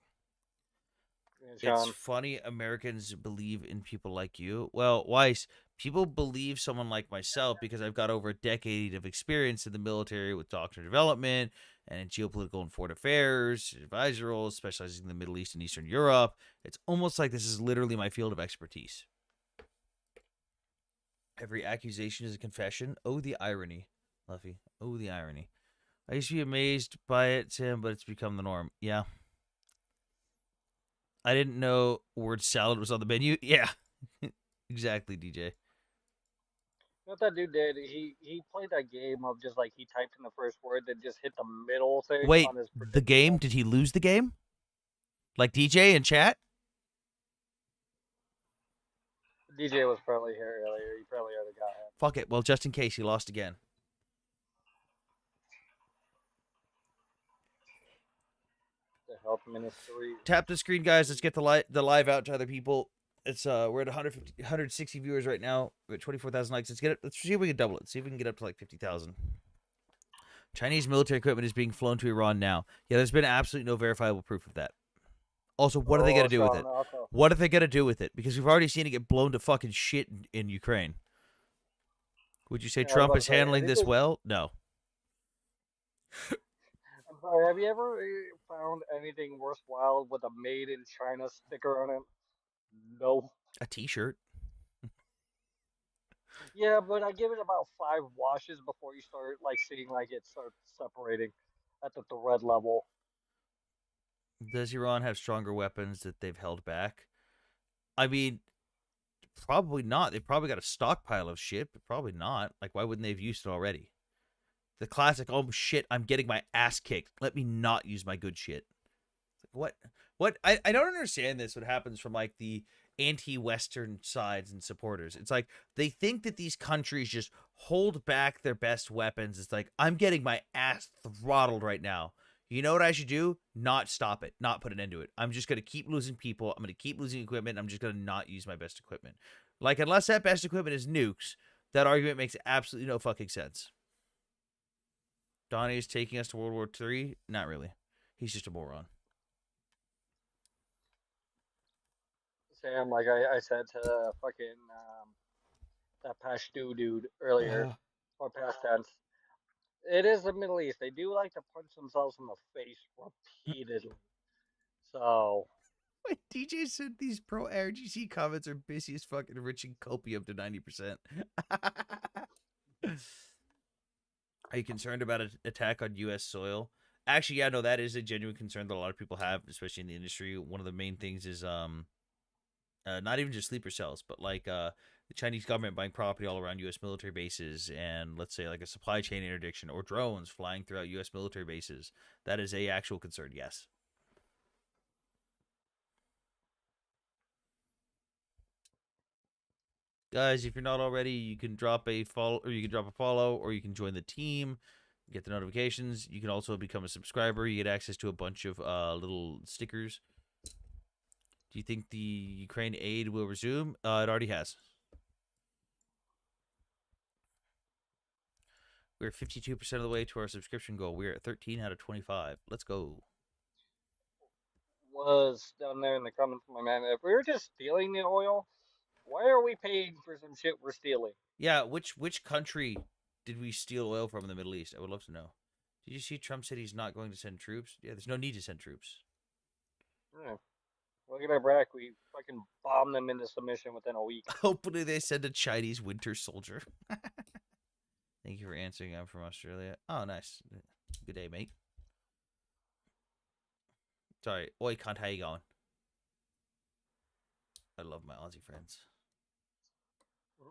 It's funny Americans believe in people like you. Well, Weiss, people believe someone like myself because I've got over a decade of experience in the military with doctrine development and in geopolitical and foreign affairs, advisor roles, specializing in the Middle East and Eastern Europe. It's almost like this is literally my field of expertise. Every accusation is a confession. Oh, the irony, Luffy. Oh, the irony. I used to be amazed by it, Tim, but it's become the norm. Yeah. I didn't know word salad was on the menu. Yeah, exactly, DJ. What that dude did, he played that game of just like he typed in the first word, then just hit the middle thing Wait, on his the game? Did he lose the game? Like DJ in chat? DJ was probably here earlier. He probably already got him. Fuck it. Well, just in case he lost again. The health ministry. Tap the screen, guys. Let's get the live out to other people. It's we're at 160 viewers right now. We're at 24,000 likes. Let's see if we can double it. See if we can get up to like 50,000. Chinese military equipment is being flown to Iran now. Yeah, there's been absolutely no verifiable proof of that. Also, what are they going to do with it? What are they going to do with it? Because we've already seen it get blown to fucking shit in Ukraine. Would you say Trump is handling this well? No. I'm sorry, have you ever found anything worthwhile with a made in China sticker on it? No. A t-shirt. Yeah, but I give it about 5 washes before you start like seeing like it starts separating at the thread level. Does Iran have stronger weapons that they've held back? I mean, probably not. They've probably got a stockpile of shit, but probably not. Like, why wouldn't they have used it already? The classic, oh shit, I'm getting my ass kicked. Let me not use my good shit. What? I don't understand this. What happens from like the anti-Western sides and supporters? It's like they think that these countries just hold back their best weapons. It's like, I'm getting my ass throttled right now. You know what I should do? Not stop it. Not put an end to it. I'm just going to keep losing people. I'm going to keep losing equipment. I'm just going to not use my best equipment. Like, unless that best equipment is nukes, that argument makes absolutely no fucking sense. Donnie is taking us to World War III? Not really. He's just a moron. Sam, like I said to fucking that Pashtu dude earlier, or past tense, it is the Middle East. They do like to punch themselves in the face repeatedly. So Wait, DJ said these pro RGC comments are busy as fucking enriching copium to 90%. Are you concerned about an attack on U.S. soil? Actually, yeah, no, that is a genuine concern that a lot of people have, especially in the industry. One of the main things is not even just sleeper cells, but like the Chinese government buying property all around U.S. military bases, and let's say like a supply chain interdiction or drones flying throughout U.S. military bases. That is a actual concern. Yes. Guys, if you're not already, you can drop a follow, or you can drop a follow, or you can join the team, get the notifications. You can also become a subscriber. You get access to a bunch of little stickers. Do you think the Ukraine aid will resume? It already has. We're 52% of the way to our subscription goal. We're at 13 out of 25. Let's go. was down there in the comments, my man. If we were just stealing the oil, why are we paying for some shit we're stealing? Yeah, which country did we steal oil from in the Middle East? I would love to know. Did you see Trump said he's not going to send troops? Yeah, there's no need to send troops. Yeah. Look at Iraq. We fucking bombed them into submission within a week. Hopefully they send a Chinese winter soldier. Thank you for answering. I'm from Australia. Oh, nice. Good day, mate. Sorry. Oi, cunt, how you going? I love my Aussie friends.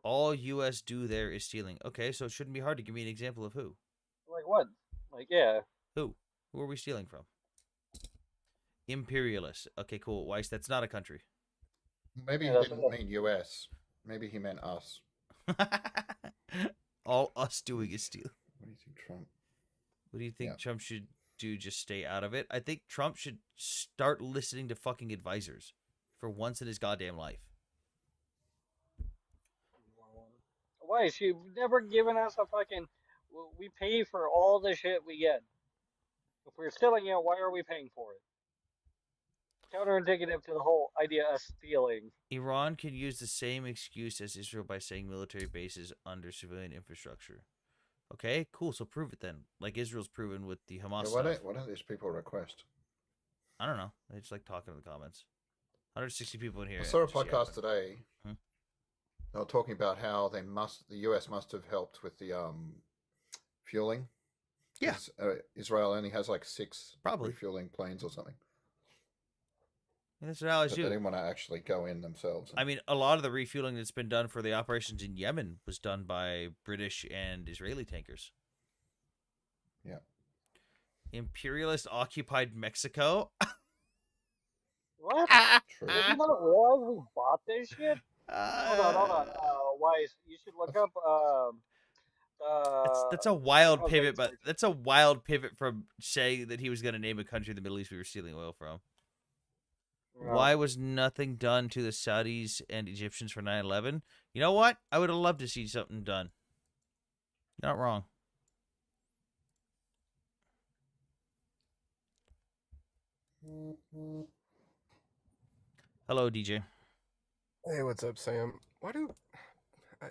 All U.S. do there is stealing. Okay, so it shouldn't be hard to give me an example of who. Like what? Like, yeah. Who? Who are we stealing from? Imperialists. Okay, cool. Weiss, that's not a country. Maybe he didn't mean US. Maybe he meant us. All us doing is stealing. What do you think, Trump? What do you think Trump should do? Just stay out of it? I think Trump should start listening to fucking advisors for once in his goddamn life. Why? She's never given us a fucking. We pay for all the shit we get. If we're stealing it, why are we paying for it? Counterindicative to the whole idea of stealing. Iran can use the same excuse as Israel by saying military bases under civilian infrastructure. Okay, cool. So prove it then. Like Israel's proven with the Hamas stuff. What do these people request? I don't know. They just like talking in the comments. 160 people in here. I saw a podcast today. They were talking about how the US must have helped with the fueling. Yeah. Israel only has like 6 probably refueling planes or something. And that's what allies do. They didn't want to actually go in themselves. I mean, a lot of the refueling that's been done for the operations in Yemen was done by British and Israeli tankers. Yeah. Imperialist occupied Mexico. What? True. Did you not realize we bought this shit? Hold on. Wise, you should look up. That's a wild pivot, but that's a wild pivot from saying that he was going to name a country in the Middle East we were stealing oil from. Yeah. Why was nothing done to the Saudis and Egyptians for 9/11? You know what? I would have loved to see something done. You're not wrong. Hello, DJ. Hey, what's up, Sam? Why do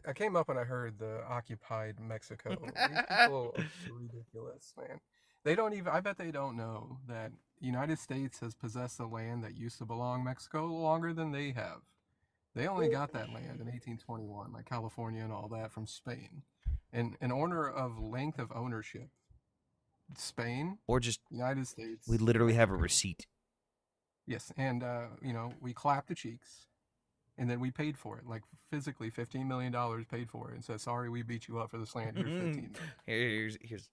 I came up and I heard the occupied Mexico? These people are ridiculous, man. They don't even. I bet they don't know that the United States has possessed the land that used to belong to Mexico longer than they have. They only got that land in 1821, like California and all that, from Spain. And in order of length of ownership, Spain or just United States. We literally have a receipt. Yes, and we clapped the cheeks, and then we paid for it, like physically, $15 million paid for it, and said, "Sorry, we beat you up for this land. Here's 15 million." Here's.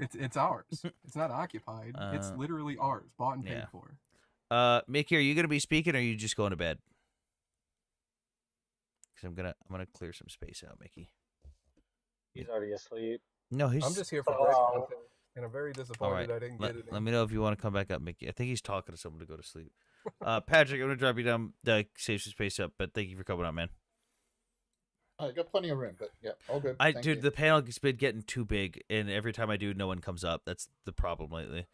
It's ours. It's not occupied. It's literally ours, bought and paid for. Mickey, are you gonna be speaking, or are you just going to bed? Because I'm gonna clear some space out, Mickey. He's already asleep. No, I'm just here for great content, and I'm very disappointed I didn't get it. Let me know if you want to come back up, Mickey. I think he's talking to someone to go to sleep. Patrick, I'm gonna drop you down to save some space up, but thank you for coming out, man. I got plenty of room, but yeah, all good. Dude, the panel has been getting too big, and every time I do, no one comes up. That's the problem lately.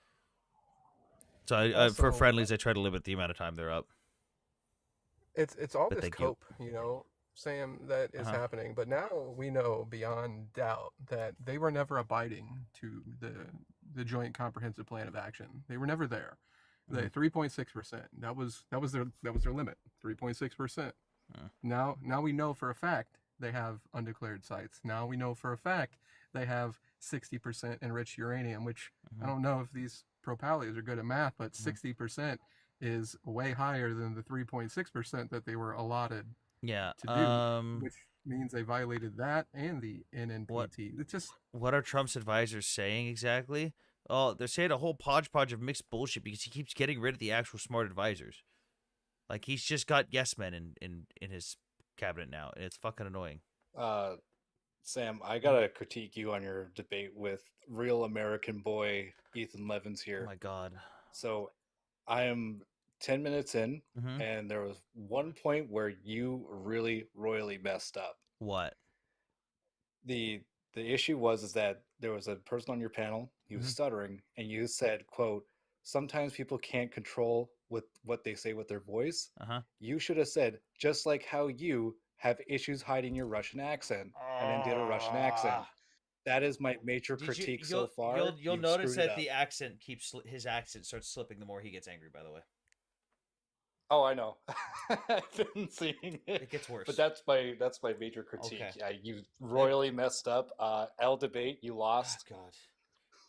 So for friendlies, I try to limit the amount of time they're up. It's all But this thank you. cope, Sam, that is happening. But now we know beyond doubt that they were never abiding to the Joint Comprehensive Plan of Action. They were never there. The 3.6%. That was their limit. 3.6%. Now we know for a fact they have undeclared sites. Now we know for a fact they have 60% enriched uranium, which I don't know if these pro-pallies are good at math, but 60% is way higher than the 3.6% that they were allotted to do, which means they violated that and the NNPT. It's just, what are Trump's advisors saying exactly? Oh, they're saying a whole podgepodge of mixed bullshit because he keeps getting rid of the actual smart advisors. Like, he's just got yes men in his cabinet now, and it's fucking annoying. Sam, I gotta critique you on your debate with real American boy Ethan Levins here. Oh my god. So I am 10 minutes in, and there was one point where you really royally messed up. What? The issue is that there was a person on your panel, he was stuttering, and you said, quote, sometimes people can't control what they say with their voice. You should have said, just like how you have issues hiding your Russian accent, and then did a Russian accent. That is my major critique so far. You'll notice that the accent his accent starts slipping the more he gets angry, by the way. Oh, I know. I've been seeing it. It gets worse. But that's my major critique. Okay. Yeah, you royally messed up. L debate, you lost. Oh, God.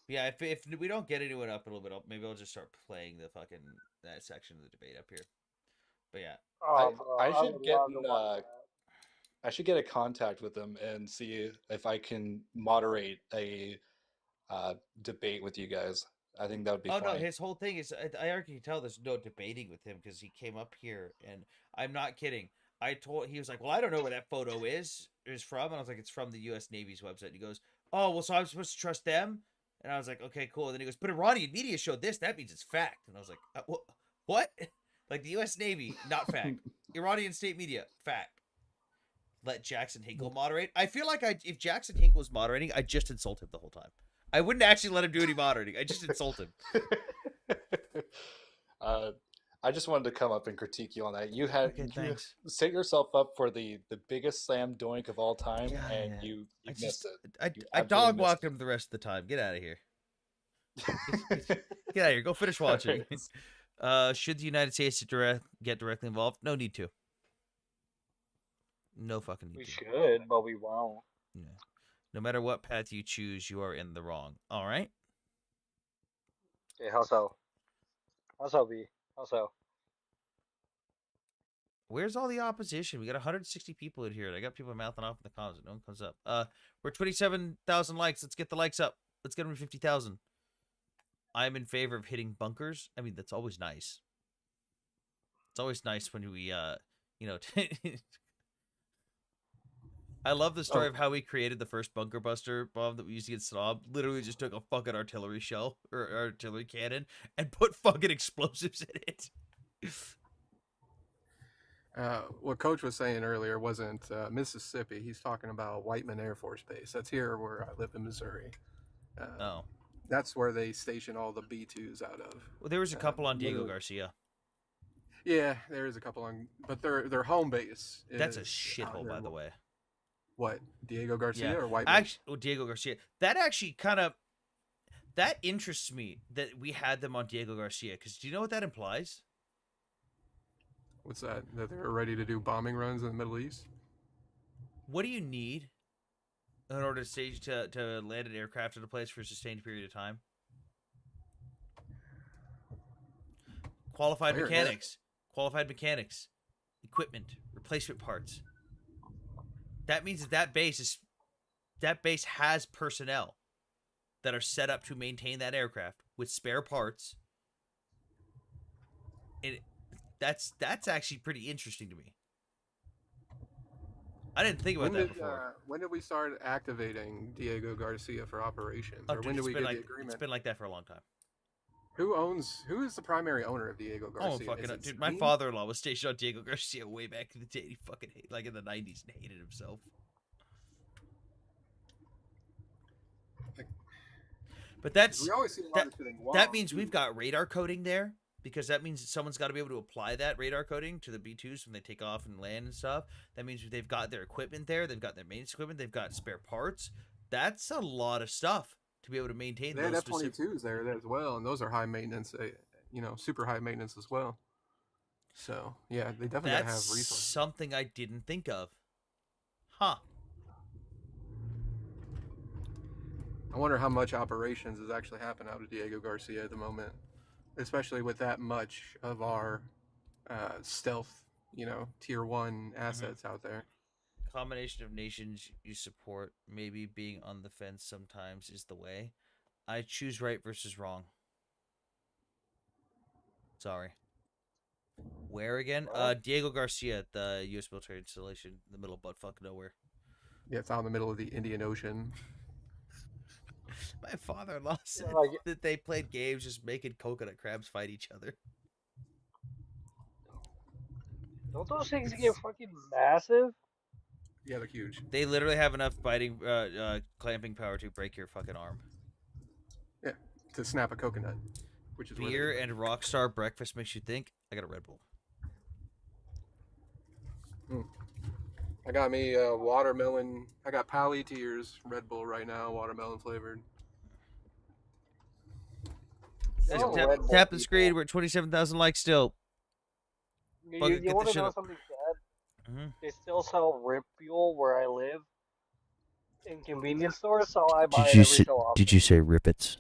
Yeah, if we don't get into it up a little bit, maybe I'll just start playing the fucking that section of the debate up here. But yeah, I should get a contact with them and see if I can moderate a debate with you guys. I think that would be fun. No, his whole thing is I already can tell there's no debating with him because he came up here and I'm not kidding. He was like, well, I don't know where that photo is from, and I was like, it's from the U.S. Navy's website. And he goes, oh, well, so I'm supposed to trust them? And I was like, okay, cool. And then he goes, but Iranian media showed this. That means it's fact. And I was like, what? Like the U.S. Navy, not fact. Iranian state media, fact. Let Jackson Hinkle moderate. I feel like if Jackson Hinkle was moderating, I'd just insult him the whole time. I wouldn't actually let him do any moderating. I just insult him. I just wanted to come up and critique you on that. You set yourself up for the biggest slam doink of all time, and you missed it. I dog walked him the rest of the time. Get out of here. Get out of here. Go finish watching. Should the United States get directly involved? No need to. No fucking need we to. should, but we won't. Yeah. No matter what path you choose, you are in the wrong. All right? Okay, how so? How so, B? How so? Where's all the opposition? We got 160 people in here. I got people mouthing off in the comments. No one comes up. We're 27,000 likes. Let's get the likes up. Let's get them to 50,000. I'm in favor of hitting bunkers. I mean, that's always nice. It's always nice when we, I love the story of how we created the first bunker buster bomb that we used to get Saddam. Literally just took a fucking artillery shell or artillery cannon and put fucking explosives in it. What Coach was saying earlier wasn't Mississippi. He's talking about Whiteman Air Force Base. That's here where I live in Missouri. That's where they station all the B-2s out of. Well, there was a couple on Diego Garcia. Yeah, there is a couple on, but their home base. That's a shithole, by the way. What, Diego Garcia or Whiteman? Actually, Diego Garcia. That actually that interests me that we had them on Diego Garcia, because do you know what that implies? What's that? That they're ready to do bombing runs in the Middle East? What do you need in order to land an aircraft at a place for a sustained period of time? Qualified mechanics, equipment, replacement parts. That means that base has personnel that are set up to maintain that aircraft with spare parts. That's actually pretty interesting to me. I didn't think about that before. When did we start activating Diego Garcia for operations? Or when did we get the agreement? It's been like that for a long time. Who is the primary owner of Diego Garcia? Oh, fucking dude! My father-in-law was stationed on Diego Garcia way back in the day. He fucking in the 90s and hated himself. But that means we've got radar coding there. because that means someone's got to be able to apply that radar coding to the B2s when they take off and land and stuff. That means they've got their equipment there, they've got their maintenance equipment, they've got spare parts. That's a lot of stuff to be able to maintain They had those specific. F-22s there as well, and those are high maintenance. Super high maintenance as well. So yeah, they definitely gotta have resources. Something I didn't think of. Huh. I wonder how much operations is actually happening out of Diego Garcia at the moment, especially with that much of our stealth, tier 1 assets out there. Combination of nations you support, maybe being on the fence sometimes is the way. I choose right versus wrong. Sorry. Where again? Diego Garcia, the U.S. military installation in the middle of buttfuck nowhere. Yeah, it's out in the middle of the Indian Ocean. My father-in-law said that they played games just making coconut crabs fight each other. Don't those things get fucking massive? Yeah, they're huge. They literally have enough biting, clamping power to break your fucking arm. Yeah, to snap a coconut. Which is beer and Rockstar breakfast makes you think. I got a Red Bull. I got me watermelon. I got Pally Tears Red Bull right now, watermelon flavored. Tap the screen. We're at 27,000 likes still. You want to know something sad? They still sell Rip Fuel where I live in convenience stores, so I buy it every so often. Did you say Rippets?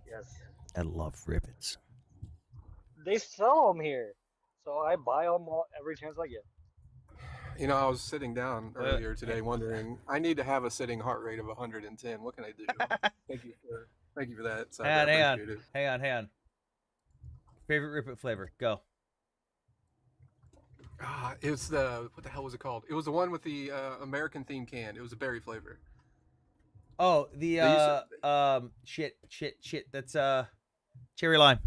Yes. I love Rippets. They sell them here, so I buy them every chance I get. I was sitting down earlier today wondering, I need to have a sitting heart rate of 110. What can I do? Thank you for that. So Hang on. Favorite Rippet flavor? Go. It's what the hell was it called? It was the one with the American themed can. It was a berry flavor. Oh, shit. That's cherry lime.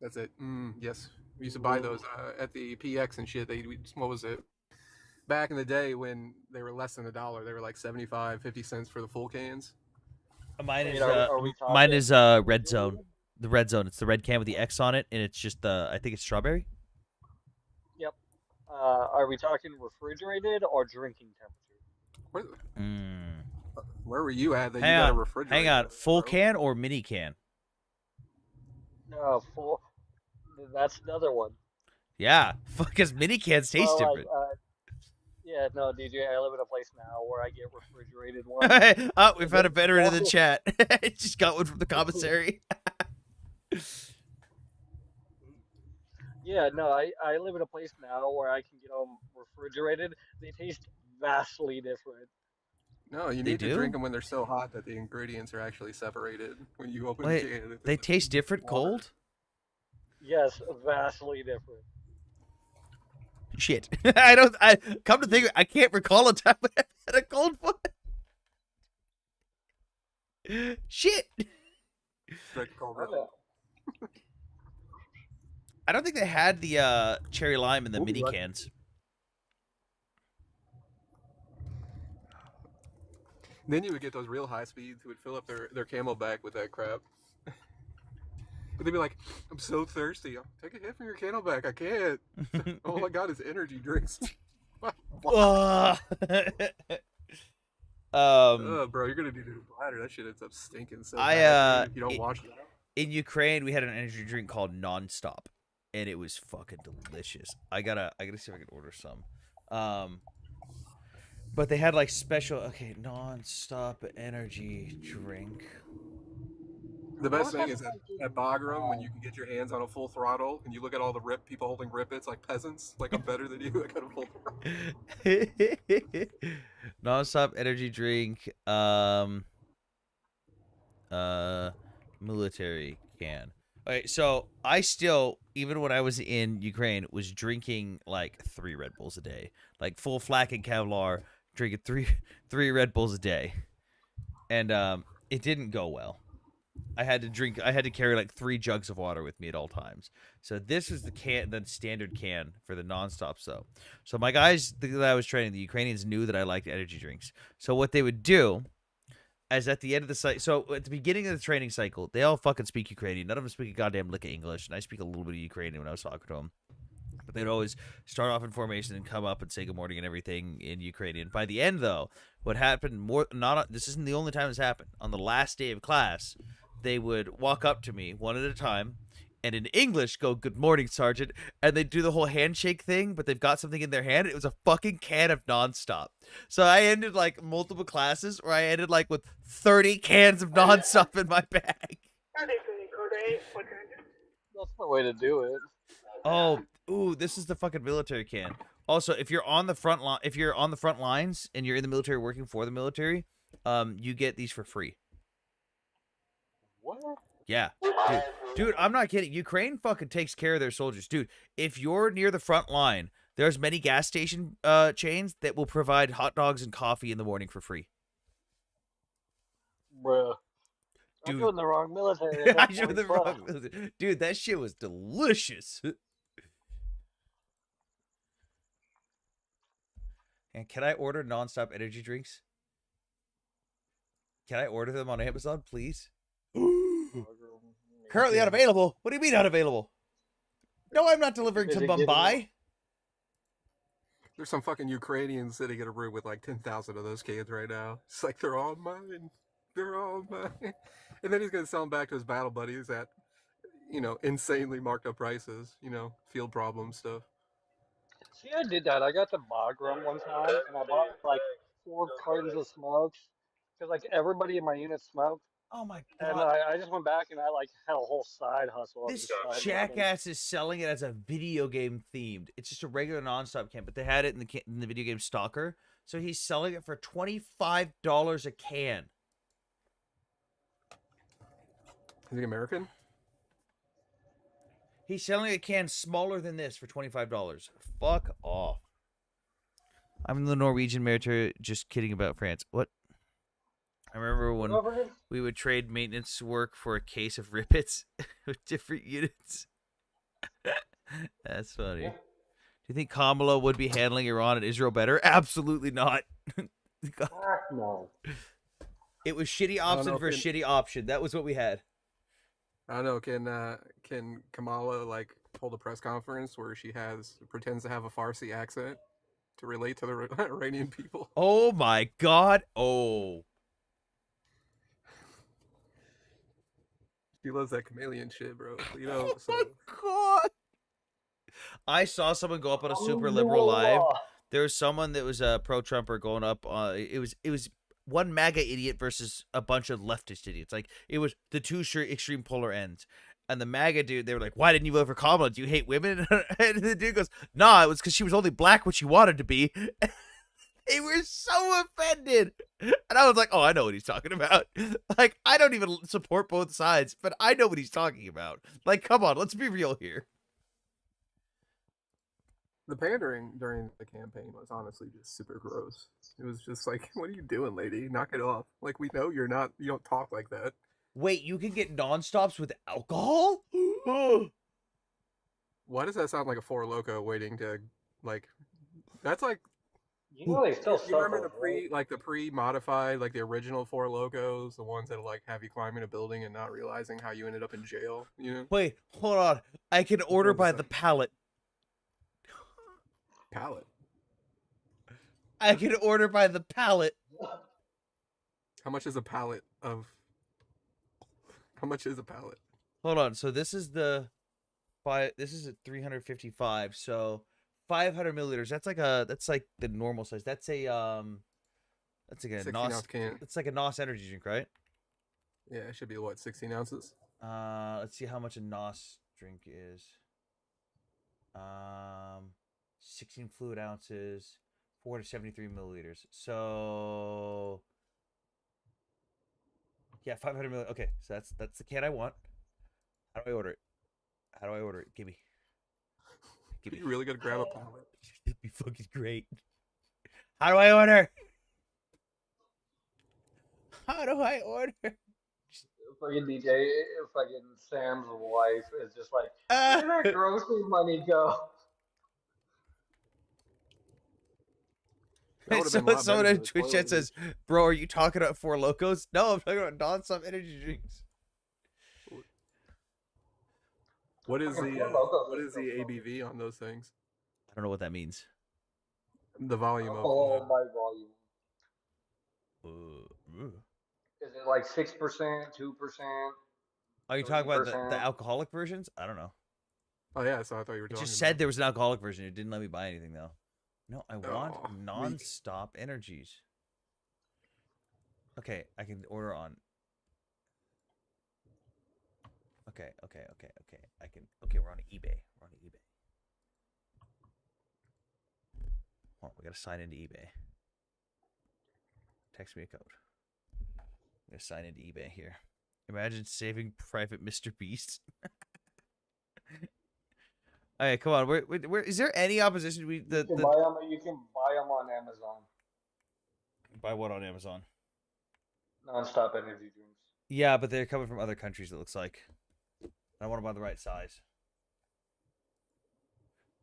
That's it. Yes, we used to buy those at the PX and shit. What was it? Back in the day when they were less than $1, they were like 75, 50 cents for the full cans. Mine is Red Zone. The Red Zone. It's the red can with the X on it, and it's just I think it's strawberry. Yep. Are we talking refrigerated or drinking temperature? Where were you at that you got a refrigerator? Hang on. Full can or mini can? No, full. That's another one. Yeah, because mini cans taste different. Yeah, no, DJ, I live in a place now where I get refrigerated ones. Oh, we've had a veteran in the chat. Just got one from the commissary. Yeah, no, I live in a place now where I can get them refrigerated. They taste vastly different. No, you need to drink them when they're so hot that the ingredients are actually separated when you open the can. They taste different cold? Yes, vastly different. Shit. Come to think of it, I can't recall a time when I had a cold one. Shit. I don't think they had the cherry lime in the mini cans. Then you would get those real high speeds who would fill up their Camelback with that crap. And they'd be like, I'm so thirsty. I'll take a hit from your Camelback. I can't. All I got is energy drinks. Bro, you're going to do the bladder. That shit ends up stinking so bad if you don't wash it out. In Ukraine, we had an energy drink called Nonstop, and it was fucking delicious. I gotta see if I can order some. But they had like special, Nonstop energy drink. The best thing is at Bagram, when you can get your hands on a full throttle and you look at all the people holding Rippets like peasants, like I'm better than you, I got a full throttle. Nonstop energy drink, military can. Okay, so I still, even when I was in Ukraine, was drinking like 3 Red Bulls a day. Like full flak and Kevlar, drinking three Red Bulls a day. And it didn't go well. I had to carry like 3 jugs of water with me at all times. So this is the standard can for the Nonstops though. So my guys that I was training, the Ukrainians, knew that I liked energy drinks. So what they would do as at the end of the cycle. So at the beginning of the training cycle, they all fucking speak Ukrainian. None of them speak a goddamn lick of English, and I speak a little bit of Ukrainian when I was talking to them. But they'd always start off in formation and come up and say good morning and everything in Ukrainian. By the end, though, what happened this isn't the only time this happened. On the last day of class, they would walk up to me one at a time and in English go, "Good morning, Sergeant," and they do the whole handshake thing, but they've got something in their hand. It was a fucking can of Nonstop. So I ended like multiple classes where I ended like with 30 cans of Nonstop in my bag. That's the way to do it. Oh, ooh, this is the fucking military can. Also, if you're on the front line, if you're on the front lines and you're in the military working for the military, you get these for free. What? Yeah, dude, I'm not kidding. Ukraine fucking takes care of their soldiers, dude. If you're near the front line, there's many gas station chains that will provide hot dogs and coffee in the morning for free. Bruh. Dude. I'm doing the wrong military. I joined the wrong military. Dude, that shit was delicious. And can I order Nonstop energy drinks? Can I order them on Amazon, please? Currently unavailable? What do you mean unavailable? No, I'm not delivering to Mumbai. There's some fucking Ukrainians sitting in a room with like 10,000 of those cans right now. It's like, they're all mine. They're all mine. And then he's going to sell them back to his battle buddies at, insanely marked up prices, field problem stuff. See, I did that. I got to Bagram one time, and I bought like 4 cartons of smokes because like everybody in my unit smoked. Oh my And god! I just went back and I like had a whole side hustle. This jackass is selling it as a video game themed. It's just a regular Nonstop can, but they had it in the video game Stalker. So he's selling it for $25 a can. Is he American? He's selling a can smaller than this for $25. Fuck off. I'm in the Norwegian military. Just kidding about France. What? I remember when we would trade maintenance work for a case of Rippets with different units. That's funny. Do you think Kamala would be handling Iran and Israel better? Absolutely not. No. It was shitty option for shitty option. That was what we had. I don't know. Can Kamala like hold a press conference where she pretends to have a Farsi accent to relate to the Iranian people? Oh my god! Oh. She loves that chameleon shit, bro. Oh my god! I saw someone go up on a super liberal live. There was someone that was a pro-Trumper going up. It was one MAGA idiot versus a bunch of leftist idiots. Like it was the two extreme polar ends. And the MAGA dude, they were like, "Why didn't you vote for Kamala? Do you hate women?" And the dude goes, "Nah, it was because she was only black when she wanted to be." They were so offended. And I was like, oh, I know what he's talking about. Like, I don't even support both sides, but I know what he's talking about. Like, come on, let's be real here. The pandering during the campaign was honestly just super gross. It was just like, what are you doing, lady? Knock it off. Like, we know you don't talk like that. Wait, you can get Nonstops with alcohol? Why does that sound like a Four Loko waiting to, like, that's like, they still you remember the pre-modified, like the original Four Locos, the ones that like have you climbing a building and not realizing how you ended up in jail, Wait, hold on. I can order by the pallet. Pallet? I can order by the pallet. How much is a pallet of... How much is a pallet? Hold on. So this is this is at 355. So 500 milliliters. That's like the normal size. That's like a NOS can. It's like a NOS energy drink, right? Yeah, it should be what, 16 ounces? Let's see how much a NOS drink is. 16 fluid ounces, 473 milliliters. So yeah, 500 milliliters. Okay, so that's the can I want. How do I order it? Give me. You really gonna grab a pallet? It'd be fucking great. How do I order? Fucking DJ, fucking Sam's wife is just like, where did our grocery money go? That would have been a lot Someone better in than the Twitch chat toilet says, "Bro, are you talking about Four Locos?" No, I'm talking about non-stop energy drinks. What is Fucking the Four Locos what is is still the smoking. ABV on those things? I don't know what that means. The volume of Alcohol by volume. Uh, Is it like 6%, 2%? Are you talking about the 3%? alcoholic versions? I don't know. Oh yeah, so I thought you were It talking just about. said there was an alcoholic version. It didn't let me buy anything though. No, I want Oh, weak. non-stop energies. Okay, I can order on. Okay. I can. Okay, we're on eBay. Hold on, we gotta sign into eBay. Text me a code. I'm gonna sign into eBay here. Imagine saving Private Mr. Beast. All right, come on. Where is there any opposition? You can buy them. You can buy them on Amazon. Buy what on Amazon? Non-stop energy drinks. Yeah, but they're coming from other countries. It looks like. I want to buy the right size.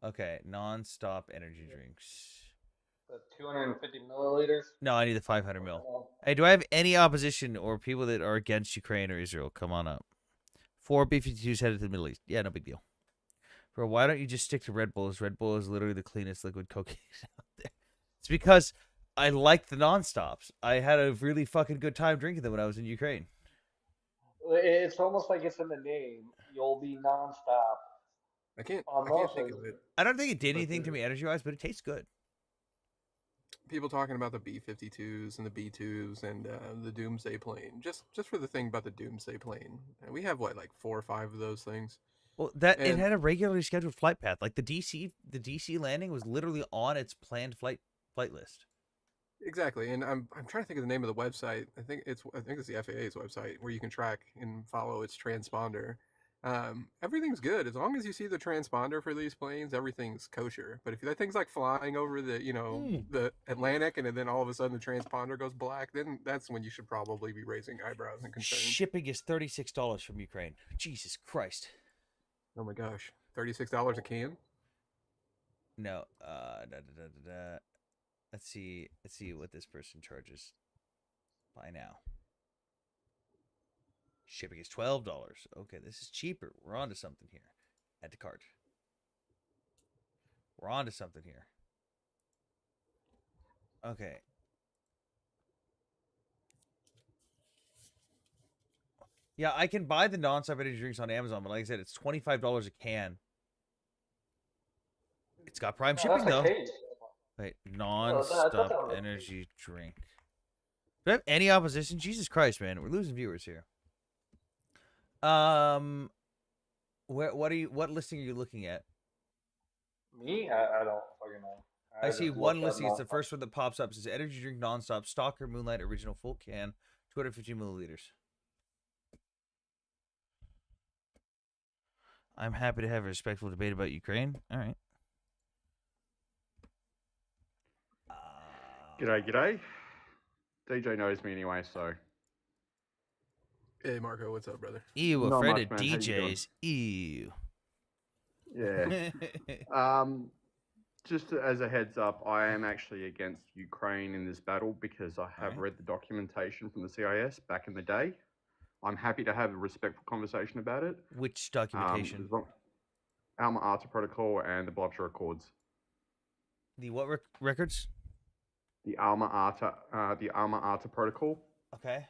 Okay, non-stop energy drinks. The 250 milliliters. No, I need the 500 mil. Hey, do I have any opposition or people that are against Ukraine or Israel? Come on up. 4 B-52s headed to the Middle East. Yeah, no big deal. Bro, why don't you just stick to Red Bulls? Red Bull is literally the cleanest liquid cocaine out there. It's because I like the non-stops. I had a really fucking good time drinking them when I was in Ukraine. It's almost like it's in the name. You'll be non-stop. I can't think of it. I don't think it did anything to me energy-wise, but it tastes good. People talking about the B-52s and the B-2s and the Doomsday plane. Just for the thing about the Doomsday plane. And we have what, like 4 or 5 of those things. Well, it had a regularly scheduled flight path. Like the DC landing was literally on its planned flight list. Exactly, and I'm trying to think of the name of the website. I think it's the FAA's website where you can track and follow its transponder. Everything's good as long as you see the transponder for these planes. Everything's kosher. But if that thing's like flying over the the Atlantic and then all of a sudden the transponder goes black, then that's when you should probably be raising eyebrows and concerns. Shipping is $36 from Ukraine. Jesus Christ. Oh my gosh, $36 a can? No. Let's see what this person charges. Buy now. Shipping is $12. Okay, this is cheaper. We're on to something here. Add to cart. We're on to something here. Okay. Yeah, I can buy the non-stop energy drinks on Amazon, but like I said, it's $25 a can. It's got Prime shipping though. Wait, non-stop energy drink. Do I have any opposition? Jesus Christ, man, we're losing viewers here. What listing are you looking at? Me? I don't fucking know. I see one listing. It's the first one that pops up. It says energy drink non-stop Stalker Moonlight original full can, 250 milliliters. I'm happy to have a respectful debate about Ukraine. All right. G'day. DJ knows me anyway, so. Hey Marco, what's up, brother? Ew, afraid of DJs. Ew. Yeah. Just as a heads up, I am actually against Ukraine in this battle because I have read the documentation from the CIS back in the day. I'm happy to have a respectful conversation about it. Which documentation? Alma Ata Protocol and the Blobshire Accords. The what records? The Alma Ata Protocol. Okay.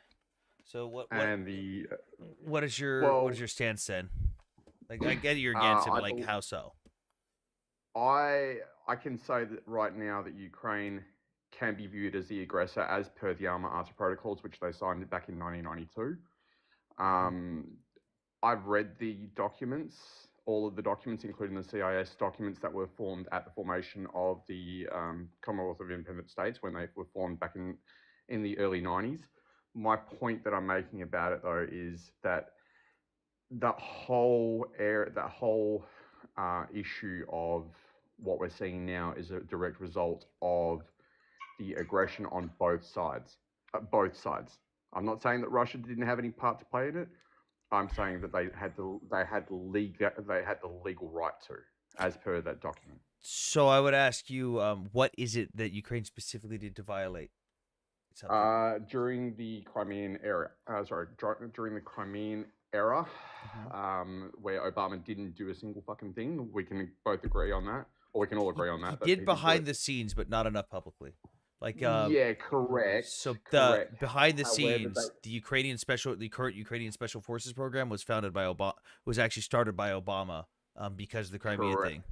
So what is your stance then? Like I get you're against it, but like how so? I can say that right now that Ukraine can be viewed as the aggressor as per the Alma Ata Protocols, which they signed back in 1992. I've read the documents, all of the documents, including the CIS documents that were formed at the formation of the Commonwealth of Independent States when they were formed back in the early 90s. My point that I'm making about it, though, is that that whole issue of what we're seeing now is a direct result of the aggression on both sides. I'm not saying that Russia didn't have any part to play in it. I'm saying that they had the legal right to. as per that document. So I would ask you, what is it that Ukraine specifically did to violate something? During the Crimean era, during the Crimean era, where Obama didn't do a single fucking thing. We can both agree on that, or we can all agree on that. He did behind the scenes, but not enough publicly. Like, yeah, correct. So correct. behind the However, scenes, the current Ukrainian Special Forces program was founded by Obama. Was actually started by Obama, because of the Crimea thing.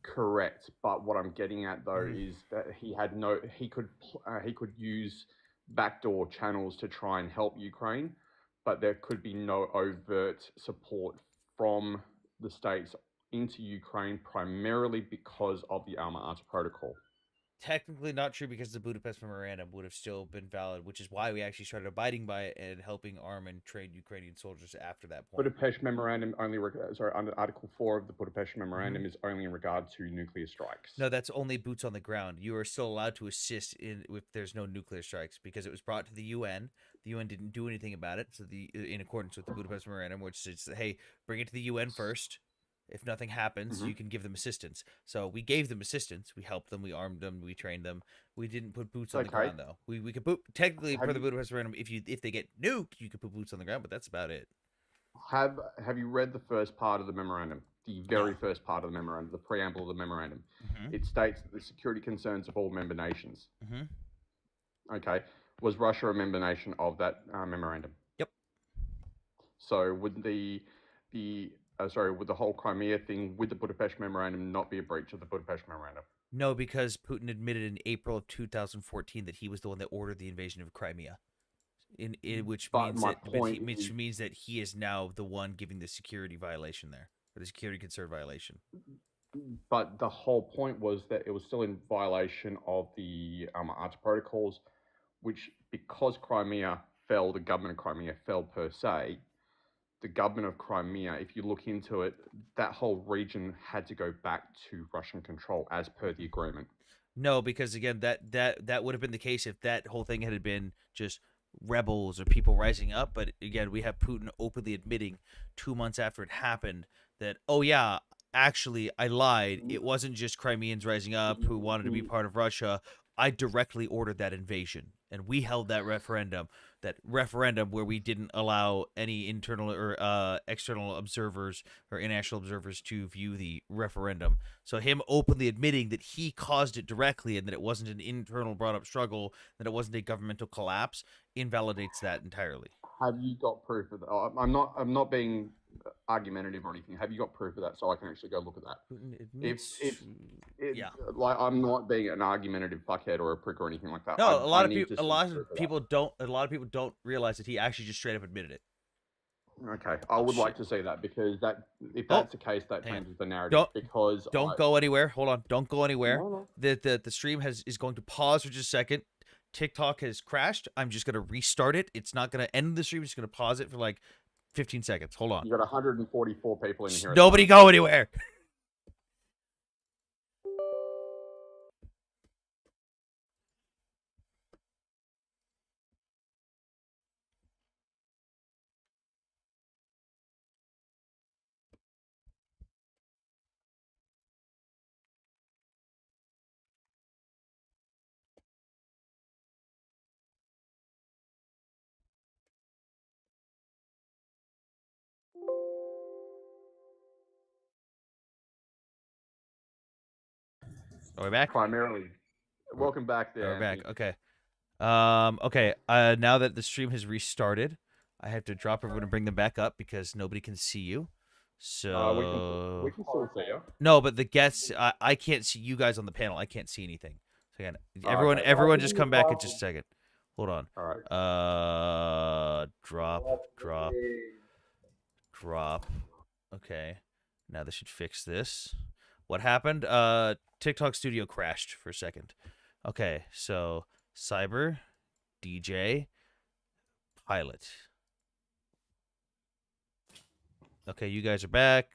Correct, but what I'm getting at though is that he could use backdoor channels to try and help Ukraine, but there could be no overt support from the states into Ukraine, primarily because of the Alma Ata Protocol. Technically not true, because the Budapest Memorandum would have still been valid, which is why we actually started abiding by it and helping arm and train Ukrainian soldiers after that point. Budapest Memorandum under Article 4 of the Budapest Memorandum is only in regard to nuclear strikes. No, that's only boots on the ground. You are still allowed to assist if there's no nuclear strikes, because it was brought to the UN. The UN didn't do anything about it, so in accordance with the Budapest Memorandum, which says, hey, bring it to the UN first. If nothing happens, you can give them assistance. So we gave them assistance. We helped them. We armed them. We trained them. We didn't put boots on the ground, though. We could technically per the Budapest Memorandum, if they get nuked, you could put boots on the ground, but that's about it. Have you read the first part of the memorandum? The very first part of the memorandum, the preamble of the memorandum. It states that the security concerns of all member nations. Okay, was Russia a member nation of that memorandum? Yep. So would would the whole Crimea thing with the Budapest Memorandum not be a breach of the Budapest Memorandum? No, because Putin admitted in April of 2014 that he was the one that ordered the invasion of Crimea, which means that he is now the one giving the security violation there, or the security concern violation. But the whole point was that it was still in violation of the Arts protocols, which, because Crimea fell, the government of Crimea fell per se. The government of Crimea, if you look into it, that whole region had to go back to Russian control as per the agreement. No, because again, that would have been the case if that whole thing had been just rebels or people rising up. But again, we have Putin openly admitting 2 months after it happened that, oh yeah, actually I lied. It wasn't just Crimeans rising up who wanted to be part of Russia. I directly ordered that invasion, and we held that referendum where we didn't allow any internal or external observers or international observers to view the referendum. So him openly admitting that he caused it directly and that it wasn't an internal brought up struggle, that it wasn't a governmental collapse, invalidates that entirely. Have you got proof of that? I'm not being argumentative or anything. Have you got proof of that so I can actually go look at that? Yeah. Like, I'm not being an argumentative fuckhead or a prick or anything like that. No, a lot of people don't realize that he actually just straight up admitted it. Okay, I would like to see that, because if that's the case, that changes the narrative. Don't go anywhere. Hold on, don't go anywhere. No. The stream is going to pause for just a second. TikTok has crashed. I'm just gonna restart it. It's not gonna end the stream. It's gonna pause it for like 15 seconds. Hold on. You got 144 people in here. Nobody go anywhere. Are we back? Primarily. Welcome back there. We're back. Okay. Okay. Now that the stream has restarted, I have to drop everyone and bring them back up because nobody can see you. So we can still see you. No, but the guests, I can't see you guys on the panel. I can't see anything. So again, everyone, just come back in just a second. Hold on. All right. Drop. Okay. Now this should fix this. What happened? TikTok Studio crashed for a second. Okay, so Cyber, DJ, Pilot. Okay, you guys are back.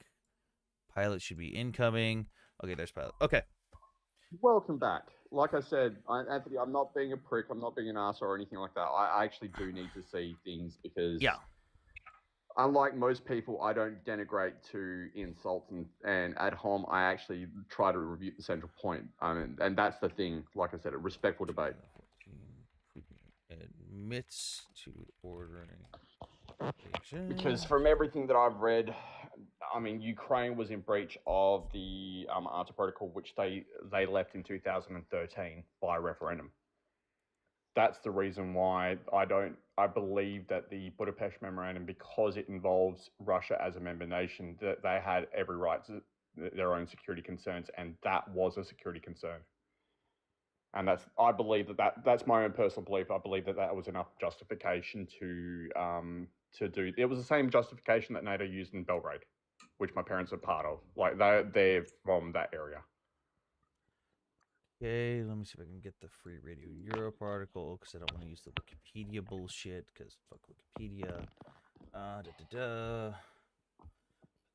Pilot should be incoming. Okay, there's Pilot. Okay. Welcome back. Like I said, Anthony, I'm not being a prick. I'm not being an ass or anything like that. I actually do need to see things because unlike most people, I don't denigrate to insult, and at home, I actually try to review the central point. And that's the thing. Like I said, a respectful debate. Admits to ordering. Because from everything that I've read, I mean, Ukraine was in breach of the ARTA protocol, which they left in 2013 by referendum. That's the reason why I believe that the Budapest Memorandum, because it involves Russia as a member nation, that they had every right to their own security concerns, and that was a security concern. And I believe that's my own personal belief. I believe that was enough justification to do. It was the same justification that NATO used in Belgrade, which my parents are part of. Like they're from that area. Okay, let me see if I can get the Free Radio Europe article, because I don't want to use the Wikipedia bullshit, because fuck Wikipedia.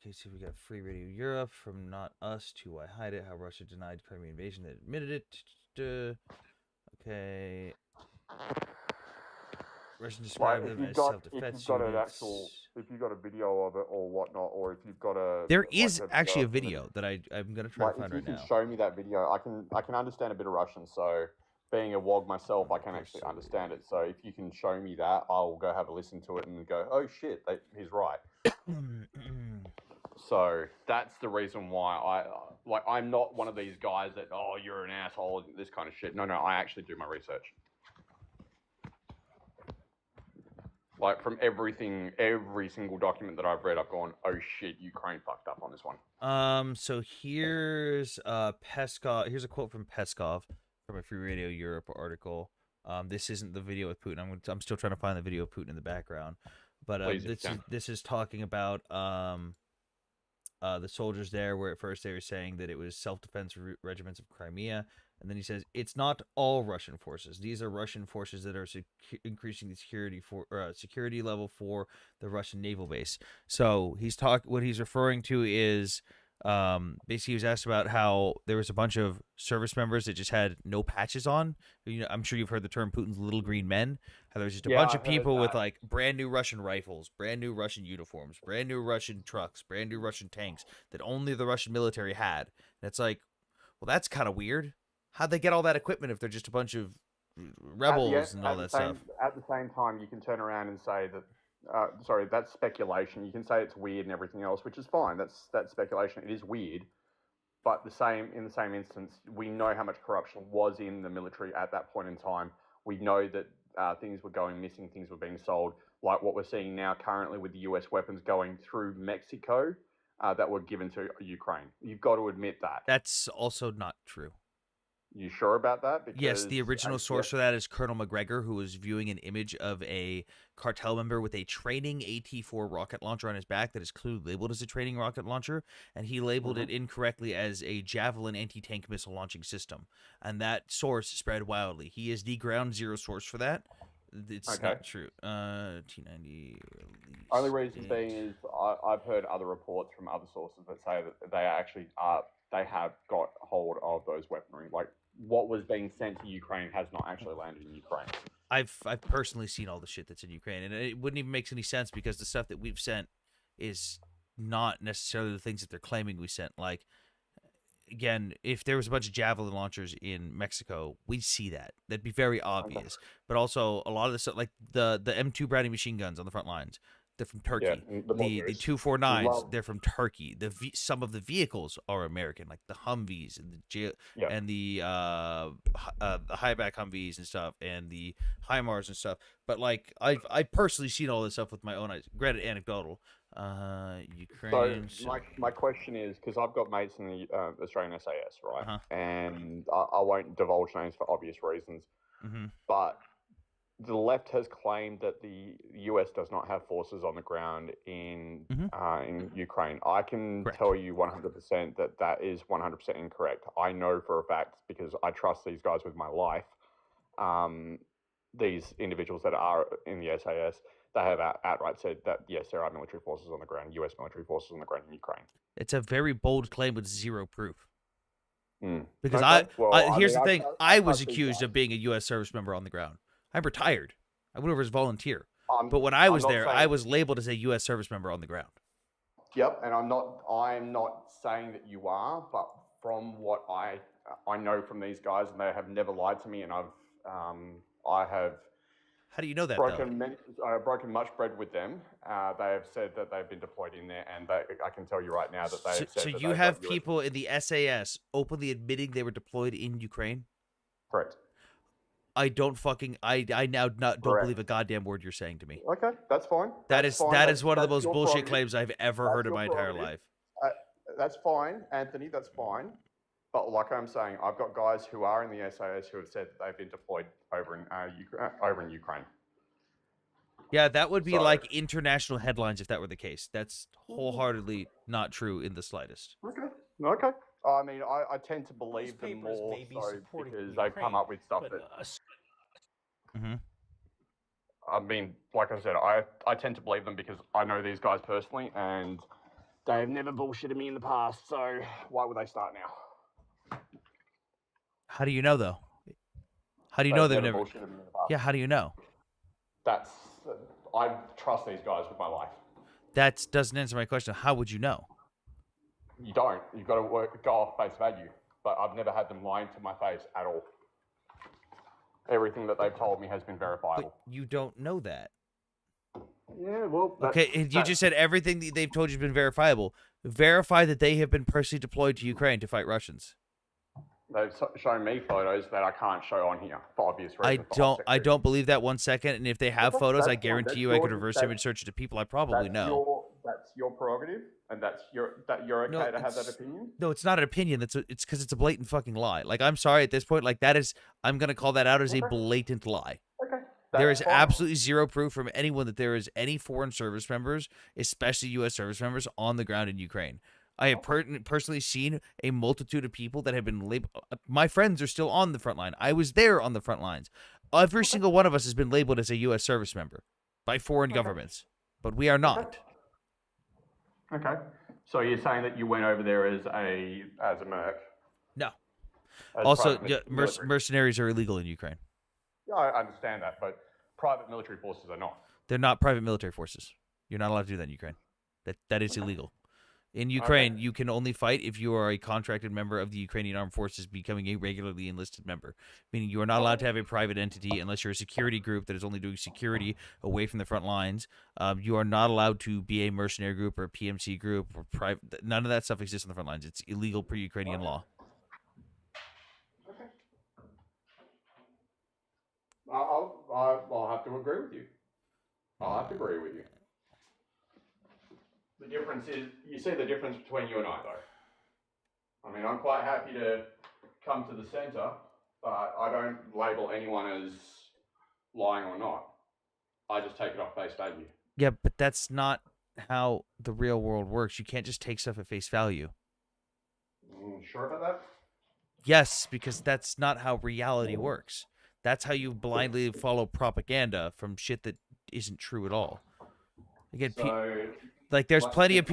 Okay, so we got Free Radio Europe, from Not Us to Why Hide It, how Russia denied Crimean invasion that admitted it. Okay. Russian described them as self-defense units. If you've got a video of it or whatnot, or if you've got a There is actually a video that I'm gonna try to find right now. If you can show me that video, I can understand a bit of Russian. So, being a WOG myself, I can actually understand it. So, if you can show me that, I'll go have a listen to it and go, oh shit, he's right. So that's the reason why I'm not one of these guys that, oh, you're an asshole, this kind of shit. No, I actually do my research. Like, from every single document that I've read, I've gone, oh shit, Ukraine fucked up on this one. So here's Peskov. Here's a quote from Peskov from a Free Radio Europe article. This isn't the video with Putin. I'm still trying to find the video of Putin in the background, but this is talking about the soldiers there, where at first they were saying that it was self-defense regiments of Crimea, and then he says it's not all Russian forces. These are Russian forces that are increasing the security level for the Russian naval base. So what he's referring to is basically he was asked about how there was a bunch of service members that just had no patches on. I'm sure you've heard the term Putin's little green men. How there was just a bunch of people with like brand new Russian rifles, brand new Russian uniforms, brand new Russian trucks, brand new Russian tanks that only the Russian military had. And it's like, well, that's kind of weird. How'd they get all that equipment if they're just a bunch of rebels and all that stuff? At the same time, you can turn around and say that, sorry, that's speculation. You can say it's weird and everything else, which is fine. That's speculation. It is weird. But in the same instance, we know how much corruption was in the military at that point in time. We know that things were going missing, things were being sold, like what we're seeing now currently with the US weapons going through Mexico that were given to Ukraine. You've got to admit that. That's also not true. You sure about that? Because, yes, the original source for that is Colonel McGregor, who was viewing an image of a cartel member with a training AT-4 rocket launcher on his back that is clearly labeled as a training rocket launcher, and he labeled it incorrectly as a Javelin anti-tank missile launching system. And that source spread wildly. He is the ground zero source for that. It's not true. T90 release. Only reason being is I've heard other reports from other sources that say that they actually they have got hold of those weaponry. Like, what was being sent to Ukraine has not actually landed in Ukraine. I've personally seen all the shit that's in Ukraine, and it wouldn't even make any sense because the stuff that we've sent is not necessarily the things that they're claiming we sent. Like, again, if there was a bunch of Javelin launchers in Mexico, we'd see that. That'd be very obvious. But also, a lot of the stuff, like the M2 Browning machine guns on the front lines, they're from Turkey. Yeah, the 249s, they're from Turkey. Some of the vehicles are American, like the Humvees and the highback Humvees and stuff, and the HIMARS and stuff. But like, I've personally seen all this stuff with my own eyes. Granted, anecdotal. Ukraine. So my question is, because I've got mates in the Australian SAS, right? And I won't divulge names for obvious reasons, but the left has claimed that the US does not have forces on the ground in Ukraine. I can tell you 100% that is 100% incorrect. I know for a fact, because I trust these guys with my life, these individuals that are in the SAS, they have outright said that, yes, there are military forces on the ground, US military forces on the ground in Ukraine. It's a very bold claim with zero proof. Because here's the thing. I was accused of being a U.S. service member on the ground. I'm retired. I went over as volunteer. But when I was there, I was labeled as a U.S. service member on the ground. Yep, and I'm not saying that you are, but from what I know from these guys, and they have never lied to me, and I have. How do you know that, broken much bread with them. They have said that they've been deployed in there, and I can tell you right now that they have said so that you they've have got US. people in the SAS openly admitting they were deployed in Ukraine? Correct. I don't don't believe a goddamn word you're saying to me. Okay, that's fine. That That's is fine. that That's, is one of the that's most your bullshit prerogative. claims I've ever That's heard in your my entire prerogative. life. That's fine, Anthony. That's fine. But like I'm saying, I've got guys who are in the SAS who have said that they've been deployed over in Ukraine. Yeah, that would be like international headlines if that were the case. That's wholeheartedly not true in the slightest. Okay. I mean, I tend to believe them more so because they've come up with stuff that. I mean, like I said, I tend to believe them because I know these guys personally, and they've never bullshitted me in the past. So why would they start now? How do you know, though? How do you know they've never? Bullshitted me in the past. Yeah, how do you know? I trust these guys with my life. That doesn't answer my question. How would you know? You don't. You've got to go off face value. But I've never had them lying to my face at all. Everything that they've told me has been verifiable. But you don't know that. Yeah, well, okay. You just said everything that they've told you has been verifiable. Verify that they have been personally deployed to Ukraine to fight Russians. They've shown me photos that I can't show on here for obvious reasons. I don't believe that 1 second. And if they have photos, I guarantee you I could reverse image search it to people I probably know. That's your prerogative, and you're okay to have that opinion. No, it's not an opinion. It's because it's a blatant fucking lie. Like, I'm sorry at this point. Like, I'm gonna call that out as a blatant lie. Okay. There is absolutely zero proof from anyone that there is any foreign service members, especially U.S. service members, on the ground in Ukraine. I have personally seen a multitude of people that have been labeled. My friends are still on the front line. I was there on the front lines. Every single one of us has been labeled as a U.S. service member by foreign governments, but we are not. Okay. So you're saying that you went over there as a merc? No. Also, mercenaries are illegal in Ukraine. Yeah, I understand that, but private military forces are not. They're not private military forces. You're not allowed to do that in Ukraine. That is illegal. In Ukraine, you can only fight if you are a contracted member of the Ukrainian Armed Forces becoming a regularly enlisted member, meaning you are not allowed to have a private entity unless you're a security group that is only doing security away from the front lines. You are not allowed to be a mercenary group or a PMC group or private. None of that stuff exists on the front lines. It's illegal per Ukrainian law. Okay. I'll have to agree with you. I'll have to agree with you. The difference is, you see the difference between you and I, though. I mean, I'm quite happy to come to the centre, but I don't label anyone as lying or not. I just take it off face value. Yeah, but that's not how the real world works. You can't just take stuff at face value. Sure about that? Yes, because that's not how reality works. That's how you blindly follow propaganda from shit that isn't true at all. Again, there is plenty of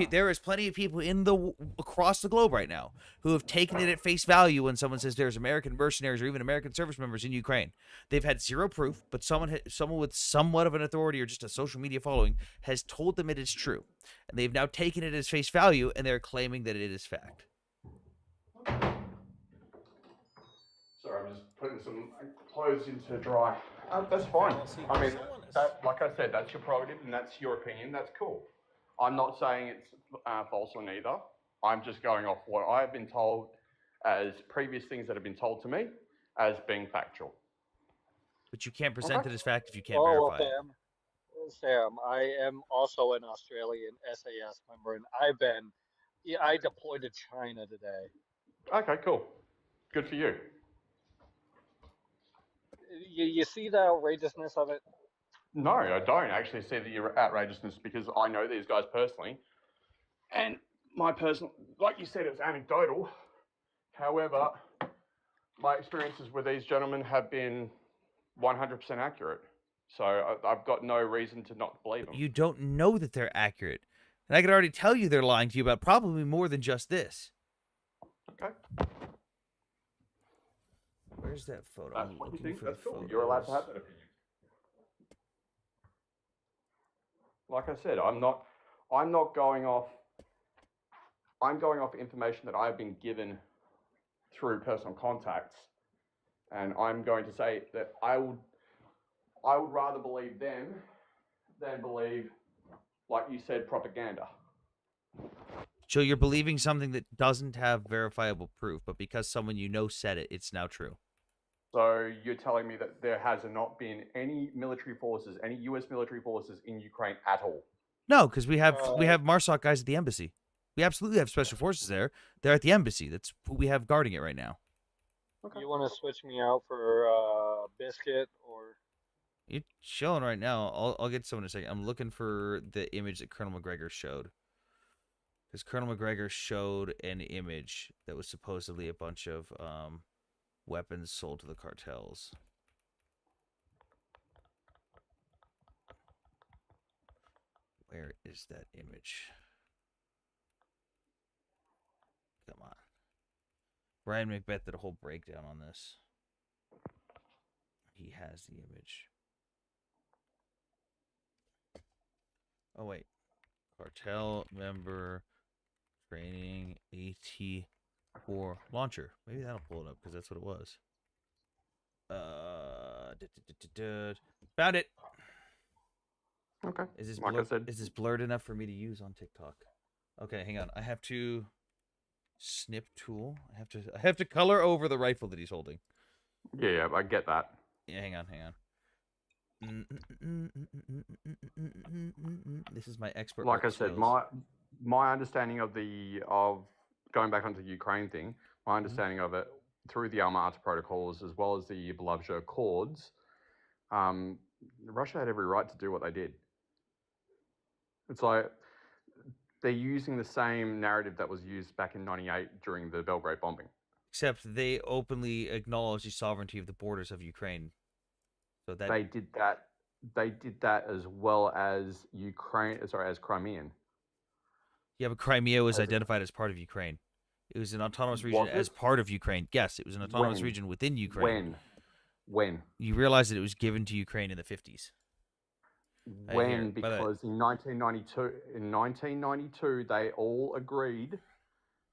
people across the globe right now who have taken it at face value when someone says there's American mercenaries or even American service members in Ukraine. They've had zero proof, but someone with somewhat of an authority or just a social media following has told them it is true, and they've now taken it as face value and they're claiming that it is fact. Sorry, I'm just putting some clothes into dry. That's fine. I mean, like I said, that's your prerogative and that's your opinion. That's cool. I'm not saying it's false or neither. I'm just going off what I've been told as previous things that have been told to me as being factual. But you can't present it as fact if you can't verify it. Sam, I am also an Australian SAS member, and I deployed to China today. Okay, cool. Good for you. You see the outrageousness of it? No, I don't actually see the outrageousness because I know these guys personally. And my personal, like you said, it's anecdotal. However, my experiences with these gentlemen have been 100% accurate. So I've got no reason to not believe them. You don't know that they're accurate. And I can already tell you they're lying to you about probably more than just this. Okay. Where's that photo? That's what you think. That's cool. You're allowed to have that opinion. Like I said, I'm not going off. I'm going off information that I've been given through personal contacts, and I'm going to say that I would rather believe them than believe, like you said, propaganda. So you're believing something that doesn't have verifiable proof, but because someone you know said it, it's now true. So you're telling me that there has not been any military forces, any U.S. military forces in Ukraine at all? No, because we have MARSOC guys at the embassy. We absolutely have special forces there. They're at the embassy. That's who we have guarding it right now. Okay. You want to switch me out for Biscuit or? You're chilling right now. I'll get someone in a second. I'm looking for the image that Colonel McGregor showed. Because Colonel McGregor showed an image that was supposedly a bunch of weapons sold to the cartels. Where is that image? Come on. Brian McBeth did a whole breakdown on this. He has the image. Oh, wait. Cartel member training AT-4 launcher. Maybe that'll pull it up because that's what it was. Found it. Okay. Is this like I said, is this blurred enough for me to use on TikTok? Okay, hang on. I have to snip tool. I have to color over the rifle that he's holding. Yeah, I get that. Yeah, hang on. This is my expert. Like I said, my understanding of going back onto the Ukraine thing, my understanding of it through the Alma Ata protocols as well as the Belovja Accords, Russia had every right to do what they did. It's like they're using the same narrative that was used back in '98 during the Belgrade bombing. Except they openly acknowledge the sovereignty of the borders of Ukraine. So that they did that. They did that as well as as Crimean. Yeah, but Crimea was identified as part of Ukraine. It was an autonomous region as part of Ukraine. Yes, it was an autonomous region within Ukraine. When? You realize that it was given to Ukraine in the 50s. When? Because in 1992, they all agreed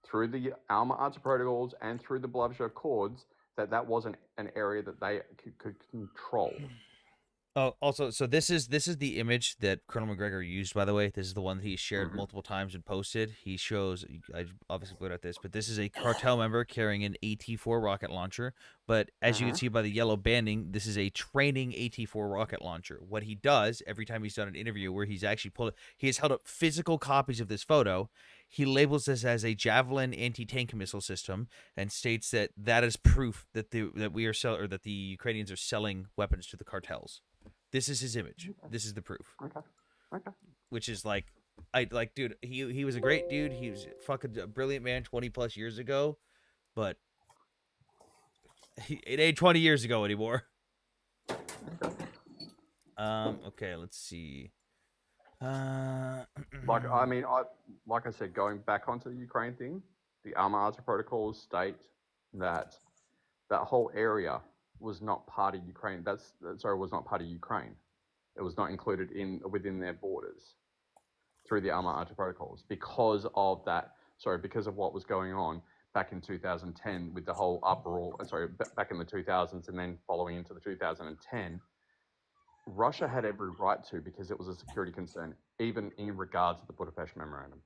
through the Alma Ata protocols and through the Belovja Accords that wasn't an area that they could control. Oh, also, so this is the image that Colonel McGregor used, by the way. This is the one that he shared multiple times and posted. He shows, I obviously put out this, but this is a cartel member carrying an AT-4 rocket launcher. But as you can see by the yellow banding, this is a training AT-4 rocket launcher. What he does every time he's done an interview where he's actually he has held up physical copies of this photo. He labels this as a Javelin anti-tank missile system and states that is proof that the Ukrainians are selling weapons to the cartels. This is his image. This is the proof. Okay. Which is dude, he was a great dude. He was fucking a brilliant man 20 plus years ago, but it ain't 20 years ago anymore. Okay, let's see. Like I said, going back onto the Ukraine thing, the Alma Ata protocols state that whole area was not part of Ukraine. Was not part of Ukraine. It was not included within their borders through the Alma Ata protocols because of that. Because of what was going on back in 2010 with the whole uproar. Back in the 2000s and then following into the 2010. Russia had every right to because it was a security concern, even in regards to the Budapest Memorandum.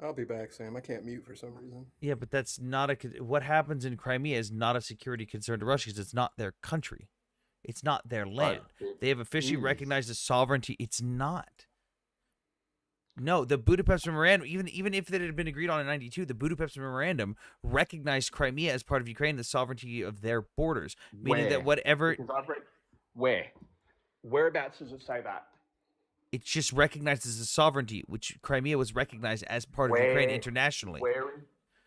I'll be back, Sam. I can't mute for some reason. Yeah, but that's not what happens in Crimea is not a security concern to Russia because it's not their country. It's not their land. They have officially recognized the sovereignty. It's not. No, the Budapest Memorandum, even if it had been agreed on in '92, the Budapest Memorandum recognized Crimea as part of Ukraine, the sovereignty of their borders, meaning that whatever. Because I've read whereabouts does it say that? It's just recognized as a sovereignty, which Crimea was recognized as part of Ukraine internationally.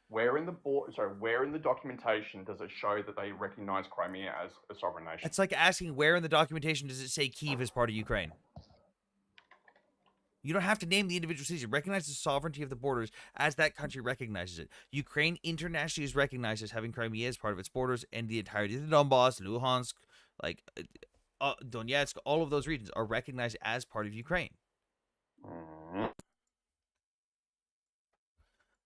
Where in the documentation does it show that they recognize Crimea as a sovereign nation? It's like asking where in the documentation does it say Kyiv is part of Ukraine? You don't have to name the individual cities. You recognize the sovereignty of the borders as that country recognizes it. Ukraine internationally is recognized as having Crimea as part of its borders, and the entirety of the Donbass, Luhansk, Donetsk, all of those regions are recognized as part of Ukraine.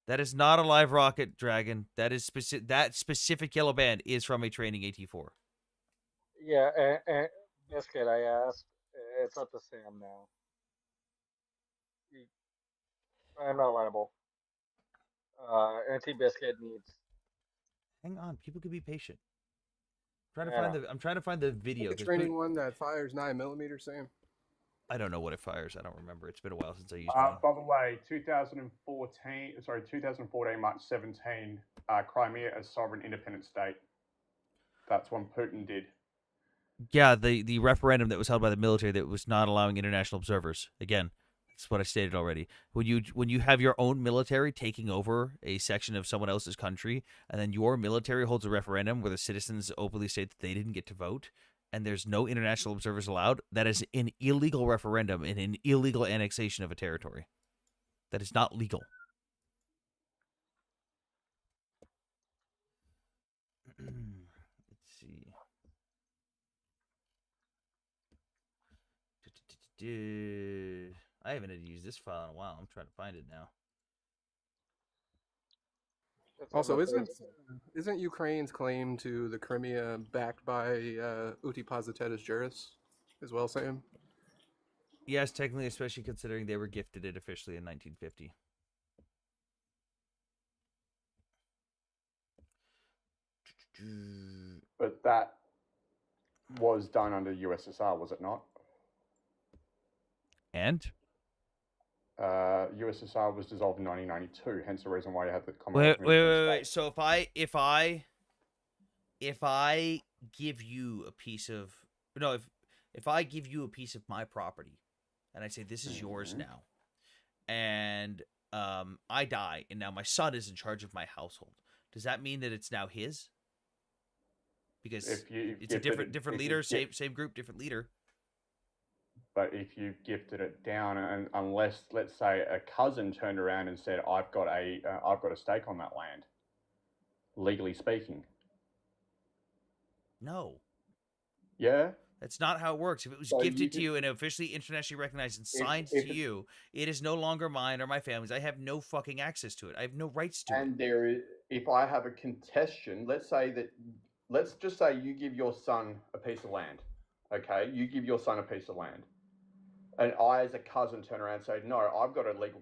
That is not a live rocket, Dragon. That is that specific yellow band is from a training AT-4. Yeah, and Biscuit, I asked. It's up to Sam now. I'm not liable. Anti-Biscuit needs. Hang on, people can be patient. I I'm trying to find the video. A training one that fires 9mm, Sam. I don't know what it fires. I don't remember. It's been a while since I used one. By the way, 2014, March 17, Crimea as sovereign independent state. That's when Putin did. Yeah, the referendum that was held by the military that was not allowing international observers. Again, that's what I stated already. When you have your own military taking over a section of someone else's country, and then your military holds a referendum where the citizens openly state that they didn't get to vote, and there's no international observers allowed, that is an illegal referendum and an illegal annexation of a territory. That is not legal. Let's see. I haven't had to use this file in a while. I'm trying to find it now. Also, isn't Ukraine's claim to the Crimea backed by Uti Pozitetas Juris as well, Sam? Yes, technically, especially considering they were gifted it officially in 1950. But that was done under USSR, was it not? And? USSR was dissolved in 1992, hence the reason why you had the Commonwealth. Wait. So if I give you a piece of if I give you a piece of my property, and I say this is yours now, and I die, and now my son is in charge of my household, does that mean that it's now his? Because it's a different leader, same group, different leader. But if you gifted it down, and unless, let's say, a cousin turned around and said, "I've got a stake on that land," legally speaking. No. Yeah. That's not how it works. If it was gifted to you and officially internationally recognized and signed to you, it is no longer mine or my family's. I have no fucking access to it. I have no rights to it. And if I have a contestation, let's just say you give your son a piece of land. Okay, you give your son a piece of land. And I, as a cousin, turn around and say, "No, I've got a legal."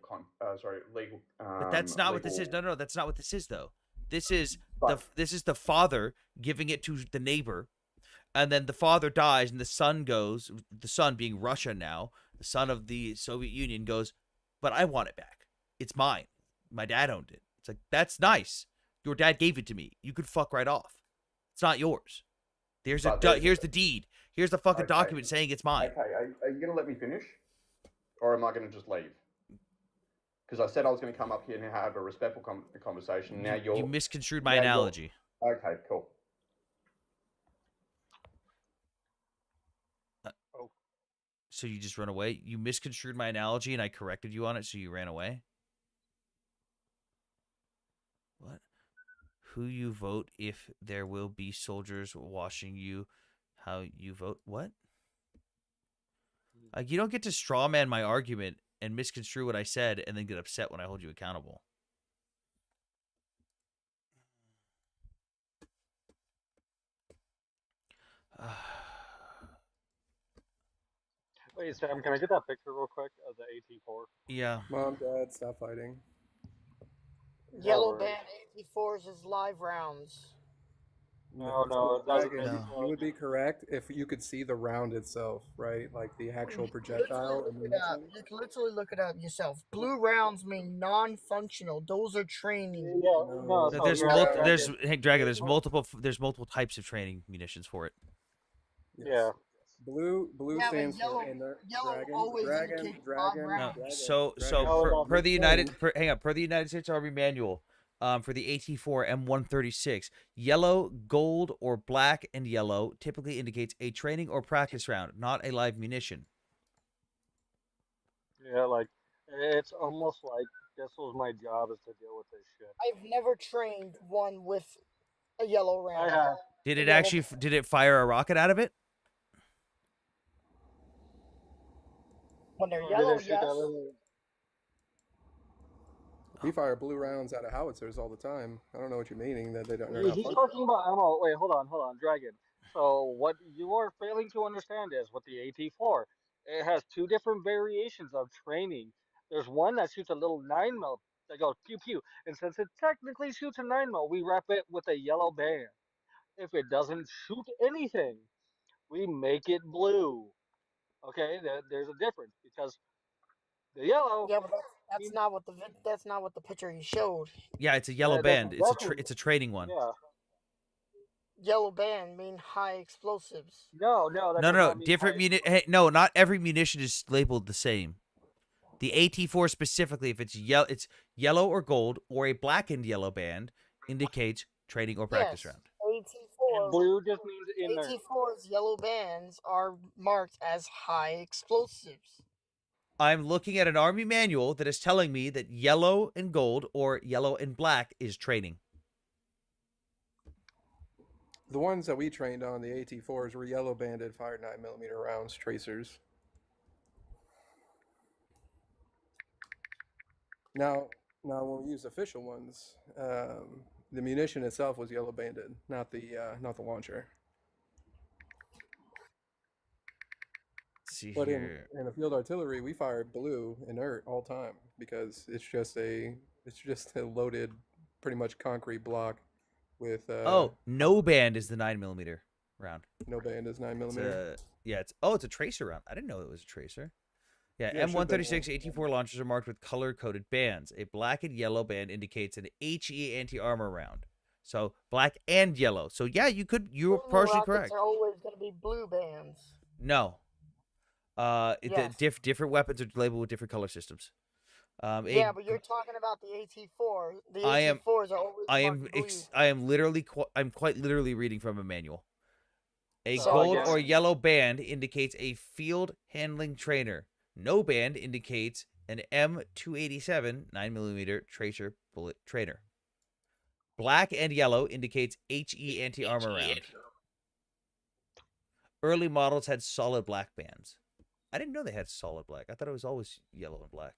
But that's not what this is. No, that's not what this is, though. This is the father giving it to the neighbor, and then the father dies, and the son goes. The son, being Russia now, the son of the Soviet Union, goes, "But I want it back. It's mine. My dad owned it." It's like, that's nice. Your dad gave it to me. You could fuck right off. It's not yours. Here's the deed. Here's the fucking document saying it's mine. Okay, are you going to let me finish? Or am I going to just leave? Because I said I was going to come up here and have a respectful conversation. Now you misconstrued my analogy. Okay, cool. So you just run away? You misconstrued my analogy and I corrected you on it, so you ran away? What? Who you vote if there will be soldiers watching you, how you vote? What? Like, you don't get to strawman my argument and misconstrue what I said and then get upset when I hold you accountable. Wait, Sam, can I get that picture real quick of the AT-4? Yeah. Mom, Dad, stop fighting. Yellow band AT-4s is live rounds. No, it doesn't. You would be correct if you could see the round itself, right? Like the actual projectile. You can literally look it up yourself. Blue rounds mean non-functional. Those are training. Hey, Dragon, there's multiple types of training munitions for it. Yes. Yeah. Blue stands for dragon. Per the United States Army Manual, for the AT-4 M136, yellow, gold, or black and yellow typically indicates a training or practice round, not a live munition. Yeah, like, it's almost like this was my job, is to deal with this shit. I've never trained one with a yellow round. I have. Did it fire a rocket out of it? When they're So did yellow, they shoot that yes. little? We fire blue rounds out of howitzers all the time. I don't know what you're meaning that they're not He's functional. talking about ammo. Wait, hold on, Dragon. So what you are failing to understand is with the AT4, it has two different variations of training. There's one that shoots a little 9 mil that goes pew pew, and since it technically shoots a 9 mil, we wrap it with a yellow band. If it doesn't shoot anything, we make it blue. Okay, there's a difference because the yellow Yeah, but that's means not what that's not what the picture he showed. Yeah, it's a yellow that's band. exactly It's a training one. yeah. Yellow band mean high explosives. No, that does No. not mean Different high. no, not every munition is labeled the same. The AT4 specifically, if it's yellow or gold or a blackened yellow band, indicates training or practice Yes, round. And AT4. blue just means inert. AT4's yellow bands are marked as high explosives. I'm looking at an Army manual that is telling me that yellow and gold or yellow and black is training. The ones that we trained on, the AT4s, were yellow banded, fired 9mm rounds, tracers. Now when we used official ones, the munition itself was yellow banded, not the launcher. Let's see But here. in a field artillery, we fire blue inert all time because it's just a loaded, pretty much concrete block with. No band is the 9mm round. No band is 9mm. It's a tracer round. I didn't know it was a tracer. Yeah, Yeah, M136 AT4 launchers are marked with color-coded bands. A black and yellow band indicates an HE anti-armor round. So black and yellow. So yeah, you were partially correct. Are always going to be blue bands. No. Yes. Different weapons are labeled with different color systems. Yeah, but you're talking about the AT4. The AT4s are always marked blue. I'm quite literally reading from a manual. A So, gold yes. or yellow band indicates a field handling trainer. No band indicates an M287 9mm tracer bullet trainer. Black and yellow indicates HE anti-armor round. Early models had solid black bands. I didn't know they had solid black. I thought it was always yellow and black.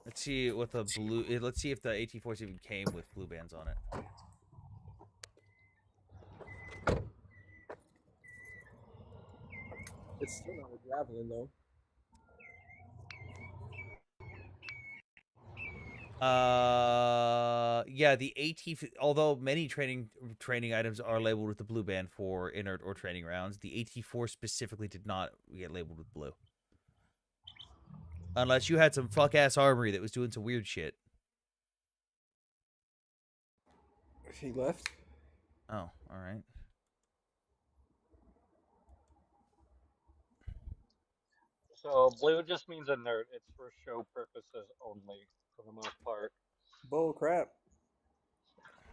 Let's see what the blue. Let's see if the AT4s even came with blue bands on it. It's still not a javelin though. Yeah, the AT. Although many training items are labeled with the blue band for inert or training rounds, the AT4 specifically did not get labeled with blue. Unless you had some fuck ass armory that was doing some weird shit. He left. Oh, all right. So blue just means inert. It's for show purposes only, for the most part. Bull crap.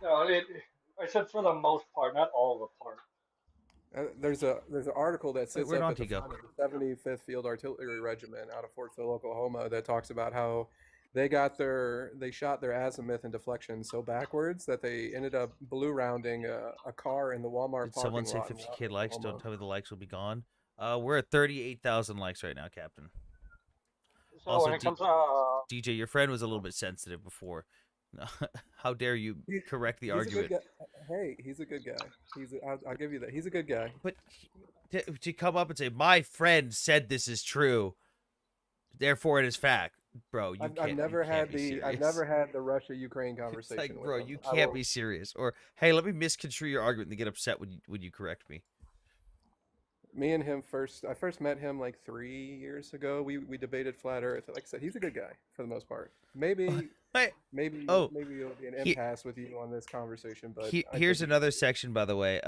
No, I said for the most part, not all the part. There's an article that sits where'd up at the Auntie go? front of the 75th Field Artillery Regiment out of Fort Phil, Oklahoma, that talks about how they shot their azimuth and deflection so backwards that they ended up blue rounding a car in the Walmart Did parking someone say lot. 50K likes? Don't tell me the likes will be gone. We're at 38,000 likes right now, Captain. So Also, when it comes DJ, your friend was a little bit sensitive before. How dare you correct the He's argument? a good guy. Hey, he's a good guy. I'll give you that. He's a good guy. But to come up and say, my friend said this is true, therefore it is fact. Bro, I've never had the Russia-Ukraine conversation. It's like, with bro, him. you can't be serious. Or, hey, let me misconstrue your argument and get upset when you correct me. Me and him I first met him like 3 years ago. We debated flat Earth. Like I said, he's a good guy for the most part. Maybe it'll be an impasse with you on this conversation. But here's another section, by the way.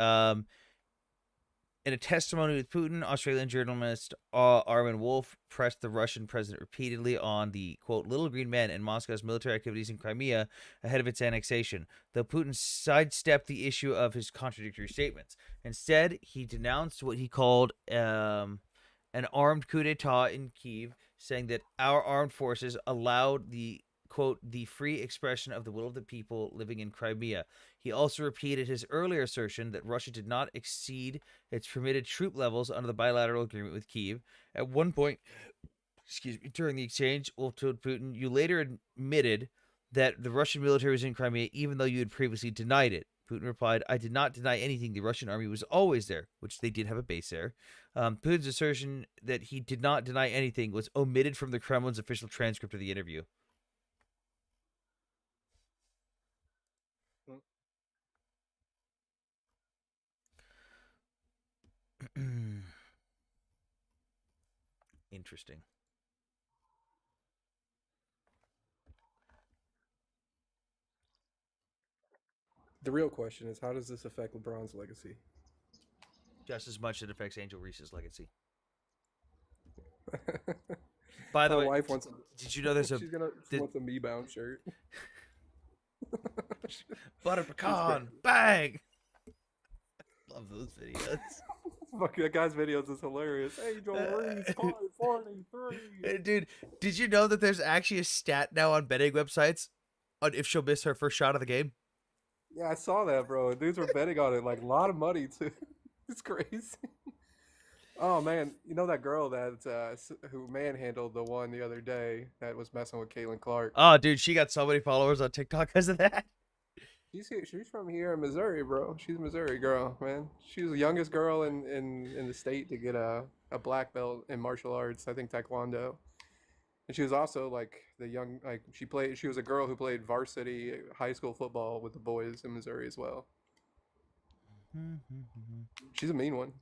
In a testimony with Putin, Australian journalist Armin Wolf pressed the Russian president repeatedly on the, quote, little green men and Moscow's military activities in Crimea ahead of its annexation, though Putin sidestepped the issue of his contradictory statements. Instead, he denounced what he called an armed coup d'etat in Kyiv, saying that our armed forces allowed the, quote, the free expression of the will of the people living in Crimea. He also repeated his earlier assertion that Russia did not exceed its permitted troop levels under the bilateral agreement with Kyiv. At one point, during the exchange, Wolf told Putin, you later admitted that the Russian military was in Crimea, even though you had previously denied it. Putin replied, I did not deny anything. The Russian army was always there, which they did have a base there. Putin's assertion that he did not deny anything was omitted from the Kremlin's official transcript of the interview. Interesting. The real question is, how does this affect LeBron's legacy? Just as much as it affects Angel Reese's legacy. By the My way, wife wants. Did you know there's a? She wants a me bound shirt. Butter pecan, bang! Love those videos. Fuck, that guy's videos is hilarious. Angel Reese, 543. Dude, did you know that there's actually a stat now on betting websites on if she'll miss her first shot of the game? Yeah, I saw that, bro. Dudes were betting on it, like a lot of money too. It's crazy. Oh man, you know that girl that who manhandled the one the other day that was messing with Caitlin Clark? Oh, dude, she got so many followers on TikTok because of that. She's from here in Missouri, bro. She's a Missouri girl, man. She was the youngest girl in the state to get a black belt in martial arts, I think Taekwondo. And she was also like she was a girl who played varsity high school football with the boys in Missouri as well. She's a mean one.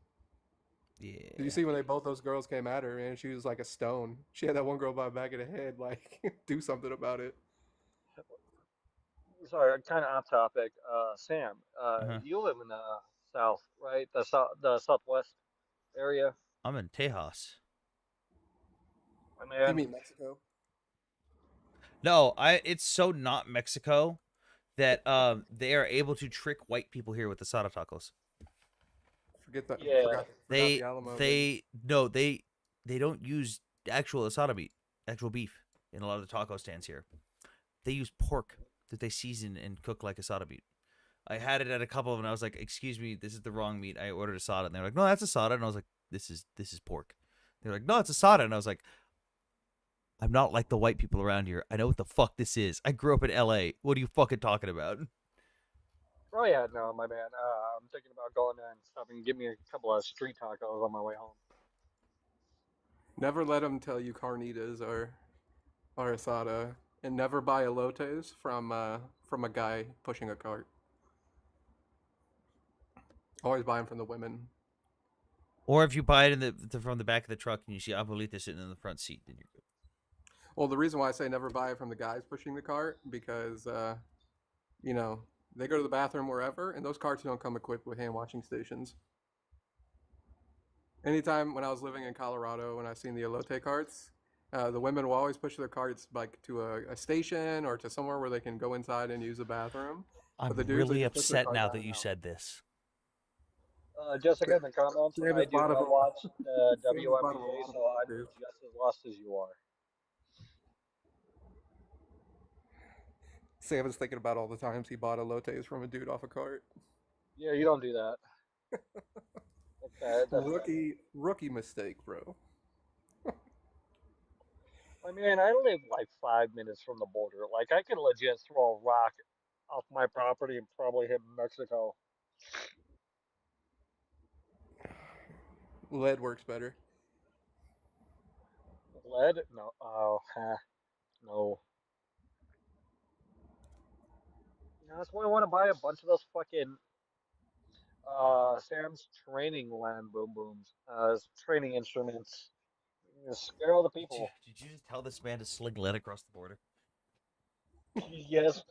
Yeah. Did you see when both those girls came at her, man? She was like a stone. She had that one girl by the back of the head, like, do something about it. Sorry, kind of off topic. Sam, you live in the south, right? The southwest area. I'm in Tejas. You mean Mexico? No, it's so not Mexico that they are able to trick white people here with the asada tacos. Forget that. Yeah. Forgot the Alamo, They don't use actual asada meat, actual beef in a lot of the taco stands here. They use pork that they season and cook like asada meat. I had it at a couple of them and I was like, excuse me, this is the wrong meat. I ordered asada. And they're like, no, that's asada. And I was like, this is pork. They're like, no, it's asada. And I was like, I'm not like the white people around here. I know what the fuck this is. I grew up in LA. What are you fucking talking about? Oh yeah, no, my man. I'm thinking about going there and stopping and give me a couple of street tacos on my way home. Never let them tell you carnitas or asada, and never buy elotes from a guy pushing a cart. Always buy them from the women. Or if you buy it from the back of the truck and you see Abuelita sitting in the front seat, then you're good. Well, the reason why I say never buy it from the guys pushing the cart, because, they go to the bathroom wherever, and those carts don't come equipped with hand washing stations. Anytime when I was living in Colorado, when I seen the elote carts, the women will always push their carts like to a station or to somewhere where they can go inside and use the bathroom. I'm the dudes really just push their upset cart now down that and you out. said this. Jessica in the comments, Sam I has do bought not a- watch the Sam has bought a WNBA, lot of so I'm elotes. just as lost as you are. Sam is thinking about all the times he bought elotes from a dude off a cart. Yeah, you don't do that. That's bad. That's bad. Rookie mistake, bro. I mean, I live like 5 minutes from the border. Like, I could legit throw a rock off my property and probably hit Mexico. Lead works better. Lead? No. Oh, no. That's why I want to buy a bunch of those fucking Sam's training land boom booms, training instruments. Scare all the people. Did you just tell this man to sling lead across the border? Yes.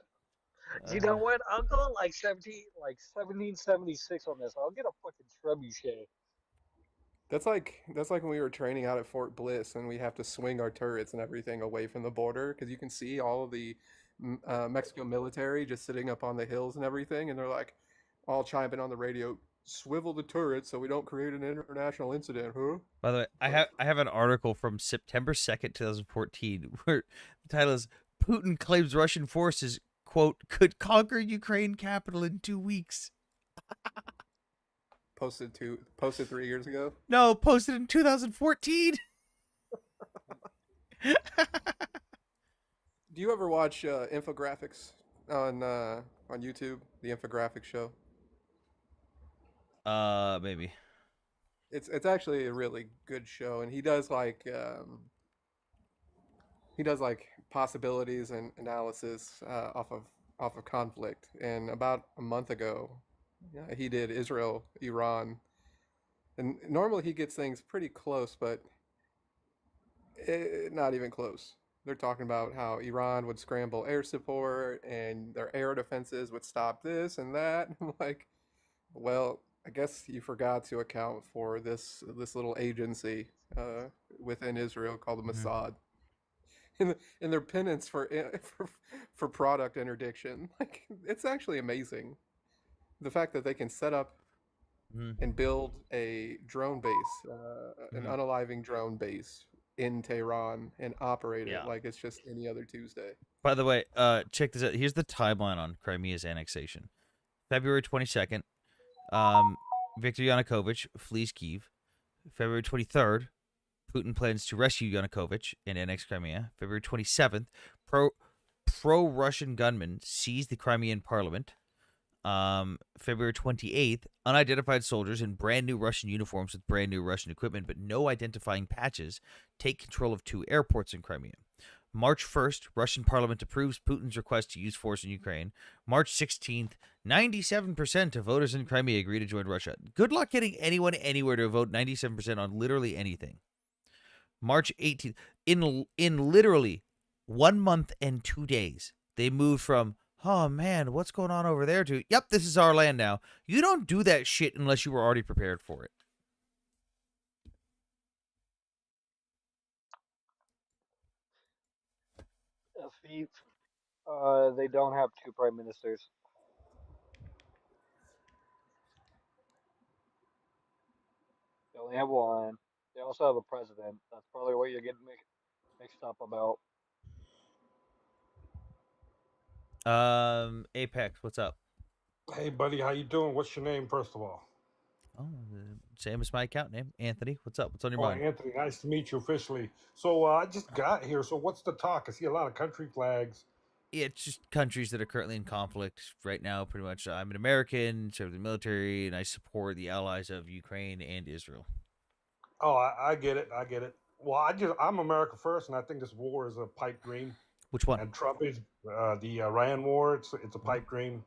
You know what? I'll go like 1776 on this. I'll get a fucking trebuchet. That's like when we were training out at Fort Bliss and we have to swing our turrets and everything away from the border because you can see all of the Mexico military just sitting up on the hills and everything, and they're like all chiming on the radio, swivel the turrets so we don't create an international incident, huh? By the way, I have an article from September 2nd, 2014, where the title is Putin claims Russian forces, quote, could conquer Ukraine capital in 2 weeks. Posted 3 years ago. No, posted in 2014. Do you ever watch infographics on YouTube? The infographics show. Maybe. It's actually a really good show, and he does like possibilities and analysis off of conflict. And about a month ago, he did Israel, Iran, and normally he gets things pretty close, but not even close. They're talking about how Iran would scramble air support and their air defenses would stop this and that. I'm like, well, I guess you forgot to account for this little agency within Israel called the Mossad, and their penance for product interdiction. Like, it's actually amazing, the fact that they can set up and build a drone base, an unaliving drone base in Tehran and operate it like it's just any other Tuesday. By the way, check this out. Here's the timeline on Crimea's annexation. February 22nd, Viktor Yanukovych flees Kyiv. February 23rd, Putin plans to rescue Yanukovych and annex Crimea. February 27th, pro-Russian gunmen seize the Crimean parliament. February 28th, unidentified soldiers in brand new Russian uniforms with brand new Russian equipment but no identifying patches take control of 2 airports in Crimea. March 1st, Russian parliament approves Putin's request to use force in Ukraine. March 16th, 97% of voters in Crimea agree to join Russia. Good luck getting anyone anywhere to vote 97% on literally anything. March 18th, in literally 1 month and 2 days, they moved from, oh man, what's going on over there, to, yep, this is our land now. You don't do that shit unless you were already prepared for it. They don't have 2 prime ministers. They only have 1. They also have a president. That's probably what you're getting mixed up about. Apex, what's up? Hey, buddy, how you doing? What's your name, first of all? Oh, same as my account name, Anthony. What's up? What's on your Oh, mind? Anthony, nice to meet you officially. So I just got here. So what's the talk? I see a lot of country flags. Yeah, it's just countries that are currently in conflict right now, pretty much. I'm an American, serve the military, and I support the allies of Ukraine and Israel. Oh, I get it. I get it. Well, I'm America first, and I think this war is a pipe dream. Which one? And Trump is the Iran war. It's a pipe dream.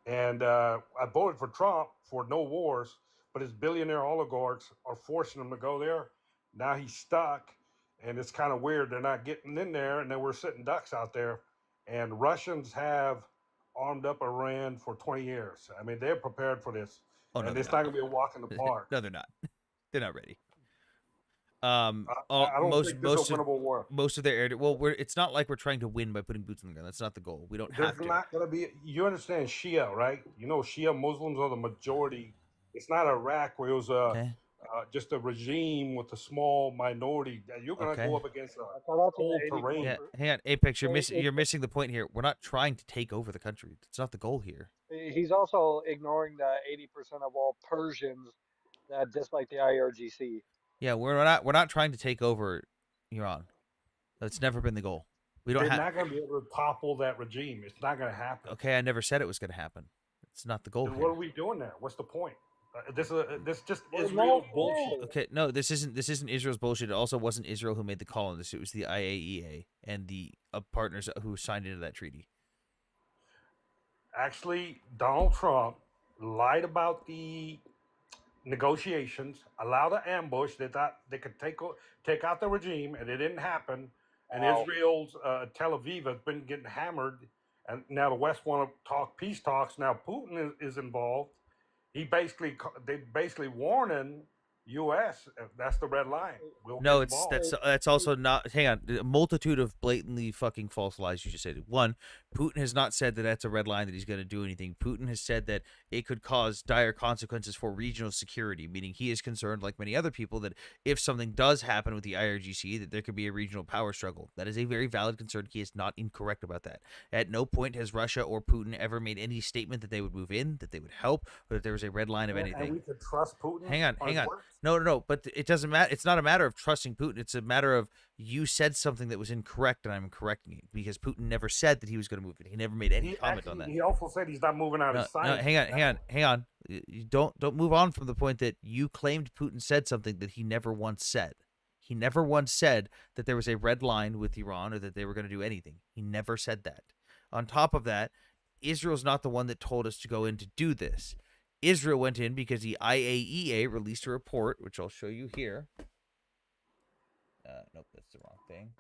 And I voted for Trump for no wars, but his billionaire oligarchs are forcing him to go there. Now he's stuck, and it's kind of weird. They're not getting in there, and then we're sitting ducks out there. And Russians have armed up Iran for 20 years. I mean, they're prepared for this. Oh, no, and they're it's not. not going to be a walk in the park. No, they're not. They're not ready. I don't think this is a winnable war. Most of their air. Well, it's not like we're trying to win by putting boots on the ground. That's not the goal. We don't have to. There's not going to be. You understand Shia, right? You know, Shia Muslims are the majority. It's not Iraq where it was just a regime with a small minority. You're going to go up against a whole terrain. Yeah, hang on, Apex. You're missing the point here. We're not trying to take over the country. It's not the goal here. He's also ignoring the 80% of all Persians that dislike the IRGC. Yeah, we're not trying to take over Iran. That's never been the goal. They're not going to be able to topple that regime. It's not going to happen. Okay, I never said it was going to happen. It's not the goal. Then here. what are we doing there? What's the point? This just Israel bullshit. Okay, no, this isn't Israel's bullshit. It also wasn't Israel who made the call on this. It was the IAEA and the partners who signed into that treaty. Actually, Donald Trump lied about the negotiations, allowed an ambush. They thought they could take out the regime, and it didn't happen. And Israel's Tel Aviv has been getting hammered, and now the West want to talk peace talks. Now Putin is involved. They basically warning U.S. That's the red line. We'll No, get it's involved. that's also not. Hang on, a multitude of blatantly fucking false lies you just said. One, Putin has not said that that's a red line that he's going to do anything. Putin has said that it could cause dire consequences for regional security, meaning he is concerned, like many other people, that if something does happen with the IRGC, that there could be a regional power struggle. That is a very valid concern. He is not incorrect about that. At no point has Russia or Putin ever made any statement that they would move in, that they would help, or that there was a red line of anything. And we could trust Putin. Hang on. his words? No. But it doesn't matter. It's not a matter of trusting Putin. It's a matter of you said something that was incorrect, and I'm correcting it because Putin never said that he was going to move it. He never made any comment on that. He also said he's not moving out of sight. No, hang on. You don't move on from the point that you claimed Putin said something that he never once said. He never once said that there was a red line with Iran or that they were going to do anything. He never said that. On top of that, Israel's not the one that told us to go in to do this. Israel went in because the IAEA released a report, which I'll show you here. Nope, that's the wrong thing.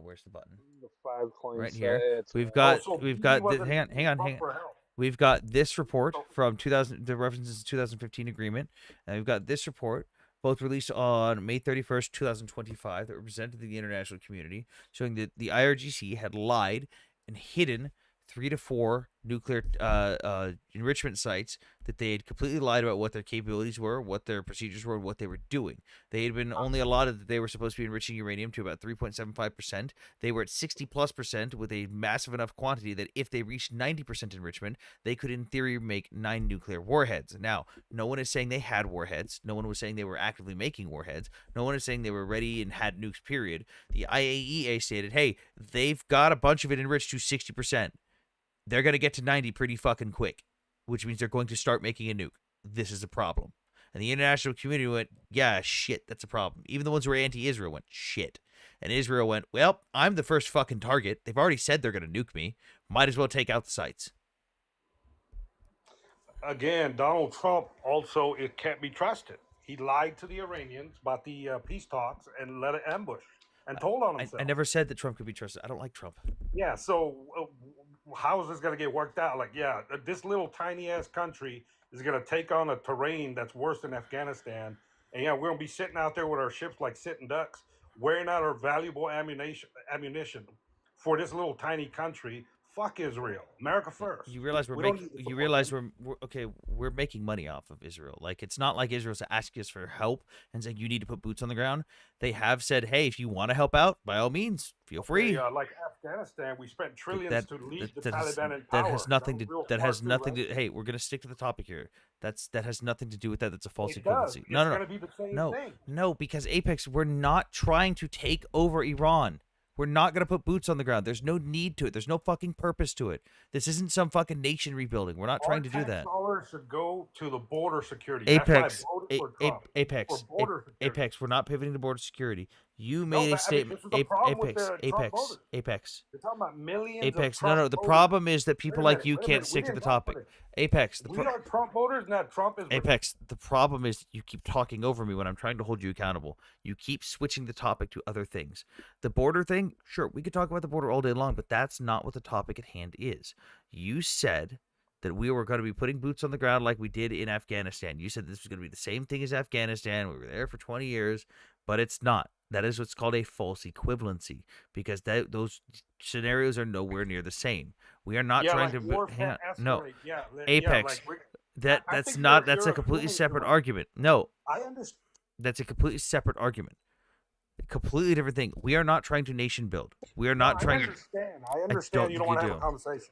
Where's the button? The 5 coins. Right here. We've got hang on. We've got this report from 2000. The references to 2015 agreement, and we've got this report, both released on May 31st, 2025, that were presented to the international community, showing that the IRGC had lied and hidden 3 to 4 nuclear enrichment sites, that they had completely lied about what their capabilities were, what their procedures were, and what they were doing. They had been only allotted that they were supposed to be enriching uranium to about 3.75%. They were at 60+% with a massive enough quantity that if they reached 90% enrichment, they could in theory make 9 nuclear warheads. Now, no one is saying they had warheads. No one was saying they were actively making warheads. No one is saying they were ready and had nukes, period. The IAEA stated, hey, they've got a bunch of it enriched to 60%. They're going to get to 90 pretty fucking quick, which means they're going to start making a nuke. This is a problem. And the international community went, yeah, shit, that's a problem. Even the ones who were anti-Israel went, shit. And Israel went, well, I'm the first fucking target. They've already said they're going to nuke me. Might as well take out the sites. Again, Donald Trump also, it can't be trusted. He lied to the Iranians about the peace talks and led an ambush and told on himself. I never said that Trump could be trusted. I don't like Trump. Yeah, so how is this going to get worked out? Like, yeah, this little tiny ass country is going to take on a terrain that's worse than Afghanistan. And yeah, we're going to be sitting out there with our ships like sitting ducks, wearing out our valuable ammunition for this little tiny country. Fuck Israel. America first. You realize we're making money off of Israel. Like, it's not like Israel's asking us for help and saying you need to put boots on the ground. They have said, hey, if you want to help out, by all means, feel free. Like Afghanistan, we spent trillions to lead the Taliban in power. That has nothing to hey, we're gonna stick to the topic here. That has nothing to do with that. That's a false equivalency. It's gonna be the same thing. No, because Apex, we're not trying to take over Iran. We're not going to put boots on the ground. There's no need to it. There's no fucking purpose to it. This isn't some fucking nation rebuilding. We're not trying to do that. Dollars should go to the border security. Apex, Apex, Apex. We're not pivoting to border security. You made a statement. Apex. You're talking about millions. Apex. No. The problem is that people like you can't stick to the topic. Apex. We are Trump voters, not Trump is. Apex. The problem is you keep talking over me when I'm trying to hold you accountable. You keep switching the topic to other things. The border thing, sure, we could talk about the border all day long, but that's not what the topic at hand is. You said that we were going to be putting boots on the ground like we did in Afghanistan. You said this was going to be the same thing as Afghanistan. We were there for 20 years, but it's not. That is what's called a false equivalency, because those scenarios are nowhere near the same. We are not trying to. No, Apex. That's a completely separate argument. No, I understand. That's a completely separate argument. A completely different thing. We are not trying to nation build. We are not trying to. I understand. You don't want to have a conversation.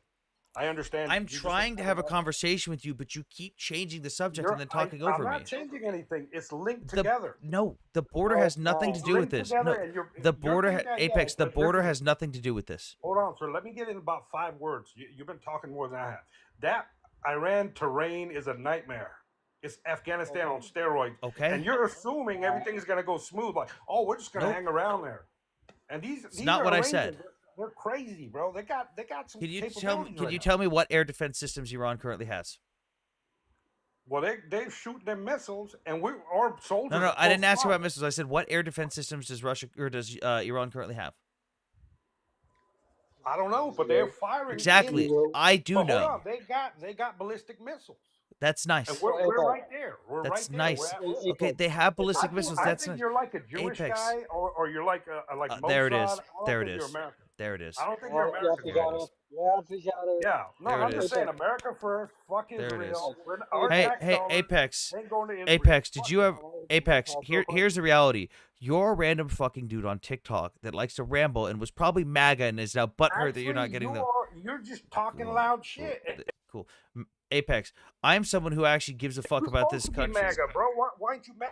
I understand. I'm trying to have a conversation with you, but you keep changing the subject and then talking over me. I'm not changing anything. It's linked together. No, the border has nothing to do with this. No, the border, Apex, the border has nothing to do with this. Hold on, sir. Let me get in about 5 words. You've been talking more than I have. That Iran terrain is a nightmare. It's Afghanistan on steroids. Okay. And you're assuming everything's going to go smooth. Like, oh, we're just going to hang around there. And these not what Iranians, I said. They're crazy, bro. They got some. Can you tell me what air defense systems Iran currently has? Well, they're shooting them missiles, and our soldiers. No, I didn't ask about missiles. I said what air defense systems does Iran currently have? I don't know, but they're firing. Exactly, I do know. Hold on. They got ballistic missiles. That's And nice. we're right there. We're That's right there. nice. We're Okay, they have ballistic missiles. I That's think nice. you're like a Jewish Apex. guy, or you're like like Mossad. There it is. I don't There it think you're is. American. There it is. I don't think you're American. Yeah. No, There I'm it just is. saying America first. Fuck There it is. Israel. Our Hey, tax hey, dollars Apex. ain't going to Israel. Apex, did you have Apex? Here's the reality. You're a random fucking dude on TikTok that likes to ramble and was probably MAGA and is now butthurt that you're not getting the. You're just talking loud shit. Cool. Apex, I'm someone who actually gives a fuck about this country. MAGA, bro. Why aren't you MAGA?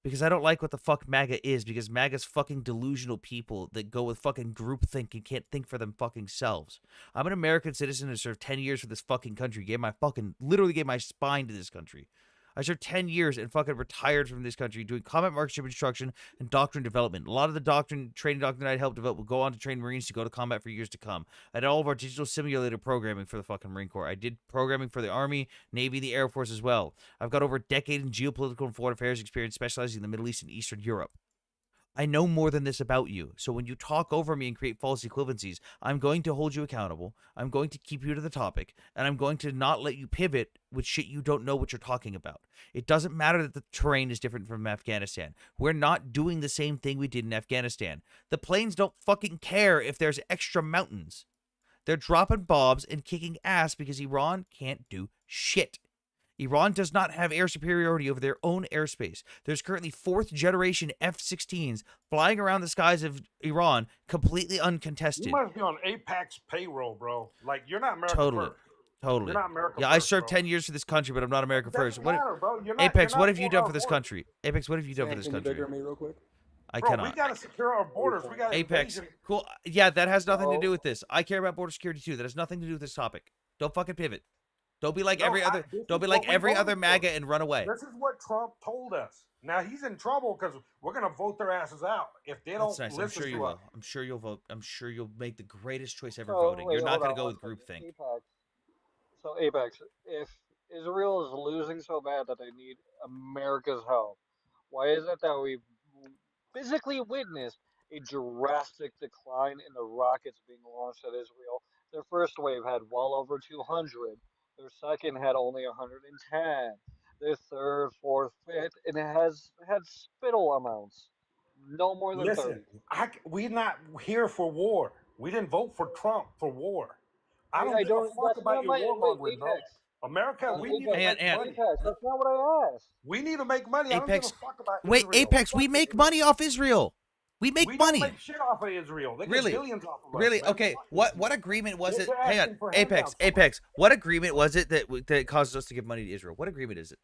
Because I don't like what the fuck MAGA is, because MAGA's fucking delusional people that go with fucking groupthink and can't think for them fucking selves. I'm an American citizen who served 10 years for this fucking country, literally gave my spine to this country. I served 10 years and fucking retired from this country doing combat marksmanship instruction and doctrine development. A lot of the training doctrine I'd helped develop will go on to train Marines to go to combat for years to come. I did all of our digital simulator programming for the fucking Marine Corps. I did programming for the Army, Navy, the Air Force as well. I've got over a decade in geopolitical and foreign affairs experience specializing in the Middle East and Eastern Europe. I know more than this about you. So when you talk over me and create false equivalencies, I'm going to hold you accountable. I'm going to keep you to the topic, and I'm going to not let you pivot with shit you don't know what you're talking about. It doesn't matter that the terrain is different from Afghanistan. We're not doing the same thing we did in Afghanistan. The planes don't fucking care if there's extra mountains. They're dropping bombs and kicking ass because Iran can't do shit. Iran does not have air superiority over their own airspace. There's currently 4th generation F-16s flying around the skies of Iran completely uncontested. You must be on Apex payroll, bro. Like, you're not America Totally. first. Totally. You're not America yeah, first, I served bro. 10 years for this country, but I'm not America first. Doesn't matter, bro. Apex, you're what not have you on done our for this borders. country? Apex, what have you done for this Can you country? bigger me real quick? I Bro, cannot. we got to secure our borders. We got Apex. invasion. Cool. Yeah, that has nothing to do with this. I care about border security too. That has nothing to do with this topic. Don't fucking pivot. Don't be like No, every other. this Don't is be what like we every voted other for. MAGA and run away. This is what Trump told us. Now he's in trouble because we're gonna vote their asses out if they don't That's nice. listen I'm sure you to will. us. I'm sure you'll vote. I'm sure you'll make the greatest choice ever So, voting. wait, You're not hold going on to go one with second. groupthink. Apex. So Apex, if Israel is losing so bad that they need America's help, why is it that we've physically witnessed a drastic decline in the rockets being launched at Israel? Their first wave had well over 200. Their second had only 110. Their third, fourth, fifth, and it has had spittle amounts, no more than Listen, 30. we're not here for war. We didn't vote for Trump for war. I don't I give a don't. fuck That's about not your my warmongering, bro. Apex. America, we need to Apex. make money. Apex. That's not what I asked. We need to make money. I don't give Apex. a fuck about Wait, Israel. Apex. We make money off Israel. We make We money. don't make shit off of Israel. They Really? get billions off of us. Really? man. Okay. What agreement was it? They're Hang on. asking for Apex. handouts from us. Apex. What agreement was it that caused us to give money to Israel? What agreement is it?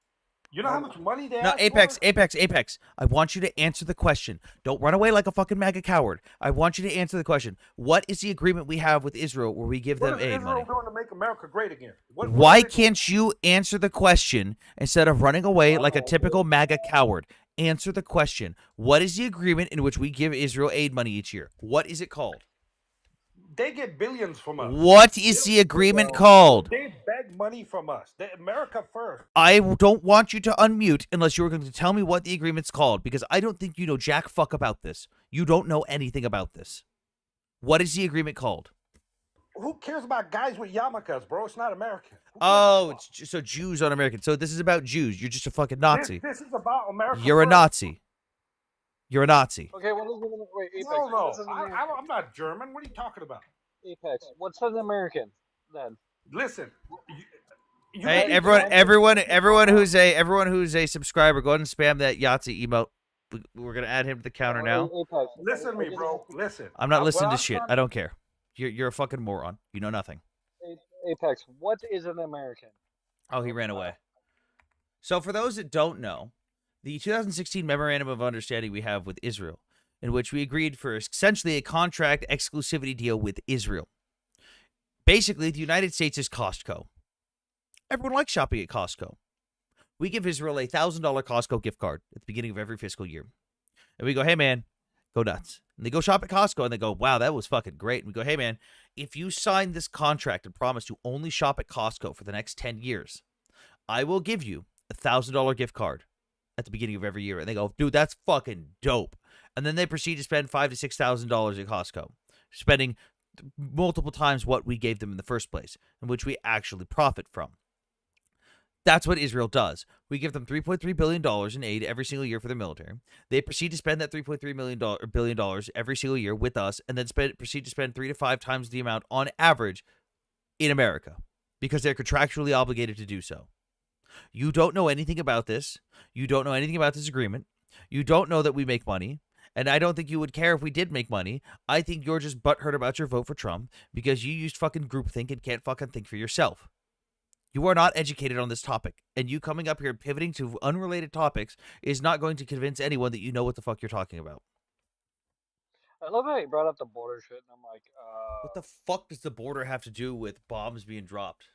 You know how much money they No, ask Apex, for? Apex. I want you to answer the question. Don't run away like a fucking MAGA coward. I want you to answer the question. What is the agreement we have with Israel where we give What them is aid Israel money? doing to make America great again? Why can't you answer the question instead of running away like a typical MAGA coward? Answer the question. What is the agreement in which we give Israel aid money each year? What is it called? They get billions from us. What is the agreement called? They beg money from us. America first. I don't want you to unmute unless you're going to tell me what the agreement's called, because I don't think you know jack fuck about this. You don't know anything about this. What is the agreement called? Who cares about guys with yarmulkes, bro? It's not American. Oh, it's just, so Jews on American. So this is about Jews. You're just a fucking Nazi. This is about America. You're a first. Nazi. You're a Nazi. Okay, well, wait, Apex. No, no. What's an American? I'm not German. What are you talking about? Apex. What's an American then? Listen. Hey, everyone who's a subscriber, go ahead and spam that Yahtzee emote. We're gonna add him to the counter now. Apex. Listen to me, bro. Listen. I'm not listening to I'm shit. trying- I don't care. You're a fucking moron. You know nothing. Apex. What is an American? Oh, he ran away. So for those that don't know, the 2016 Memorandum of Understanding we have with Israel, in which we agreed for essentially a contract exclusivity deal with Israel. Basically, the United States is Costco. Everyone likes shopping at Costco. We give Israel a $1,000 Costco gift card at the beginning of every fiscal year. And we go, hey, man, go nuts. And they go shop at Costco and they go, wow, that was fucking great. And we go, hey, man, if you sign this contract and promise to only shop at Costco for the next 10 years, I will give you a $1,000 gift card at the beginning of every year. And they go, dude, that's fucking dope. And then they proceed to spend $5,000 to $6,000 at Costco, spending multiple times what we gave them in the first place, in which we actually profit from. That's what Israel does. We give them $3.3 billion in aid every single year for their military. They proceed to spend that $3.3 billion every single year with us, and then proceed to spend 3 to 5 times the amount on average in America because they're contractually obligated to do so. You don't know anything about this. You don't know anything about this agreement. You don't know that we make money. And I don't think you would care if we did make money. I think you're just butthurt about your vote for Trump because you used fucking groupthink and can't fucking think for yourself. You are not educated on this topic, and you coming up here pivoting to unrelated topics is not going to convince anyone that you know what the fuck you're talking about. I love how you brought up the border shit, and I'm like, What the fuck does the border have to do with bombs being dropped?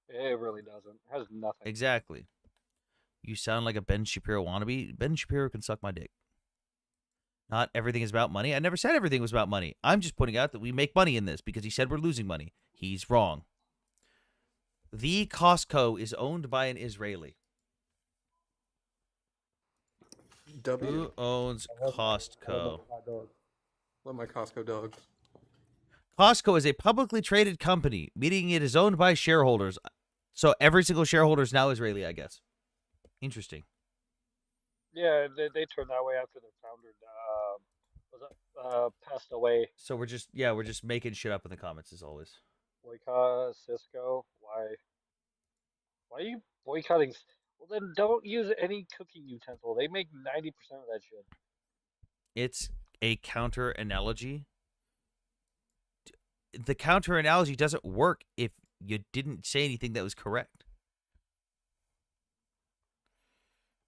it really doesn't. It has nothing. Exactly. You sound like a Ben Shapiro wannabe. Ben Shapiro can suck my dick. Not everything is about money. I never said everything was about money. I'm just pointing out that we make money in this because he said we're losing money. He's wrong. The Costco is owned by an Israeli. Who owns Costco? Love my Costco dogs. Costco is a publicly traded company, meaning it is owned by shareholders. So every single shareholder is now Israeli, I guess. Interesting. Yeah, they turned that way after their founder passed away. So we're just making shit up in the comments as always. Boycott Cisco. Why are you boycotting? Well, then don't use any cooking utensil. They make 90% of that shit. It's a counter analogy. The counter analogy doesn't work if you didn't say anything that was correct.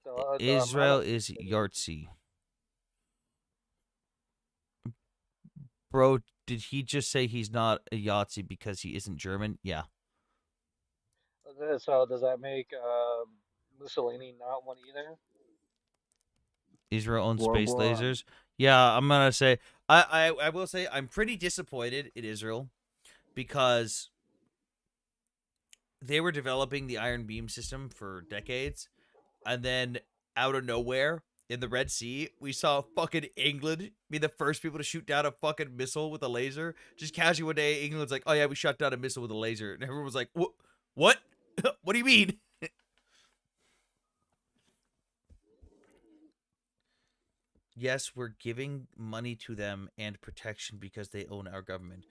So, Israel is Yahtzee. Bro, did he just say he's not a Yahtzee because he isn't German? Yeah. So does that make Mussolini not one either? Israel owns space lasers. Yeah, I'm gonna say I will say I'm pretty disappointed in Israel because they were developing the Iron Beam system for decades, and then out of nowhere in the Red Sea, we saw fucking England be the first people to shoot down a fucking missile with a laser. Just casually one day, England's like, "Oh yeah, we shot down a missile with a laser," and everyone was like, "What? What? What do you mean?" Yes, we're giving money to them and protection because they own our government.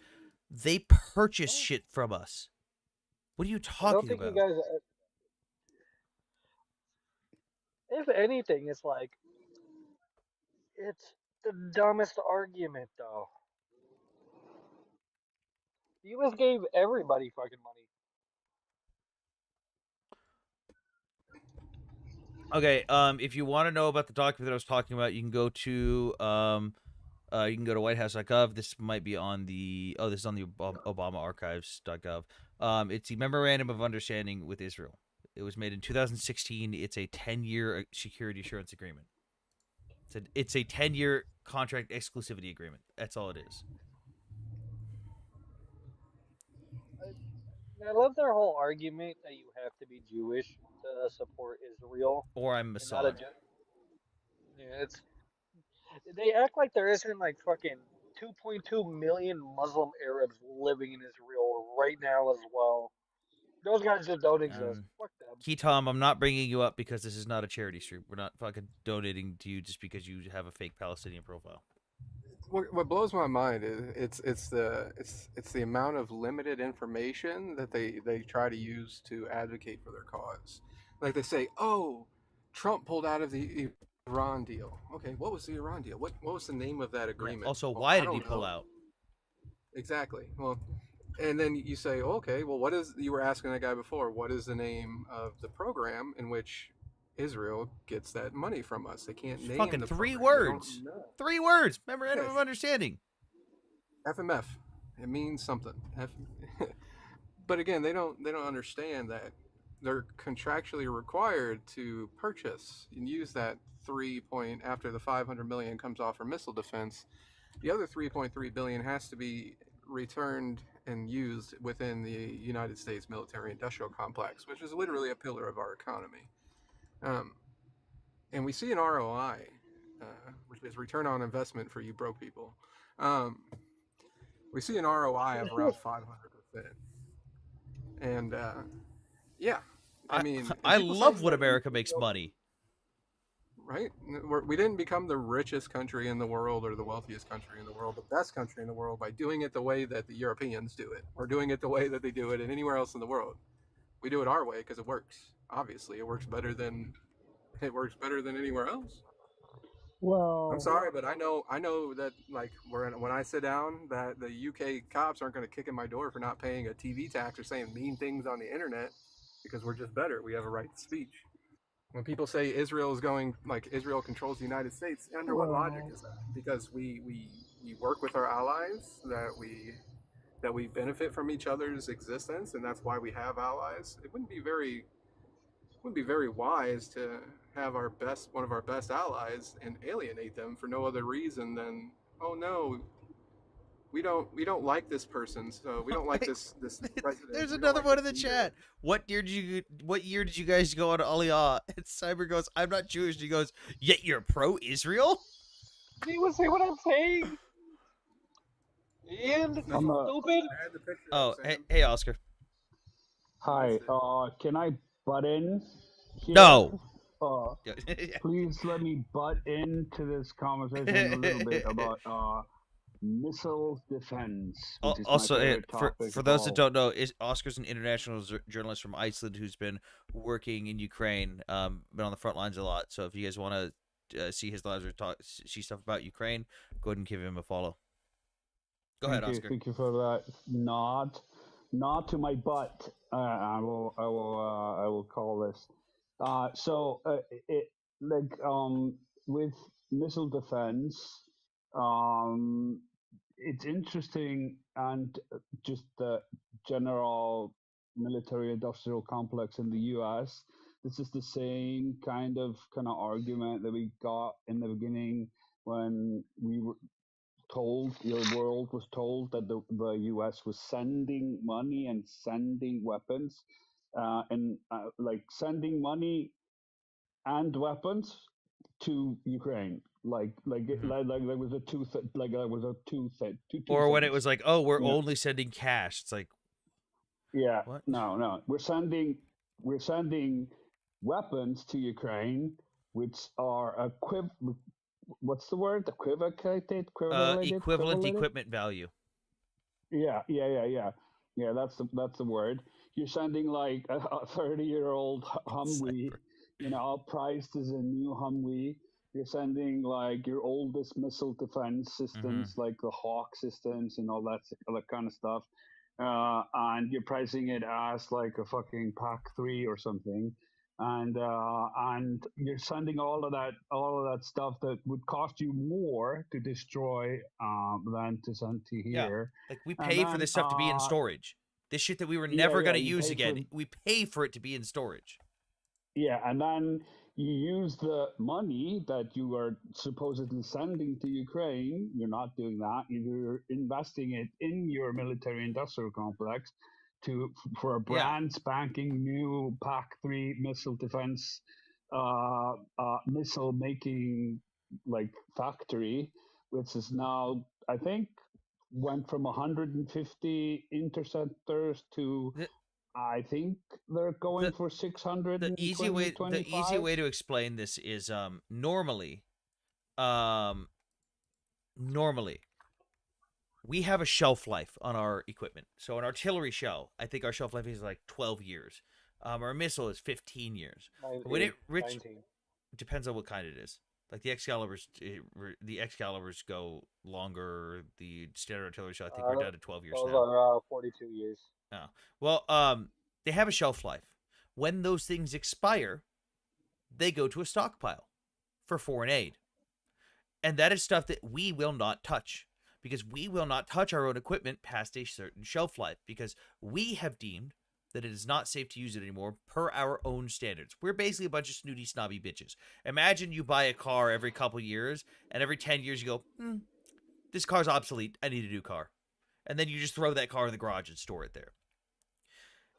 They purchase shit from us. What are you I don't talking think about? you guys. If anything, it's the dumbest argument though. The U.S. gave everybody fucking money. Okay, if you want to know about the document that I was talking about, you can go to whitehouse.gov. This might be on the this is on the obamaarchives.gov. It's the Memorandum of Understanding with Israel. It was made in 2016. It's a 10-year security assurance agreement. It's a 10-year contract exclusivity agreement. That's all it is. I love their whole argument that you have to be Jewish to support Israel, Or I'm and not a Mossad. yeah, they act like there isn't like fucking 2.2 million Muslim Arabs living in Israel right now as well. Those guys just don't exist. Fuck them. Key Tom, I'm not bringing you up because this is not a charity stream. We're not fucking donating to you just because you have a fake Palestinian profile. What blows my mind is it's the amount of limited information that they try to use to advocate for their cause. Like they say, oh, Trump pulled out of the Iran deal. Okay, what was the Iran deal? What was the name of that agreement? Yeah. Also, well, why did he pull out? Exactly. Well, and then you say, okay, well, what is, you were asking that guy before, what is the name of the program in which Israel gets that money from us? They can't name fucking the 3 program. words. 3 words. Memorandum of Understanding. FMF. It means something. But again, they don't understand that they're contractually required to purchase and use that after the 500 million comes off for missile defense. The other 3.3 billion has to be returned and used within the United States military-industrial complex, which is literally a pillar of our economy. And we see an ROI, which is return on investment for you broke people. We see an ROI of around 500%. And Yeah, I mean, and I people say love when that America makes money. Right? We didn't become the richest country in the world or the wealthiest country in the world, the best country in the world by doing it the way that the Europeans do it, or doing it the way that they do it in anywhere else in the world. We do it our way because it works. Obviously, it works better than anywhere else. I'm Well, sorry, but I know that like when I sit down, that the UK cops aren't going to kick in my door for not paying a TV tax or saying mean things on the internet because we're just better. We have a right to speech. When people say Israel is going like Israel controls the United States, under what logic well, is that? Because we work with our allies, that we benefit from each other's existence, and that's why we have allies. It wouldn't be very wise to have one of our best allies and alienate them for no other reason than, oh no, we don't like this person, so we don't like this president. There's We don't another like one in this the leader. chat. What year did you guys go on Aliyah? And Cyber goes, I'm not Jewish. And he goes, yet you're pro-Israel? See what I'm saying? And I'm a, stupid. I had the picture Oh, up, Sam. hey, Oscar. hi. Can I butt in here? No. Uh, please let me butt into this conversation a little bit about missile defense, which is my Also, favorite topic for of those that all. don't know, Oscar's an international journalist from Iceland who's been working in Ukraine, been on the front lines a lot. So if you guys want to see his lives or see stuff about Ukraine, go ahead and give him a follow. Go ahead, Oscar. Thank you for that nod to my butt. I will call this. It like with missile defense, um, it's interesting, and just the general military industrial complex in the U.S. This is the same kind of argument that we got in the beginning when we were told, the world was told that the U.S. was sending money and sending weapons, and like sending money and weapons to Ukraine. Like there was a two Or when it things. was like, oh, we're You know, only sending cash. It's like, yeah, what? no, we're sending weapons to Ukraine, which are what's the word? Equivocated, Equivalent equipment value. Yeah. That's the word. You're sending like a 30-year-old Humvee, priced as a new Humvee. You're sending like your oldest missile defense systems, like the Hawk systems and all that kind of stuff, and you're pricing it as like a fucking PAC-3 or something. And you're sending all of that stuff that would cost you more to destroy than to send to here. Like we And pay for then, this stuff to be in storage. This shit that we were never going to use again. We pay for it to be in storage. Yeah, and then you use the money that you are supposedly sending to Ukraine. You're not doing that. You're investing it in your military-industrial complex for a brand spanking new PAC-3 missile defense, missile making like factory, which is now, I think, went from 150 interceptors to I think they're going for 625. The easy way to explain this is normally we have a shelf life on our equipment. So an artillery shell, I think our shelf life is like 12 years. Our missile is 15 years. 19, When it 19. depends on what kind it is. Like the Excaliburs go longer. The standard artillery shell, I think, we're down to 12 years those now. are 42 years. Oh. Well, they have a shelf life. When those things expire, they go to a stockpile for foreign aid. And that is stuff that we will not touch, because we will not touch our own equipment past a certain shelf life, because we have deemed that it is not safe to use it anymore per our own standards. We're basically a bunch of snooty, snobby bitches. Imagine you buy a car every couple years, and every 10 years you go, this car's obsolete, I need a new car. And then you just throw that car in the garage and store it there.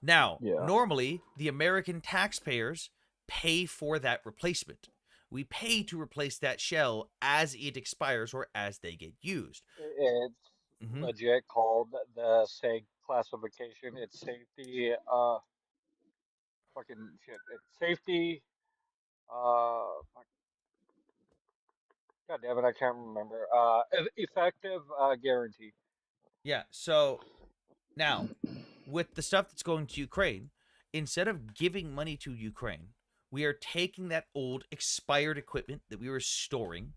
Now, normally, the American taxpayers pay for that replacement. We pay to replace that shell as it expires or as they get used. It's legit called the SAG classification. It's safety fucking shit. It's safety. Fuck, God damn it, I can't remember. Effective guarantee. Yeah. So now, with the stuff that's going to Ukraine, instead of giving money to Ukraine, we are taking that old expired equipment that we were storing,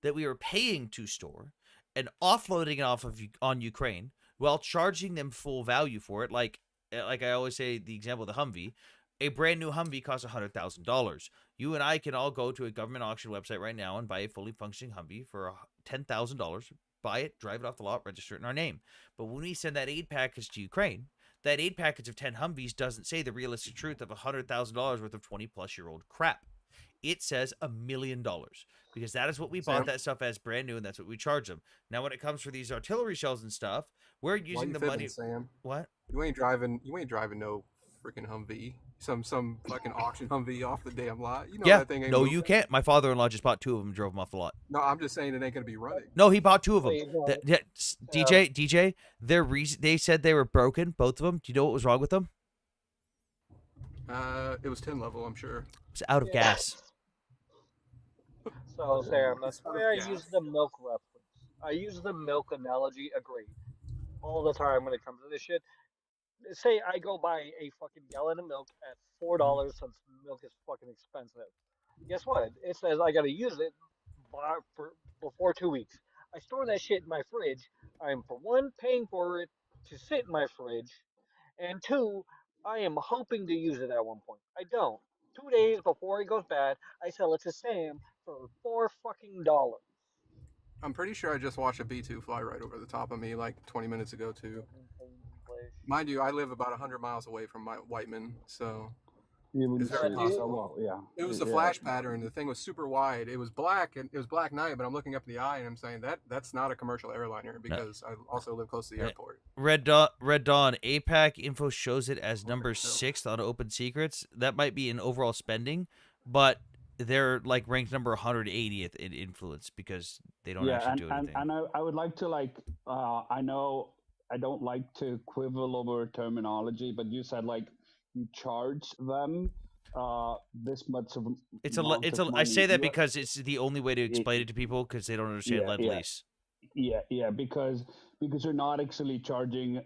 that we were paying to store, and offloading it off of on Ukraine while charging them full value for it. Like I always say, the example of the Humvee. A brand new Humvee costs $100,000. You and I can all go to a government auction website right now and buy a fully functioning Humvee for $10,000. Buy it, drive it off the lot, register it in our name. But when we send that aid package to Ukraine, that aid package of 10 Humvees doesn't say the realistic truth of $100,000 worth of 20-plus-year-old crap. It says $1 million because that is what we bought Sam, that stuff as brand new, and that's what we charge them. Now, when it comes for these artillery shells and stuff, we're why using you the fibbing, money. Sam? What? You ain't driving no freaking Humvee. Some fucking auction Humvee off the damn lot. You know Yeah. that thing ain't No, moving. you can't. My father-in-law just bought 2 of them and drove them off the lot. No, I'm just saying it ain't gonna be running. No, he bought 2 of them. Wait, no. DJ, they said they were broken, both of them. Do you know what was wrong with them? It was 10 level, I'm sure. It was out of gas. So Sam, that's It's out why of I gas. use the milk reference. I use the milk analogy a great all the time when it comes to this shit. Say I go buy a fucking gallon of milk at $4 since milk is fucking expensive. Guess what? It says I gotta use it before 2 weeks. I store that shit in my fridge. I'm for one paying for it to sit in my fridge, and two, I am hoping to use it at one point. I don't. 2 days before it goes bad, I sell it to Sam for $4 fucking. I'm pretty sure I just watched a B2 fly right over the top of me like 20 minutes ago too. Mind you, I live about 100 miles away from my Whiteman, so You wouldn't it's very see it. possible. Well, yeah. It was the Yeah. flash pattern. The thing was super wide. It was black, and it was black night. But I'm looking up in the eye, and I'm saying that's not a commercial airliner because I also live close to the airport. Red Dawn APAC info shows it as number 6 on Open Secrets. That might be in overall spending, but they're like ranked number 180th in influence because they don't actually do anything. And I would like to I know I don't like to quibble over terminology, but you said like you charge them this much of I say that because it's the only way to explain it to people because they don't understand lend lease. Yeah, because you're not actually charging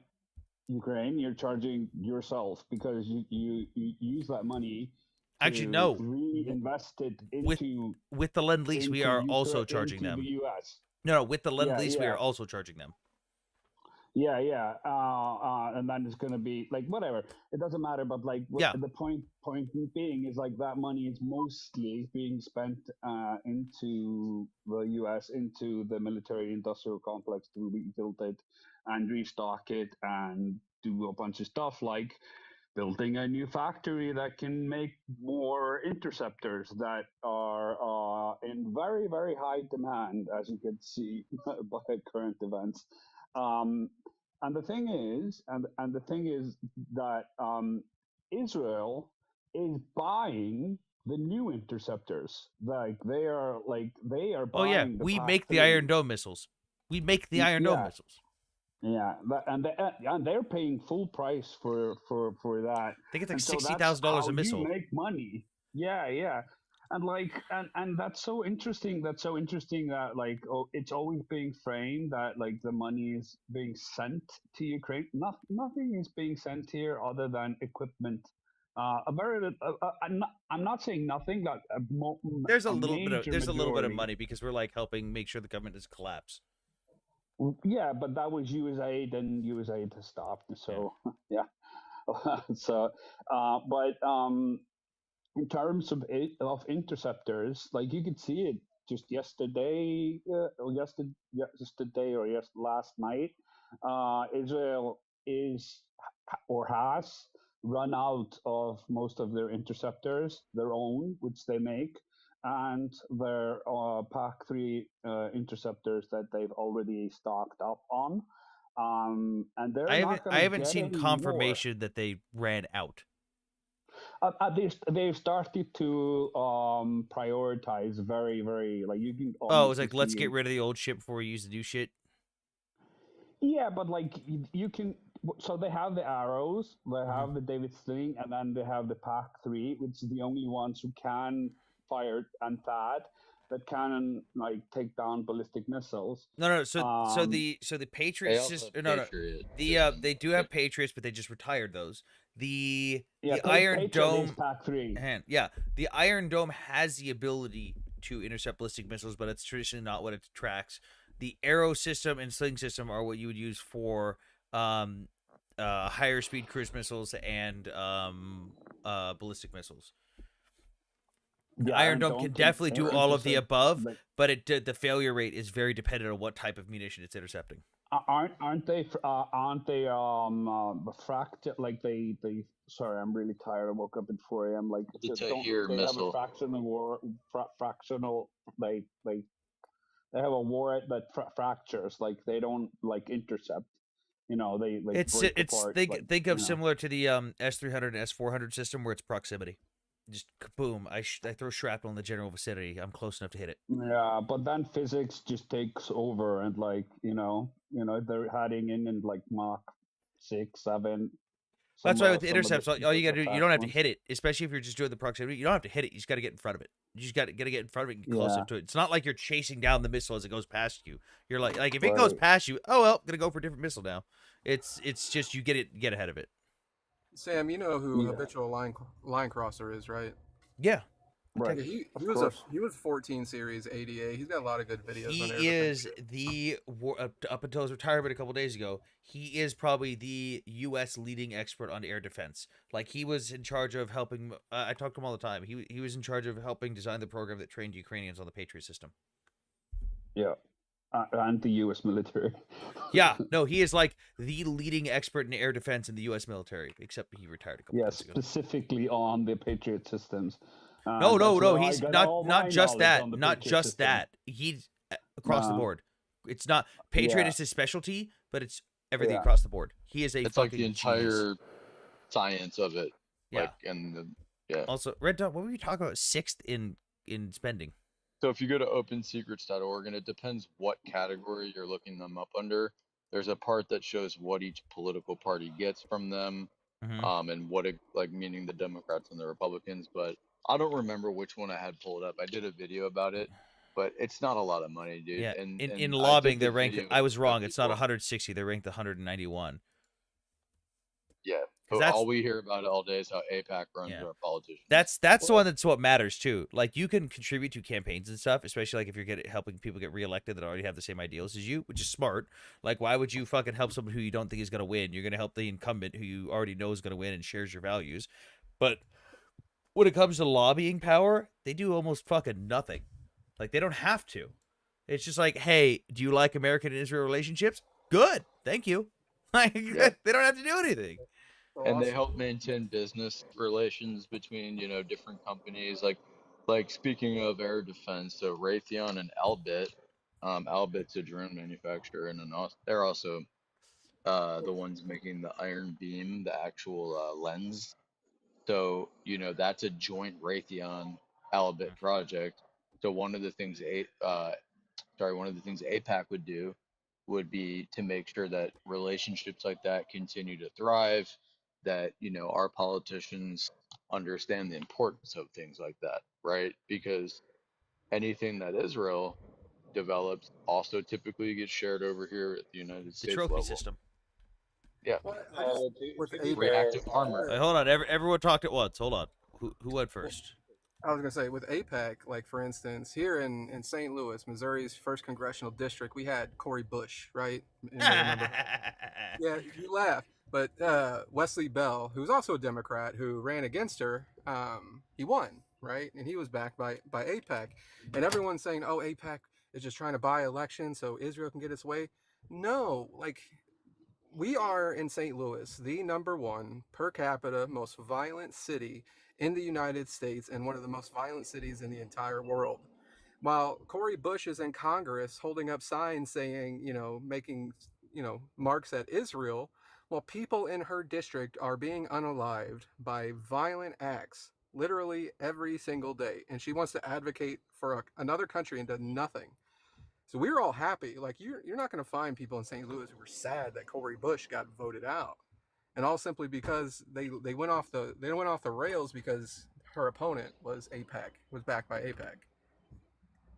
Ukraine, you're charging yourself because you use that money. Actually, no. Reinvest it into with the lend lease. We are also charging them. The US. No, with the lend lease, we are also charging them. Yeah, and then it's gonna be like whatever. It doesn't matter, but like the point being is like that money is mostly being spent into the U.S. into the military-industrial complex to rebuild it and restock it and do a bunch of stuff like building a new factory that can make more interceptors that are in very, very high demand, as you can see by current events. And the thing is that Israel is buying the new interceptors. Like they are buying. Oh yeah, we make the Iron Dome missiles. We make the Iron Dome missiles. Yeah, and they're paying full price for that. I think it's like $60,000 a missile. You make money. Yeah. And that's so interesting. That's so interesting that it's always being framed that like the money is being sent to Ukraine. Nothing is being sent here other than equipment. I'm not saying nothing. Like there's a little bit of money because we're like helping make sure the government doesn't collapse. Yeah, but that was USAID, and USAID has stopped. So yeah. So, but in terms of interceptors, like you could see it just yesterday, last night, Israel is or has run out of most of their interceptors, their own, which they make, and their PAC-3 interceptors that they've already stocked up on. And they're I haven't seen confirmation that they ran out. They've started to prioritize very, very like you can. Oh, it was like let's get rid of the old shit before we use the new shit. Yeah, but like you can So they have the arrows, they have the David Sling, and then they have the PAC-3, which is the only ones who can fire and THAAD that can like take down ballistic missiles. No. So the Patriot They also have system. No. Patriot They do have Patriots, but they just retired those. The Iron Patriot Dome. is PAC-3. The Iron Dome has the ability to intercept ballistic missiles, but it's traditionally not what it tracks. The arrow system and sling system are what you would use for higher speed cruise missiles and ballistic missiles. The Iron Dome can definitely do all of the above, but the failure rate is very dependent on what type of munition it's intercepting. Aren't they fractured? Like they sorry, I'm really tired. I woke up at 4 a.m. Like the don't they have a fractional they have a warhead that fractures, like they don't like intercept. They like break apart. Think of similar to the S-300 and S-400 system where it's proximity. Just kaboom! I throw shrapnel in the general vicinity. I'm close enough to hit it. Yeah, but then physics just takes over, and they're heading in like Mach 6, 7. That's why with the intercepts, all you gotta do, you don't have to hit it, especially if you're just doing the proximity. You don't have to hit it. You just got to get in front of it. You just got to get in front of it and get close up to it. It's not like you're chasing down the missile as it goes past you. You're like if it goes past you, oh well, gonna go for a different missile now. It's just you get ahead of it. Sam, you know who habitual line crosser is, right? Yeah. Right. He was 14 series ADA. He's got a lot of good videos. He is up until his retirement a couple days ago. He is probably the U.S. leading expert on air defense. Like he was in charge of helping. I talk to him all the time. He was in charge of helping design the program that trained Ukrainians on the Patriot system. Yeah. And the U.S. military. Yeah, no, he is like the leading expert in air defense in the U.S. military, except he retired a couple days ago. Specifically on the Patriot systems. No, he's not just that. Not just system. That. He's across the board. It's not Patriot is his specialty, but it's everything across the board. He is it's like the entire science of it. Yeah. Like, and Also, Red Dot, what were you talking about? Sixth in spending. So if you go to opensecrets.org, and it depends what category you're looking them up under, there's a part that shows what each political party gets from them, and what it meaning the Democrats and the Republicans. But I don't remember which one I had pulled up. I did a video about it, but it's not a lot of money, dude. Yeah. And in lobbying, they're ranked. I was wrong. It's not 160. They're ranked 191. Yeah. But all we hear about it all day is how AIPAC runs our politicians. That's the one that's what matters too. Like you can contribute to campaigns and stuff, especially like if you're helping people get reelected that already have the same ideals as you, which is smart. Like why would you fucking help someone who you don't think is gonna win? You're gonna help the incumbent who you already know is gonna win and shares your values. But when it comes to lobbying power, they do almost fucking nothing. Like they don't have to. It's just like, hey, do you like American and Israel relationships? Good, thank you. Like they don't have to do anything. And they help maintain business relations between different companies. Like speaking of air defense, so Raytheon and Elbit. Elbit's a drone manufacturer, and they're also the ones making the Iron Beam, the actual lens. So that's a joint Raytheon Elbit project. So one of the things AIPAC would do would be to make sure that relationships like that continue to thrive, that our politicians understand the importance of things like that, right? Because anything that Israel develops also typically gets shared over here at the United States trophy level. System. Yeah. With reactive armor. Wait, hold on, everyone talked at once. Hold on. Who went first? I was gonna say with AIPAC, like for instance, here in St. Louis, Missouri's 1st congressional district, we had Cori Bush, right? Yeah, you laugh. But Wesley Bell, who's also a Democrat, who ran against her, he won, right? And he was backed by AIPAC. And everyone's saying, oh, AIPAC is just trying to buy elections so Israel can get its way. No, like we are in St. Louis, the #1 per capita most violent city in the United States and one of the most violent cities in the entire world. While Cori Bush is in Congress holding up signs saying, making, marks at Israel, while people in her district are being unalived by violent acts literally every single day. And she wants to advocate for another country and does nothing. So we were all happy. Like you're not going to find people in St. Louis who were sad that Cori Bush got voted out, and all simply because they went off the rails because her opponent was backed by APAC,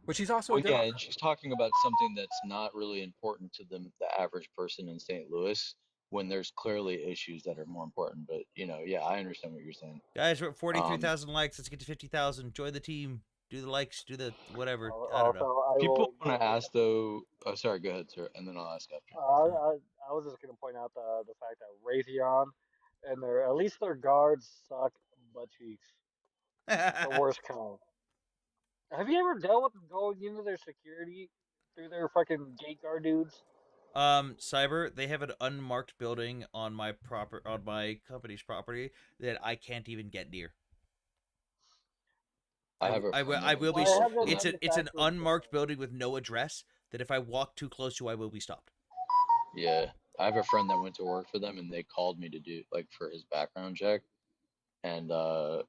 which she's also a Well, yeah, Democrat. and she's talking about something that's not really important to the average person in St. Louis when there's clearly issues that are more important. But yeah, I understand what you're saying. Guys, we're at 43,000 likes. Let's get to 50,000. Join the team. Do the likes. Do the whatever. I don't know. Also, I People will. want to ask though. Oh, sorry. Go ahead, sir, and then I'll ask after. I was just gonna point out the fact that Raytheon and at least their guards suck butt cheeks. The worst kind. Have you ever dealt with going into their security through their fucking gate guard dudes? Cyber, they have an unmarked building on my company's property that I can't even get near. I have a friend I that will be. Well, I have It's an manufacturing unmarked building with no address that if I walk too close to, I will be stopped. Yeah, I have a friend that went to work for them, and they called me to do for his background check, and I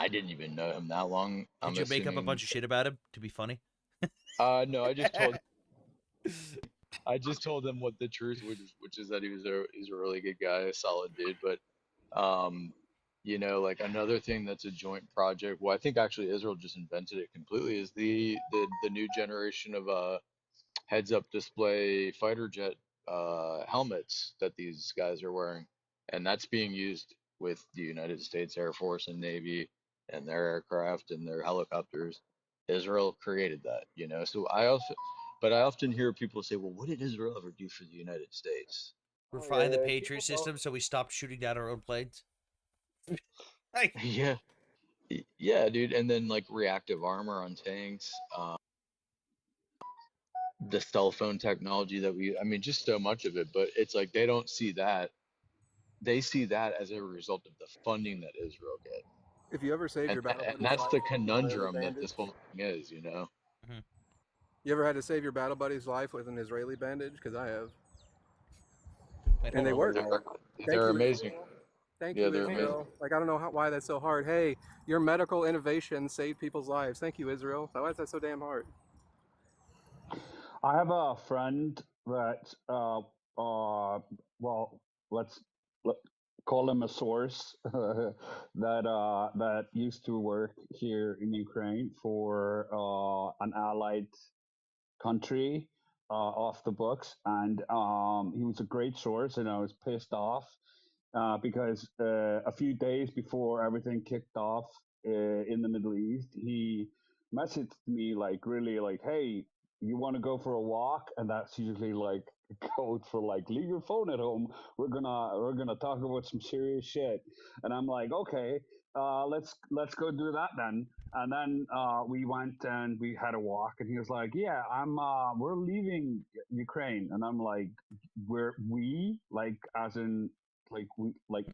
didn't even know him that long. Did you make up a bunch of shit about him to be funny? No, I just told him what the truth, which is that he's a really good guy, a solid dude. But like another thing that's a joint project. Well, I think actually Israel just invented it completely. Is the new generation of heads-up display fighter jet helmets that these guys are wearing, and that's being used with the United States Air Force and Navy and their aircraft and their helicopters. Israel created that. So but I often hear people say, "Well, what did Israel ever do for the United States?" Refine the Patriot system so we stop shooting down our own planes. Yeah, yeah, dude. And then reactive armor on tanks. The cell phone technology I mean, just so much of it, but it's like they don't see that. They see that as a result of the funding that Israel gets. If you ever saved your battle And buddy's that's life the with an Israeli conundrum that bandage, this whole thing is. you ever had to save your battle buddy's life with an Israeli bandage? Because I have, Wait, and they work. Thank They're you, amazing. Israel. Thank Yeah, you, they're amazing. Israel. Like I don't know why that's so hard. Hey, your medical innovation saved people's lives. Thank you, Israel. Why is that so damn hard? I have a friend that, well, let's call him a source that used to work here in Ukraine for an allied country off the books, and he was a great source, and I was pissed off because a few days before everything kicked off in the Middle East, he messaged me really hey, you want to go for a walk? And that's usually code for leave your phone at home. We're gonna talk about some serious shit. And I'm like, okay, let's go do that then. And then we went and we had a walk, and he was like, yeah, we're leaving Ukraine. And I'm like, we as in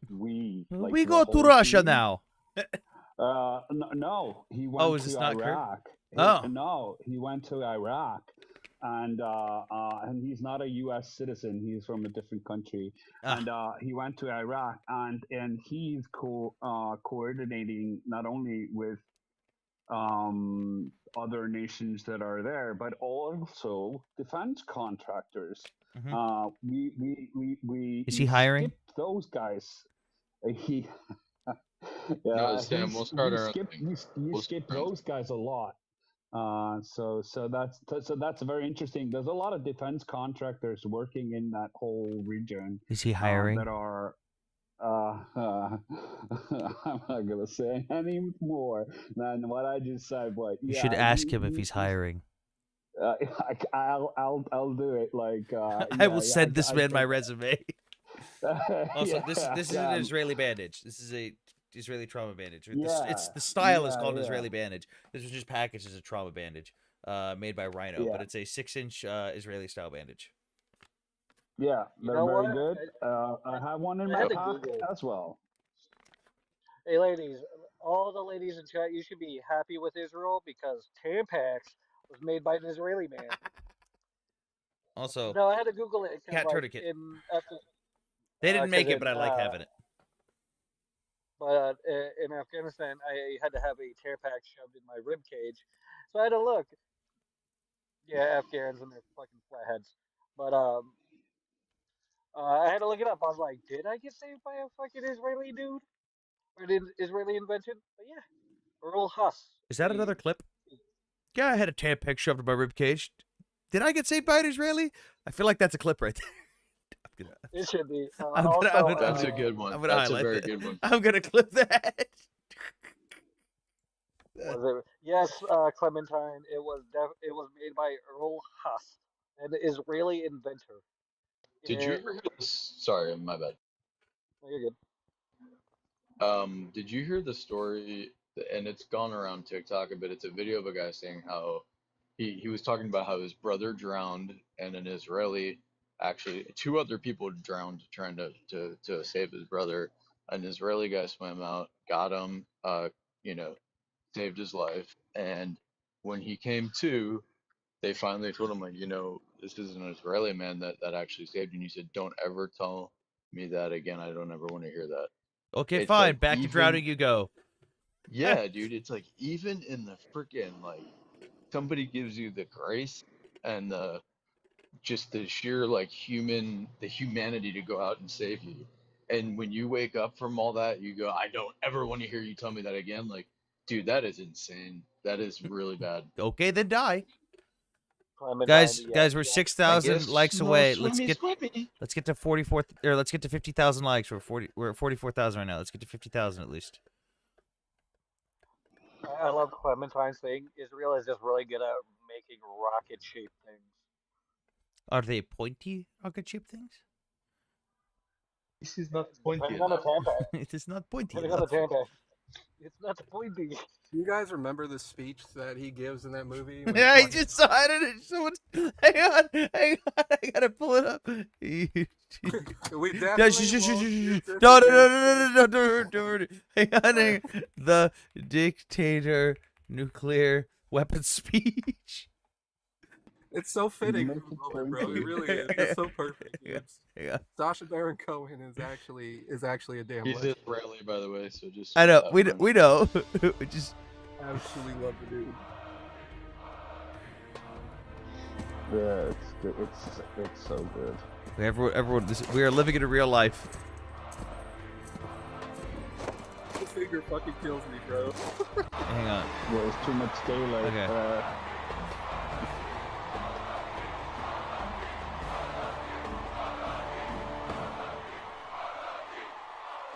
we go to Russia team? now. No, he went is this to not Iraq. clear? No, he went to Iraq, and he's not a U.S. citizen. He's from a different country, and he went to Iraq, and he's coordinating not only with other nations that are there, but also defense contractors. We Is he hiring? skipped those guys. He No, Sam, we'll start our own thing. you skip those guys a lot. So that's very interesting. There's a lot of defense contractors working in that whole region. Is he hiring? That are. I'm not gonna say any more than what I just said. But You should ask him if he's hiring. I'll do it. I will send this man my resume. Also, Yeah, this is an Israeli bandage. This is a Israeli trauma bandage. It's the yeah, style is called yeah. Israeli bandage. This was just packaged as a trauma bandage, made by Rhino, but it's a 6-inch Israeli style bandage. Yeah, they're very good. I have one in my had to pack Google. as well. Hey, ladies, all the ladies in chat, you should be happy with Israel because Tampax was made by an Israeli man. Also, No, I had to Google it. cat tourniquet. After, They didn't make it, in, but I like having it. But in Afghanistan, I had to have a Tampax shoved in my rib cage, so I had to look. Yeah, Afghans and their fucking flatheads. But I had to look it up. I was like, did I get saved by a fucking Israeli dude or an Israeli invention? But yeah, Earl Huss. Is that another clip? Yeah, I had a tan peg shoved in my ribcage. Did I get saved by an Israeli? I feel like that's a clip right there. It should be. That's a good one. I'm gonna That's a highlight very that. good one. I'm gonna clip that. Was it? Yes, Clementine. It was made by Earl Huss, an Israeli inventor. Did you ever hear this? Sorry, my bad. No, you're good. Did you hear the story? And it's gone around TikTok a bit. It's a video of a guy saying how he was talking about how his brother drowned and an Israeli, actually two other people drowned trying to save his brother. An Israeli guy swam out, got him, you know, saved his life. And when he came to, they finally told him, like, this is an Israeli man that actually saved you. And he said, don't ever tell me that again. I don't ever want to hear that. Okay, It's fine. like, Back to drowning you go. yeah, dude. It's like, even in the freaking, like, somebody gives you the grace and just the sheer, like, the humanity to go out and save you. And when you wake up from all that, you go, I don't ever want to hear you tell me that again. Like, dude, that is insane. That is really bad. Okay, then die. Clementine, Guys, we're yeah. 6,000 likes no away. swimmy. Let's get to 44 or let's get to 50,000 likes. We're at 44,000 right now. Let's get to 50,000 at least. I love Clementine's thing. Israel is just really good at making rocket-shaped things. Are they pointy rocket-shaped things? This is not pointy Depending on the tampon. It is not pointy Depending on the enough. tampon. It's not pointy. Do you guys remember the speech that he gives in that movie? Yeah, I just saw it. Someone, hang on, I gotta pull it up. We No, definitely no. Hang on. The dictator nuclear weapons speech. It's so fitting, bro. It really is. It's so perfect. Yeah. Sacha Baron Cohen is actually a damn He's legend. Israeli, by the way, so just. I know. We know. We just absolutely love the dude. Yeah, it's so good. Everyone, we are living in a real life. The figure fucking kills me, bro. Hang on. There's too much daylight. Okay.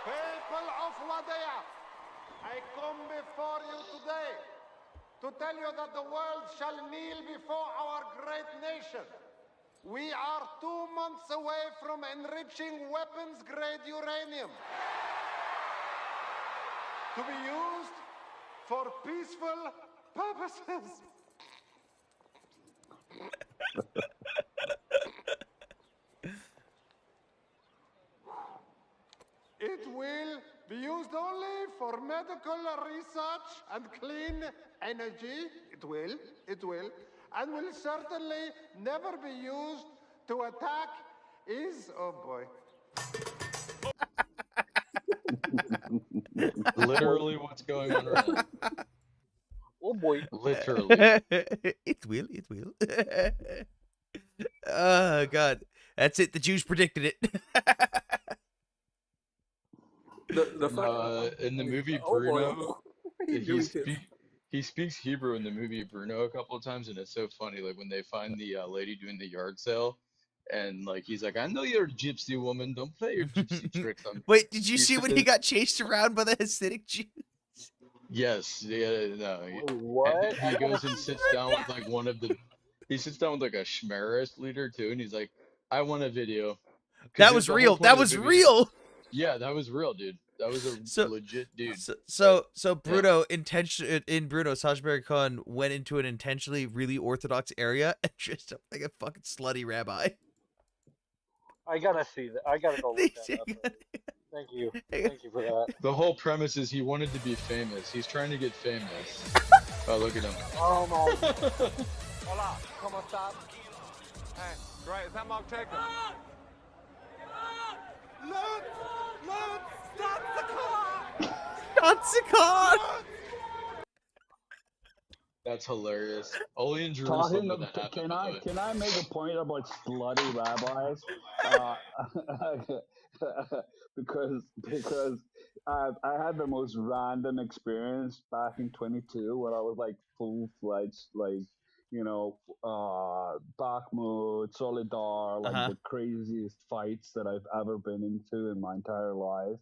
People of Wadaya, I come before you today to tell you that the world shall kneel before our great nation. We are 2 months away from enriching weapons-grade uranium to be used for peaceful purposes. It will be used only for medical research and clean energy. It will, and will certainly never be used to attack oh boy. Literally what's going on right now. Oh boy. Literally. It will. Oh God, that's it. The Jews predicted it. In the movie Bruno, he speaks Hebrew in the movie Bruno a couple of times, and it's so funny. Like when they find the lady doing the yard sale, and like he's like, "I know you're a gypsy woman. Don't play your gypsy tricks on me." Wait, did you see when he got chased around by the Hasidic Jews? Yes, yeah, no. What? He goes and sits down with like he sits down with like a Shmerist leader too, and he's like, "I want a video." That was real. That was real. Yeah, that was real, dude. That was a legit dude. So Bruno in Bruno, Sacha Baron Cohen went into an intentionally really orthodox area and dressed up like a fucking slutty rabbi. I gotta see that. I gotta go look that up. Thank you. Thank you for that. The whole premise is he wanted to be famous. He's trying to get famous. Oh, look at him. Oh my. Hola, ¿cómo estás? Hey, great. Is that Mark Jacob? Look! Stop the car! Stop the car! That's hilarious. Only in Jerusalem Talking would of, that happen, by the way. can I make a point about slutty rabbis? Because I had the most random experience back in 22 when I was like full fledged, like, Bakhmut, Solidar, like the craziest fights that I've ever been into in my entire life.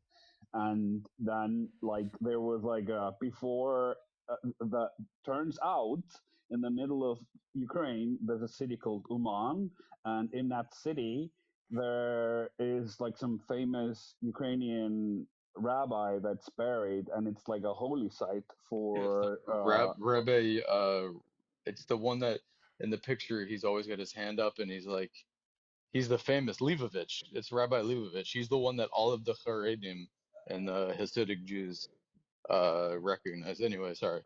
And then like there was like before the turns out in the middle of Ukraine there's a city called Uman, and in that city there is like some famous Ukrainian rabbi that's buried, and it's like a holy site for Rebbe, it's the one that in the picture he's always got his hand up and he's the famous Leibovich. It's Rabbi Leibovich. He's the one that all of the Haredim and the Hasidic Jews recognize. Anyway, sorry.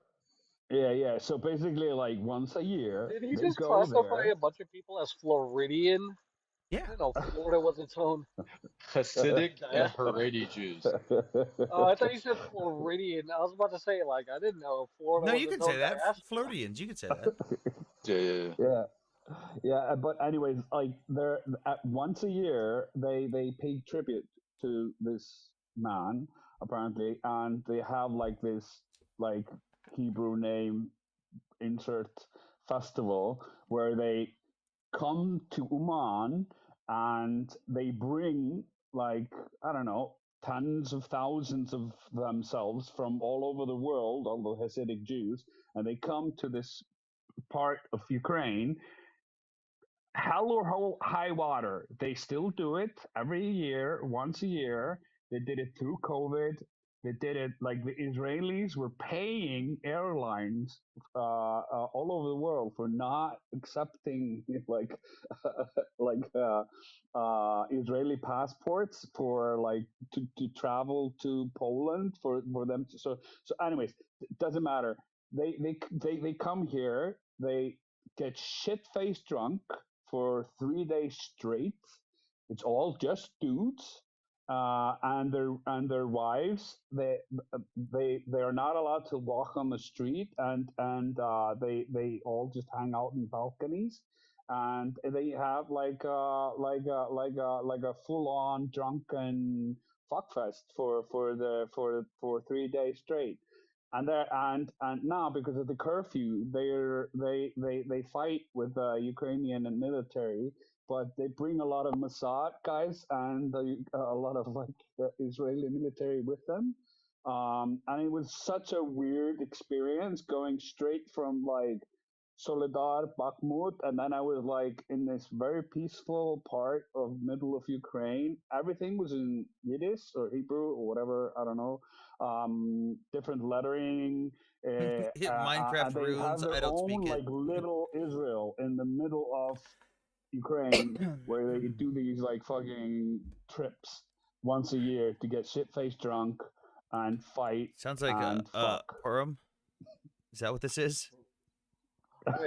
Yeah. So basically, like once a year, Did he they just go classify there. a bunch of people as Floridian? Yeah. I didn't know Florida was its own. Hasidic and Haredi Jews. Oh, I thought you said Floridian. I was about to say, like, I didn't know Florida No, was you its can say own that. diaspora. Floridians, you can say that. Yeah. Yeah. But anyways, like they're once a year they pay tribute to this man apparently, and they have like this like Hebrew name insert festival where they come to Uman and they bring like I don't know tens of thousands of themselves from all over the world, all the Hasidic Jews, and they come to this part of Ukraine. Hell or high water, they still do it every year, once a year. They did it through COVID. They did it like the Israelis were paying airlines all over the world for not accepting like Israeli passports for like to travel to Poland for them to, so anyways, it doesn't matter. They come here. They get shit faced drunk for 3 days straight. It's all just dudes, and their wives. They are not allowed to walk on the street, and they all just hang out in balconies, and they have like a full on drunken fuckfest for 3 days straight. And now because of the curfew, they fight with the Ukrainian military, but they bring a lot of Mossad guys and a lot of like the Israeli military with them. And it was such a weird experience going straight from like Soledar, Bakhmut, and then I was like in this very peaceful part of middle of Ukraine. Everything was in Yiddish or Hebrew or whatever, I don't know, different lettering, Minecraft and they have runes. their I don't own speak it. like little Israel in the middle of Ukraine, where they do these like fucking trips once a year to get shit faced drunk and fight Sounds like and a fuck. Purim. Is that what this is?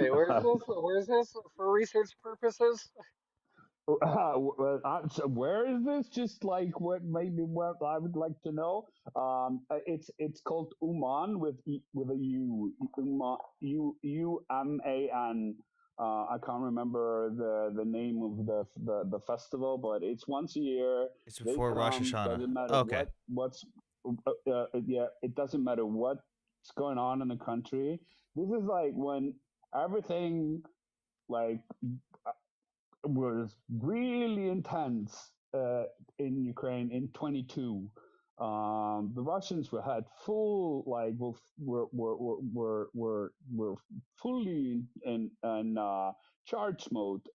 Wait, where's this? Where's this for research purposes? So where is this? Just like what I would like to know. It's called Uman with a U. Uman. I can't remember the name of the festival, but it's once a year. It's They before Rosh come. Hashanah. Doesn't matter Okay. yeah. It doesn't matter what's going on in the country. This is like when everything like was really intense in Ukraine in 22. The Russians had full like were fully in charge mode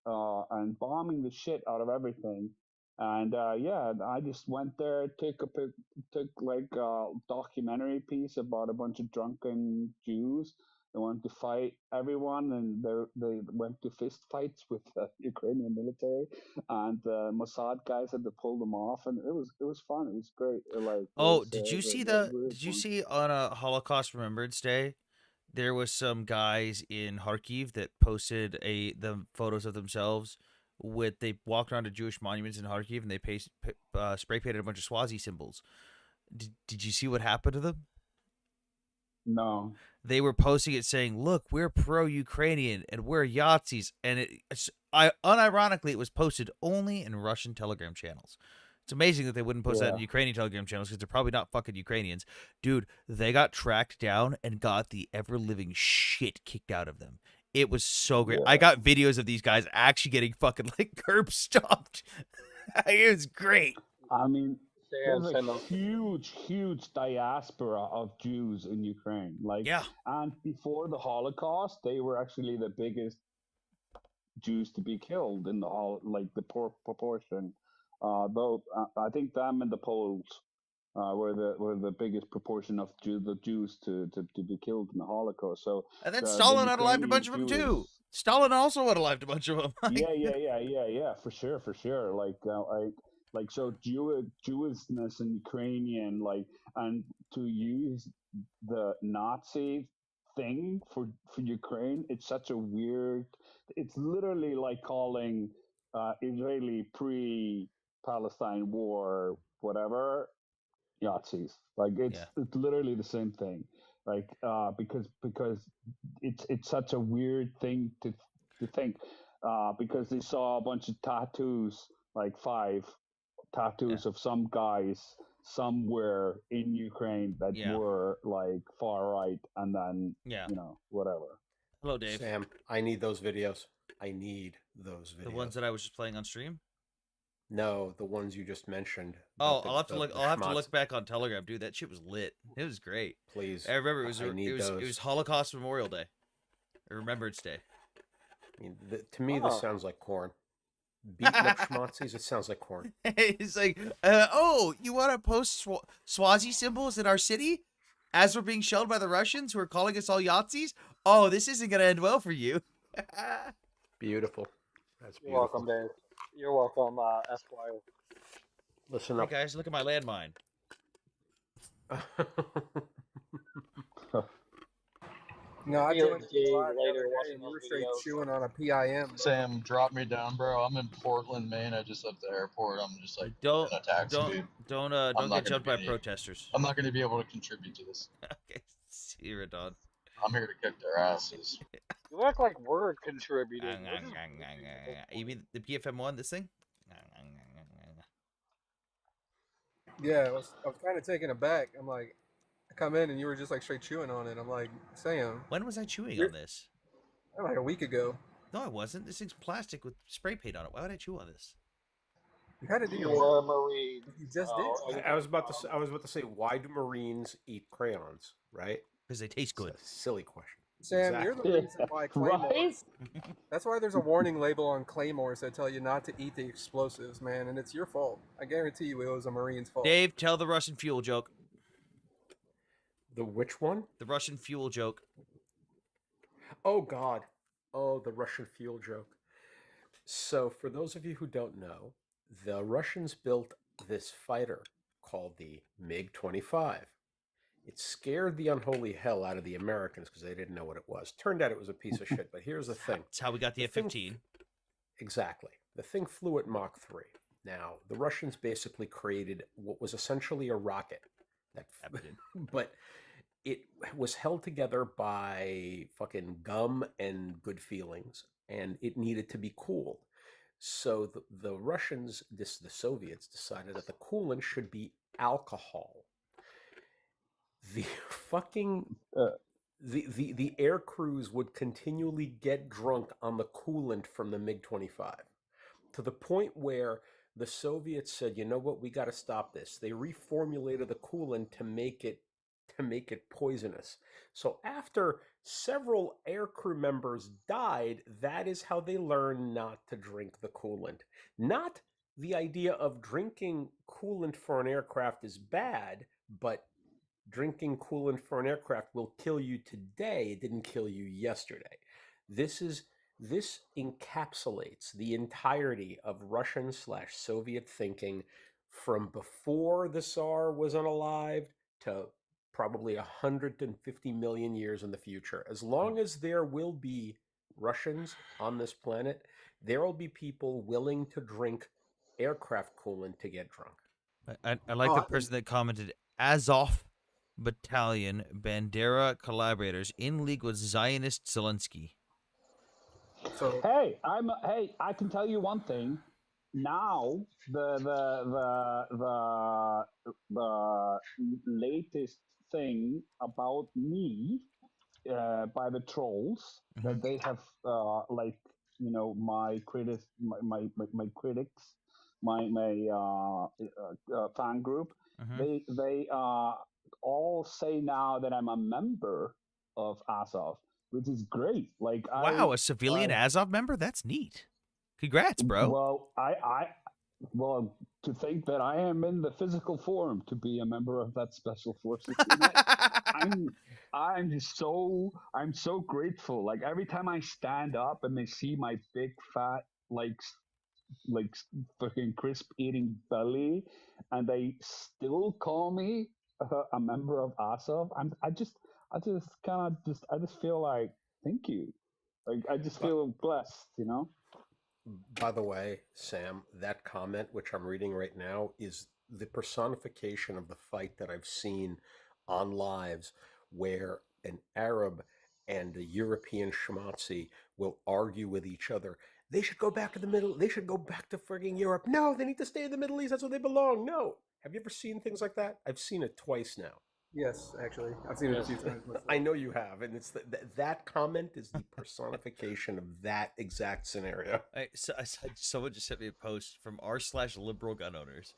and bombing the shit out of everything. And yeah, I just went there, took like a documentary piece about a bunch of drunken Jews. They wanted to fight everyone, and they went to fist fights with the Ukrainian military, and Mossad guys had to pull them off, and it was fun. It was great. Oh, did you see Really Did you fun. see on a Holocaust Remembrance Day? There was some guys in Kharkiv that posted the photos of themselves with they walked around to Jewish monuments in Kharkiv and they spray painted a bunch of Swazi symbols. Did you see what happened to them? No. They were posting it saying, "Look, we're pro-Ukrainian and we're Yazis," and unironically, it was posted only in Russian Telegram channels. It's amazing that they wouldn't post that in Ukrainian Telegram channels because they're probably not fucking Ukrainians. Dude, they got tracked down and got the ever-living shit kicked out of them. It was so great. I got videos of these guys actually getting fucking like curb stomped. It was great. I mean, there's a huge diaspora of Jews in Ukraine. Like, and before the Holocaust, they were actually the biggest Jews to be killed in the proportion. Though I think them and the Poles were the biggest proportion of the Jews to be killed in the Holocaust. So and then Stalin unalived a bunch of them too. Stalin also unalived a bunch of them. Yeah, for sure. Like so Jewishness and Ukrainian, and to use the Nazi thing for Ukraine, it's such a weird. It's literally like calling Israeli pre-Palestine war whatever Yazis. Like it's literally the same thing. Like because it's such a weird thing to think because they saw a bunch of tattoos, like 5 tattoos of some guys somewhere in Ukraine that were like far right, and then whatever. Hello, Dave. Sam, I need those videos. I need those videos. The ones that I was just playing on stream? No, the ones you just mentioned. Oh, I'll have to look back on Telegram, dude. That shit was lit. It was great. Please. I remember it was Holocaust Memorial Day. Or Remembrance Day. I mean, to me, this sounds like corn. Beating up schmozzies, it sounds like corn. It's like, oh, you want to post Swazi symbols in our city as we're being shelled by the Russians who are calling us all Yahtzees? Oh, this isn't going to end well for you. Beautiful. That's beautiful. You're welcome, Dave. You're welcome, Esquire. Listen up. Hey, guys, look at my landmine. No, I joined later and you were straight chewing on a PIM. Sam, drop me down, bro. I'm in Portland, Maine. I just left the airport. I'm just like don't in a taxi. Don't get jumped by protesters. I'm not going to be able to contribute to this. Okay, see you, Radon. I'm here to kick their asses. You act like we're contributing. You mean the PFM one? This thing? Yeah, I was kind of taken aback. I'm like, I come in and you were just like straight chewing on it. I'm like, Sam. When was I chewing on this? Like a week ago. No, I wasn't. This thing's plastic with spray paint on it. Why would I chew on this? You had to do your Marine. You just did. I was about to say, why do Marines eat crayons? Right? Because they taste good. It's a silly question. Sam, you're the reason why Claymores. That's why there's a warning label on Claymores that tell you not to eat the explosives, man, and it's your fault. I guarantee you it was a Marine's fault. Dave, tell the Russian fuel joke. The which one? The Russian fuel joke. Oh, God. Oh, the Russian fuel joke. So, for those of you who don't know, the Russians built this fighter called the MiG-25. It scared the unholy hell out of the Americans because they didn't know what it was. Turned out it was a piece of shit, but here's the thing. That's how we got the F-15. Exactly. The thing flew at Mach 3. Now, the Russians basically created what was essentially a rocket. But it was held together by fucking gum and good feelings, and it needed to be cooled. So the Russians, the Soviets, decided that the coolant should be alcohol. The fucking the air crews would continually get drunk on the coolant from the MiG-25 to the point where the Soviets said, "You know what? We got to stop this." They reformulated the coolant to make it poisonous. So after several aircrew members died, that is how they learned not to drink the coolant. Not the idea of drinking coolant for an aircraft is bad, but drinking coolant for an aircraft will kill you today. It didn't kill you yesterday. This encapsulates the entirety of Russian/Soviet thinking from before the Tsar was unalived to probably 150 million years in the future. As long as there will be Russians on this planet, there will be people willing to drink aircraft coolant to get drunk. I like the person that commented, Azov Battalion Bandera collaborators in league with Zionist Zelensky. So hey, I can tell you one thing. Now the latest thing about me by the trolls that they have my critics my critics my fan group they all say now that I'm a member of Azov, which is great. Like Wow, a civilian Azov member? That's neat. Congrats, bro. Well, well, to think that I am in the physical form to be a member of that special forces unit, I'm so grateful. Like every time I stand up and they see my big fat like fucking crisp eating belly, and they still call me a member of Azov, I just feel like thank you. Like I just feel blessed, you know. By the way, Sam, that comment, which I'm reading right now, is the personification of the fight that I've seen on lives where an Arab and a European schmatzi will argue with each other. They should go back to the middle. They should go back to frigging Europe. No, they need to stay in the Middle East. That's where they belong. No. Have you ever seen things like that? I've seen it twice now. yes, actually, I've seen it a few times myself. I know you have, and it's that comment is the personification of that exact scenario. Someone just sent me a post from r/liberal gun owners.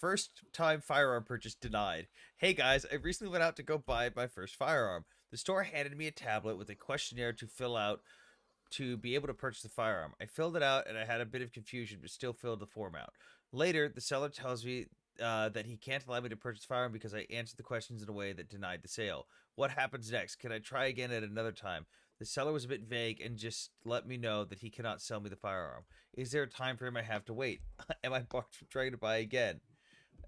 First time firearm purchase denied. Hey guys, I recently went out to go buy my first firearm. The store handed me a tablet with a questionnaire to fill out to be able to purchase the firearm. I filled it out and I had a bit of confusion, but still filled the form out. Later, the seller tells me that he can't allow me to purchase the firearm because I answered the questions in a way that denied the sale. What happens next? Can I try again at another time? The seller was a bit vague and just let me know that he cannot sell me the firearm. Is there a time frame I have to wait? Am I barred from trying to buy again?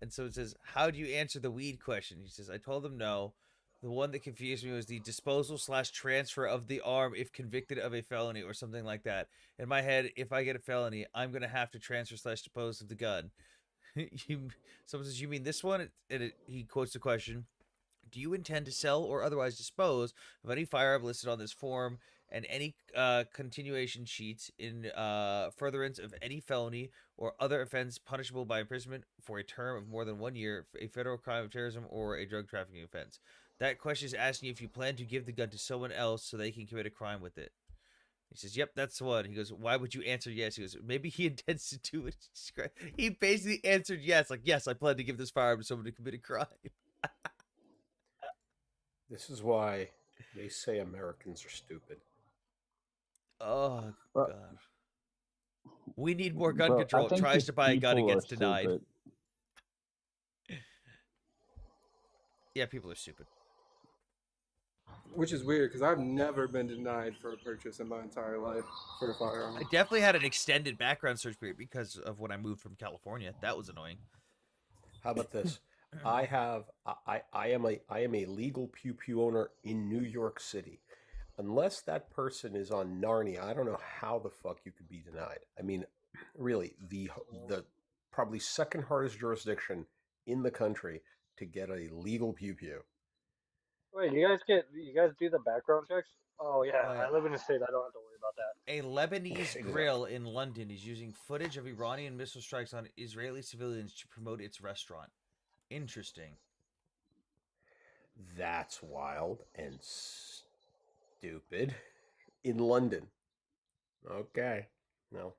And so it says, how do you answer the weed question? He says, I told him no. The one that confused me was the disposal/transfer of the arm if convicted of a felony or something like that. In my head, if I get a felony, I'm going to have to transfer/dispose of the gun. Someone says, you mean this one? He quotes the question, do you intend to sell or otherwise dispose of any firearm listed on this form and any continuation sheets in furtherance of any felony or other offense punishable by imprisonment for a term of more than 1 year, a federal crime of terrorism, or a drug trafficking offense? That question is asking if you plan to give the gun to someone else so they can commit a crime with it. He says, yep, that's the one. He goes, why would you answer yes? He goes, maybe he intends to do it. He basically answered yes. Like, yes, I plan to give this firearm to someone to commit a crime. This is why they say Americans are stupid. Oh, God. We need more gun control. Tries to buy a gun and gets denied. Stupid. Yeah, people are stupid. Which is weird because I've never been denied for a purchase in my entire life for a firearm. I definitely had an extended background search period because of when I moved from California. That was annoying. How about this? I am a legal pew pew owner in New York City. Unless that person is on Narnia, I don't know how the fuck you could be denied. I mean, really, the probably second hardest jurisdiction in the country to get a legal pew pew. Wait, you guys do the background checks? Oh yeah, I live in a state. I don't have to worry about that. A Lebanese grill in London is using footage of Iranian missile strikes on Israeli civilians to promote its restaurant. Interesting. That's wild and stupid. In London. Okay. No.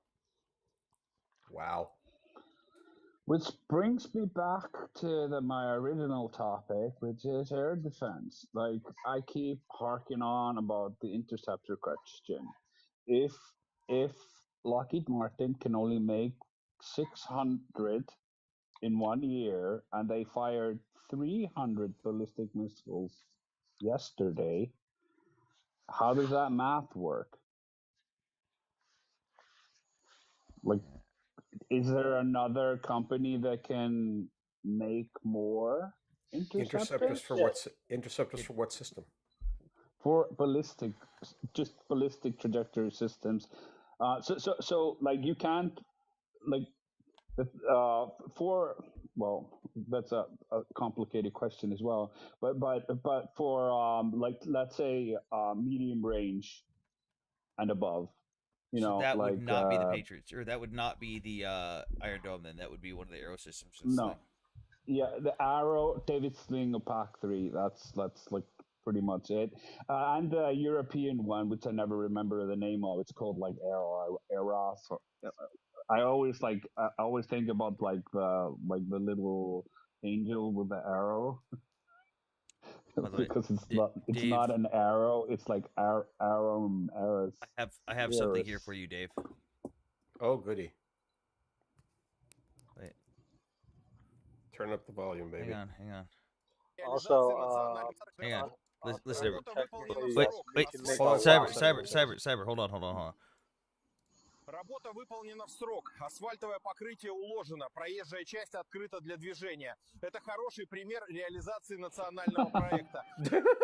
Wow. Which brings me back to my original topic, which is air defense. Like, I keep harking on about the interceptor question. If Lockheed Martin can only make 600 in 1 year, and they fired 300 ballistic missiles yesterday, how does that math work? Like, is there another company that can make more interceptors? Interceptors for what system? For ballistic trajectory systems. So like you can't like for well, that's a complicated question as well. But for like let's say medium range and above, So that would like not be the Patriots, or that would not be the Iron Dome. Then that would be one of the Aero systems. no, yeah, the Arrow, David Sling, Pack 3. That's like pretty much it. And the European one, which I never remember the name of. It's called like Eros. I always think about like the little angel with the arrow. Because it's Dave, not an arrow, it's like arrows. I have something here for you, Dave. Oh, goody. Wait. Turn up the volume, baby. Hang on. Also, hang on. Listen, everyone. Wait, Cyber. Hold on. Работа выполнена в срок. Асфальтовое покрытие уложено. Проезжая часть открыта для движения. Это хороший пример реализации национального проекта.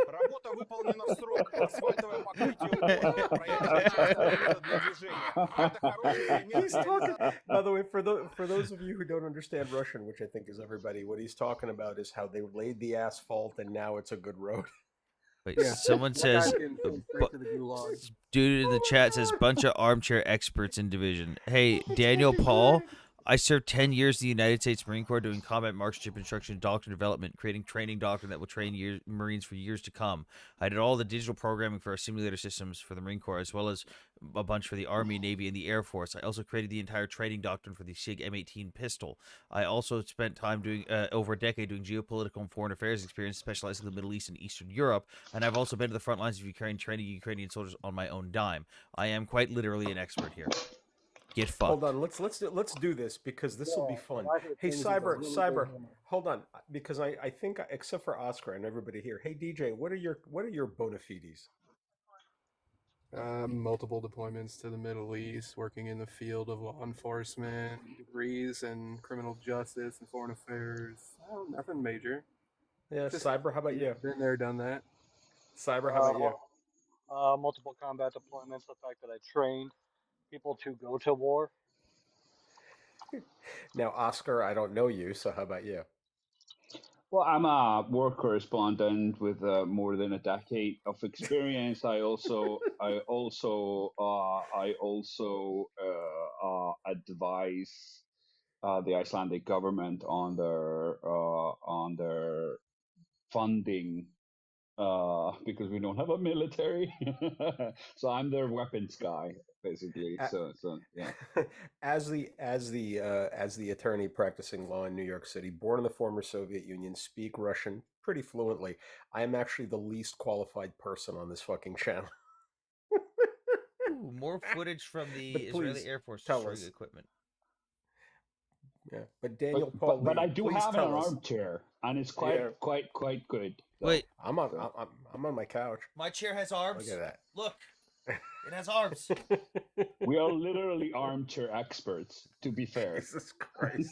Работа выполнена в срок. Асфальтовое покрытие уложено. Проезжая часть открыта для движения. Это хороший пример реализации. By the way, for those of you who don't understand Russian, which I think is everybody, what he's talking about is how they laid the asphalt and now it's a good road. Wait, someone says, dude in the chat says, bunch of armchair experts in division. Hey, Daniel Paul, I served 10 years in the United States Marine Corps doing combat marksmanship instruction, doctrine development, creating training doctrine that will train Marines for years to come. I did all the digital programming for our simulator systems for the Marine Corps, as well as a bunch for the Army, Navy, and the Air Force. I also created the entire training doctrine for the SIG M18 pistol. I also spent time doing over a decade doing geopolitical and foreign affairs experience, specializing in the Middle East and Eastern Europe. And I've also been to the front lines of Ukraine, training Ukrainian soldiers on my own dime. I am quite literally an expert here. Get fucked. Hold on, let's do this because this will be fun. Hey, Cyber, hold on, because I think except for Oscar and everybody here, hey DJ, what are your bona fides? Multiple deployments to the Middle East, working in the field of law enforcement, degrees in criminal justice and foreign affairs. Oh, nothing major. Yeah, just, Cyber, how about you? Been there, done that. Cyber, how about you? Multiple combat deployments. The fact that I trained people to go to war. Now, Oscar, I don't know you, so how about you? Well, I'm a war correspondent with more than a decade of experience. I also advise the Icelandic government on their funding. Because we don't have a military, so I'm their weapons guy, basically. So yeah. As the attorney practicing law in New York City, born in the former Soviet Union, speak Russian pretty fluently. I am actually the least qualified person on this fucking channel. Ooh, more footage from the Israeli Air Force destroying equipment. Yeah, but Daniel Paul, but I do have an armchair, and it's quite good. So. Wait, I'm on my couch. My chair has arms. Look at that. Look, it has arms. We are literally armchair experts, to be fair. Jesus Christ.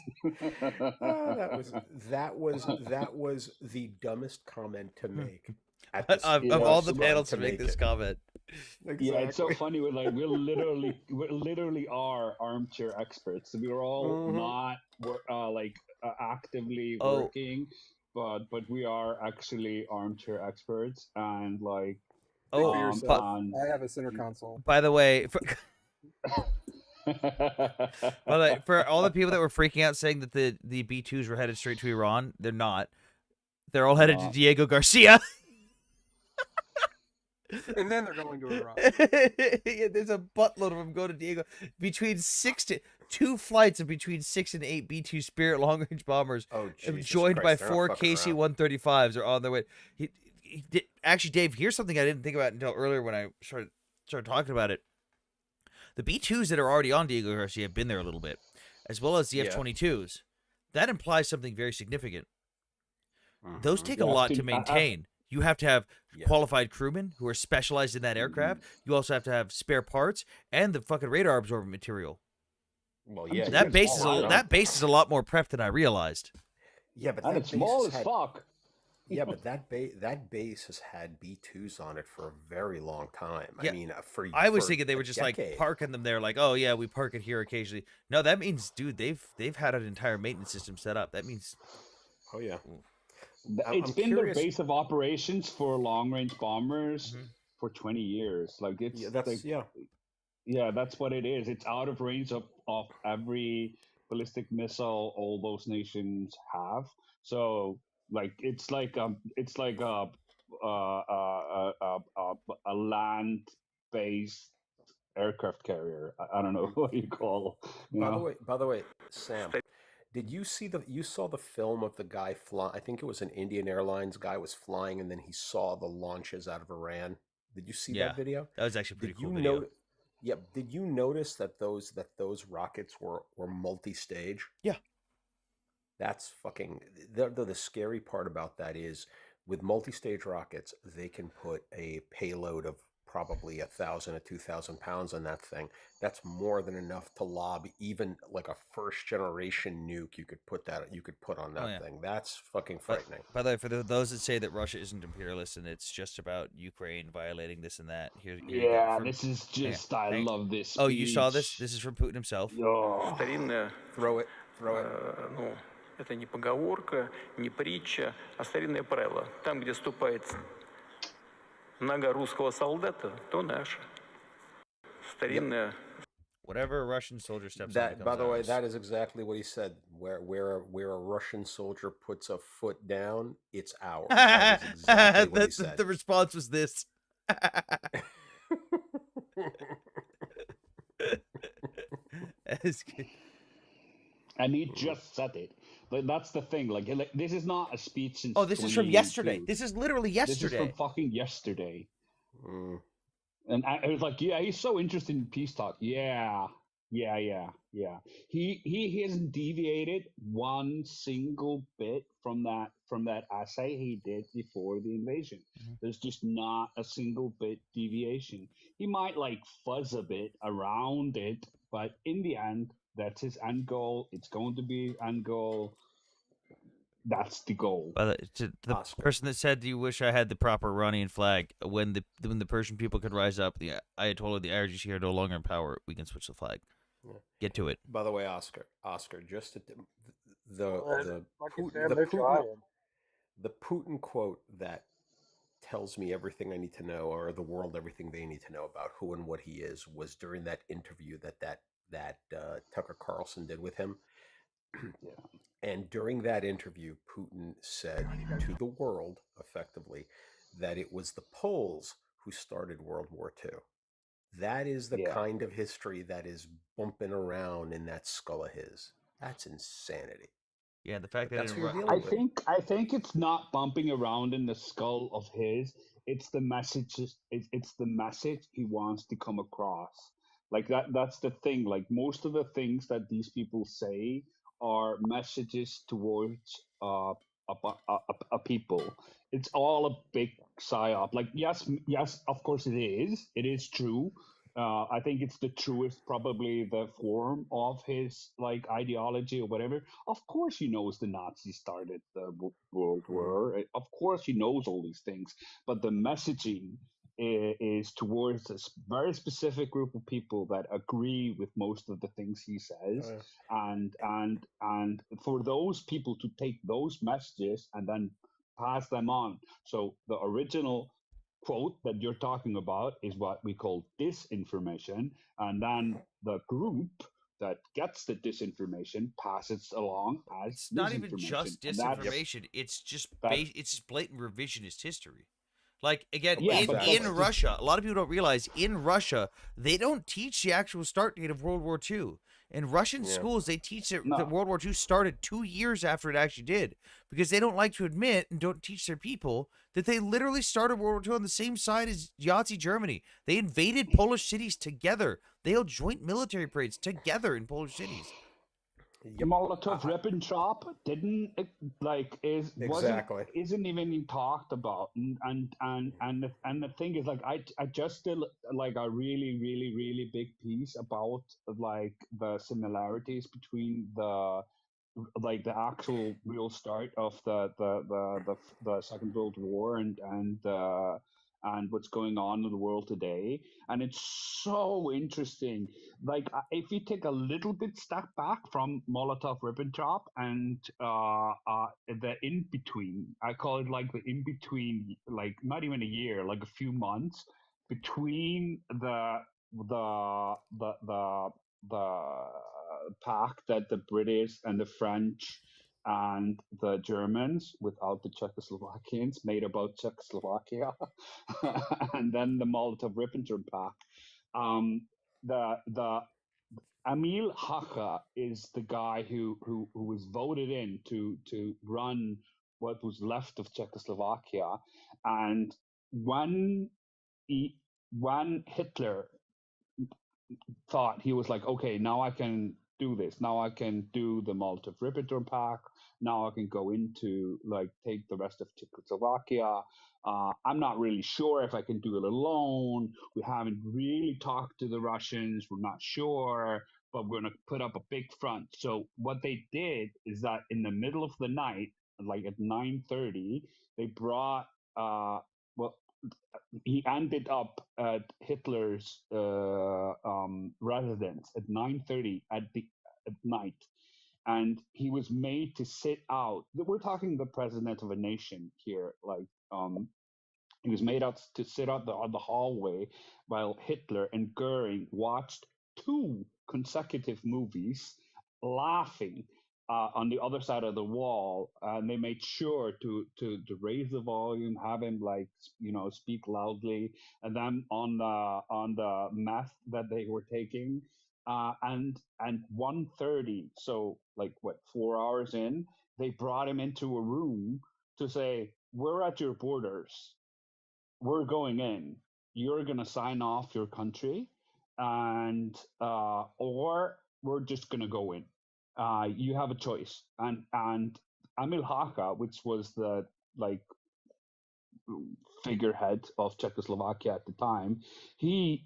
That was the dumbest comment to make. Of all the panels to make this comment. Exactly. Yeah, it's so funny. We literally are armchair experts. We're all not actively working, but we are actually armchair experts, and like. I have a center console. By the way, for all the people that were freaking out saying that the B-2s were headed straight to Iran, they're not. They're all headed to Diego Garcia. And then they're going to Iran. Yeah, there's a buttload of them going to Diego. Two flights of between 6 and 8 B-2 Spirit long-range bombers, joined by 4 KC-135s, are on their way. Actually, Dave, here's something I didn't think about until earlier when I started talking about it. The B-2s that are already on Diego Garcia have been there a little bit, as well as the F-22s. That implies something very significant. Those take a lot to maintain. You have to have qualified crewmen who are specialized in that aircraft. You also have to have spare parts and the fucking radar absorbent material. Well, yeah, that base is a lot more prep than I realized. Yeah, but and it's small as fuck. Yeah, but that base has had B2s on it for a very long time. Yeah, I mean, for I was for thinking they a were just like decade. parking them there, like, oh yeah, we park it here occasionally. No, that means, dude, they've had an entire maintenance system set up. That means, oh yeah, It's I'm been their curious. base of operations for long-range bombers Mhm. for 20 years. Like Yeah, it's that's like, yeah. yeah, that's what it is. It's out of range of every ballistic missile all those nations have. So like it's like a land-based aircraft carrier. I don't know what you call, you know. By the way, Sam, did you saw the film of the guy fly? I think it was an Indian Airlines guy was flying, and then he saw the launches out of Iran. Did you see yeah, that video? that was actually a pretty Did cool you video. know? Yeah. Did you notice that those rockets were multi-stage? Yeah. That's fucking. The scary part about that is with multi-stage rockets, they can put a payload of probably 1,000 to 2,000 pounds on that thing. That's more than enough to lob even like a first generation nuke. You could put on Oh that yeah. thing. That's fucking But frightening. by the way, for those that say that Russia isn't imperialist and it's just about Ukraine violating this and that, here you go. Yeah, this is just, I love this Oh, you saw this? speech. This is from Putin himself. Oh. Старинная, Throw it. ну, это не поговорка, не притча, а старинное правило. Там, где ступает нога русского солдата, то наша. Старинная. Whatever a Russian soldier steps on That, becomes by the way, ours. that is exactly what he said. Where a Russian soldier puts a foot down, it's ours. That is exactly what he said. The response was this. That's good. And he just said it. Like that's the thing. Like this is not a speech since. Oh, this is from yesterday. This is literally yesterday. This is from fucking yesterday. Mm. And I was like, yeah, he's so interested in peace talk. Yeah. He hasn't deviated one single bit from that essay he did before the invasion. Mm-hmm. There's just not a single bit deviation. He might like fuzz a bit around it, but in the end, that's his end goal. It's going to be end goal. That's the goal. To the person that said, "Do you wish I had the proper Iranian flag?" When the Persian people could rise up, the Ayatollah, the IRGC are no longer in power. We can switch the flag. Yeah. Get to it. By the way, Oscar, just to, the Putin quote that tells me everything I need to know, or the world everything they need to know about who and what he is, was during that interview that Tucker Carlson did with him. Yeah. And during that interview, Putin said to the world, effectively, that it was the Poles who started World War II. That is the kind of history that is bumping around in that skull of his. That's insanity. Yeah, the fact that that's what you're dealing I with. I think it's not bumping around in the skull of his. It's the messages. It's the message he wants to come across. Like that's the thing. Like most of the things that these people say are messages towards a people. It's all a big psyop. Like yes, of course it is. It is true. I think it's the truest, probably the form of his like ideology or whatever. Of course, he knows the Nazis started the World War. Of course, he knows all these things. But the messaging is towards a very specific group of people that agree with most of the things he says, and for those people to take those messages and then pass them on. So the original quote that you're talking about is what we call disinformation, and then the group that gets the disinformation passes along as it's not even just And disinformation. It's just it's just blatant revisionist history. Like again, Yeah, in Russia, a lot of people don't realize in Russia they don't teach the actual start date of World War II. In Russian schools, they teach that World War II started 2 years after it actually did, because they don't like to admit and don't teach their people that they literally started World War II on the same side as Nazi Germany. They invaded Polish cities together. They held joint military parades together in Polish cities. Molotov-Ribbentrop didn't isn't even talked about, and the thing is, like I just did like a really big piece about like the similarities between the like the actual real start of the Second World War and what's going on in the world today. And it's so interesting. Like if you take a little bit step back from Molotov-Ribbentrop and the in between, I call it like the in between, like not even a year, like a few months between the pact that the British and the French and the Germans, without the Czechoslovakians, made about Czechoslovakia, and then the Molotov-Ribbentrop Pact. The Emil Hacha is the guy who was voted in to run what was left of Czechoslovakia, and when when Hitler thought, he was like, okay, now I can do this. Now I can do the Molotov-Ribbentrop Pact. Now I can go into like take the rest of Czechoslovakia. I'm not really sure if I can do it alone. We haven't really talked to the Russians. We're not sure, but we're going to put up a big front. So what they did is that in the middle of the night, like at 9:30, they brought well, he ended up at Hitler's residence at 9:30 at night, and he was made to sit out. We're talking the president of a nation here, like he was made out to sit out on the hallway while Hitler and Goering watched 2 consecutive movies, laughing on the other side of the wall, and they made sure to raise the volume, have him like speak loudly, and then on the meth that they were taking, and 1:30, so like what 4 hours in, they brought him into a room to say, "We're at your borders. We're going in. You're going to sign off your country, and or we're just going to go in. You have a choice." And Emil Hacha, which was the like figurehead of Czechoslovakia at the time, he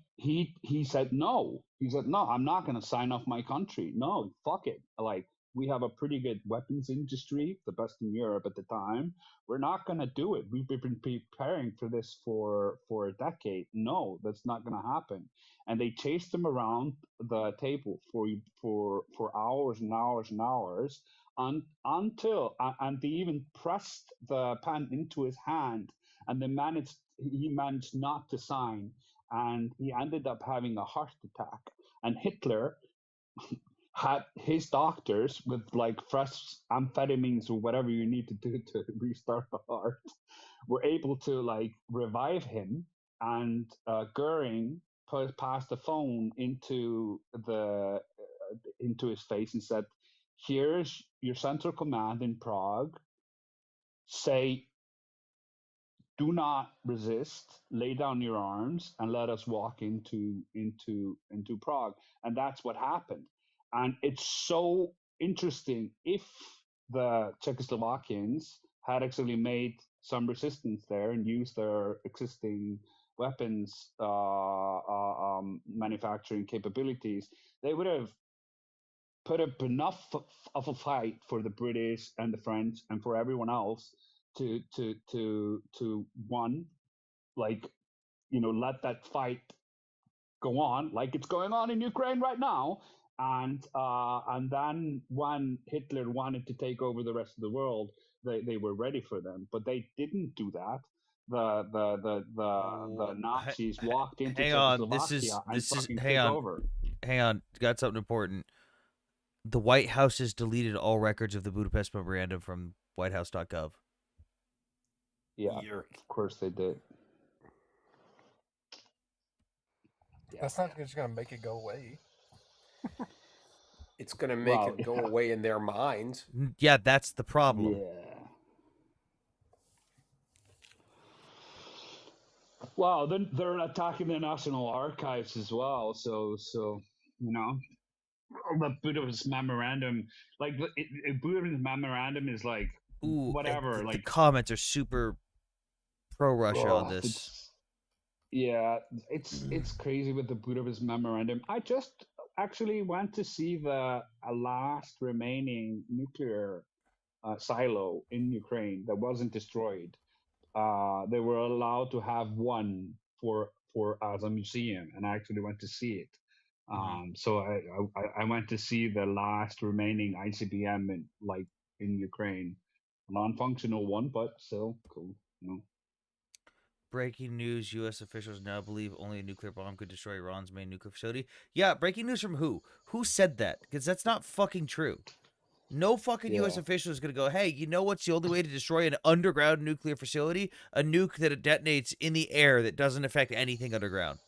said no. He said no. I'm not going to sign off my country. No, fuck it. Like we have a pretty good weapons industry, the best in Europe at the time. We're not going to do it. We've been preparing for this for a decade. No, that's not going to happen. And they chased him around the table for hours and hours and hours, until and they even pressed the pen into his hand, and he managed not to sign, and he ended up having a heart attack. And Hitler had his doctors with like fresh amphetamines or whatever you need to do to restart the heart were able to like revive him, and Goering passed the phone into his face and said, "Here's your central command in Prague. Say, do not resist. Lay down your arms and let us walk into Prague." And that's what happened. And it's so interesting. If the Czechoslovakians had actually made some resistance there and used their existing weapons manufacturing capabilities, they would have put up enough of a fight for the British and the French and for everyone else to one, like let that fight go on like it's going on in Ukraine right now, and then when Hitler wanted to take over the rest of the world, they were ready for them, but they didn't do that. The Nazis walked into Hang on, Czechoslovakia and fucking hang took on, over. hang on, got something important. The White House has deleted all records of the Budapest Memorandum from whitehouse.gov. Yeah, of course they did. That's not just going to make it go away. It's going to make it go away in their minds. Yeah, that's the problem. Yeah. Well, then they're attacking the National Archives as well. So the Budapest Memorandum, like the Budapest Memorandum is like whatever. The comments are super pro-Russia on this. It's crazy with the Budapest Memorandum. actually went to see the last remaining nuclear silo in Ukraine that wasn't destroyed. They were allowed to have one for as a museum, and I actually went to see it. So I went to see the last remaining ICBM in Ukraine, non-functional one, but still cool. Breaking news: U.S. officials now believe only a nuclear bomb could destroy Iran's main nuclear facility. Yeah, breaking news from who? Who said that? Because that's not fucking true. No fucking U.S. Yeah. official is going to go, hey, you know what's the only way to destroy an underground nuclear facility? A nuke that detonates in the air that doesn't affect anything underground.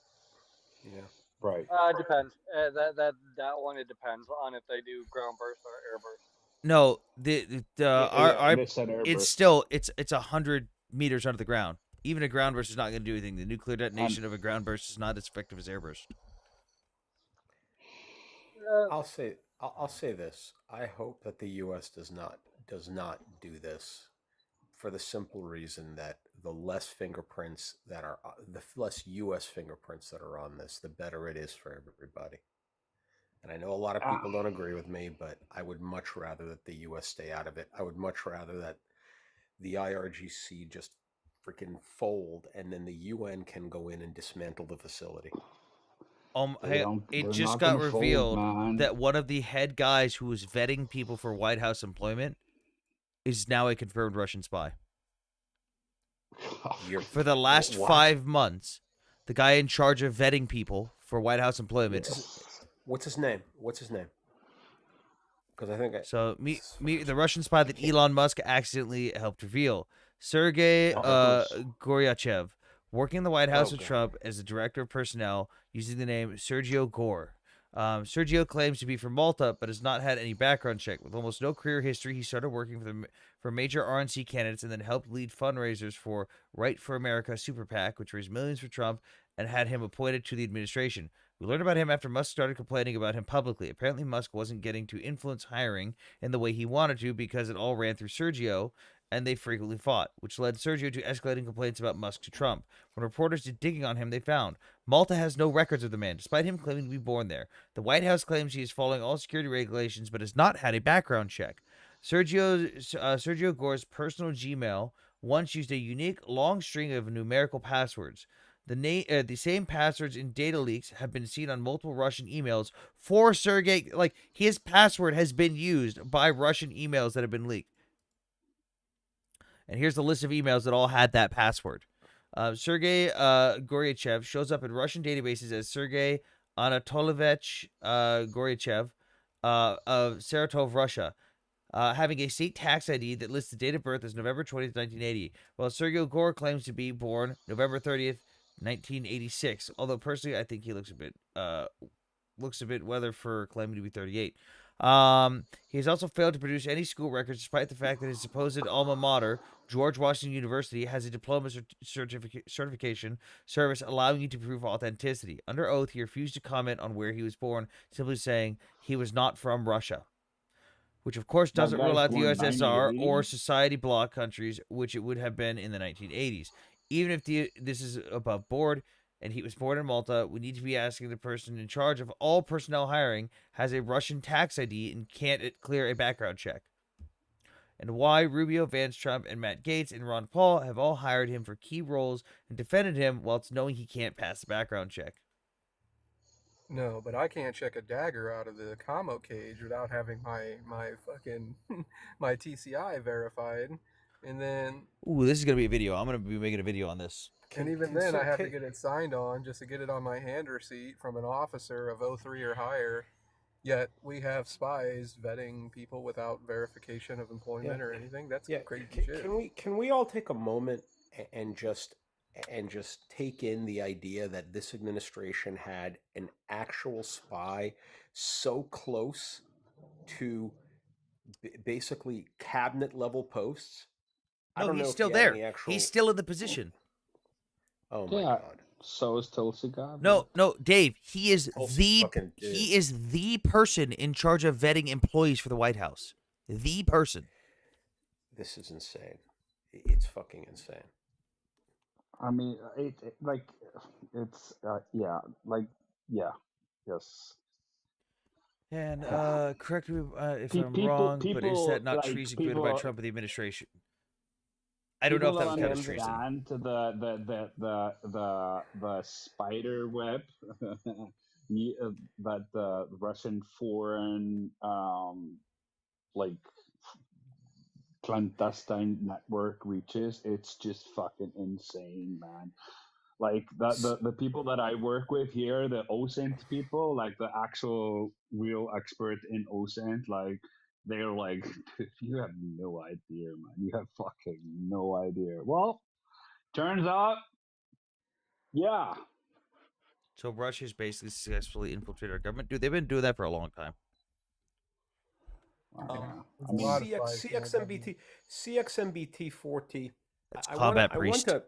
Yeah. Right. It depends. That one, it depends on if they do ground burst or air burst. No, the our They said it's airburst. still it's 100 meters under the ground. Even a ground burst is not going to do anything. The nuclear detonation of a ground burst is not as effective as air burst. I'll say this. I hope that the U.S. does not do this, for the simple reason that the less fingerprints that are the less U.S. fingerprints that are on this, the better it is for everybody. And I know a lot of people don't agree with me, but I would much rather that the U.S. stay out of it. I would much rather that the IRGC just freaking fold, and then the UN can go in and dismantle the facility. Hey, it We're just not got gonna fold, revealed man. that one of the head guys who was vetting people for White House employment is now a confirmed Russian spy. For the last What? 5 months, the guy in charge of vetting people for White House employment. What's his name? What's his name? Because I think So the Russian spy that Elon Musk accidentally helped reveal, Sergei Goryachev, working in the White House with God. Trump as the director of personnel using the name Sergio Gore. Sergio claims to be from Malta, but has not had any background check. With almost no career history, he started working for major RNC candidates and then helped lead fundraisers for Right for America Super PAC, which raised millions for Trump and had him appointed to the administration. We learned about him after Musk started complaining about him publicly. Apparently, Musk wasn't getting to influence hiring in the way he wanted to because it all ran through Sergio, and they frequently fought, which led Sergio to escalating complaints about Musk to Trump. When reporters did digging on him, they found Malta has no records of the man, despite him claiming to be born there. The White House claims he is following all security regulations, but has not had a background check. Sergio Gore's personal Gmail once used a unique long string of numerical passwords. The same passwords in data leaks have been seen on multiple Russian emails for Sergey. Like, his password has been used by Russian emails that have been leaked. And here's the list of emails that all had that password. Sergey Goryachev shows up in Russian databases as Sergey Anatolovich Goryachev of Saratov, Russia. Having a state tax ID that lists the date of birth as November 20th, 1980, while Sergio Gore claims to be born November 30th, 1986. Although personally, I think he looks a bit weather for claiming to be 38. He has also failed to produce any school records, despite the fact that his supposed alma mater, George Washington University, has a diploma certification service allowing you to prove authenticity. Under oath, he refused to comment on where he was born, simply saying he was not from Russia, which of course That doesn't rule guy's out the born USSR or 1980. society bloc countries, which it would have been in the 1980s. Even if this is above board and he was born in Malta, we need to be asking the person in charge of all personnel hiring has a Russian tax ID and can't it clear a background check. And why Rubio, Vance, Trump, and Matt Gaetz and Ron Paul have all hired him for key roles and defended him whilst knowing he can't pass the background check. No, but I can't check a dagger out of the commo cage without having my fucking my TCI verified, and then Ooh, this is gonna be a video. I'm gonna be making a video on this. and even then I have to get it signed on just to get it on my hand receipt from an officer of 03 or higher. Yet we have spies vetting people without verification of employment or anything. That's crazy shit. Can we all take a moment and just take in the idea that this administration had an actual spy so close to basically cabinet level posts? I No, don't he's know if still he had there. any actual. He's still in the position. Oh my Yeah. god. So is Tulsi Gabbard. No, Dave. He is Tulsi's fucking dude. he is the person in charge of vetting employees for the White House. The person. This is insane. It's fucking insane. I mean, it's yeah, like yeah, yes. And correct me if I'm People, wrong, but is that not like treason committed by people, Trump and the administration? I don't know people if that don't would count as treason. understand the spider web that the Russian foreign like clandestine network reaches. It's just fucking insane, man. Like the people that I work with here, the OSINT people, like the actual real expert in OSINT, like they're like, you have no idea, man. You have fucking no idea. Well, turns out, yeah. So Russia's basically successfully infiltrated our government. Dude, they've been doing that for a long time. CXMBT 40. It's I Combat want Priest. to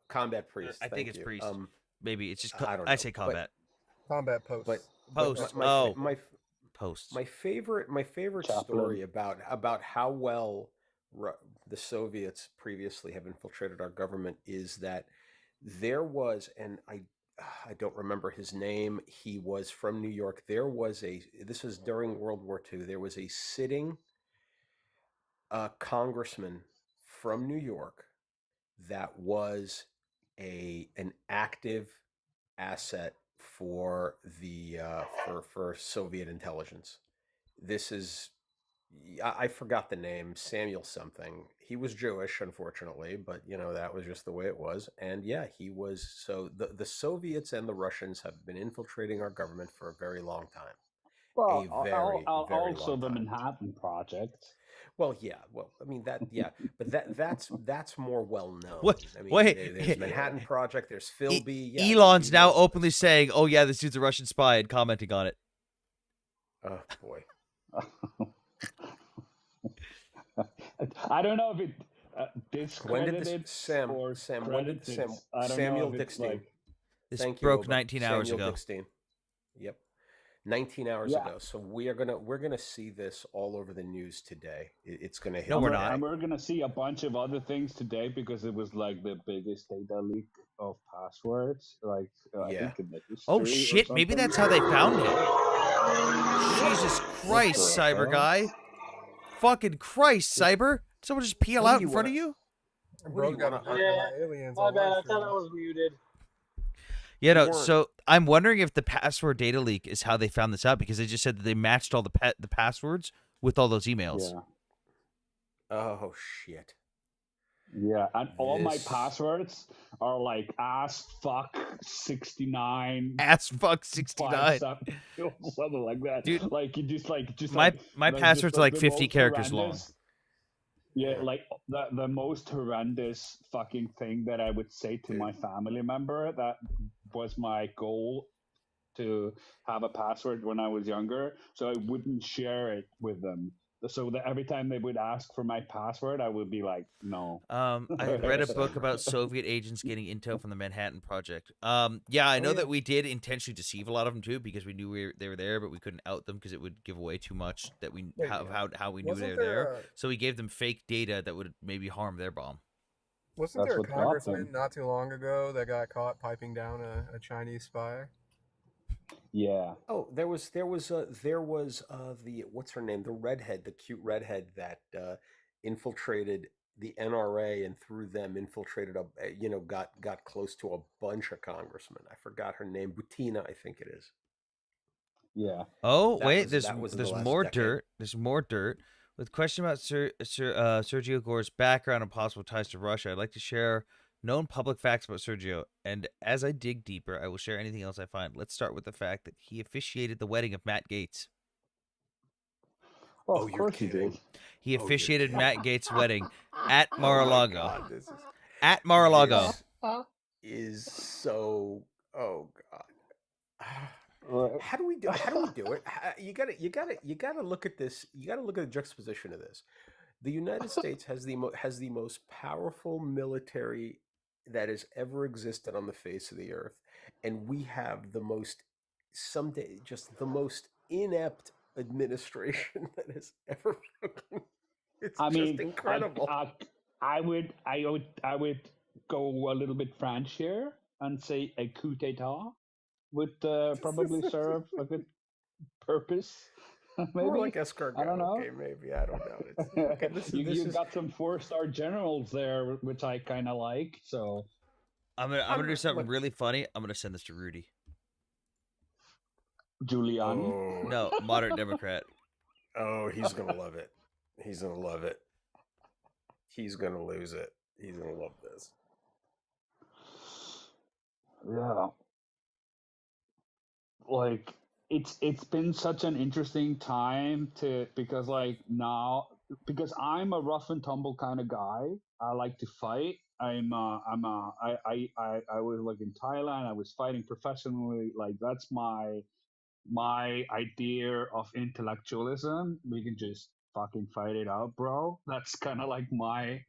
Combat Priest. I think it's you. Priest. Maybe it's just. I don't know. I say Combat. Combat Post. But Post. Posts. My favorite story about how well the Soviets previously have infiltrated our government is that there was, and I don't remember his name. He was from New York. This was during World War II. There was a sitting congressman from New York that was an active asset for the for Soviet intelligence. This is I forgot the name, Samuel something. He was Jewish, unfortunately, but that was just the way it was. And yeah, he was. So the Soviets and the Russians have been infiltrating our government for a very long time. Well, very also long the time. Manhattan Project. Well, yeah. Well, I mean but that's more well known. What? I mean, Wait. there's Manhattan Project. There's Philby. Elon's now openly saying, "Oh yeah, this dude's a Russian spy," and commenting on it. Oh boy. I don't know if it discredited or credits. Samuel Dickstein. This broke 19 hours Samuel ago. Dickstein. Yep. 19 hours ago. So we're gonna see this all over the news today. It's gonna hit. No, we're not. And we're gonna see a bunch of other things today because it was like the biggest data leak of passwords, like I think in the history. Oh shit! Maybe that's how they found it. Jesus Christ, Cyber guy! Fucking Christ, Cyber! Did someone just peel out in front of you? Bro got aliens. My bad. I thought I was muted. Yeah, no. So I'm wondering if the password data leak is how they found this out, because they just said that they matched all the passwords with all those emails. Yeah. Oh shit. Yeah, and all my passwords are like assfuck69. Assfuck69. Something like that. Dude, like you just my like, password's just, like the 50 most characters long. horrendous- Yeah, like the most horrendous fucking thing that I would say to my family member. That was my goal, to have a password when I was younger, so I wouldn't share it with them. So that every time they would ask for my password, I would be like, no. I had read a book about Soviet agents getting intel from the Manhattan Project. Yeah, I know that we did intentionally deceive a lot of them too, because we knew they were there, but we couldn't out them because it would give away too much that we how we knew they were there. So we gave them fake data that would maybe harm their bomb. Wasn't there a congressman not too long ago that got caught piping down a Chinese spy? Yeah. Oh, there was the what's her name, the redhead, the cute redhead that infiltrated the NRA, and through them infiltrated got close to a bunch of congressmen. I forgot her name, Butina, I think it is. Yeah. Oh That wait, was in the there's last more decade. dirt. There's more dirt. With question about Sergio Gore's background and possible ties to Russia, I'd like to share known public facts about Sergio, and as I dig deeper, I will share anything else I find. Let's start with the fact that he officiated the wedding of Matt Gaetz. Oh, of course he did. He officiated Matt Gaetz' wedding at Mar-a-Lago. This is, at Mar-a-Lago. is so. Oh God. How do we do it? You gotta look at this. You gotta look at the juxtaposition of this. The United States has the most powerful military that has ever existed on the face of the earth, and we have the most inept administration that has ever. It's just incredible. I would go a little bit French here and say a coup d'état would probably serve a good purpose. Maybe More like escargot. I don't know. Okay, maybe I don't know. It's okay. This you is. got some 4-star generals there, which I kind of like. So I'm gonna do something really funny. I'm gonna send this to Rudy. Giuliani. Oh. No, moderate Democrat. Oh, he's gonna love it. He's gonna love it. He's gonna lose it. He's gonna love this. Yeah. Like it's been such an interesting time because I'm a rough and tumble kind of guy. I like to fight. I was like in Thailand. I was fighting professionally. Like that's my idea of intellectualism. We can just fucking fight it out, bro. That's kind of like my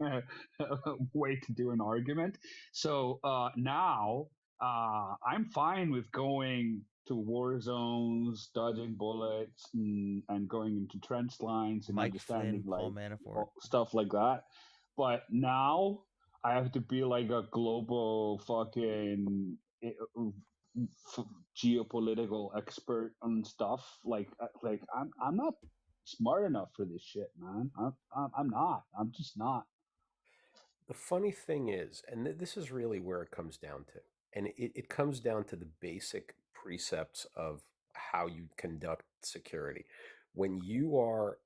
way to do an argument. So now I'm fine with going to war zones, dodging bullets, and going into trench lines and Mike understanding Flynn, Paul Manafort. stuff like that. But now I have to be like a global fucking geopolitical expert on stuff. Like I'm not smart enough for this shit, man. I'm not. I'm just not. The funny thing is, and this is really where it comes down to, and it comes down to the basic precepts of how you conduct security. When you're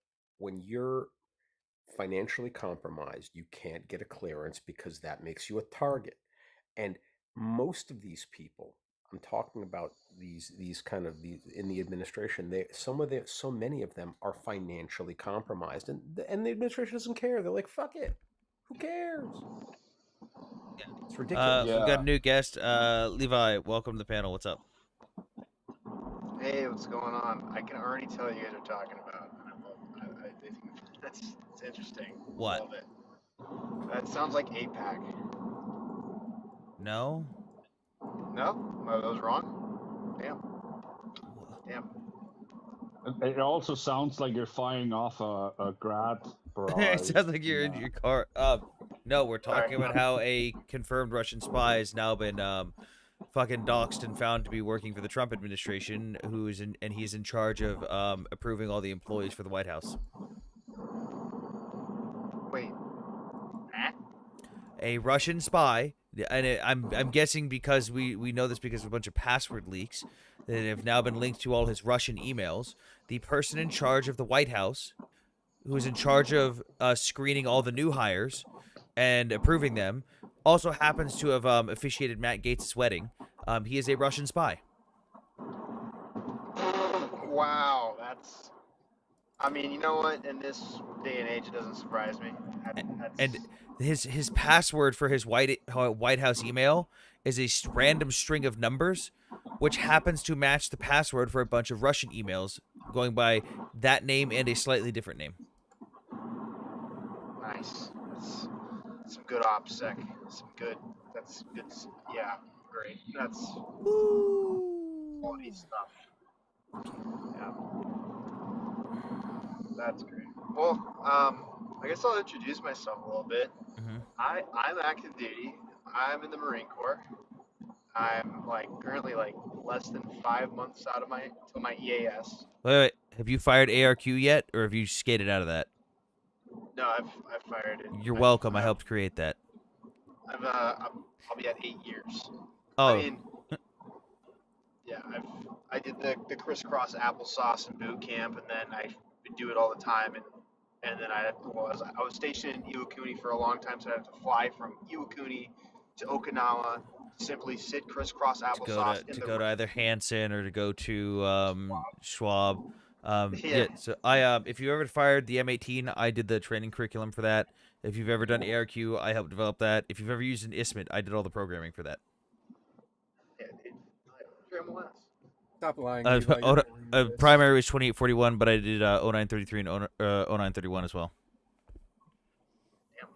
financially compromised, you can't get a clearance because that makes you a target. And most of these people, I'm talking about these kind of these in the administration, so many of them are financially compromised, and the administration doesn't care. They're like, fuck it, who cares? It's ridiculous. We got a new guest, Levi. Welcome to the panel. What's up? Hey, what's going on? I can already tell what you guys are talking about. I think that's interesting. What? Love it. That sounds like APAC. No. No? I was wrong? Damn. Damn. It also sounds like you're firing off a grad barrage. It sounds like you're in your car. No, we're talking about how a confirmed Russian spy has now been fucking doxxed and found to be working for the Trump administration, and he's in charge of approving all the employees for the White House. Wait. A Russian spy, and I'm guessing because we know this because of a bunch of password leaks that have now been linked to all his Russian emails. The person in charge of the White House, who is in charge of screening all the new hires and approving them, also happens to have officiated Matt Gaetz' wedding. He is a Russian spy. Wow, that's... I mean, you know what? In this day and age, it doesn't surprise me. And his password for his White House email is a random string of numbers, which happens to match the password for a bunch of Russian emails going by that name and a slightly different name. Nice. That's some good OPSEC. That's good. Yeah, great. That's quality stuff. Yeah. That's great. Well, I guess I'll introduce myself a little bit. I'm active duty. I'm in the Marine Corps. I'm currently less than 5 months out of till my EAS. Wait. Have you fired ARQ yet, or have you skated out of that? No, I've fired it. You're welcome. I helped create that. I'll be at 8 years. Oh. I mean, yeah, I did the crisscross applesauce in boot camp, and then I do it all the time, and then I was stationed in Iwakuni for a long time, so I had to fly from Iwakuni to Okinawa, simply sit crisscross applesauce to go to either Hansen or to go to Schwab. Yeah. So if you ever fired the M18, I did the training curriculum for that. If you've ever done ARQ, I helped develop that. If you've ever used an ISMIT, I did all the programming for that. Yeah, dude. MLS. Stop lying. Primary was 2841, but I did 0933 and 0931 as well. Damn.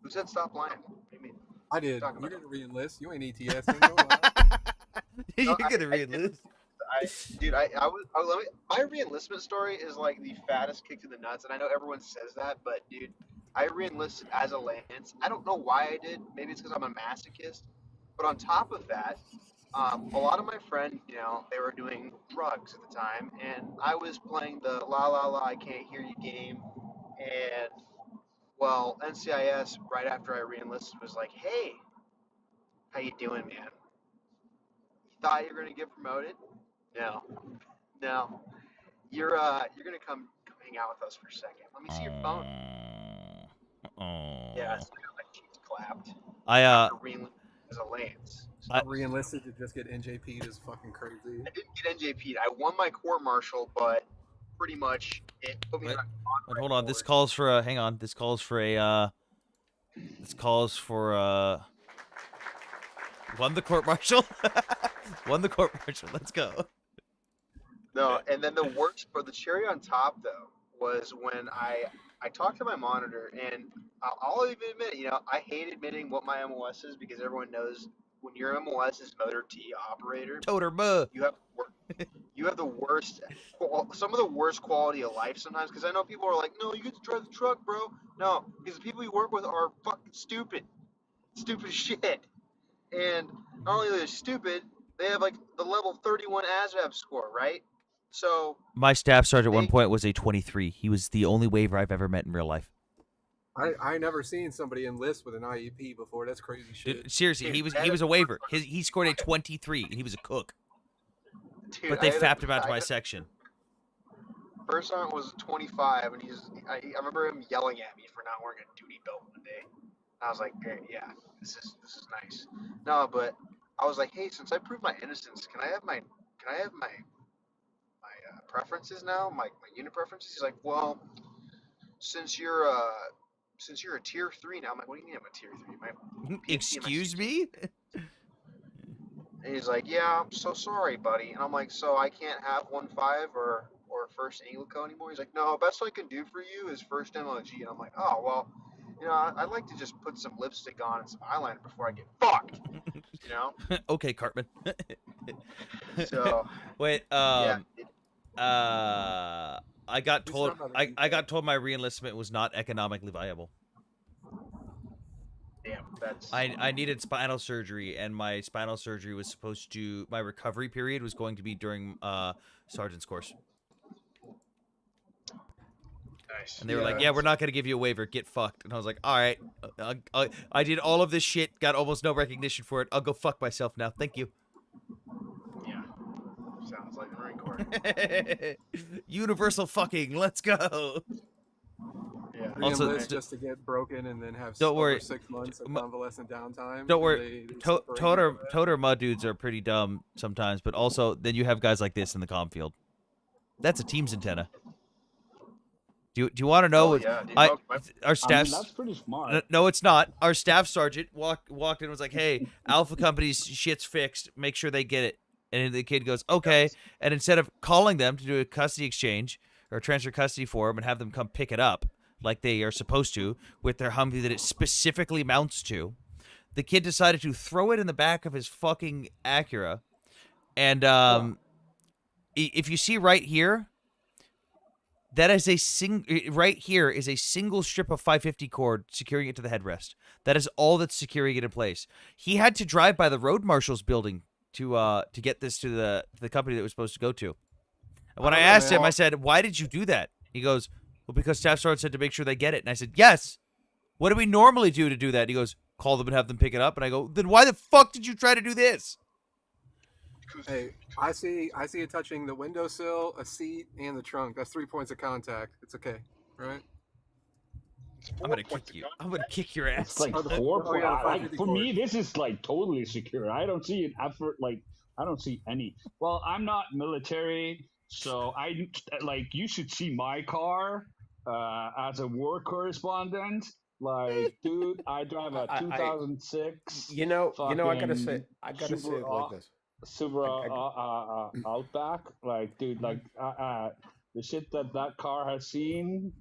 Who said stop lying? What do you mean? I did. You didn't re-enlist. You ain't ETS. You're gonna re-enlist. My re-enlistment story is like the fattest kick to the nuts, and I know everyone says that, but dude, I re-enlisted as a Lance. I don't know why I did. Maybe it's because I'm a masochist. But on top of that, a lot of my friends, they were doing drugs at the time, and I was playing the la la la I can't hear you game, and well, NCIS right after I reenlisted was like, hey, how you doing, man? You thought you were gonna get promoted? No, no. You're gonna come hang out with us for a second. Let me see your phone. Yeah, so I got my cheeks clapped. After reenlisted as a Lance. Re-enlisted to just get NJP'd is fucking crazy. I didn't get NJP'd. I won my court martial, but pretty much it put me on. Wait, hold on. This calls for a. Hang on. This calls for a. This calls for a. Won the court martial. Won the court martial. Let's go. No, and then the worst, but the cherry on top though was when I talked to my monitor, and I'll even admit, I hate admitting what my MOS is because everyone knows when your MOS is motor T operator, you have the worst, some of the worst quality of life sometimes. Because I know people are like, no, you get to drive the truck, bro. No, because the people you work with are fucking stupid as shit. And not only are they stupid, they have like the level 31 ASVAB score, right? So My staff sergeant at one point was a 23. He was the only waiver I've ever met in real life. I never seen somebody enlist with an IEP before. That's crazy shit. Dude, seriously, he was a waiver. He scored a 23, and he was a cook. Dude, but they fapped him out to my section. First sergeant was 25, and I remember him yelling at me for not wearing a duty belt one day. I was like, great, yeah, this is nice. No, but I was like, hey, since I proved my innocence, can I have my preferences now, my unit preferences? He's like, well, since you're a tier 3 now. I'm like, what do you mean I'm a tier 3? Excuse me? And he's like, yeah, I'm so sorry, buddy. And I'm like, so I can't have 1-5 or first Anglico anymore? He's like, no, best I can do for you is first MOG. And I'm like, oh, well, I'd like to just put some lipstick on and some eyeliner before I get fucked, Okay, Cartman. So wait, yeah. I got told I got told my reenlistment was not economically viable. Damn, that's. I needed spinal surgery, and my spinal surgery was supposed to. My recovery period was going to be during sergeant's course. Nice. And they were like, "Yeah, we're not going to give you a waiver. Get fucked." And I was like, "All right, I did all of this shit, got almost no recognition for it. I'll go fuck myself now. Thank you." Yeah, sounds like the Marine Corps. Universal fucking. Let's go. Yeah. Also, just to get broken and then have don't worry. 6 months of convalescent downtime. Don't worry. Toter mud dudes are pretty dumb sometimes, but also then you have guys like this in the comm field. That's a team's antenna. Do you want to know what our staff? that's pretty smart. No, it's not. Our staff sergeant walked in and was like, "Hey, Alpha Company's shit's fixed. Make sure they get it." And the kid goes, "Okay." And instead of calling them to do a custody exchange or transfer custody for them and have them come pick it up like they are supposed to with their Humvee that it specifically mounts to, the kid decided to throw it in the back of his fucking Acura. And if you see right here. That is right here is a single strip of 550 cord securing it to the headrest. That is all that's securing it in place. He had to drive by the road marshal's building to get this to the company that it was supposed to go to. And when I asked him, I said, "Why did you do that?" He goes, "Well, because staff sergeant said to make sure they get it." And I said, "Yes. What do we normally do to do that?" And he goes, "Call them and have them pick it up." And I go, "Then why the fuck did you try to do this?" Hey, I see it touching the windowsill, a seat, and the trunk. That's 3 points of contact. It's okay, right? I'm gonna kick you. I'm gonna kick your ass. It's like 4 points. For me, this is like totally secure. I don't see an effort. I don't see any. Well, I'm not military, so you should see my car as a war correspondent. Like, dude, I drive a 2006. I gotta say it like this. Subaru Outback, like, dude, like the shit that car has seen.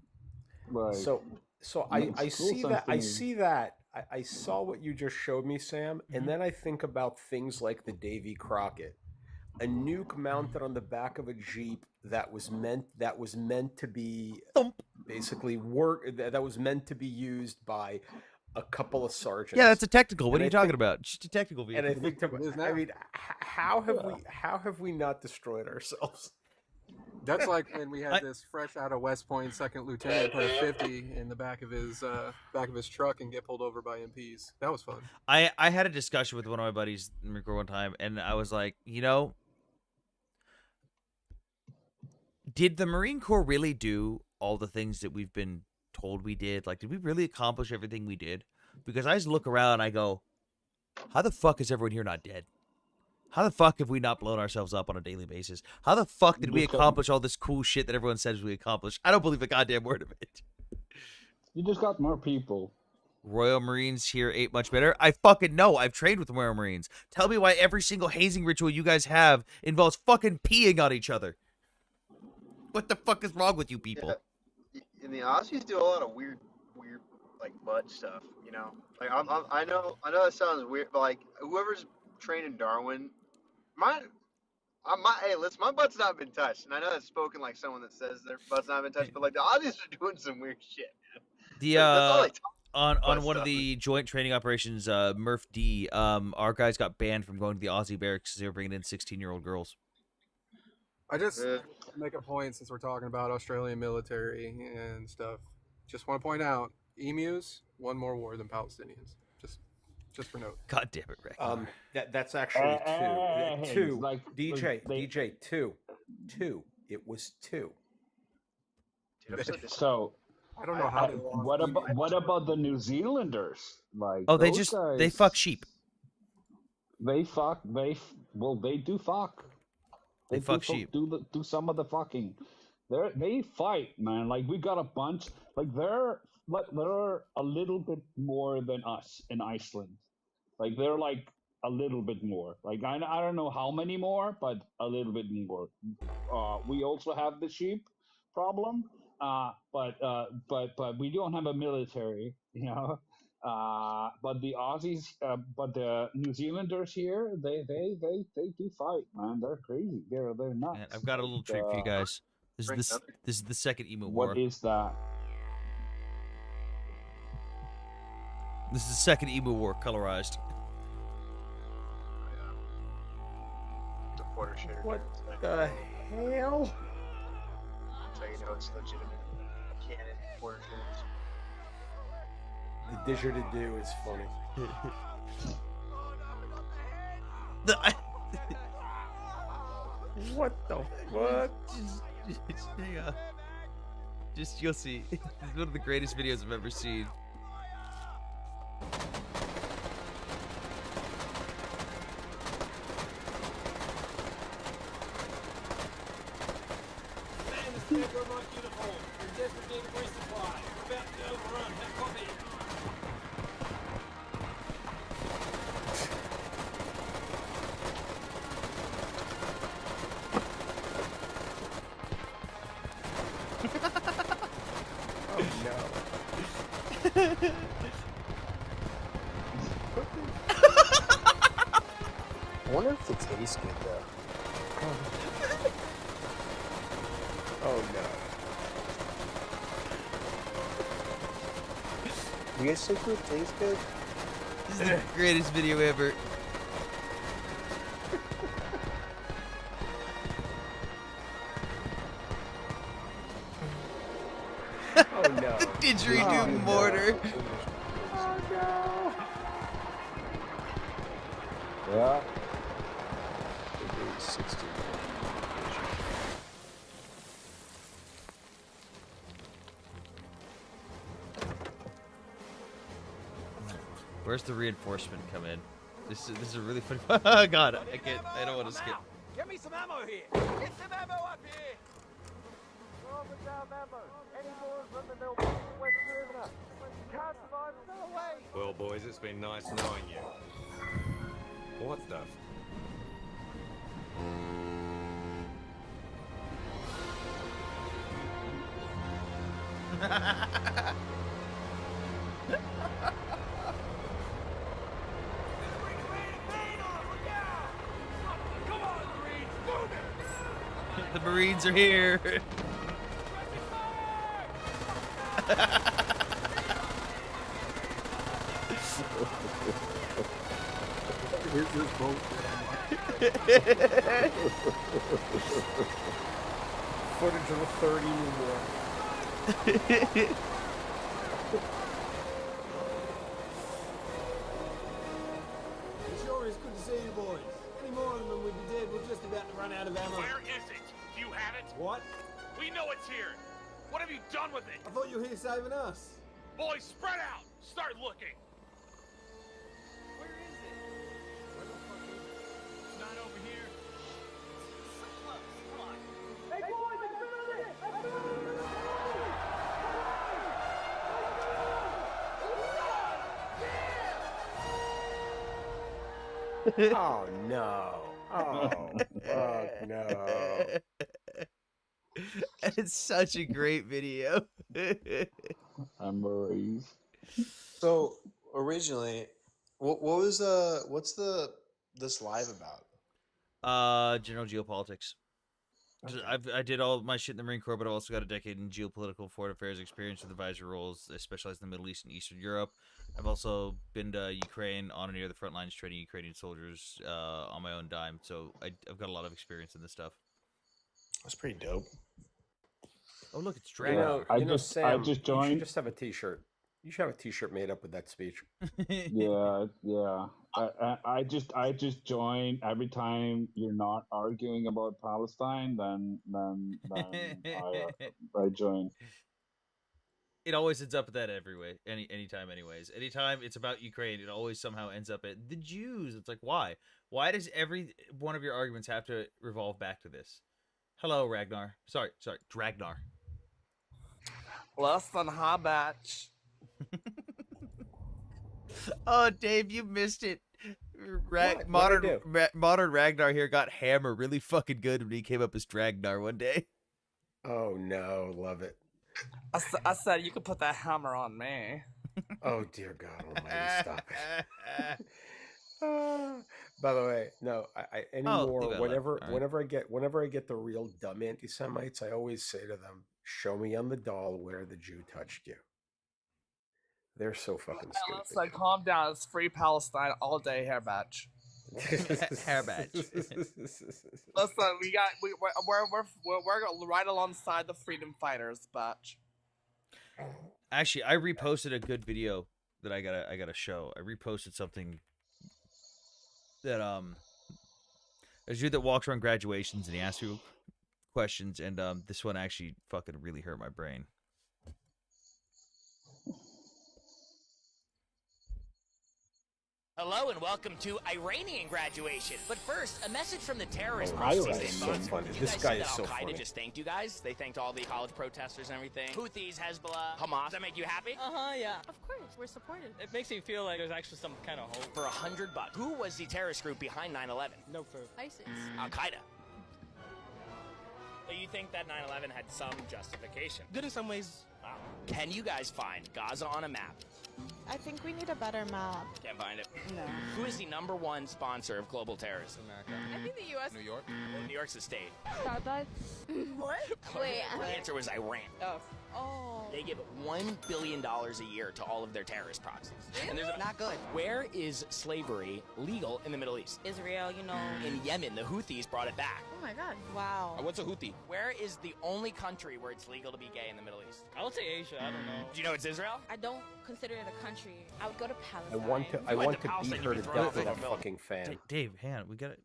Like, so I saw what you just showed me, Sam, and then I think about things like the Davy Crockett, a nuke mounted on the back of a Jeep that was meant to be basically that was meant to be used by a couple of sergeants. Yeah, that's a technical. What And are I you talking think- about? Just a technical vehicle. And I think, It is now. I mean, how have we not destroyed ourselves? That's like when we had this fresh out of West Point second lieutenant put a 50 in the back of his truck and get pulled over by MPs. That was fun. I had a discussion with one of my buddies in the Marine Corps one time, and I was like, did the Marine Corps really do all the things that we've been told we did? Like, did we really accomplish everything we did? Because I just look around and I go, how the fuck is everyone here not dead? How the fuck have we not blown ourselves up on a daily basis? How the fuck did we accomplish all this cool shit that everyone says we accomplished? I don't believe a goddamn word of it. You just got more people. Royal Marines here ate much better. I fucking know. I've trained with Royal Marines. Tell me why every single hazing ritual you guys have involves fucking peeing on each other. What the fuck is wrong with you people? Yeah. And the Aussies do a lot of weird like butt stuff. Like I know that sounds weird, but like whoever's trained in Darwin, my butt's not been touched, and I know that's spoken like someone that says their butt's not been touched, but like the Aussies are doing some weird shit, man. The That's all they talk on one of the joint training operations, Murph D, our guys got banned from going to the Aussie barracks because they were bringing in 16-year-old girls. I just make a point since we're talking about Australian military and stuff. Just want to point out, emus won more war than Palestinians. Just for note. God damn it, Rick. That's actually two. Like, DJ, two. It was two. So I don't know how they lost. what about the New Zealanders? Like, Oh, they those fuck sheep. They do fuck. They fuck sheep. Do some of the fucking. They fight, man. Like, we got a bunch. Like, they're a little bit more than us in Iceland. Like, they're like a little bit more. Like, I don't know how many more, but a little bit more. We also have the sheep problem, but we don't have a military, But the Aussies, but the New Zealanders here, they do fight, man. They're crazy. They're nuts. Man, I've got a little treat for you guys. This is the second emu war. What is that? This is the second emu war, colorized. The quarter share. What the hell? So you know it's legitimate. Canon quarter shares. The didgeridoo is funny. What the fuck? Just you'll see. It's one of the greatest videos I've ever seen. I wonder if it tastes good though. Oh no. You guys think it tastes good? This is the greatest video ever. Oh no. Didgeridoo mortar. Oh no. Yeah. 60. Where's the reinforcement come in? This is a really funny. Oh God, I can't. I don't want to skip. Get me some ammo here. Get some ammo up here. Well, boys, it's been nice knowing you. What the? The Marines are here. Is this boat? Footage of the 30 newborn. It sure is good to see you boys. Any more of them and we'd be dead. We're just about to run out of ammo. Where is it? Do you have it? What? We know it's here. What have you done with it? I thought you were here saving us. Boys, spread out. Start looking. Where is it? Where the fuck is it? It's not over here. So close. Come on. Hey boys, I found it! I Oh no! Oh fuck no! It's such a great video. Memories. So originally, what's this live about? General geopolitics. I did all my shit in the Marine Corps, but I've also got a decade in geopolitical foreign affairs experience with advisor roles. I specialize in the Middle East and Eastern Europe. I've also been to Ukraine on and near the front lines training Ukrainian soldiers on my own dime. So I've got a lot of experience in this stuff. That's pretty dope. Oh look, it's You Dragon. know, I you know, just Sam, you joined. should just have a T-shirt. You should have a T-shirt made up with that speech. Yeah. I just join every time you're not arguing about Palestine. Then I join. It always ends up at that anytime anyways. Anytime it's about Ukraine, it always somehow ends up at the Jews. It's like, why? Why does every one of your arguments have to revolve back to this? Hello, Ragnar. Sorry, Dragnar. Less than high batch. Oh, Dave, you missed it. What? Modern Ragnar here got hammer really fucking good when he came up as Dragnar one day. Oh no, love it. I said you could put that hammer on me. Oh dear God Almighty, stop it. By the way, no, I anymore. leave it Whenever, alone. All right. whenever I get the real dumb anti-Semites, I always say to them, "Show me on the doll where the Jew touched you." They're so fucking stupid. Let's like calm down. It's free Palestine all day, hair batch. Hair batch. Listen, we're right alongside the freedom fighters, batch. Actually, I reposted a good video that I gotta show. I reposted something that there's a dude that walks around graduations and he asks you questions, and this one actually fucking really hurt my brain. Hello and welcome to Iranian graduation. But first, a message from the terrorist Oh, groups. Ira is so funny. This guy is so Al-Qaeda funny. just thanked you guys. They thanked all the college protesters and everything. Houthis, Hezbollah, Hamas. Does that make you happy? Yeah. Of course, we're supported. It makes me feel like there's actually some kind of hope. For $100. Who was the terrorist group behind 9/11? No clue. ISIS. Al-Qaeda. So you think that 9/11 had some justification? Good in some ways. Wow. Can you guys find Gaza on a map? I think we need a better map. Can't find it. No. Who is the #1 sponsor of global terrorism? America. I think the U.S. New York? Well, New York's a state. Starbucks. What? Wait. The answer was Iran. Oh. They give $1 billion a year to all of their terrorist proxies. And there's Not good. Where is slavery legal in the Middle East? Israel, In Yemen, the Houthis brought it back. Oh my God. Wow. What's a Houthi? Where is the only country where it's legal to be gay in the Middle East? I would say Asia. I don't know. Do you know it's Israel? I don't consider it a country. I would go to I Palestine. want to You went to beat Palestine, her you'd to be thrown death with out of that the fucking fan. Dave, hang on, we gotta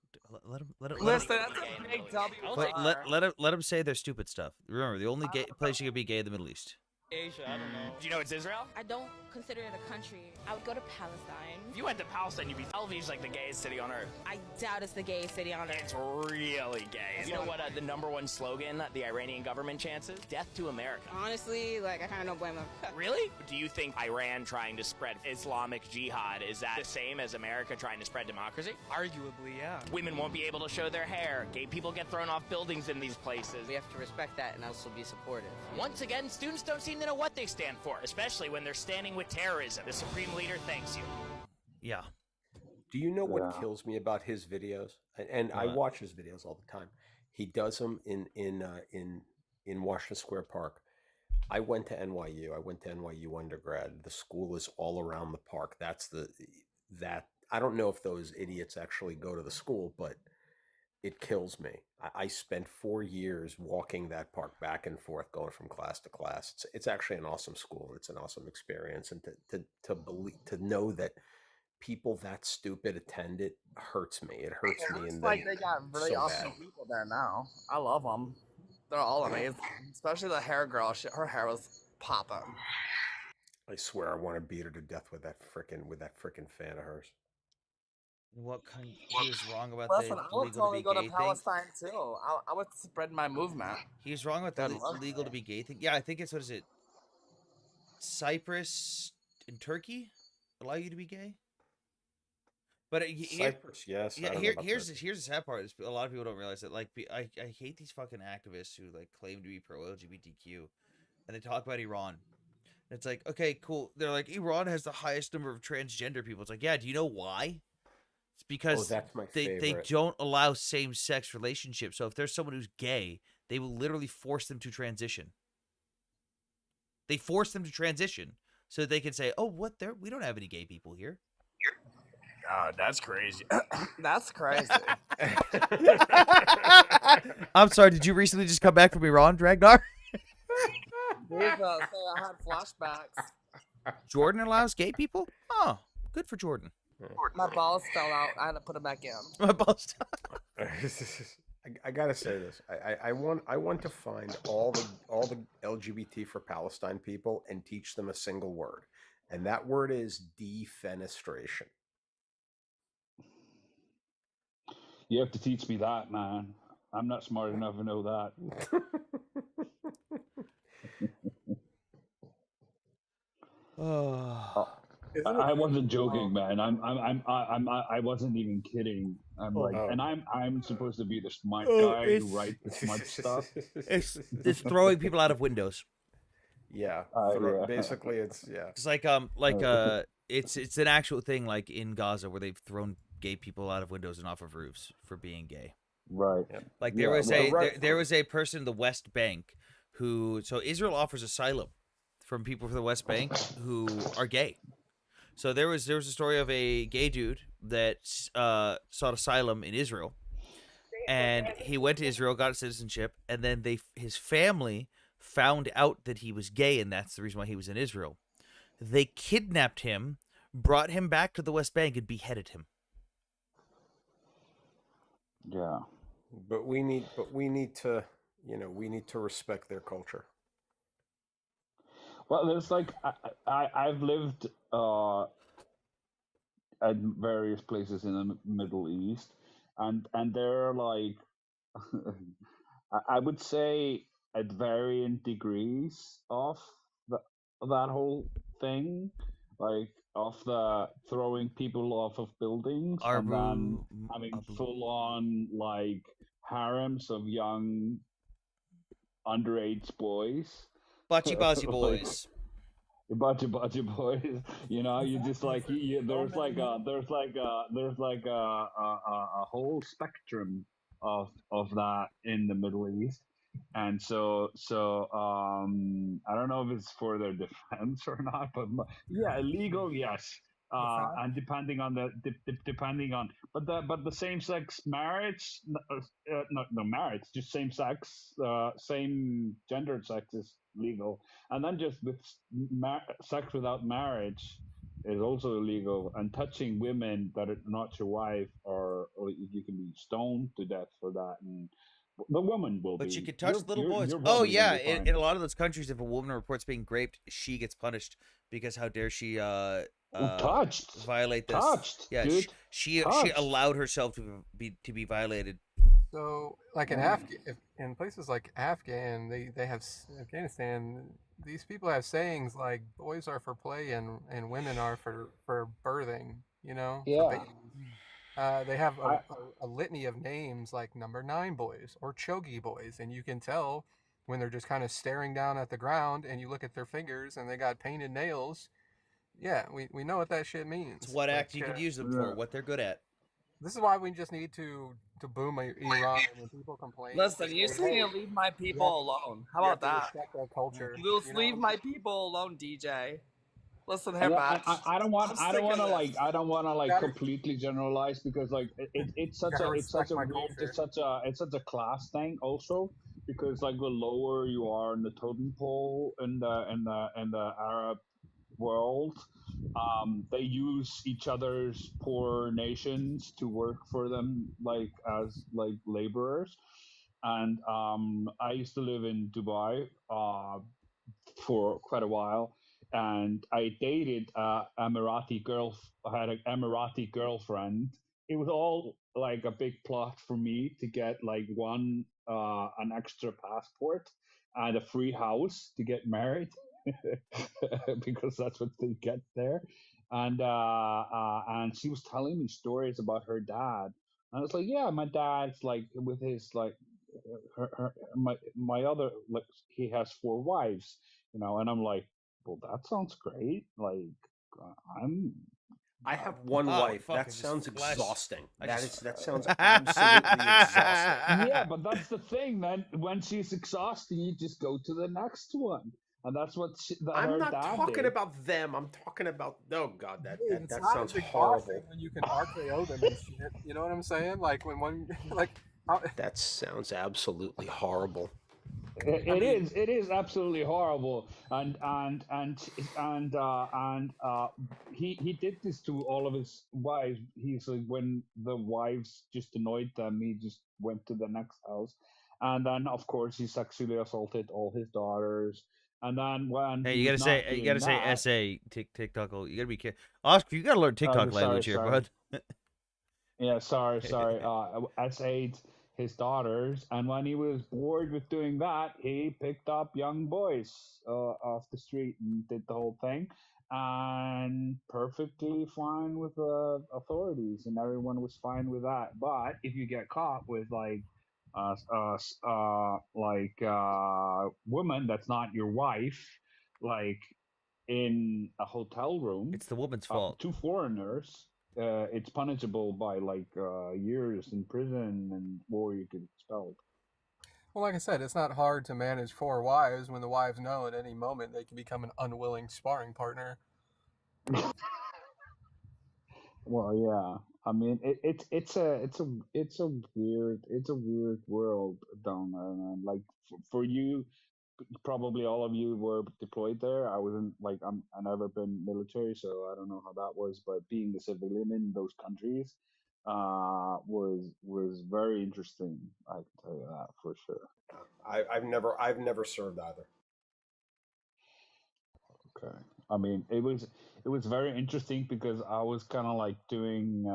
let him. Listen, that's a big W. Let him say their stupid stuff. Remember, the only place you can be gay in the Middle East. Asia. I don't know. Do you know it's Israel? I don't consider it a country. I would go to Palestine. If you went to Palestine, you'd be Tel Aviv's like the gayest city on earth. I doubt it's the gayest city on earth. It's really gay. You know what the #1 slogan the Iranian government chants is? Death to America. Honestly, like I kind of don't blame them. Really? Do you think Iran trying to spread Islamic jihad is that the same as America trying to spread democracy? Arguably, yeah. Women won't be able to show their hair. Gay people get thrown off buildings in these places. We have to respect that and also be supportive. Once again, students don't seem to know what they stand for, especially when they're standing with terrorism. The Supreme Leader thanks you. Yeah. Do you know what kills me about his videos? And I What? watch his videos all the time. He does them in Washington Square Park. I went to NYU. I went to NYU undergrad. The school is all around the park. That I don't know if those idiots actually go to the school, but it kills me. I spent 4 years walking that park back and forth, going from class to class. It's actually an awesome school. It's an awesome experience, and to know that people that stupid attend it hurts me. It hurts me, It's and like then they got really so awesome bad. people there now. I love them. They're all amazing. Especially the hair girl. Her hair was popping. I swear, I want to beat her to death with that frickin' fan of hers. What kind? He was wrong about Listen, the I would legal to totally be go to gay thing. Palestine too. I would spread my movement. He was wrong about the legal to be gay thing. Yeah, I think it's, what is it? Cyprus and Turkey allow you to be gay. But Cyprus, yes. I don't know about here's Turkey. the sad part is a lot of people don't realize that. Like, I hate these fucking activists who like claim to be pro LGBTQ, and they talk about Iran. And it's like, okay, cool. They're like, Iran has the highest number of transgender people. It's like, yeah. Do you know why? It's because that's my they favorite. don't allow same sex relationships. So if there's someone who's gay, they will literally force them to transition. They force them to transition so they can say, "Oh, what? We don't have any gay people here." God, that's crazy. That's crazy. I'm sorry. Did you recently just come back from Iran, Dragnar? Say I had flashbacks. Jordan allows gay people? Oh, good for Jordan. My balls fell out. I had to put them back in. My balls. I gotta say this. I want to find all the LGBT for Palestine people and teach them a single word, and that word is defenestration. You have to teach me that, man. I'm not smart enough to know that. I wasn't joking, man. I wasn't even kidding. I'm supposed to be the smart guy who writes the smart stuff. It's throwing people out of windows. Yeah, yeah. basically it's It's like it's an actual thing, like in Gaza, where they've thrown gay people out of windows and off of roofs for being gay. Right. Like there was a person in the West Bank who, so Israel offers asylum from people from the West Bank who are gay. So there was a story of a gay dude that sought asylum in Israel, and he went to Israel, got citizenship, and then his family found out that he was gay, and that's the reason why he was in Israel. They kidnapped him, brought him back to the West Bank, and beheaded him. Yeah. But we need to respect their culture. Well, there's like I've lived at various places in the Middle East, and they're like I would say at varying degrees of that whole thing, like of the throwing people off of buildings and then having full on like harems of young underage boys. Bocce boys. Bocce boys. You know, you just like there's like a whole spectrum of that in the Middle East, and so I don't know if it's for their defense or not, but yeah, illegal, yes. And depending on but the same sex marriage, no marriage, just same sex, same gendered sex is legal, and then just with sex without marriage is also illegal, and touching women that are not your wife, or you can be stoned to death for that, and the woman will be. But you can touch little boys. Oh yeah, in a lot of those countries, if a woman reports being raped, she gets punished because how dare she violate this? Yeah, dude. She allowed herself to be violated. So, like in places like Afghanistan, these people have sayings like "boys are for play and women are for birthing." You know. Yeah. They have a litany of names like number 9 boys or chogi boys, and you can tell when they're just kind of staring down at the ground, and you look at their fingers and they got painted nails. Yeah, we know what that shit means. It's what act you could use them for, what they're good at. This is why we just need to to boom Iran, and when people complain, Listen, just you say, just need hey, to leave my you people have, alone. How you have about to that? respect our culture. Just You know what leave I'm my saying? people alone, DJ. Listen And here, Matt. I don't want I'm sick of this. I don't want to You like gotta, completely generalize because like you gotta respect my culture. it's such a class thing also because like the lower you are in the totem pole in the Arab world, they use each other's poor nations to work for them like as like laborers. And I used to live in Dubai for quite a while, and I dated Emirati girl. I had an Emirati girlfriend. It was all like a big plot for me to get like an extra passport and a free house to get married because that's what they get there. And she was telling me stories about her dad. And I was like, yeah, my dad's like with his like my other like he has four wives, you know, and I'm like, well, that sounds great. Like, I'm. I have one Oh wife. fuck! That I just sounds flashed. exhausting. I just. That sounds absolutely exhausting. Yeah, but that's the thing, man. When she's exhausted, you just go to the next one, and that's what I'm her not dad talking did. about them. I'm talking about oh god, Dave, it's that not sounds as exhausting horrible. when you can RKO them and shit. You know what I'm saying? Like when one, like, how, That sounds absolutely horrible. I mean, It is absolutely horrible, and he did this to all of his wives. He's like when the wives just annoyed them, he just went to the next house, and then of course he sexually assaulted all his daughters. And then when Hey, he was not you doing gotta say that, SA TikTok. You gotta be careful. Oscar, you gotta learn TikTok sorry, language here, sorry. bud. Yeah, sorry. S8 his daughters, and when he was bored with doing that, he picked up young boys off the street and did the whole thing, and perfectly fine with the authorities, and everyone was fine with that. But if you get caught with woman that's not your wife, like in a hotel room, It's the woman's fault. two foreigners, it's punishable by like years in prison and or you get expelled. well, like I said, it's not hard to manage four wives when the wives know at any moment they can become an unwilling sparring partner. Well, yeah. I mean, it's a weird world down there, man. Like for you, probably all of you were deployed there. I wasn't like I never been military, so I don't know how that was. But being a civilian in those countries, was very interesting. I can tell you that for sure. I've never served either. Okay. I mean, it was very interesting because I was kind of like doing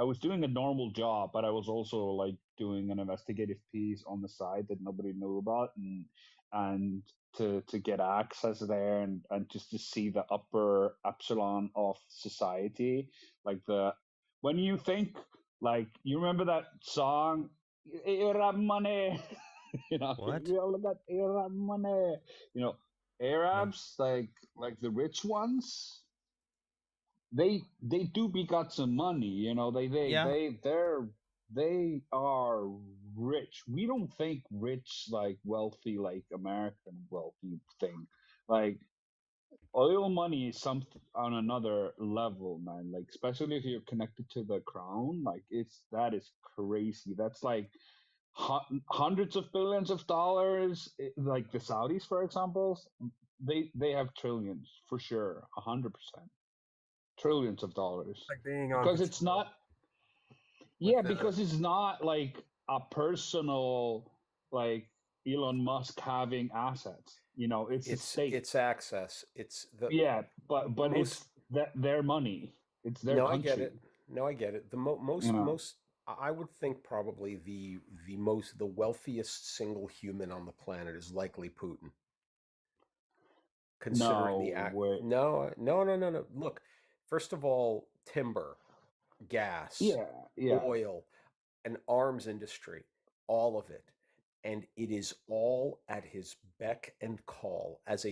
I was doing a normal job, but I was also like doing an investigative piece on the side that nobody knew about, and to get access there and just to see the upper epsilon of society, like the when you think like you remember that song, "Era money," you know, What? you all about era money, you know No. Arabs, like the rich ones, they do be got some money, you know. Yeah. They are rich. We don't think rich like wealthy like American wealthy thing. Like oil money is something on another level, man. Like especially if you're connected to the crown, like that is crazy. That's like hundreds of billions of dollars. Like the Saudis, for example, they have trillions for sure, 100%, trillions of dollars Like being on because it's patrol not. with Yeah, the. because it's not like a personal like Elon Musk having assets. You know, it's a state. It's access. It's the Yeah, but most. it's that their money. It's their No, I get country. it. No, I get it. The You know. most I would think probably the wealthiest single human on the planet is likely Putin, considering the No act. way. No. Look, first of all, timber, gas, Yeah, yeah. oil, an arms industry, all of it, and it is all at his beck and call as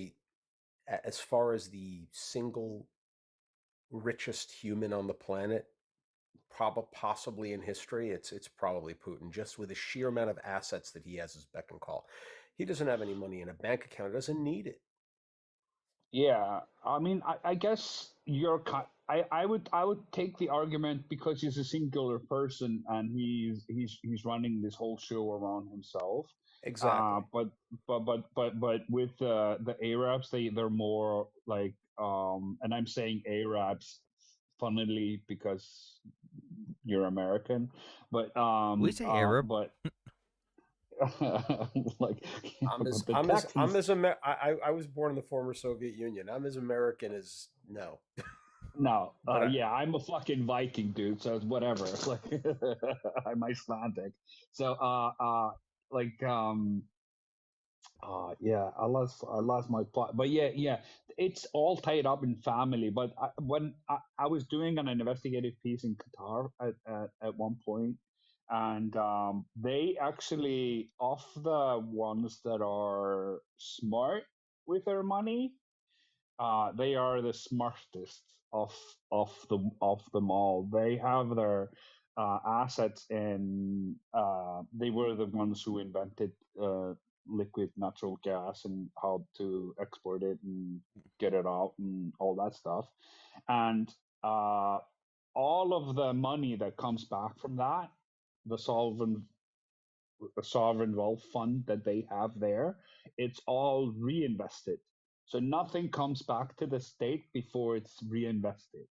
far as the single richest human on the planet, possibly in history, it's probably Putin, just with the sheer amount of assets that he has as beck and call. He doesn't have any money in a bank account, doesn't need it. Yeah, I mean, I guess I would take the argument because he's a singular person and he's running this whole show around himself. Exactly. But with the Arabs, they're more like and I'm saying Arabs funnily because you're American, but We say Arab. but like I'm as but the I'm as I'm Texans. as I was born in the former Soviet Union. I'm as American as no. No, But yeah, I'm a fucking Viking, dude. So it's whatever. It's like I'm Icelandic. So, like, yeah, I lost my plot. But yeah, yeah, it's all tied up in family. But when I was doing an investigative piece in Qatar at one point, and they actually, of the ones that are smart with their money, they are the smartest of them all. They have their assets in. They were the ones who invented liquid natural gas and how to export it and get it out and all that stuff. And all of the money that comes back from that, the sovereign wealth fund that they have there, it's all reinvested. So nothing comes back to the state before it's reinvested.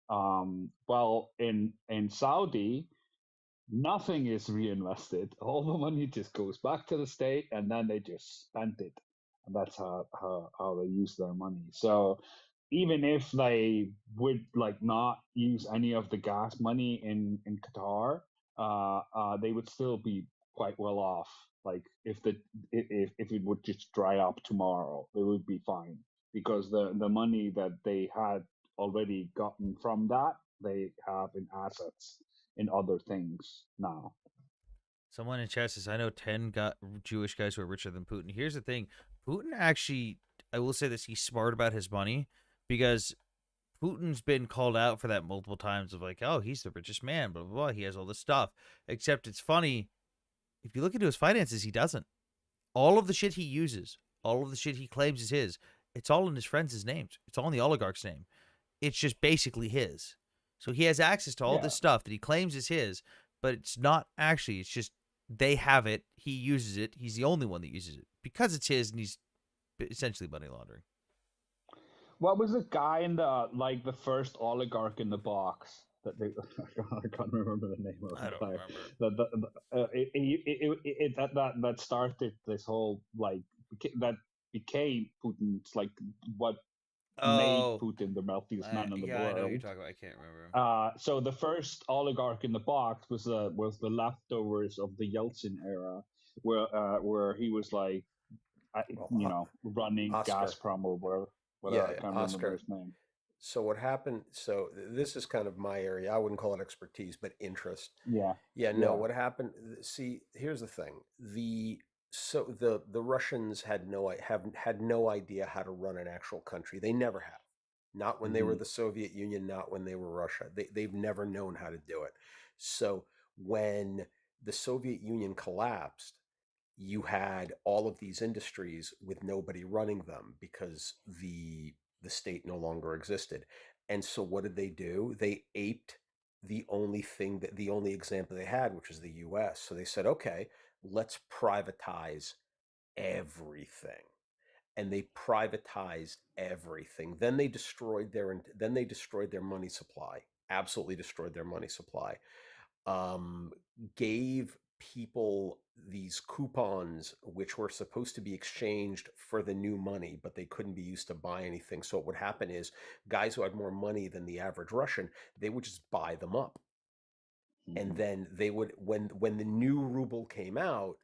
Well, in Saudi, nothing is reinvested. All the money just goes back to the state, and then they just spend it, and that's how they use their money. So even if they would like not use any of the gas money in Qatar, they would still be quite well off. Like if it would just dry up tomorrow, they would be fine because the money that they had already gotten from that they have in assets in other things now. Someone in chat says, I know 10 Jewish guys who are richer than Putin. Here's the thing Putin actually, I will say this, he's smart about his money because Putin's been called out for that multiple times of like, oh, he's the richest man, blah, blah, blah. He has all this stuff. Except it's funny. If you look into his finances, he doesn't. All of the shit he uses, all of the shit he claims is his, it's all in his friends' names. It's all in the oligarch's name. It's just basically his. So he has access to all Yeah. this stuff that he claims is his, but it's not actually. It's just they have it. He uses it. He's the only one that uses it because it's his, and he's essentially money laundering. What was the guy in the first oligarch in the box that they? I can't remember the name of the player. That started this whole like that became Putin's like what made Putin the wealthiest man in the yeah, world. I know what you're talking about. I can't remember. So the first oligarch in the box was the leftovers of the Yeltsin era, where he was like, running Oscar. Gazprom or whatever. I can't remember his name. So what happened? So this is kind of my area. I wouldn't call it expertise, but interest. Yeah. Yeah. No. What happened? See, here's the thing. The Russians had no idea how to run an actual country. They never have. Not when they were the Soviet Union. Not when they were Russia. They've never known how to do it. So when the Soviet Union collapsed, you had all of these industries with nobody running them because the state no longer existed. And so what did they do? They aped the only example they had, which was the US. So they said, okay, let's privatize everything. And they privatized everything. Then they destroyed their money supply. Absolutely destroyed their money supply. Gave people these coupons which were supposed to be exchanged for the new money, but they couldn't be used to buy anything. So what would happen is guys who had more money than the average Russian, they would just buy them up. And then they would, when the new ruble came out,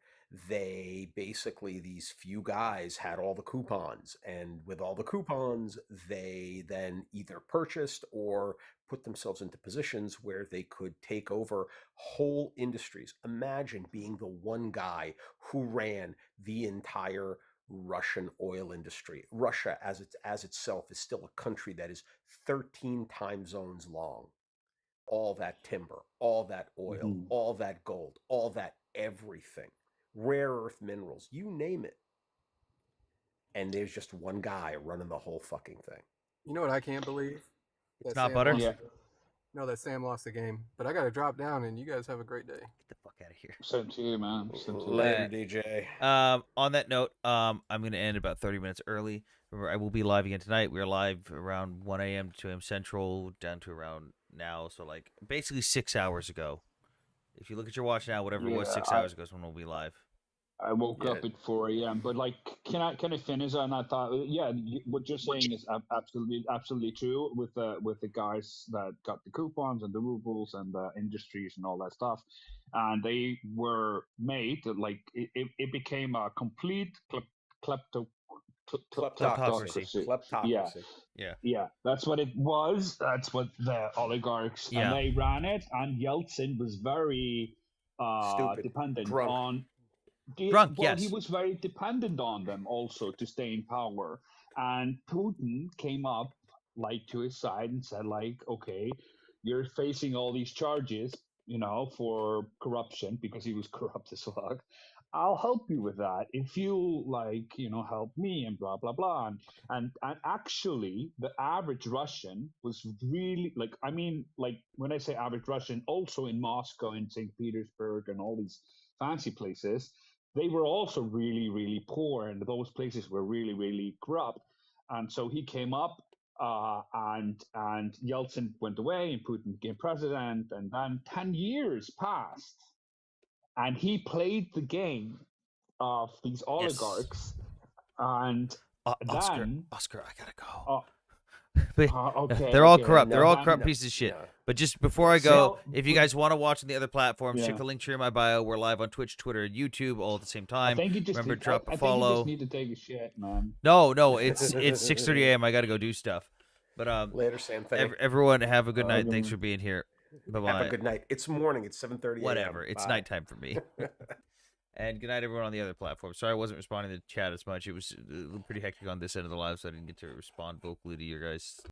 they basically, these few guys had all the coupons, and with all the coupons they then either purchased or put themselves into positions where they could take over whole industries. Imagine being the one guy who ran the entire Russian oil industry. Russia as itself is still a country that is 13 time zones long. all that timber, all that oil, Mhm. all that gold, all that everything, rare earth minerals, you name it. And there's just one guy running the whole fucking thing. You know what I can't believe? It's That not Sam butter? lost. Yeah. No, that Sam lost the game. But I got to drop down, and you guys have a great day. Get the fuck out of here. Same to you, man. Same to you. Later, DJ. On that note, I'm gonna end about 30 minutes early. Remember, I will be live again tonight. We're live around 1 a.m. to 2 a.m. Central, down to around now. So like basically 6 hours ago. If you look at your watch now, whatever it was Yeah, 6 hours ago is when we'll be live. I woke Yeah. up at 4 a.m. But like, can I finish? And I thought, yeah, what you're saying is absolutely true with the guys that got the coupons and the rubles and the industries and all that stuff, and they were made like it became a complete kleptocracy. Yeah, Yeah. yeah, that's what it was. That's what the oligarchs and Yeah. they ran it. And Yeltsin was very Stupid. dependent Drunk. on. Drunk, Well, he yes. was very dependent on them also to stay in power. And Putin came up like to his side and said, like, okay, you're facing all these charges, for corruption because he was corrupt as fuck. I'll help you with that if you help me and blah blah blah. And actually, the average Russian was really like when I say average Russian, also in Moscow and St. Petersburg and all these fancy places, they were also really, really poor, and those places were really, really corrupt. And so he came up, and Yeltsin went away, and Putin became president, and then 10 years passed, and he played the game of these oligarchs, and Oscar, then I gotta go. okay, They're all okay. corrupt. They're all No, corrupt no, pieces of shit. no. But just before I go, Well, if you guys want to watch on the other platforms, check Yeah. the link tree in my bio. We're live on Twitch, Twitter, and YouTube all at the same I time. think you just Remember, need, drop I a think you follow. just need to take a shit, man. No, it's 6:30 a.m. I gotta go do stuff. But Later, Sam. Thank you. everyone have a good night. Okay. Thanks for being here. Bye bye. Have a good night. It's morning. It's 7:30 a.m. Whatever. It's Bye. nighttime for me. And good night, everyone on the other platform. Sorry I wasn't responding to the chat as much. It was pretty hectic on this end of the live, so I didn't get to respond vocally to your guys.